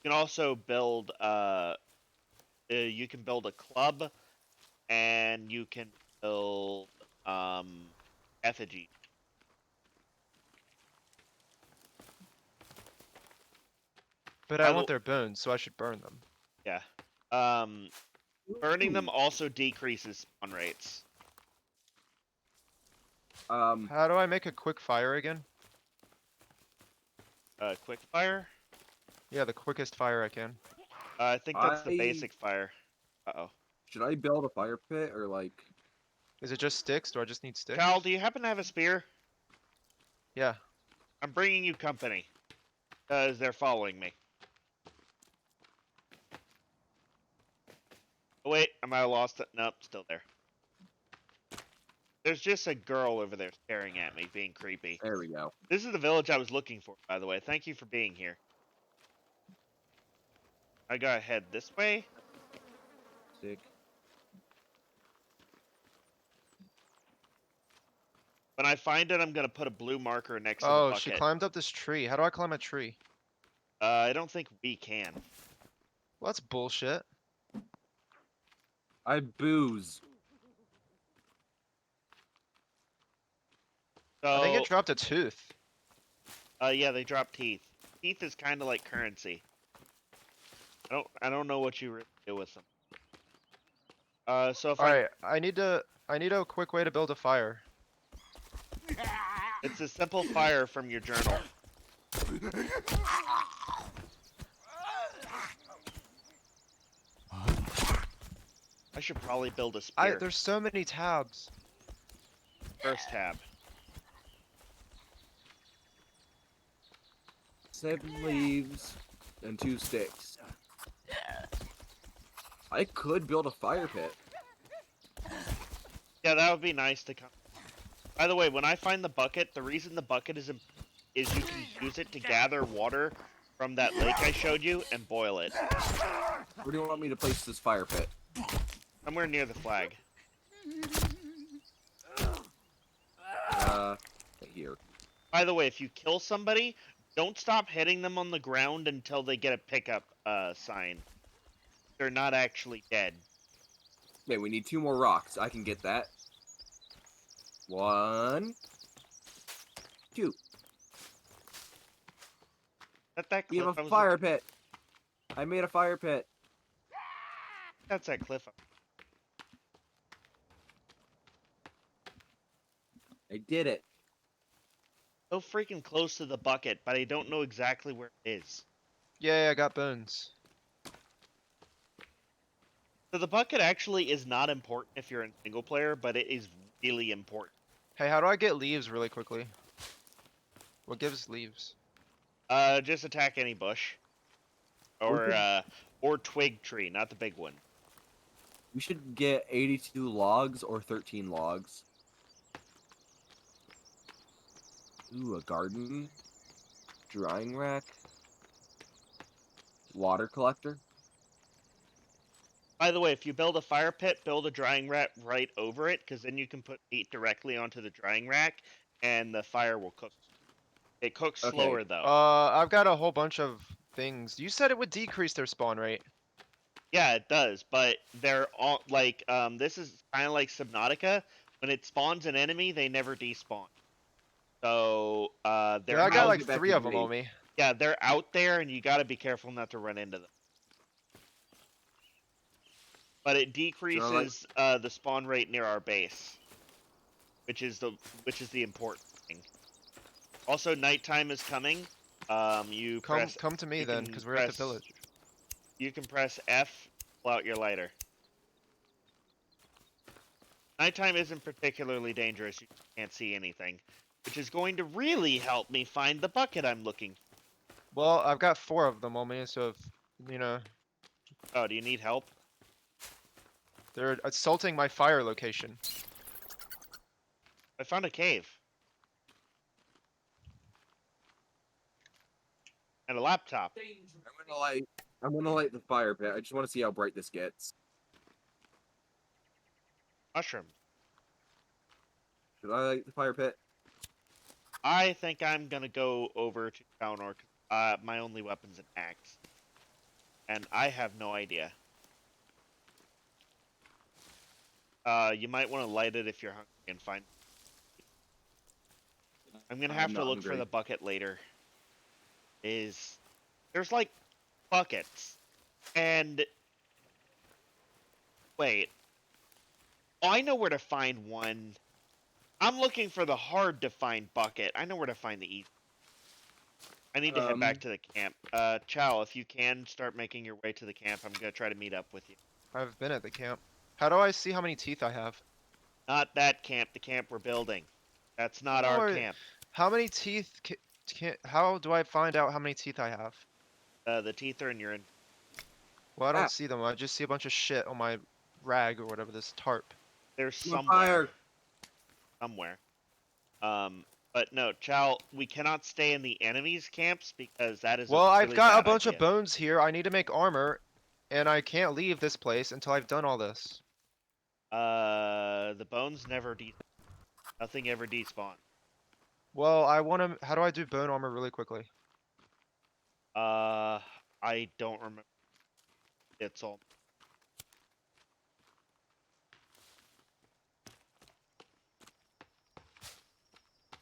You can also build, you can build a club, and you can build, effigy. But I want their bones, so I should burn them. Yeah. Burning them also decreases spawn rates. How do I make a quick fire again? Quick fire? Yeah, the quickest fire I can. I think that's the basic fire. Uh-oh. Should I build a fire pit, or like... Is it just sticks? Do I just need sticks? Cal, do you happen to have a spear? Yeah. I'm bringing you company. Because they're following me. Oh, wait, I might have lost it. Nope, still there. There's just a girl over there staring at me, being creepy. There we go. This is the village I was looking for, by the way. Thank you for being here. I gotta head this way. Sick. When I find it, I'm gonna put a blue marker next to the Oh, bucket. she climbed up this tree. How do I climb a tree? I don't think we can. Well, that's bullshit. I booze. So, I think it dropped a tooth. yeah, they drop teeth. Teeth is kind of like currency. I don't know what you really do with them. So if Alright, I need a quick way to build a fire. It's a simple fire from your journal. I should probably build a spear. There's so many tabs. First tab. 7 leaves and 2 sticks. I could build a fire pit. Yeah, that would be nice to come. By the way, when I find the bucket, the reason the bucket is you can use it to gather water from that lake I showed you and boil it. Where do you want me to place this fire pit? Somewhere near the flag. Here. By the way, if you kill somebody, don't stop hitting them on the ground until they get a pickup sign. They're not actually dead. Okay, we need 2 more rocks. I can get that. 1, 2. That We cliff have a fire pit. I made a fire pit. That's that cliff. I did it. So freaking close to the bucket, but I don't know exactly where it is. Yeah, I got bones. So the bucket actually is not important if you're in single player, but it is really important. Hey, how do I get leaves really quickly? What gives leaves? Just attack any bush. Or twig tree, not the big one. We should get 82 logs or 13 logs. Ooh, a garden. Drying rack. Water collector. By the way, if you build a fire pit, build a drying rack right over it, because then you can put meat directly onto the drying rack, and the fire will cook. It cooks Okay. slower, though. I've got a whole bunch of things. You said it would decrease their spawn rate. Yeah, it does, but they're all, like, this is kind of like Subnautica. When it spawns an enemy, they never despawn. So, they're Yeah, I got out- like 3 of them on me. Yeah, they're out there, and you gotta be careful not to run into them. But it decreases the spawn rate near our base, which is the important thing. Also, nighttime is coming. Come to me then, because we're at the village. You can press F, pull out your lighter. Nighttime isn't particularly dangerous. You can't see anything, which is going to really help me find the bucket I'm looking for. Well, I've got 4 of them on me, so if, you know... Oh, do you need help? They're assaulting my fire location. I found a cave. And a laptop. I'm gonna light the fire pit. I just want to see how bright this gets. Mushroom. Should I light the fire pit? I think I'm gonna go over to Townor. My only weapon's an axe. And I have no idea. You might want to light it if you're hungry and find... I'm gonna have to look for the bucket later. There's like buckets. And... Wait. Oh, I know where to find one. I'm looking for the hard to find bucket. I know where to find the easy. I need to head back to the camp. Chow, if you can, start making your way to the camp. I'm gonna try to meet up with you. I've been at the camp. How do I see how many teeth I have? Not that camp, the camp we're building. That's not our camp. How many teeth how do I find out how many teeth I have? The teeth are in your... Well, I don't see them. I just see a bunch of shit on my rag or whatever, this tarp. There's somewhere. Somewhere. But no, Chow, we cannot stay in the enemy's camps because that is Well, a really I've got a bad bunch idea. of bones here. I need to make armor, and I can't leave this place until I've done all this. The bones never nothing ever despawn. Well, I want to... How do I do bone armor really quickly? I don't remember. It's all...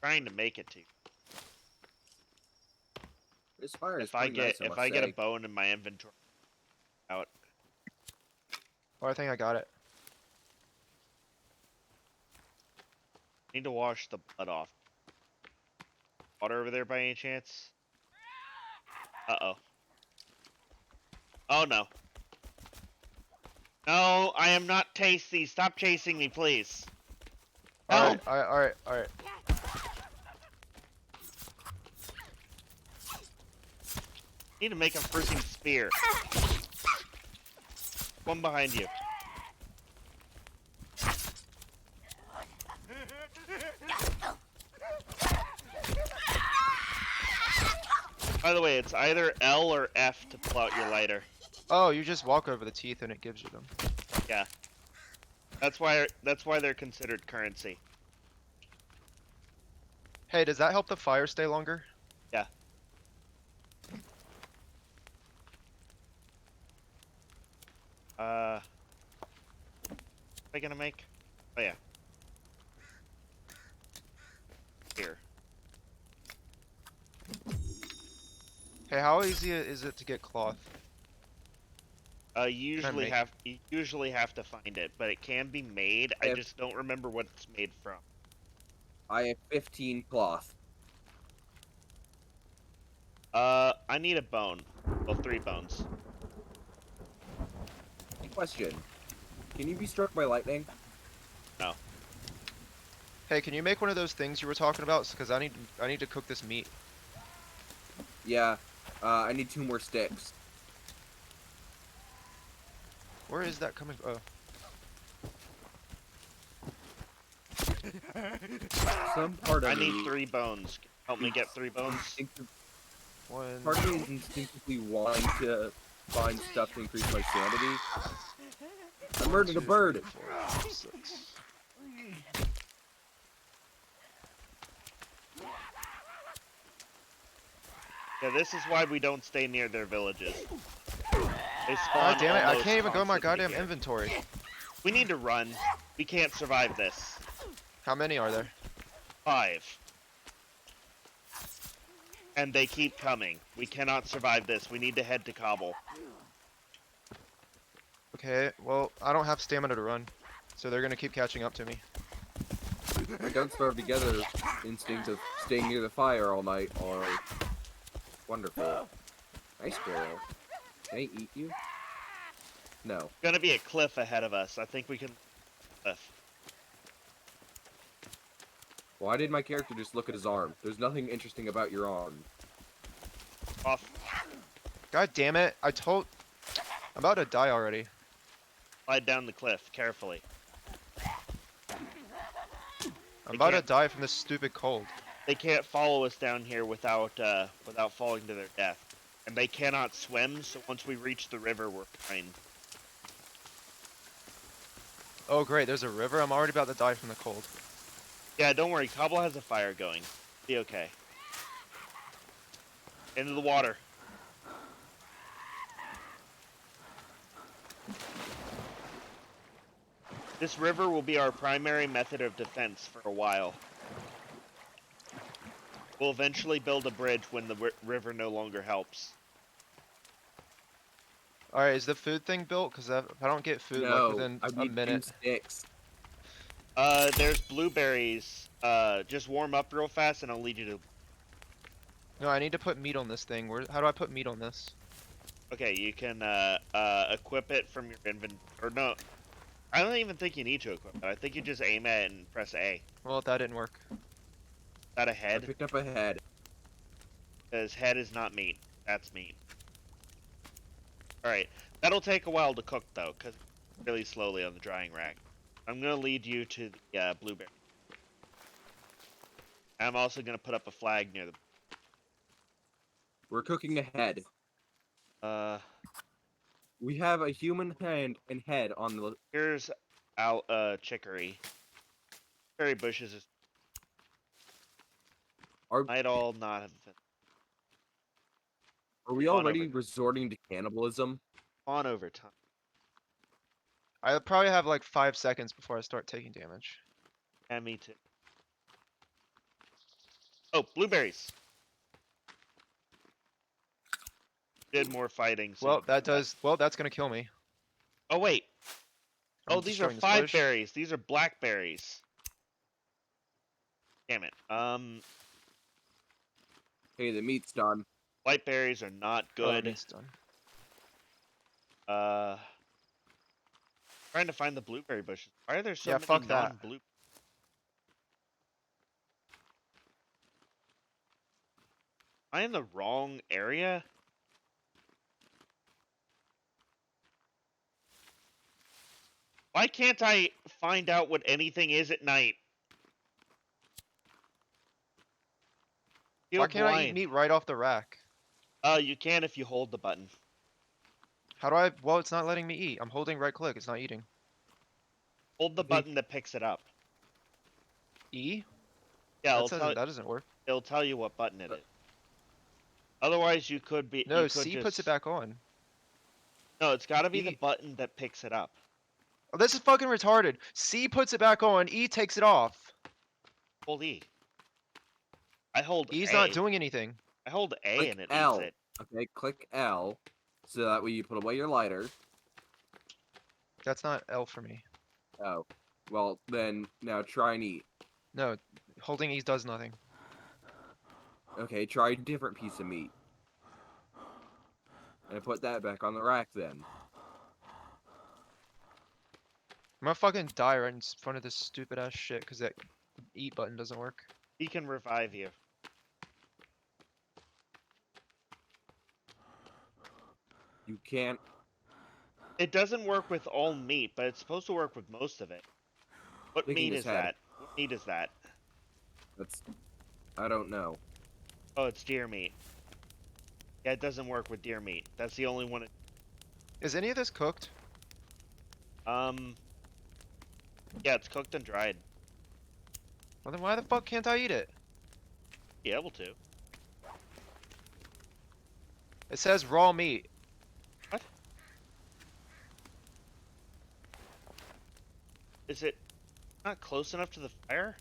Trying to make it to you. This fire is If I pretty nice, get a bone in my inventory out. Oh, I think I got it. Need to wash the blood off. Water over there by any chance? Uh-oh. Oh no. No, I am not tasty. Stop chasing me, please. Alright, alright. Need to make a freaking spear. One behind you. By the way, it's either L or F to pull out your lighter. Oh, you just walk over the teeth and it gives you them. Yeah. That's why they're considered currency. Hey, does that help the fire stay longer? Yeah. What am I gonna make? Oh yeah. Here. Hey, how easy is it to get cloth? You usually have to find it, but it can be made. I just don't remember what it's made from. I have 15 cloth. I need a bone. Well, 3 bones. Question: can you be struck by lightning? No. Hey, can you make one of those things you were talking about? Because I need to cook this meat. Yeah. I need 2 more sticks. Where is that coming from? Oh. Some part of I need 3 bones. Help me get 3 bones. One. Part of me is instinctively wanting to find stuff to increase my sanity. I murdered a bird! 4, 5, 6. Yeah, this is why we don't stay near their villages. They spawn God damn it, I almost can't even go in my constantly goddamn here. inventory. We need to run. We can't survive this. How many are there? 5. And they keep coming. We cannot survive this. We need to head to Kabul. Okay, well, I don't have stamina to run. So they're gonna keep catching up to me. My Don't Starve Together instinct of staying near the fire all night are wonderful. Nice squirrel. Can I eat you? No. Gonna be a cliff ahead of us. I think we can cliff. Why did my character just look at his arm? There's nothing interesting about your arm. Off. God damn it, I'm about to die already. Slide down the cliff carefully. I'm about to die from this stupid cold. They can't follow us down here without falling to their death. And they cannot swim, so once we reach the river, we're fine. Oh great, there's a river? I'm already about to die from the cold. Yeah, don't worry. Kabul has a fire going. Be okay. Into the water. This river will be our primary method of defense for a while. We'll eventually build a bridge when the river no longer helps. Alright, is the food thing built? Because if I don't get food like within a minute. 2 sticks. There's blueberries. Just warm up real fast and I'll lead you to... No, I need to put meat on this thing. How do I put meat on this? Okay, you can, equip it from your inventory. Or no, I don't even think you need to equip it. I think you just aim at it and press A. Well, that didn't work. Is that a head? I picked up a head. Because head is not meat. That's meat. Alright, that'll take a while to cook, though, because it's really slowly on the drying rack. I'm going to lead you to the blueberry. I'm also going to put up a flag near the... We're cooking a head. We have a human hand and head on the... Here's chicory. Chicory bushes is... Might all not have been... Are we already resorting to cannibalism? On over time. I probably have like 5 seconds before I start taking damage. Yeah, me too. Oh, blueberries! Did more fighting. So Well, that's gonna kill me. Oh, wait. I'm Oh, these are destroying this 5 bush. berries. These are blackberries. Damn it. Hey, the meat's done. White berries are not Oh, good. meat's done. Trying to find the blueberry bushes. Why are there so Yeah, many fuck that. non-blue? Am I in the wrong area? Why can't I find out what anything is at night? Why can't I eat meat right off the rack? You can if you hold the button. How do I? Well, it's not letting me eat. I'm holding right click. It's not eating. Hold the button that picks it up. E? Yeah, That doesn't work. it'll tell you what button it is. Otherwise, you could be. No, you could C just... puts it back on. No, it's got to be the E. button that picks it up. Oh, this is fucking retarded. C puts it back on. E takes it off. Hold E. I hold E's A. not doing anything. I hold A Click and it L. eats it. Okay, click L, so that way you put away your lighter. That's not L for me. Oh, well then now try and eat. No, holding E does nothing. Okay, try a different piece of meat. And put that back on the rack then. I'm gonna fucking die right in front of this stupid ass shit because that eat button doesn't work. He can revive you. You can't. It doesn't work with all meat, but it's supposed to work with most of it. What Licking meat his is head. that? What meat is that? That's. I don't know. Oh, it's deer meat. Yeah, it doesn't work with deer meat. That's the only one. Is any of this cooked? Yeah, it's cooked and dried. Well then why the fuck can't I eat it? Be able to. It says raw meat. What? Is it not close enough to the fire?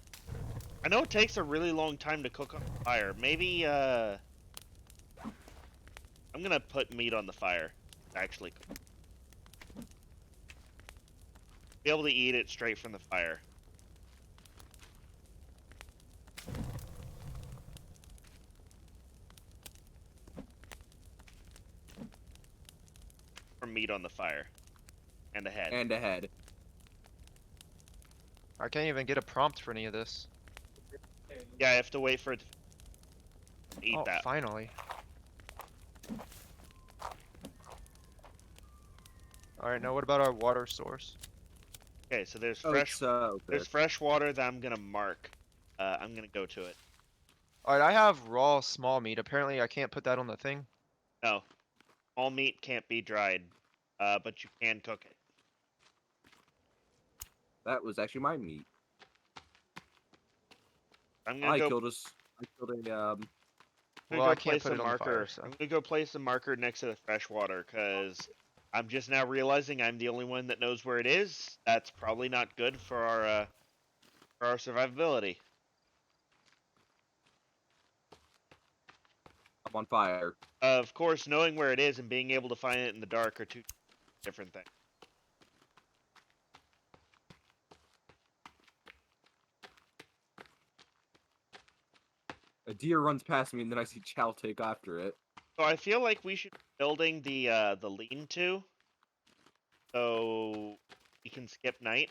I know it takes a really long time to cook on the fire. Maybe, I'm gonna put meat on the fire. Actually. Be able to eat it straight from the fire. Or meat on the fire. And a head. And a head. I can't even get a prompt for any of this. Yeah, I have to wait for it to eat Oh, that. finally. Alright, now what about our water source? Okay, so there's Oh, fresh it's, okay. there's fresh water that I'm gonna mark. I'm gonna go to it. Alright, I have raw small meat. Apparently I can't put that on the thing. No. All meat can't be dried. But you can cook it. That was actually my meat. I'm gonna I go killed a. I killed a. I'm Well, gonna I go can't place put a it on the marker. fire, so. I'm gonna go place a marker next to the fresh water, cause I'm just now realizing I'm the only one that knows where it is. That's probably not good for our survivability. I'm on fire. Of course, knowing where it is and being able to find it in the dark are two different things. A deer runs past me, and then I see Chow take after it. So I feel like we should be building the lean-to, so we can skip night.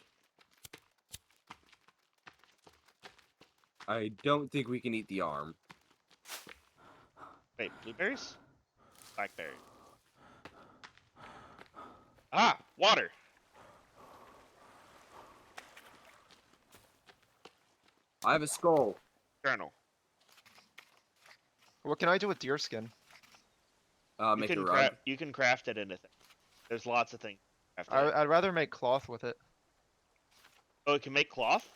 I don't think we can eat the arm. Wait, blueberries? Blackberries. Ah, water. I have a skull. Journal. What can I do with deer skin? Make a rug. You can craft it into things. There's lots of things. to craft it in. I'd rather make cloth with it. Oh, it can make cloth?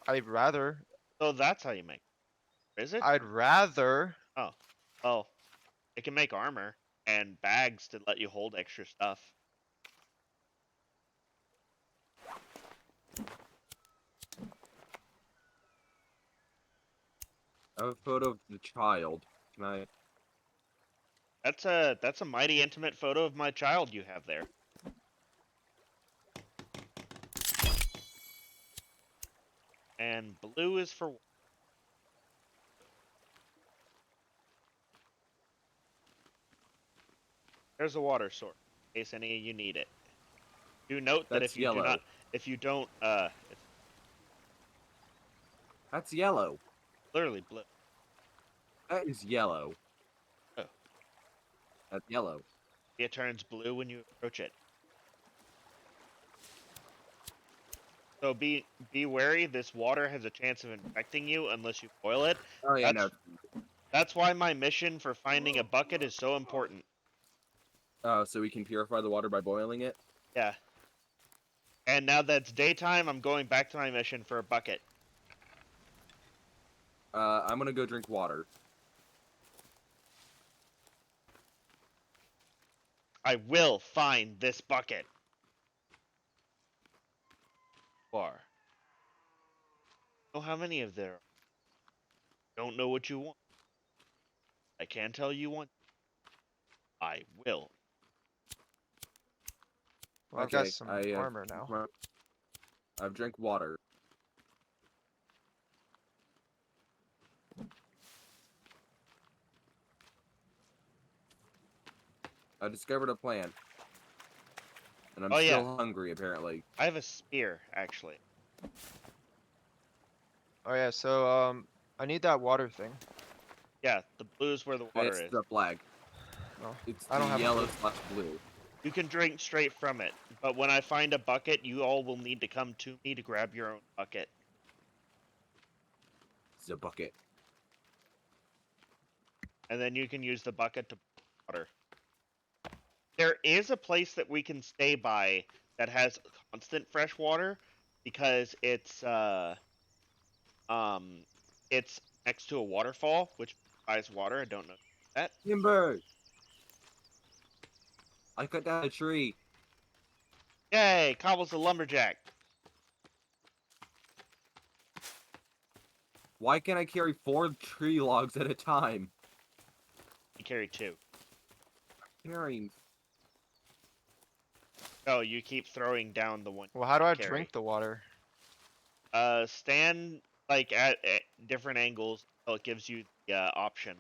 I'd rather. Oh, that's how you make it. Is it? I'd rather. Oh. It can make armor and bags to let you hold extra stuff. I have a photo of the child. Can I? That's a mighty intimate photo of my child you have there. And blue is for... There's a water source, in case any of you need it. Do note that That's if you yellow. do not... If you don't, it's That's yellow. literally blue. That is yellow. Oh. That's yellow. It turns blue when you approach it. So be wary, this water has a chance of infecting you unless you boil it. Oh yeah, That's That's why my mission for finding a bucket is so important. So we can purify the water by boiling it? Yeah. And now that it's daytime, I'm going back to my mission for a bucket. I'm gonna go drink water. I will find this bucket. Bar. Know how many of there are. Don't know what you want. I can't tell you want. I will. Well, I've Okay, got some I, armor now. I've drank water. I discovered a plan. And I'm still hungry, apparently. I have a spear, actually. Oh yeah, so I need that water thing. Yeah, the blue is where the water It's is. the flag. Oh, It's I don't the have a yellow blue. / blue. You can drink straight from it, but when I find a bucket, you all will need to come to me to grab your own bucket. It's a bucket. And then you can use the bucket to water. There is a place that we can stay by that has constant fresh water because it's next to a waterfall which provides water. I don't know that. Timber! I cut down a tree. Yay! Cobble's a lumberjack. Why can't I carry 4 tree logs at a time? You carry 2. Carrying. Oh, you keep throwing down the one. Well, how do I carry. drink the water? Stand like at different angles until it gives you the option.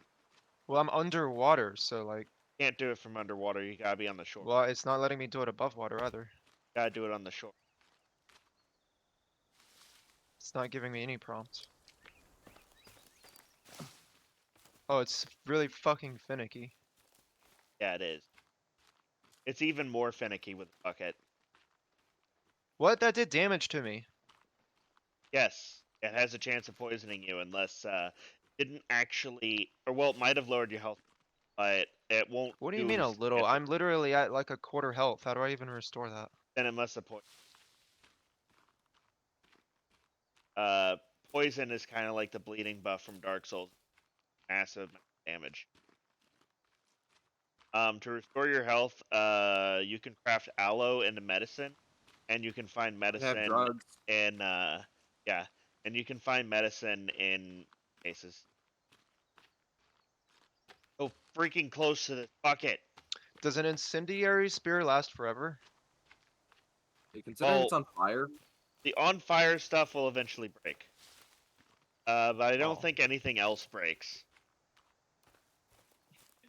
Well, I'm underwater, so like. Can't do it from underwater. You gotta be on the shore. Well, it's not letting me do it above water either. Gotta do it on the shore. It's not giving me any prompts. Oh, it's really fucking finicky. Yeah, it is. It's even more finicky with the bucket. What? That did damage to me. Yes, it has a chance of poisoning you unless didn't actually, or well, it might have lowered your health, but it won't. What do you mean a little? I'm literally at like a quarter health. How do I even restore that? Then it must have poisoned. Poison is kind of like the bleeding buff from Dark Souls. Massive damage. To restore your health, you can craft aloe into medicine, and you can find medicine in yeah, and you can find medicine in cases. Oh, freaking close to the bucket. Does an incendiary spear last forever? Considering it's on fire? The on fire stuff will eventually break. But I don't think anything else breaks.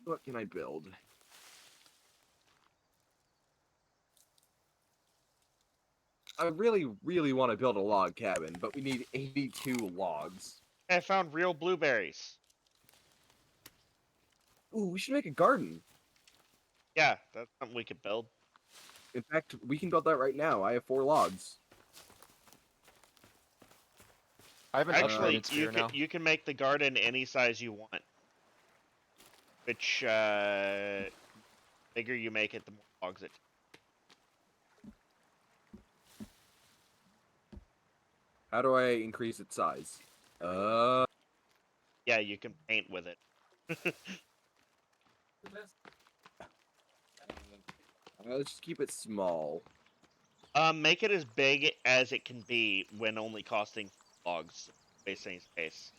What can I build? I really, really want to build a log cabin, but we need 82 logs. I found real blueberries. Ooh, we should make a garden. Yeah, that's something we could build. In fact, we can build that right now. I have 4 logs. I have an Actually, upgraded spear now. you can make the garden any size you want. Which, bigger you make it, the more logs it. How do I increase its size? Yeah, you can paint with it. Let's just keep it small. Make it as big as it can be when only costing logs, wasting space.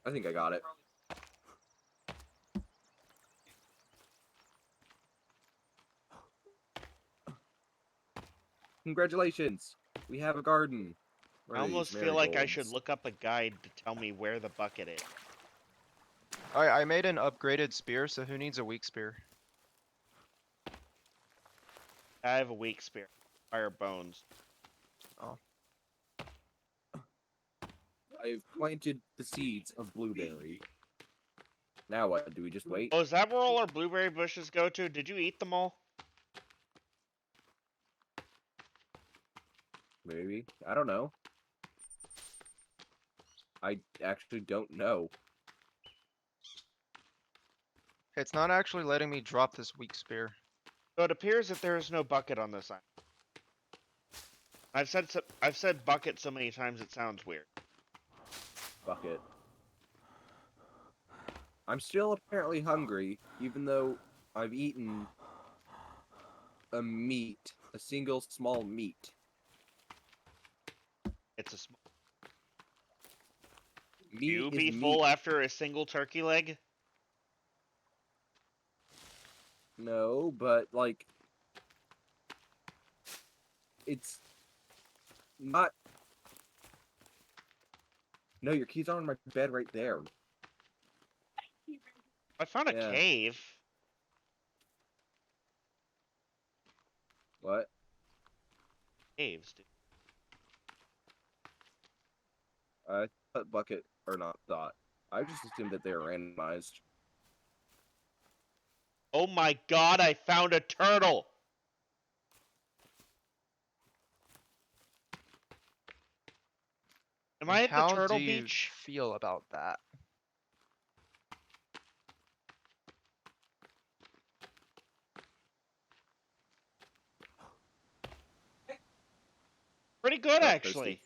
I think I got it. Congratulations! We have a garden. I almost feel like I should look up a guide to tell me where the bucket is. Alright, I made an upgraded spear, so who needs a weak spear? I have a weak spear. Fire bones. Oh. I've planted the seeds of blueberry. Now what? Do we just wait? Oh, is that where all our blueberry bushes go to? Did you eat them all? Maybe. I don't know. I actually don't know. It's not actually letting me drop this weak spear. So it appears that there is no bucket on this island. I've said bucket so many times it sounds weird. Bucket. I'm still apparently hungry, even though I've eaten a single small meat. It's a small. Meat You is be meat. full after a single turkey leg? No, but like, it's not. No, your keys are on my bed right there. I found a Yeah. cave. What? Caves, dude. I thought bucket or not thought. I just assumed that they were randomized. Oh my god, I found a turtle! Am I at the How turtle do you beach? feel about that? Pretty good, Oh, actually. thirsty.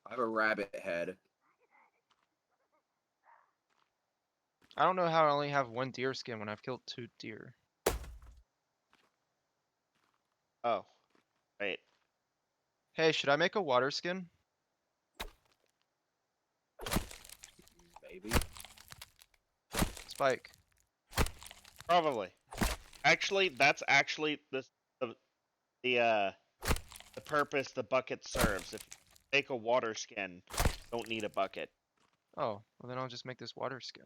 I have a rabbit head. I don't know how I only have 1 deer skin when I've killed 2 deer. Oh. Right. Hey, should I make a water skin? Maybe. Spike. Probably. Actually, that's actually the purpose the bucket serves. If you make a water skin, you don't need a bucket. Oh, well then I'll just make this water skin.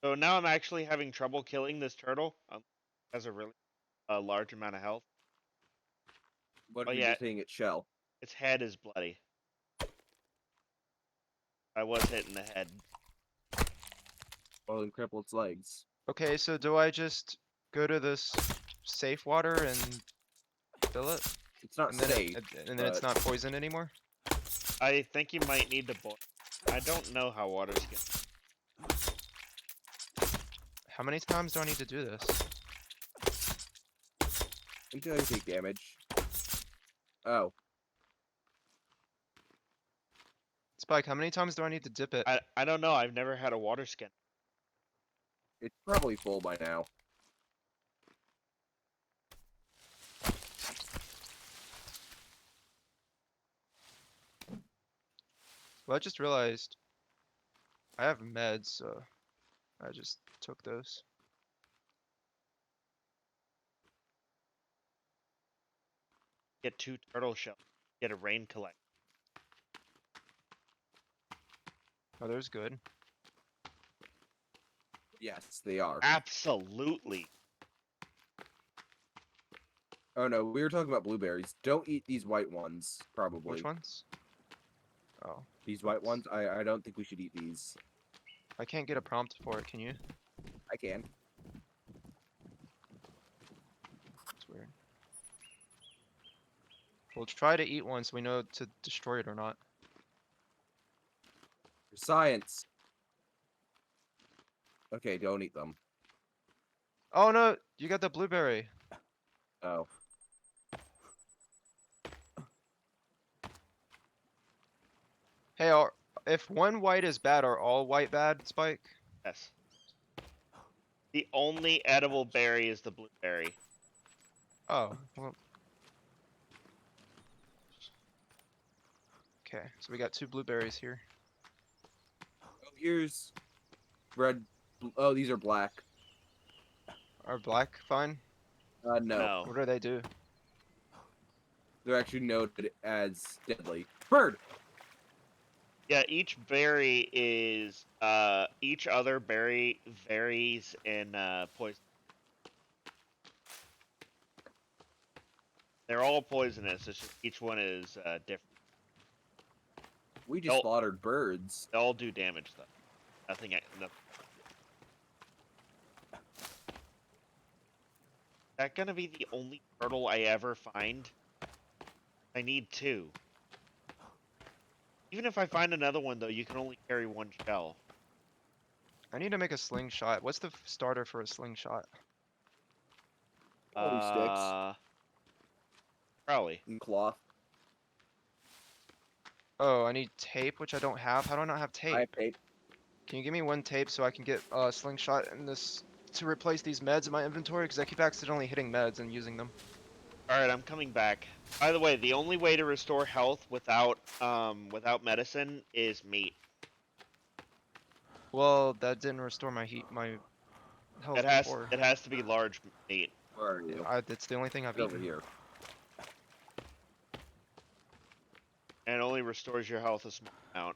So now I'm actually having trouble killing this turtle. It has a really large amount of health. What Oh if you're yeah, just hitting its shell? its head is bloody. I was hit in the head. Well, then cripple its legs. Okay, so do I just go to this safe water and fill it? It's not And then, safe. and then it's but- not poison anymore? I think you might need to boil. I don't know how water skin. How many times do I need to do this? Until you take damage. Oh. Spike, how many times do I need to dip it? I don't know. I've never had a water skin. It's probably full by now. Well, I just realized I have meds, so I just took those. Get 2 turtle shells. Get a rain collect. Oh, there's good. Yes, they are. Absolutely. Oh no, we were talking about blueberries. Don't eat these white ones, probably. Which ones? Oh, These white ones? I don't think we should eat these. I can't get a prompt for it, can you? I can. It's weird. We'll try to eat one so we know to destroy it or not. For science. Okay, don't eat them. Oh no, you got the blueberry. Oh. Hey, if one white is bad, are all white bad, Spike? Yes. The only edible berry is the blueberry. Oh, well. Okay, so we got 2 blueberries here. Oh, here's red. Oh, these are black. Are black fine? No. No. What do they do? They're actually noted as deadly. Bird! Yeah, each berry is each other berry varies in poison. They're all poisonous. It's just each one is different. We just Nope. slaughtered birds. They all do damage though. Nothing. that gonna be the only turtle I ever find? I need 2. Even if I find another one, though, you can only carry 1 shell. I need to make a slingshot. What's the starter for a slingshot? Probably sticks. Probably. And cloth. Oh, I need tape, which I don't have. How do I not have tape? I have tape. Can you give me 1 tape so I can get a slingshot in this to replace these meds in my inventory? Because I keep accidentally hitting meds and using them. Alright, I'm coming back. By the way, the only way to restore health without medicine is meat. Well, that didn't restore my health before. It has to be large meat. Where are you? That's the only thing I've Get over eaten. here. And it only restores your health a small amount.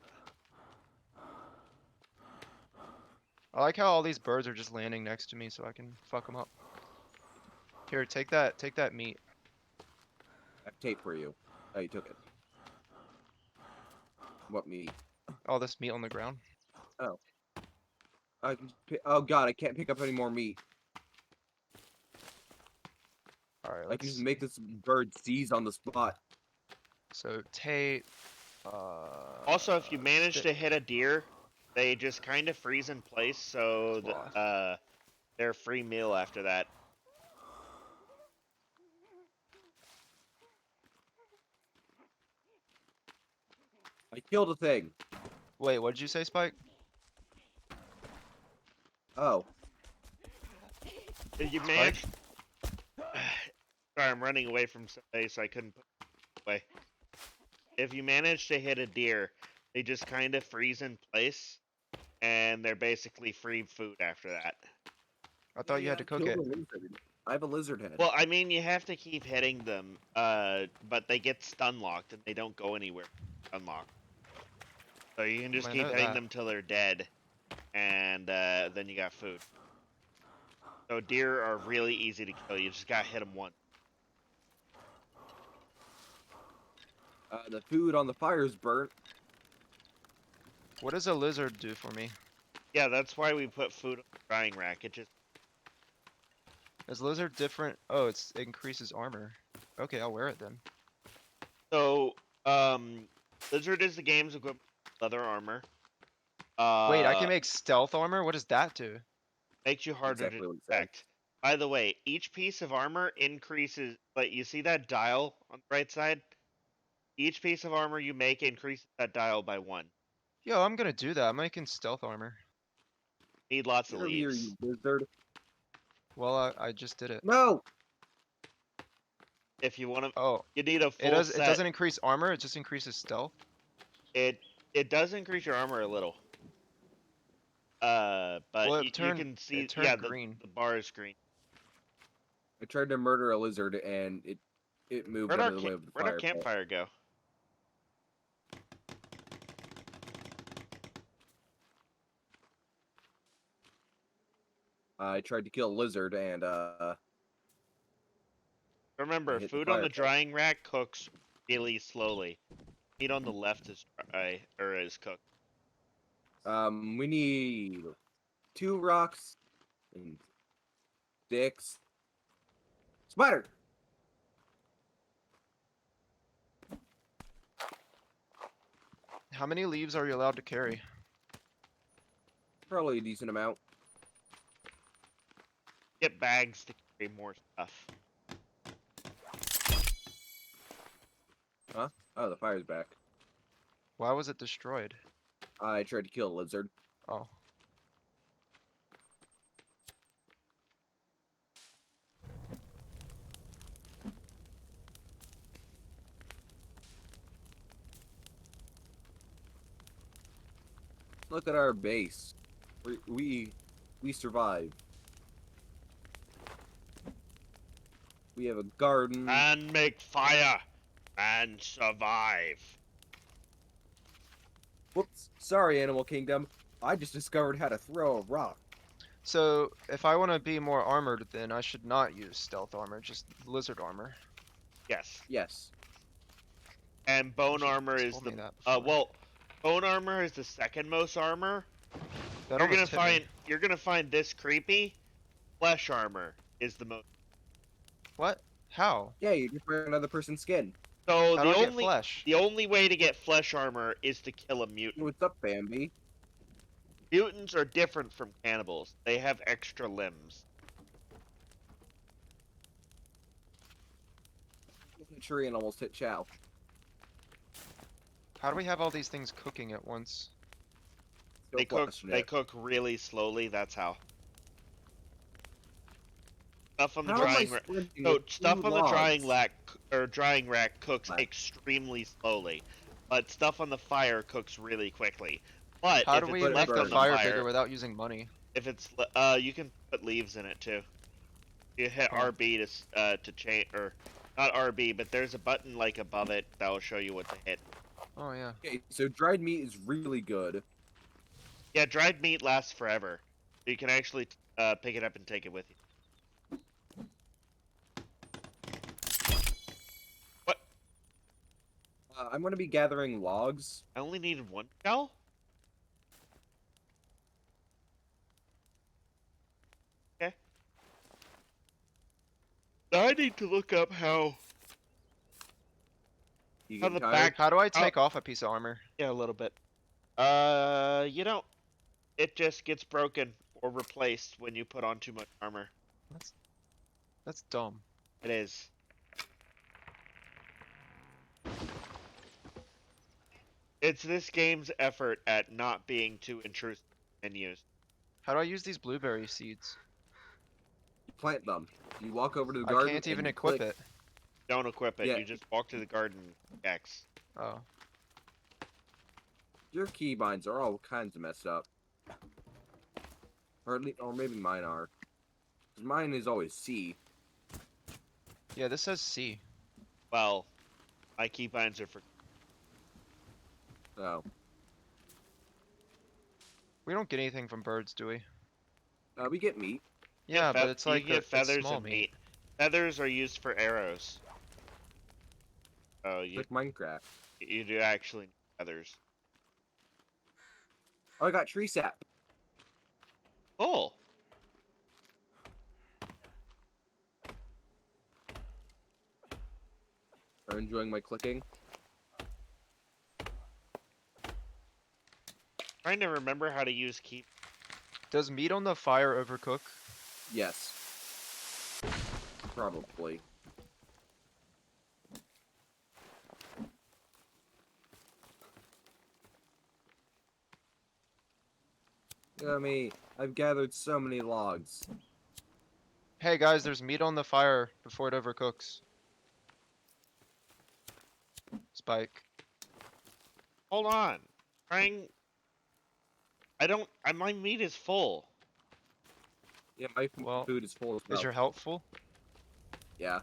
I like how all these birds are just landing next to me so I can fuck them up. Here, take that meat. I have tape for you. Oh, you took it. What meat? All this meat on the ground. Oh. Oh god, I can't pick up any more meat. Alright, I can just make this bird seize on the spot. So, tape. Also, if you manage to hit a deer, they just kind of freeze in place, so they're free meal after that. I killed a thing. Wait, what did you say, Spike? Oh. If you manage... Sorry, I'm running away from somebody, so I couldn't put it away. If you manage to hit a deer, they just kind of freeze in place, and they're basically free food after that. I thought you had to cook it. I have a lizard head. Well, I mean, you have to keep hitting them, but they get stun locked, and they don't go anywhere unlocked. So you can just keep hitting them till they're dead, and then you got food. So deer are really easy to kill. You just gotta hit them once. The food on the fire's burnt. What does a lizard do for me? Yeah, that's why we put food on the drying rack. It just... Is lizard different? Oh, it increases armor. Okay, I'll wear it then. So, lizard is the game's equivalent to leather armor. Wait, I can make stealth armor? What does that do? Makes you harder to detect. By the way, each piece of armor increases... Like, you see that dial on the right side? Each piece of armor you make increases that dial by 1. Yo, I'm gonna do that. I'm making stealth armor. Need lots of leaves. You lizard. Well, I just did it. No! If you want to... Oh. You need a full set. It doesn't increase armor, it just increases stealth? It does increase your armor a little. But well, you can see... Yeah, green. The bar is green. I tried to murder a lizard, and it moved out of the way of the fire. Where'd our campfire go? I tried to kill a lizard, and remember, food on the drying rack cooks really slowly. Meat on the left is dry, or is cooked. We need 2 rocks and sticks. Spider! How many leaves are you allowed to carry? Probably a decent amount. Get bags to carry more stuff. Huh? Oh, the fire's back. Why was it destroyed? I tried to kill a lizard. Oh. Look at our base. We survive. We have a garden. And make fire. And survive. Whoops. Sorry, Animal Kingdom. I just discovered how to throw a rock. So, if I want to be more armored, then I should not use stealth armor, just lizard armor. Yes. Yes. And bone armor is the... well, bone armor is the second most armor. You're gonna find this creepy. Flesh armor is the most. What? How? Yeah, you just wear another person's skin. So How do I get flesh? the only way to get flesh armor is to kill a mutant. What's up, Bambi? Mutants are different from cannibals. They have extra limbs. The tree and almost hit Chow. How do we have all these things cooking at once? They cook really slowly. That's how. Stuff on the drying rack cooks extremely slowly, but stuff on the fire cooks really quickly. But How if do it's we left make the on fire bigger without using money? if it's you can put leaves in it too. You hit Oh. RB to change, or not RB, but there's a button like above it that will show you what to hit. Oh yeah. Okay, so dried meat is really good. Yeah, dried meat lasts forever. You can actually pick it up and take it with you. What? I'm gonna be gathering logs. I only needed one shell? Okay. Now I need to look up how You the get tired? back. How do I take off a piece of armor? Yeah, a little bit. You don't. It just gets broken or replaced when you put on too much armor. That's dumb. It is. It's this game's effort at not being too intrusive in menus. How do I use these blueberry seeds? You plant them. You walk over to the I garden. can't even and you equip click. it. Don't equip it. Yeah. You just walk to the garden. X. Oh. Your keybinds are all kinds of messed up. Or maybe mine are. 'Cause mine is always C. Yeah, this says C. Well, my keybinds are for. So We don't get anything from birds, do we? we get meat. Yeah, but it's like you get it's feathers small and meat. Feathers are used for arrows. Oh, Like Minecraft. you do actually need feathers. Oh, I got tree sap. Oh. Are you enjoying my clicking? Trying to remember how to use keep. Does meat on the fire overcook? Yes. Probably. I've gathered so many logs. Hey guys, there's meat on the fire before it overcooks. Spike. Hold on. Trying. My meat is full. Yeah, my Well, food is full as well. Is your health full? Yeah.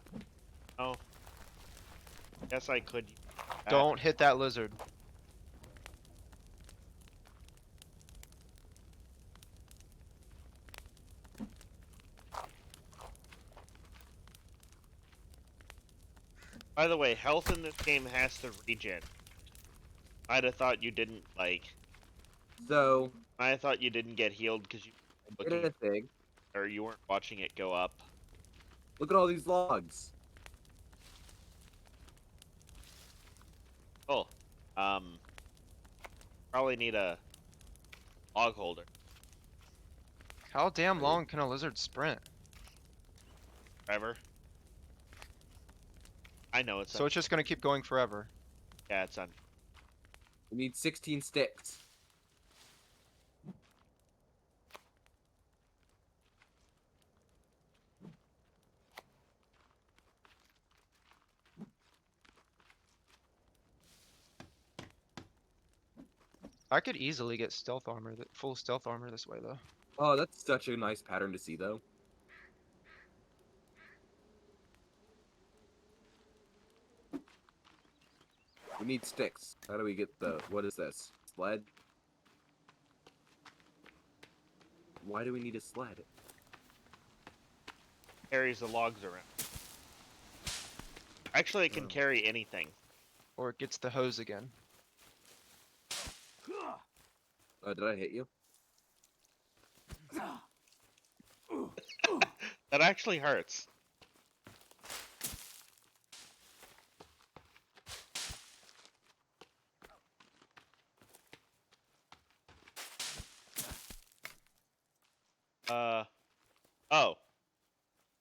Oh. Guess I could. Don't hit that lizard. By the way, health in this game has to regen. I'd have thought you didn't So. I thought you didn't get healed because you Did a thing. or you weren't watching it go up. Look at all these logs. Oh, probably need a log holder. How damn long can a lizard sprint? Forever. I know it's. So it's just gonna keep going forever. Yeah, it's on. We need 16 sticks. I could easily get stealth armor, full stealth armor this way though. Oh, that's such a nice pattern to see, though. We need sticks. How do we get what is this? Sled? Why do we need a sled? Carries the logs around. Actually, it can carry anything. Or it gets the hose again. Did I hit you? That actually hurts.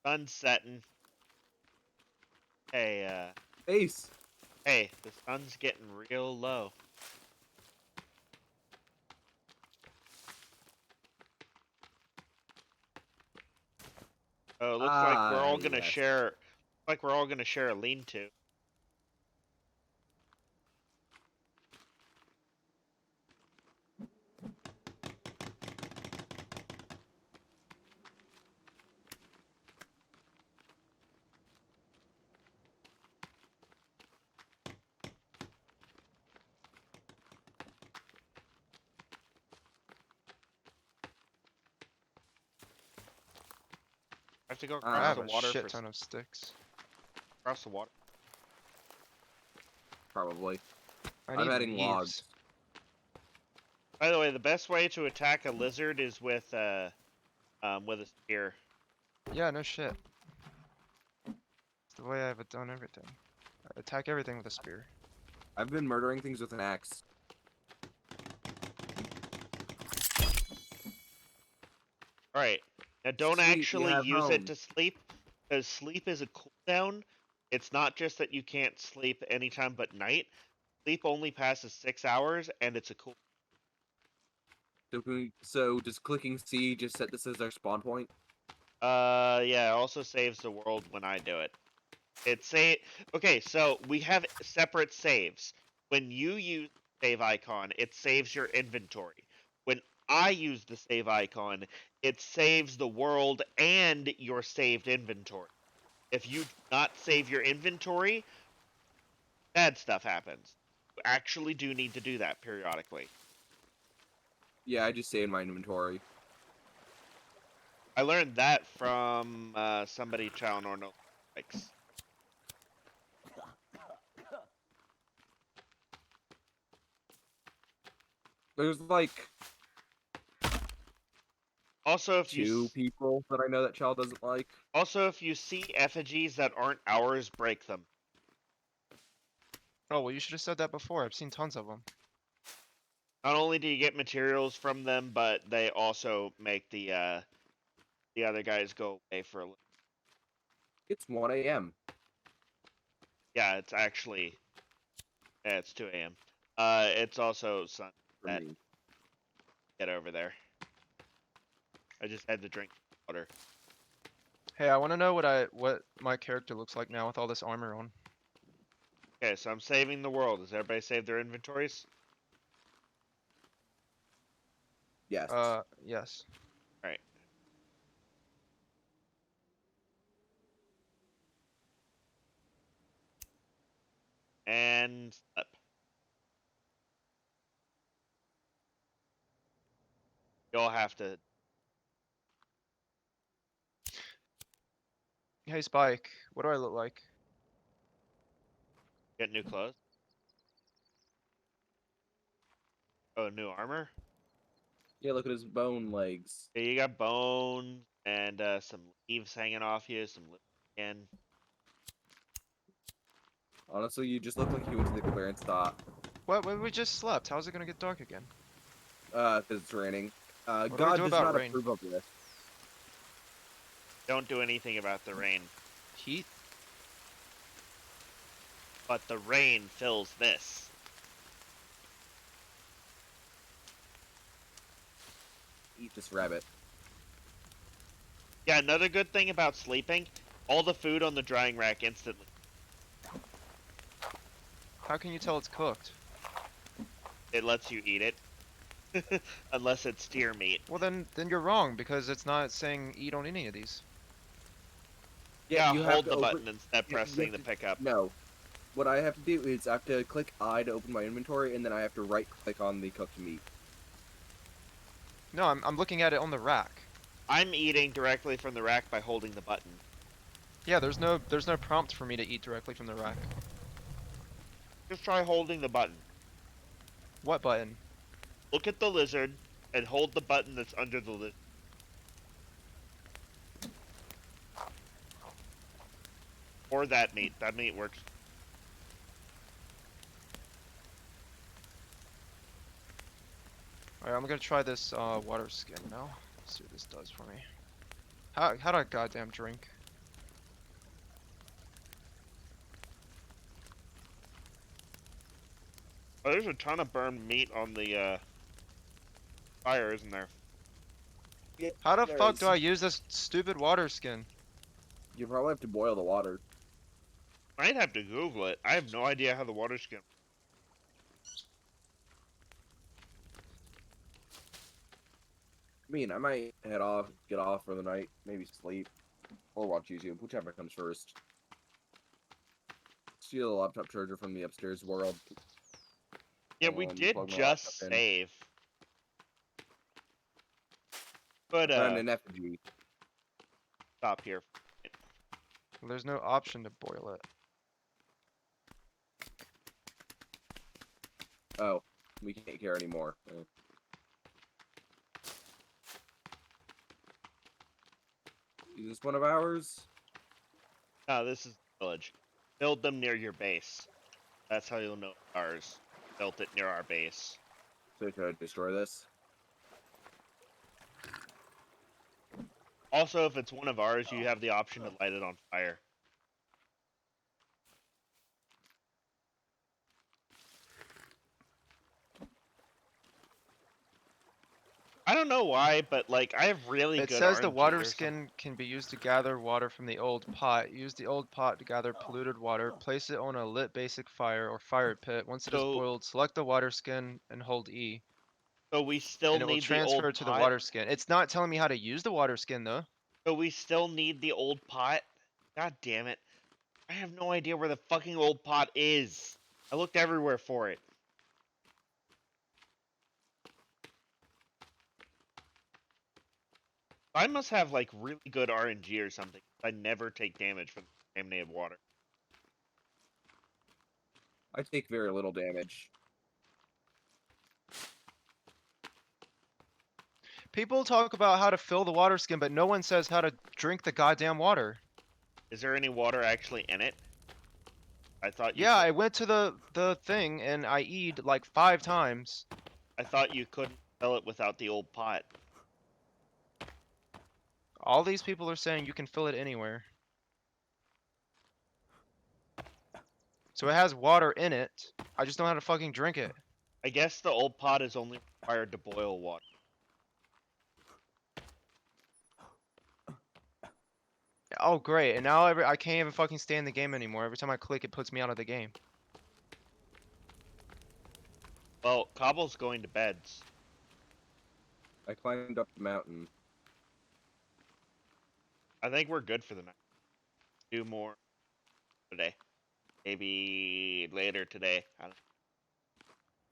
Sun's setting. Hey, Ace. hey, the sun's getting real low. Oh, it looks like we're all gonna Yes. share. Like we're all gonna share a lean-to. I have to go I across have the a water shit for ton of sticks. across the water. Probably. I I'm need adding leaves. logs. By the way, the best way to attack a lizard is with a spear. Yeah, no shit. It's the way I've done everything. I attack everything with a spear. I've been murdering things with an axe. Alright. Now don't Sweet, you actually have use home. it to sleep, because sleep is a cooldown. It's not just that you can't sleep anytime but night. Sleep only passes 6 hours, and it's a cool. So does clicking C just set this as our spawn point? Yeah, it also saves the world when I do it. Okay, so we have separate saves. When you use the save icon, it saves your inventory. When I use the save icon, it saves the world and your saved inventory. If you do not save your inventory, bad stuff happens. You actually do need to do that periodically. Yeah, I just saved my inventory. I learned that from somebody Chow Norno likes. There's like Also, if you two people that I know that Child doesn't like. also if you see effigies that aren't ours, break them. Oh, well, you should have said that before. I've seen tons of them. Not only do you get materials from them, but they also make the other guys go away for a little. It's 1 a.m. Yeah, it's actually it's 2 a.m. It's also sun for that me. get over there. I just had to drink water. Hey, I want to know what my character looks like now with all this armor on. Okay, so I'm saving the world. Does everybody save their inventories? Yes. Yes. Right. And up. You'll have to. Hey, Spike, what do I look like? Get new clothes. Oh, new armor. Yeah, look at his bone legs. Yeah, you got bones and some leaves hanging off you, some skin. Honestly, you just look like you went to the clearance stop. What? We just slept. How's it gonna get dark again? Because it's raining. What do we God do does about not rain? approve of this. Don't do anything about the rain. Heat? But the rain fills this. Eat this rabbit. Yeah, another good thing about sleeping, all the food on the drying rack instantly. How can you tell it's cooked? It lets you eat it. Unless it's steer meat. Well, then you're wrong because it's not saying eat on any of these. Yeah, you hold have the to button instead of you have pressing the to- pickup. No. What I have to do is I have to click I to open my inventory, and then I have to right-click on the cooked meat. No, I'm looking at it on the rack. I'm eating directly from the rack by holding the button. Yeah, there's no prompt for me to eat directly from the rack. Just try holding the button. What button? Look at the lizard and hold the button that's under the lizard. Or that meat. That meat works. Alright, I'm gonna try this water skin now. See what this does for me. How do I goddamn drink? Oh, there's a ton of burned meat on the fire, isn't there? Yeah, How the there fuck is. do I use this stupid water skin? You probably have to boil the water. I'd have to Google it. I have no idea how the water skin. I mean, I might get off for the night, maybe sleep, or watch YouTube, whichever comes first. Steal the laptop charger from the upstairs world. Yeah, we did plug my just laptop in. save. But Found an effigy. stop here. There's no option to boil it. Oh, we can't care anymore. Oh. Is this one of ours? No, this is the village. Build them near your base. That's how you'll know ours. Built it near our base. So should I destroy this? Also, if it's one of ours, you have the option to light it on fire. I don't know why, but like I have really It good says the RNG water or something. skin can be used to gather water from the old pot. Use the old pot to gather polluted water. Place it on a lit basic fire or fire pit. Once it is So- boiled, select the water skin and hold E, So we still and it will need the transfer old to the pot. water skin. It's not telling me how to use the water skin though. So we still need the old pot. God damn it! I have no idea where the fucking old pot is. I looked everywhere for it. I must have like really good RNG or something. I never take damage from contaminated water. I take very little damage. People talk about how to fill the water skin, but no one says how to drink the goddamn water. Is there any water actually in it? I thought you Yeah, could- I went to the thing and I E'd like 5 times. I thought you couldn't fill it without the old pot. All these people are saying you can fill it anywhere. So it has water in it. I just don't know how to fucking drink it. I guess the old pot is only required to boil water. Oh great, and now I can't even fucking stay in the game anymore. Every time I click it puts me out of the game. Well, Cobble's going to beds. I climbed up the mountain. I think we're good for the night. Do more today. Maybe later today. I don't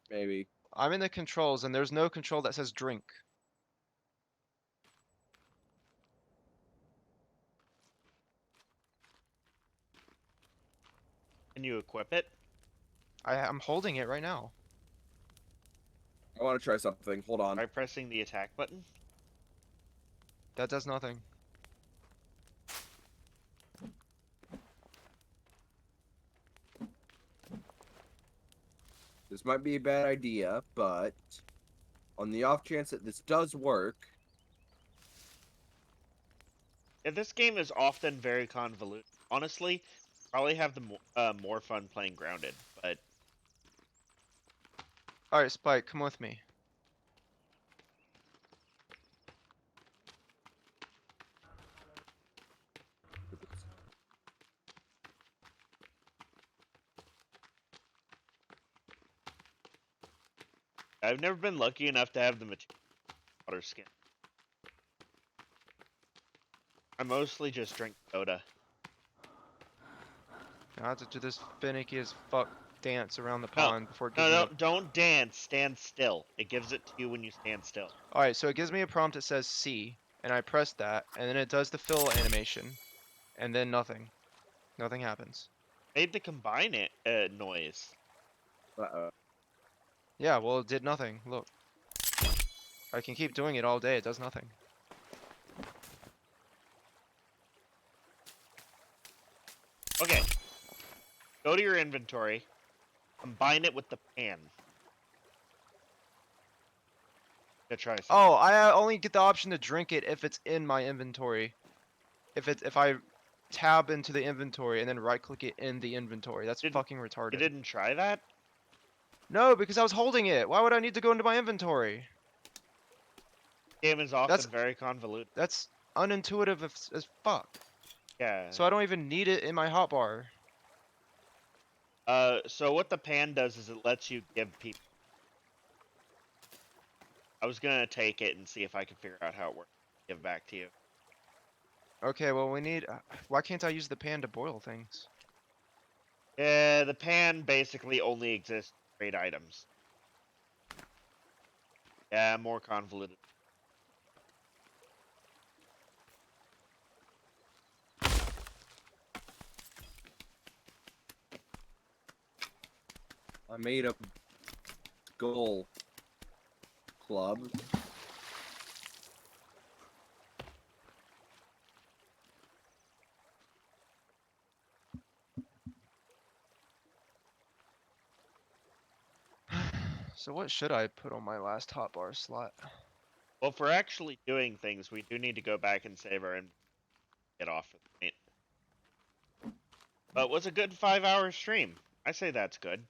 Maybe. I'm in the controls and there's no control that says drink. Can you equip it? I'm holding it right now. I want to try something. Hold on. By pressing the attack button? That does nothing. This might be a bad idea, but on the off chance that this does work, Yeah, this game is often very convoluted. Honestly, probably have the more fun playing Grounded, but Alright, Spike, come with me. I've never been lucky enough to have the water skin. I mostly just drink soda. Now I have to do this finicky as fuck dance around the No, pond before it gives No, me no, don't dance. Stand still. It gives it to you when you stand still. Alright, so it gives me a prompt that says C, and I press that, and then it does the fill animation, and then nothing. Nothing happens. Made the combine it noise. Yeah, well it did nothing. Look. I can keep doing it all day, it does nothing. Okay. Go to your inventory. Combine it with the pan. To try something. Oh, I only get the option to drink it if it's in my inventory. If I tab into the inventory and then right click it in the inventory. That's fucking retarded. You didn't try that? No, because I was holding it. Why would I need to go into my inventory? Game is often very convoluted. That's unintuitive as fuck. Yeah. So I don't even need it in my hotbar. So what the pan does is it lets you give people. I was gonna take it and see if I could figure out how it works. Give back to you. Okay, well we need. Why can't I use the pan to boil things? Yeah, the pan basically only exists to trade items. Yeah, more convoluted. I made a goal club. So what should I put on my last hotbar slot? Well, if we're actually doing things, we do need to go back and save our and get off of the paint. But it was a good 5-hour stream. I say that's good.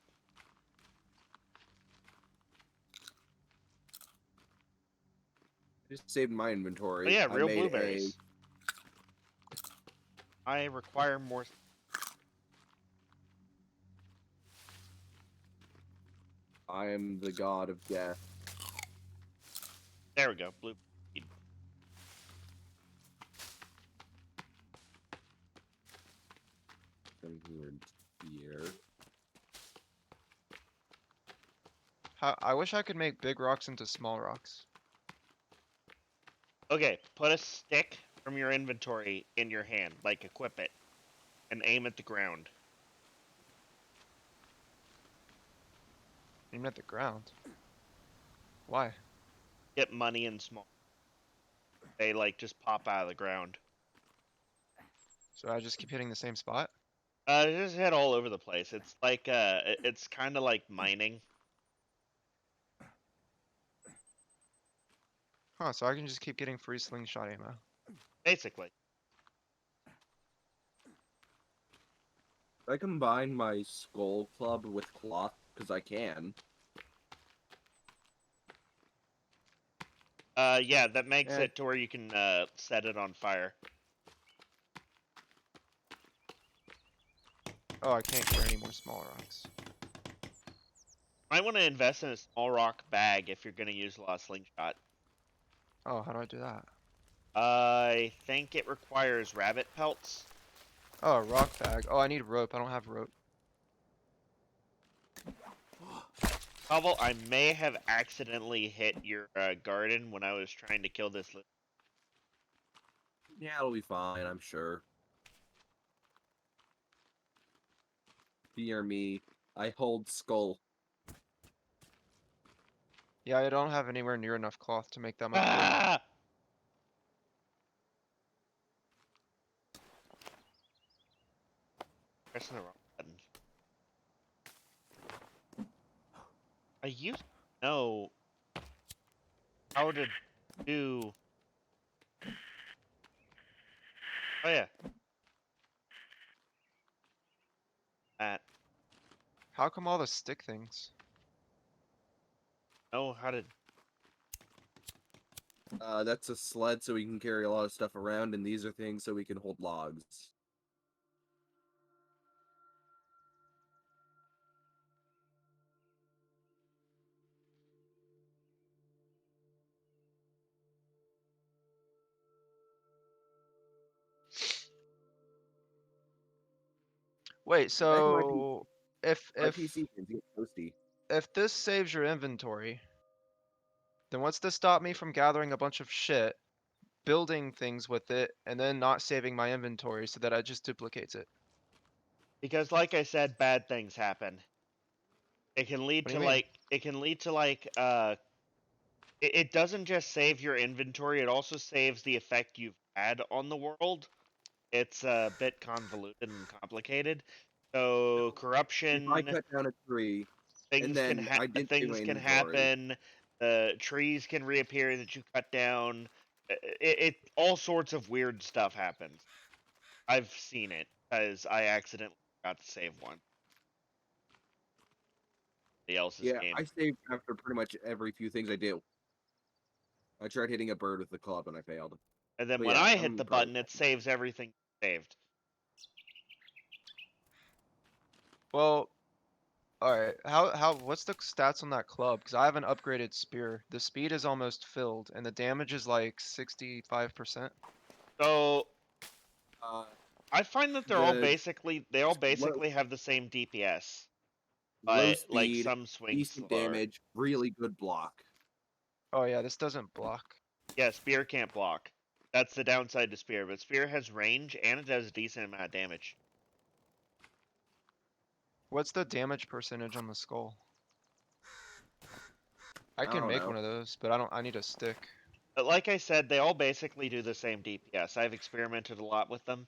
I just saved my inventory. But yeah, I real made blueberries. I require more. I am the god of death. There we go. Blue. Here. I wish I could make big rocks into small rocks. Okay, put a stick from your inventory in your hand, like equip it, and aim at the ground. Aim at the ground. Why? Get money in small. They like just pop out of the ground. So I just keep hitting the same spot? Just hit all over the place. It's like it's kind of like mining. Huh, so I can just keep getting free slingshot ammo. Basically. I combine my skull club with cloth because I can. Yeah, that makes it to where you can set it on fire. Oh, I can't carry any more small rocks. Might want to invest in a small rock bag if you're going to use a lot of slingshot. Oh, how do I do that? I think it requires rabbit pelts. Oh, a rock bag. Oh, I need rope. I don't have rope. Pavel, I may have accidentally hit your garden when I was trying to kill this. Yeah, it'll be fine, I'm sure. Fear me. I hold skull. Yeah, I don't have anywhere near enough cloth to make that much rope. Ah! Pressing the wrong button. I used to know how to do. Oh yeah. That. How come all the stick things? Know how to. That's a sled so we can carry a lot of stuff around, and these are things so we can hold logs. Wait, so if my PC can get toasty. If this saves your inventory, then what's to stop me from gathering a bunch of shit, building things with it, and then not saving my inventory so that it just duplicates it? Because, like I said, bad things happen. It can lead What do to you mean? It doesn't just save your inventory, it also saves the effect you've had on the world. It's a bit convoluted and complicated. So corruption. If I cut down a tree, and then I didn't do things my can inventory. happen. Trees can reappear that you cut down. All sorts of weird stuff happens. I've seen it because I accidentally forgot to save one. somebody else's Yeah, game. I saved after pretty much every few things I do. I tried hitting a bird with the club and I failed. And then But when yeah, I I'm hit the pro. button, it saves everything saved. Well, alright. What's the stats on that club? Because I have an upgraded spear. The speed is almost filled, and the damage is like 65%. So Uh, I find that they all basically have the same DPS, low but like speed, some swings decent lower. damage, really good block. Oh yeah, this doesn't block. Yeah, spear can't block. That's the downside to spear, but spear has range and it does a decent amount of damage. What's the damage percentage on the skull? I I can don't make know. one of those, but I need a stick. But like I said, they all basically do the same DPS. I've experimented a lot with them.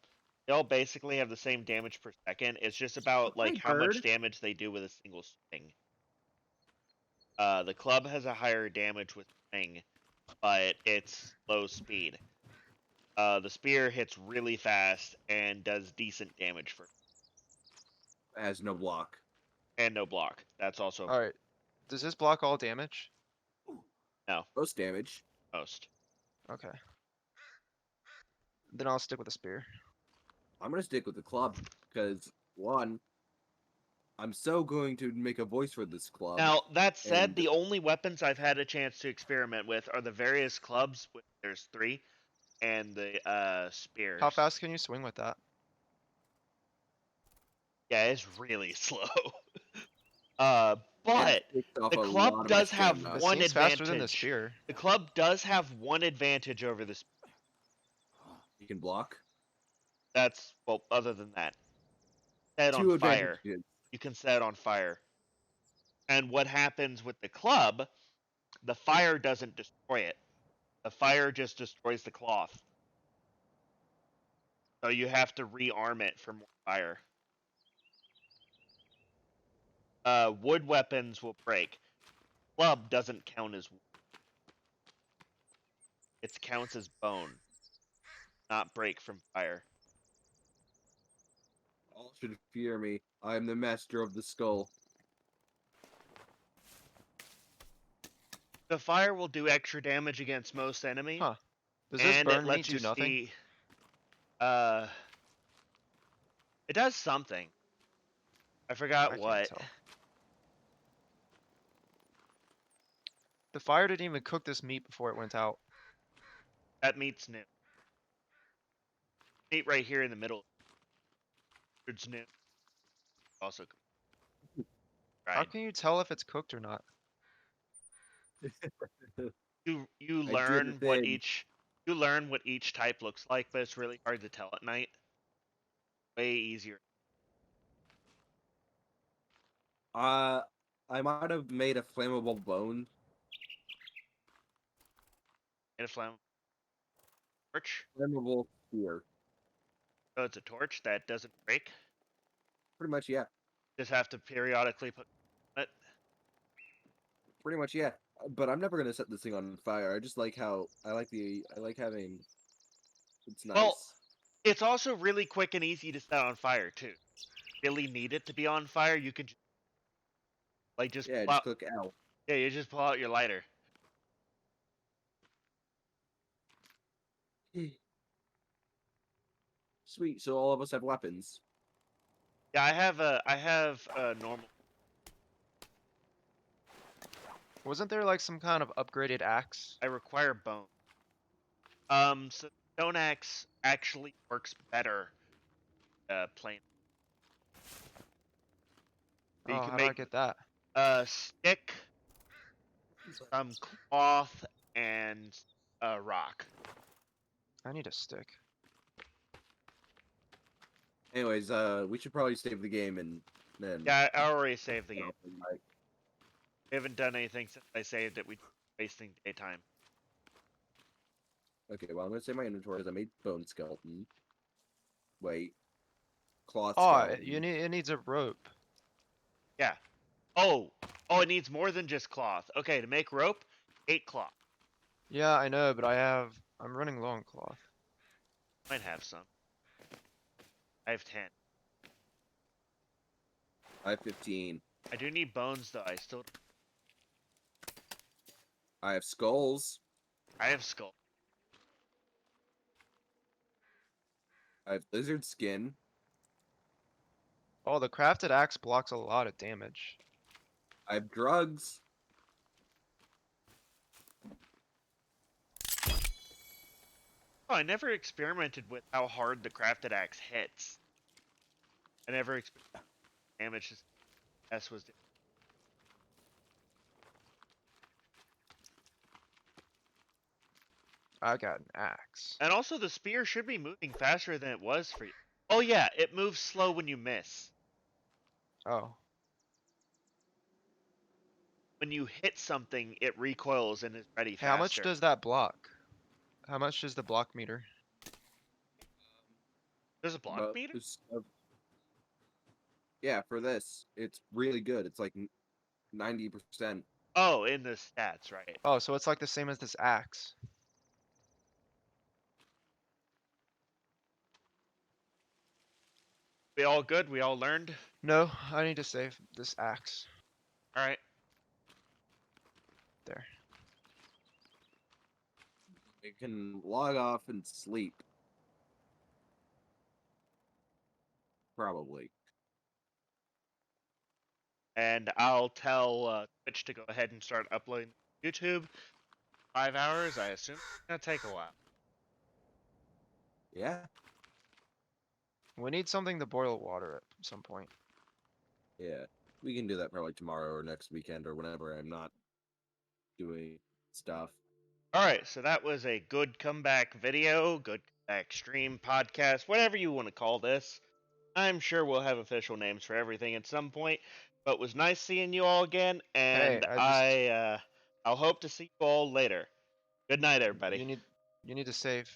They all basically have the same damage per second. It's just about like how much bird. damage they do with a single swing. The club has a higher damage with swing, but it's low speed. The spear hits really fast and does decent damage for Has no block. and no block. That's also Alright. Does this block all damage? no Most damage. most. Okay. Then I'll stick with the spear. I'm gonna stick with the club because one, I'm so going to make a voice for this club. Now that said, and- the only weapons I've had a chance to experiment with are the various clubs. There's 3, and the spears. How fast can you swing with that? Yeah, it's really slow. and But it takes off the a lot club of my does have stamina. It one seems advantage. faster than the spear. The club does have one advantage over the spear. You can block. That's well, other than that, set Two on fire. advantages. You can set it on fire. And what happens with the club? The fire doesn't destroy it. The fire just destroys the cloth. So you have to rearm it for more fire. Wood weapons will break. Club doesn't count as wood. It counts as bone, not break from fire. All should fear me. I am the master of the skull. The fire will do extra damage against most enemies. Huh. Does this and burn it me lets do you nothing? see. It does something. I forgot I can't what. tell. The fire didn't even cook this meat before it went out. That meat's new. Meat right here in the middle. It's new. Also. How Right. can you tell if it's cooked or not? You I did learn the what thing. each type looks like, but it's really hard to tell at night. Way easier. I might have made a flammable bone. And a flame torch. Flammable spear. So it's a torch that doesn't break. Pretty much, yeah. Just have to periodically put it. Pretty much, yeah. But I'm never gonna set this thing on fire. I just like how I like having. It's nice. Well, it's also really quick and easy to set on fire too. Really need it to be on fire, you can just yeah, pull just out, click L. yeah, you just pull out your lighter. Sweet. So all of us have weapons. Yeah, I have a normal. Wasn't there like some kind of upgraded axe? I require bone. So stone axe actually works better. Plain. Oh, how do I get that? A stick, some cloth, and a rock. I need a stick. Anyways, we should probably save the game and then. Yeah, I already saved the game. Like, We haven't done anything since I saved it. We're wasting daytime. okay, well, I'm gonna save my inventory. I made bone skeleton. Wait. Cloth Oh, skeleton. it needs a rope. Yeah. Oh, it needs more than just cloth. Okay, to make rope, 8 cloth. Yeah, I know, but I'm running low on cloth. Might have some. I have 10. I have 15. I do need bones though. I have skulls. I have skull. I have lizard skin. Oh, the crafted axe blocks a lot of damage. I have drugs. Oh, I never experimented with how hard the crafted axe hits. I never damage S was. I got an axe. And also, the spear should be moving faster than it was for you. Oh yeah, it moves slow when you miss. Oh. When you hit something, it recoils and is ready faster. How much does that block? How much is the block meter? There's a block meter? Yeah, for this, it's really good. It's like 90%. Oh, in the stats, right. Oh, so it's like the same as this axe. We all good? We all learned? No, I need to save this axe. Alright. There. You can log off and sleep. Probably. And I'll tell Twitch to go ahead and start uploading to YouTube. 5 hours, I assume it's gonna take a while. Yeah. We need something to boil water at some point. Yeah. We can do that probably tomorrow or next weekend or whenever I'm not doing stuff. Alright, so that was a good comeback video, good comeback stream, podcast, whatever you want to call this. I'm sure we'll have official names for everything at some point, but it was nice seeing you all again, and Hey, I'll hope to see you all later. Good night, everybody. You need to save.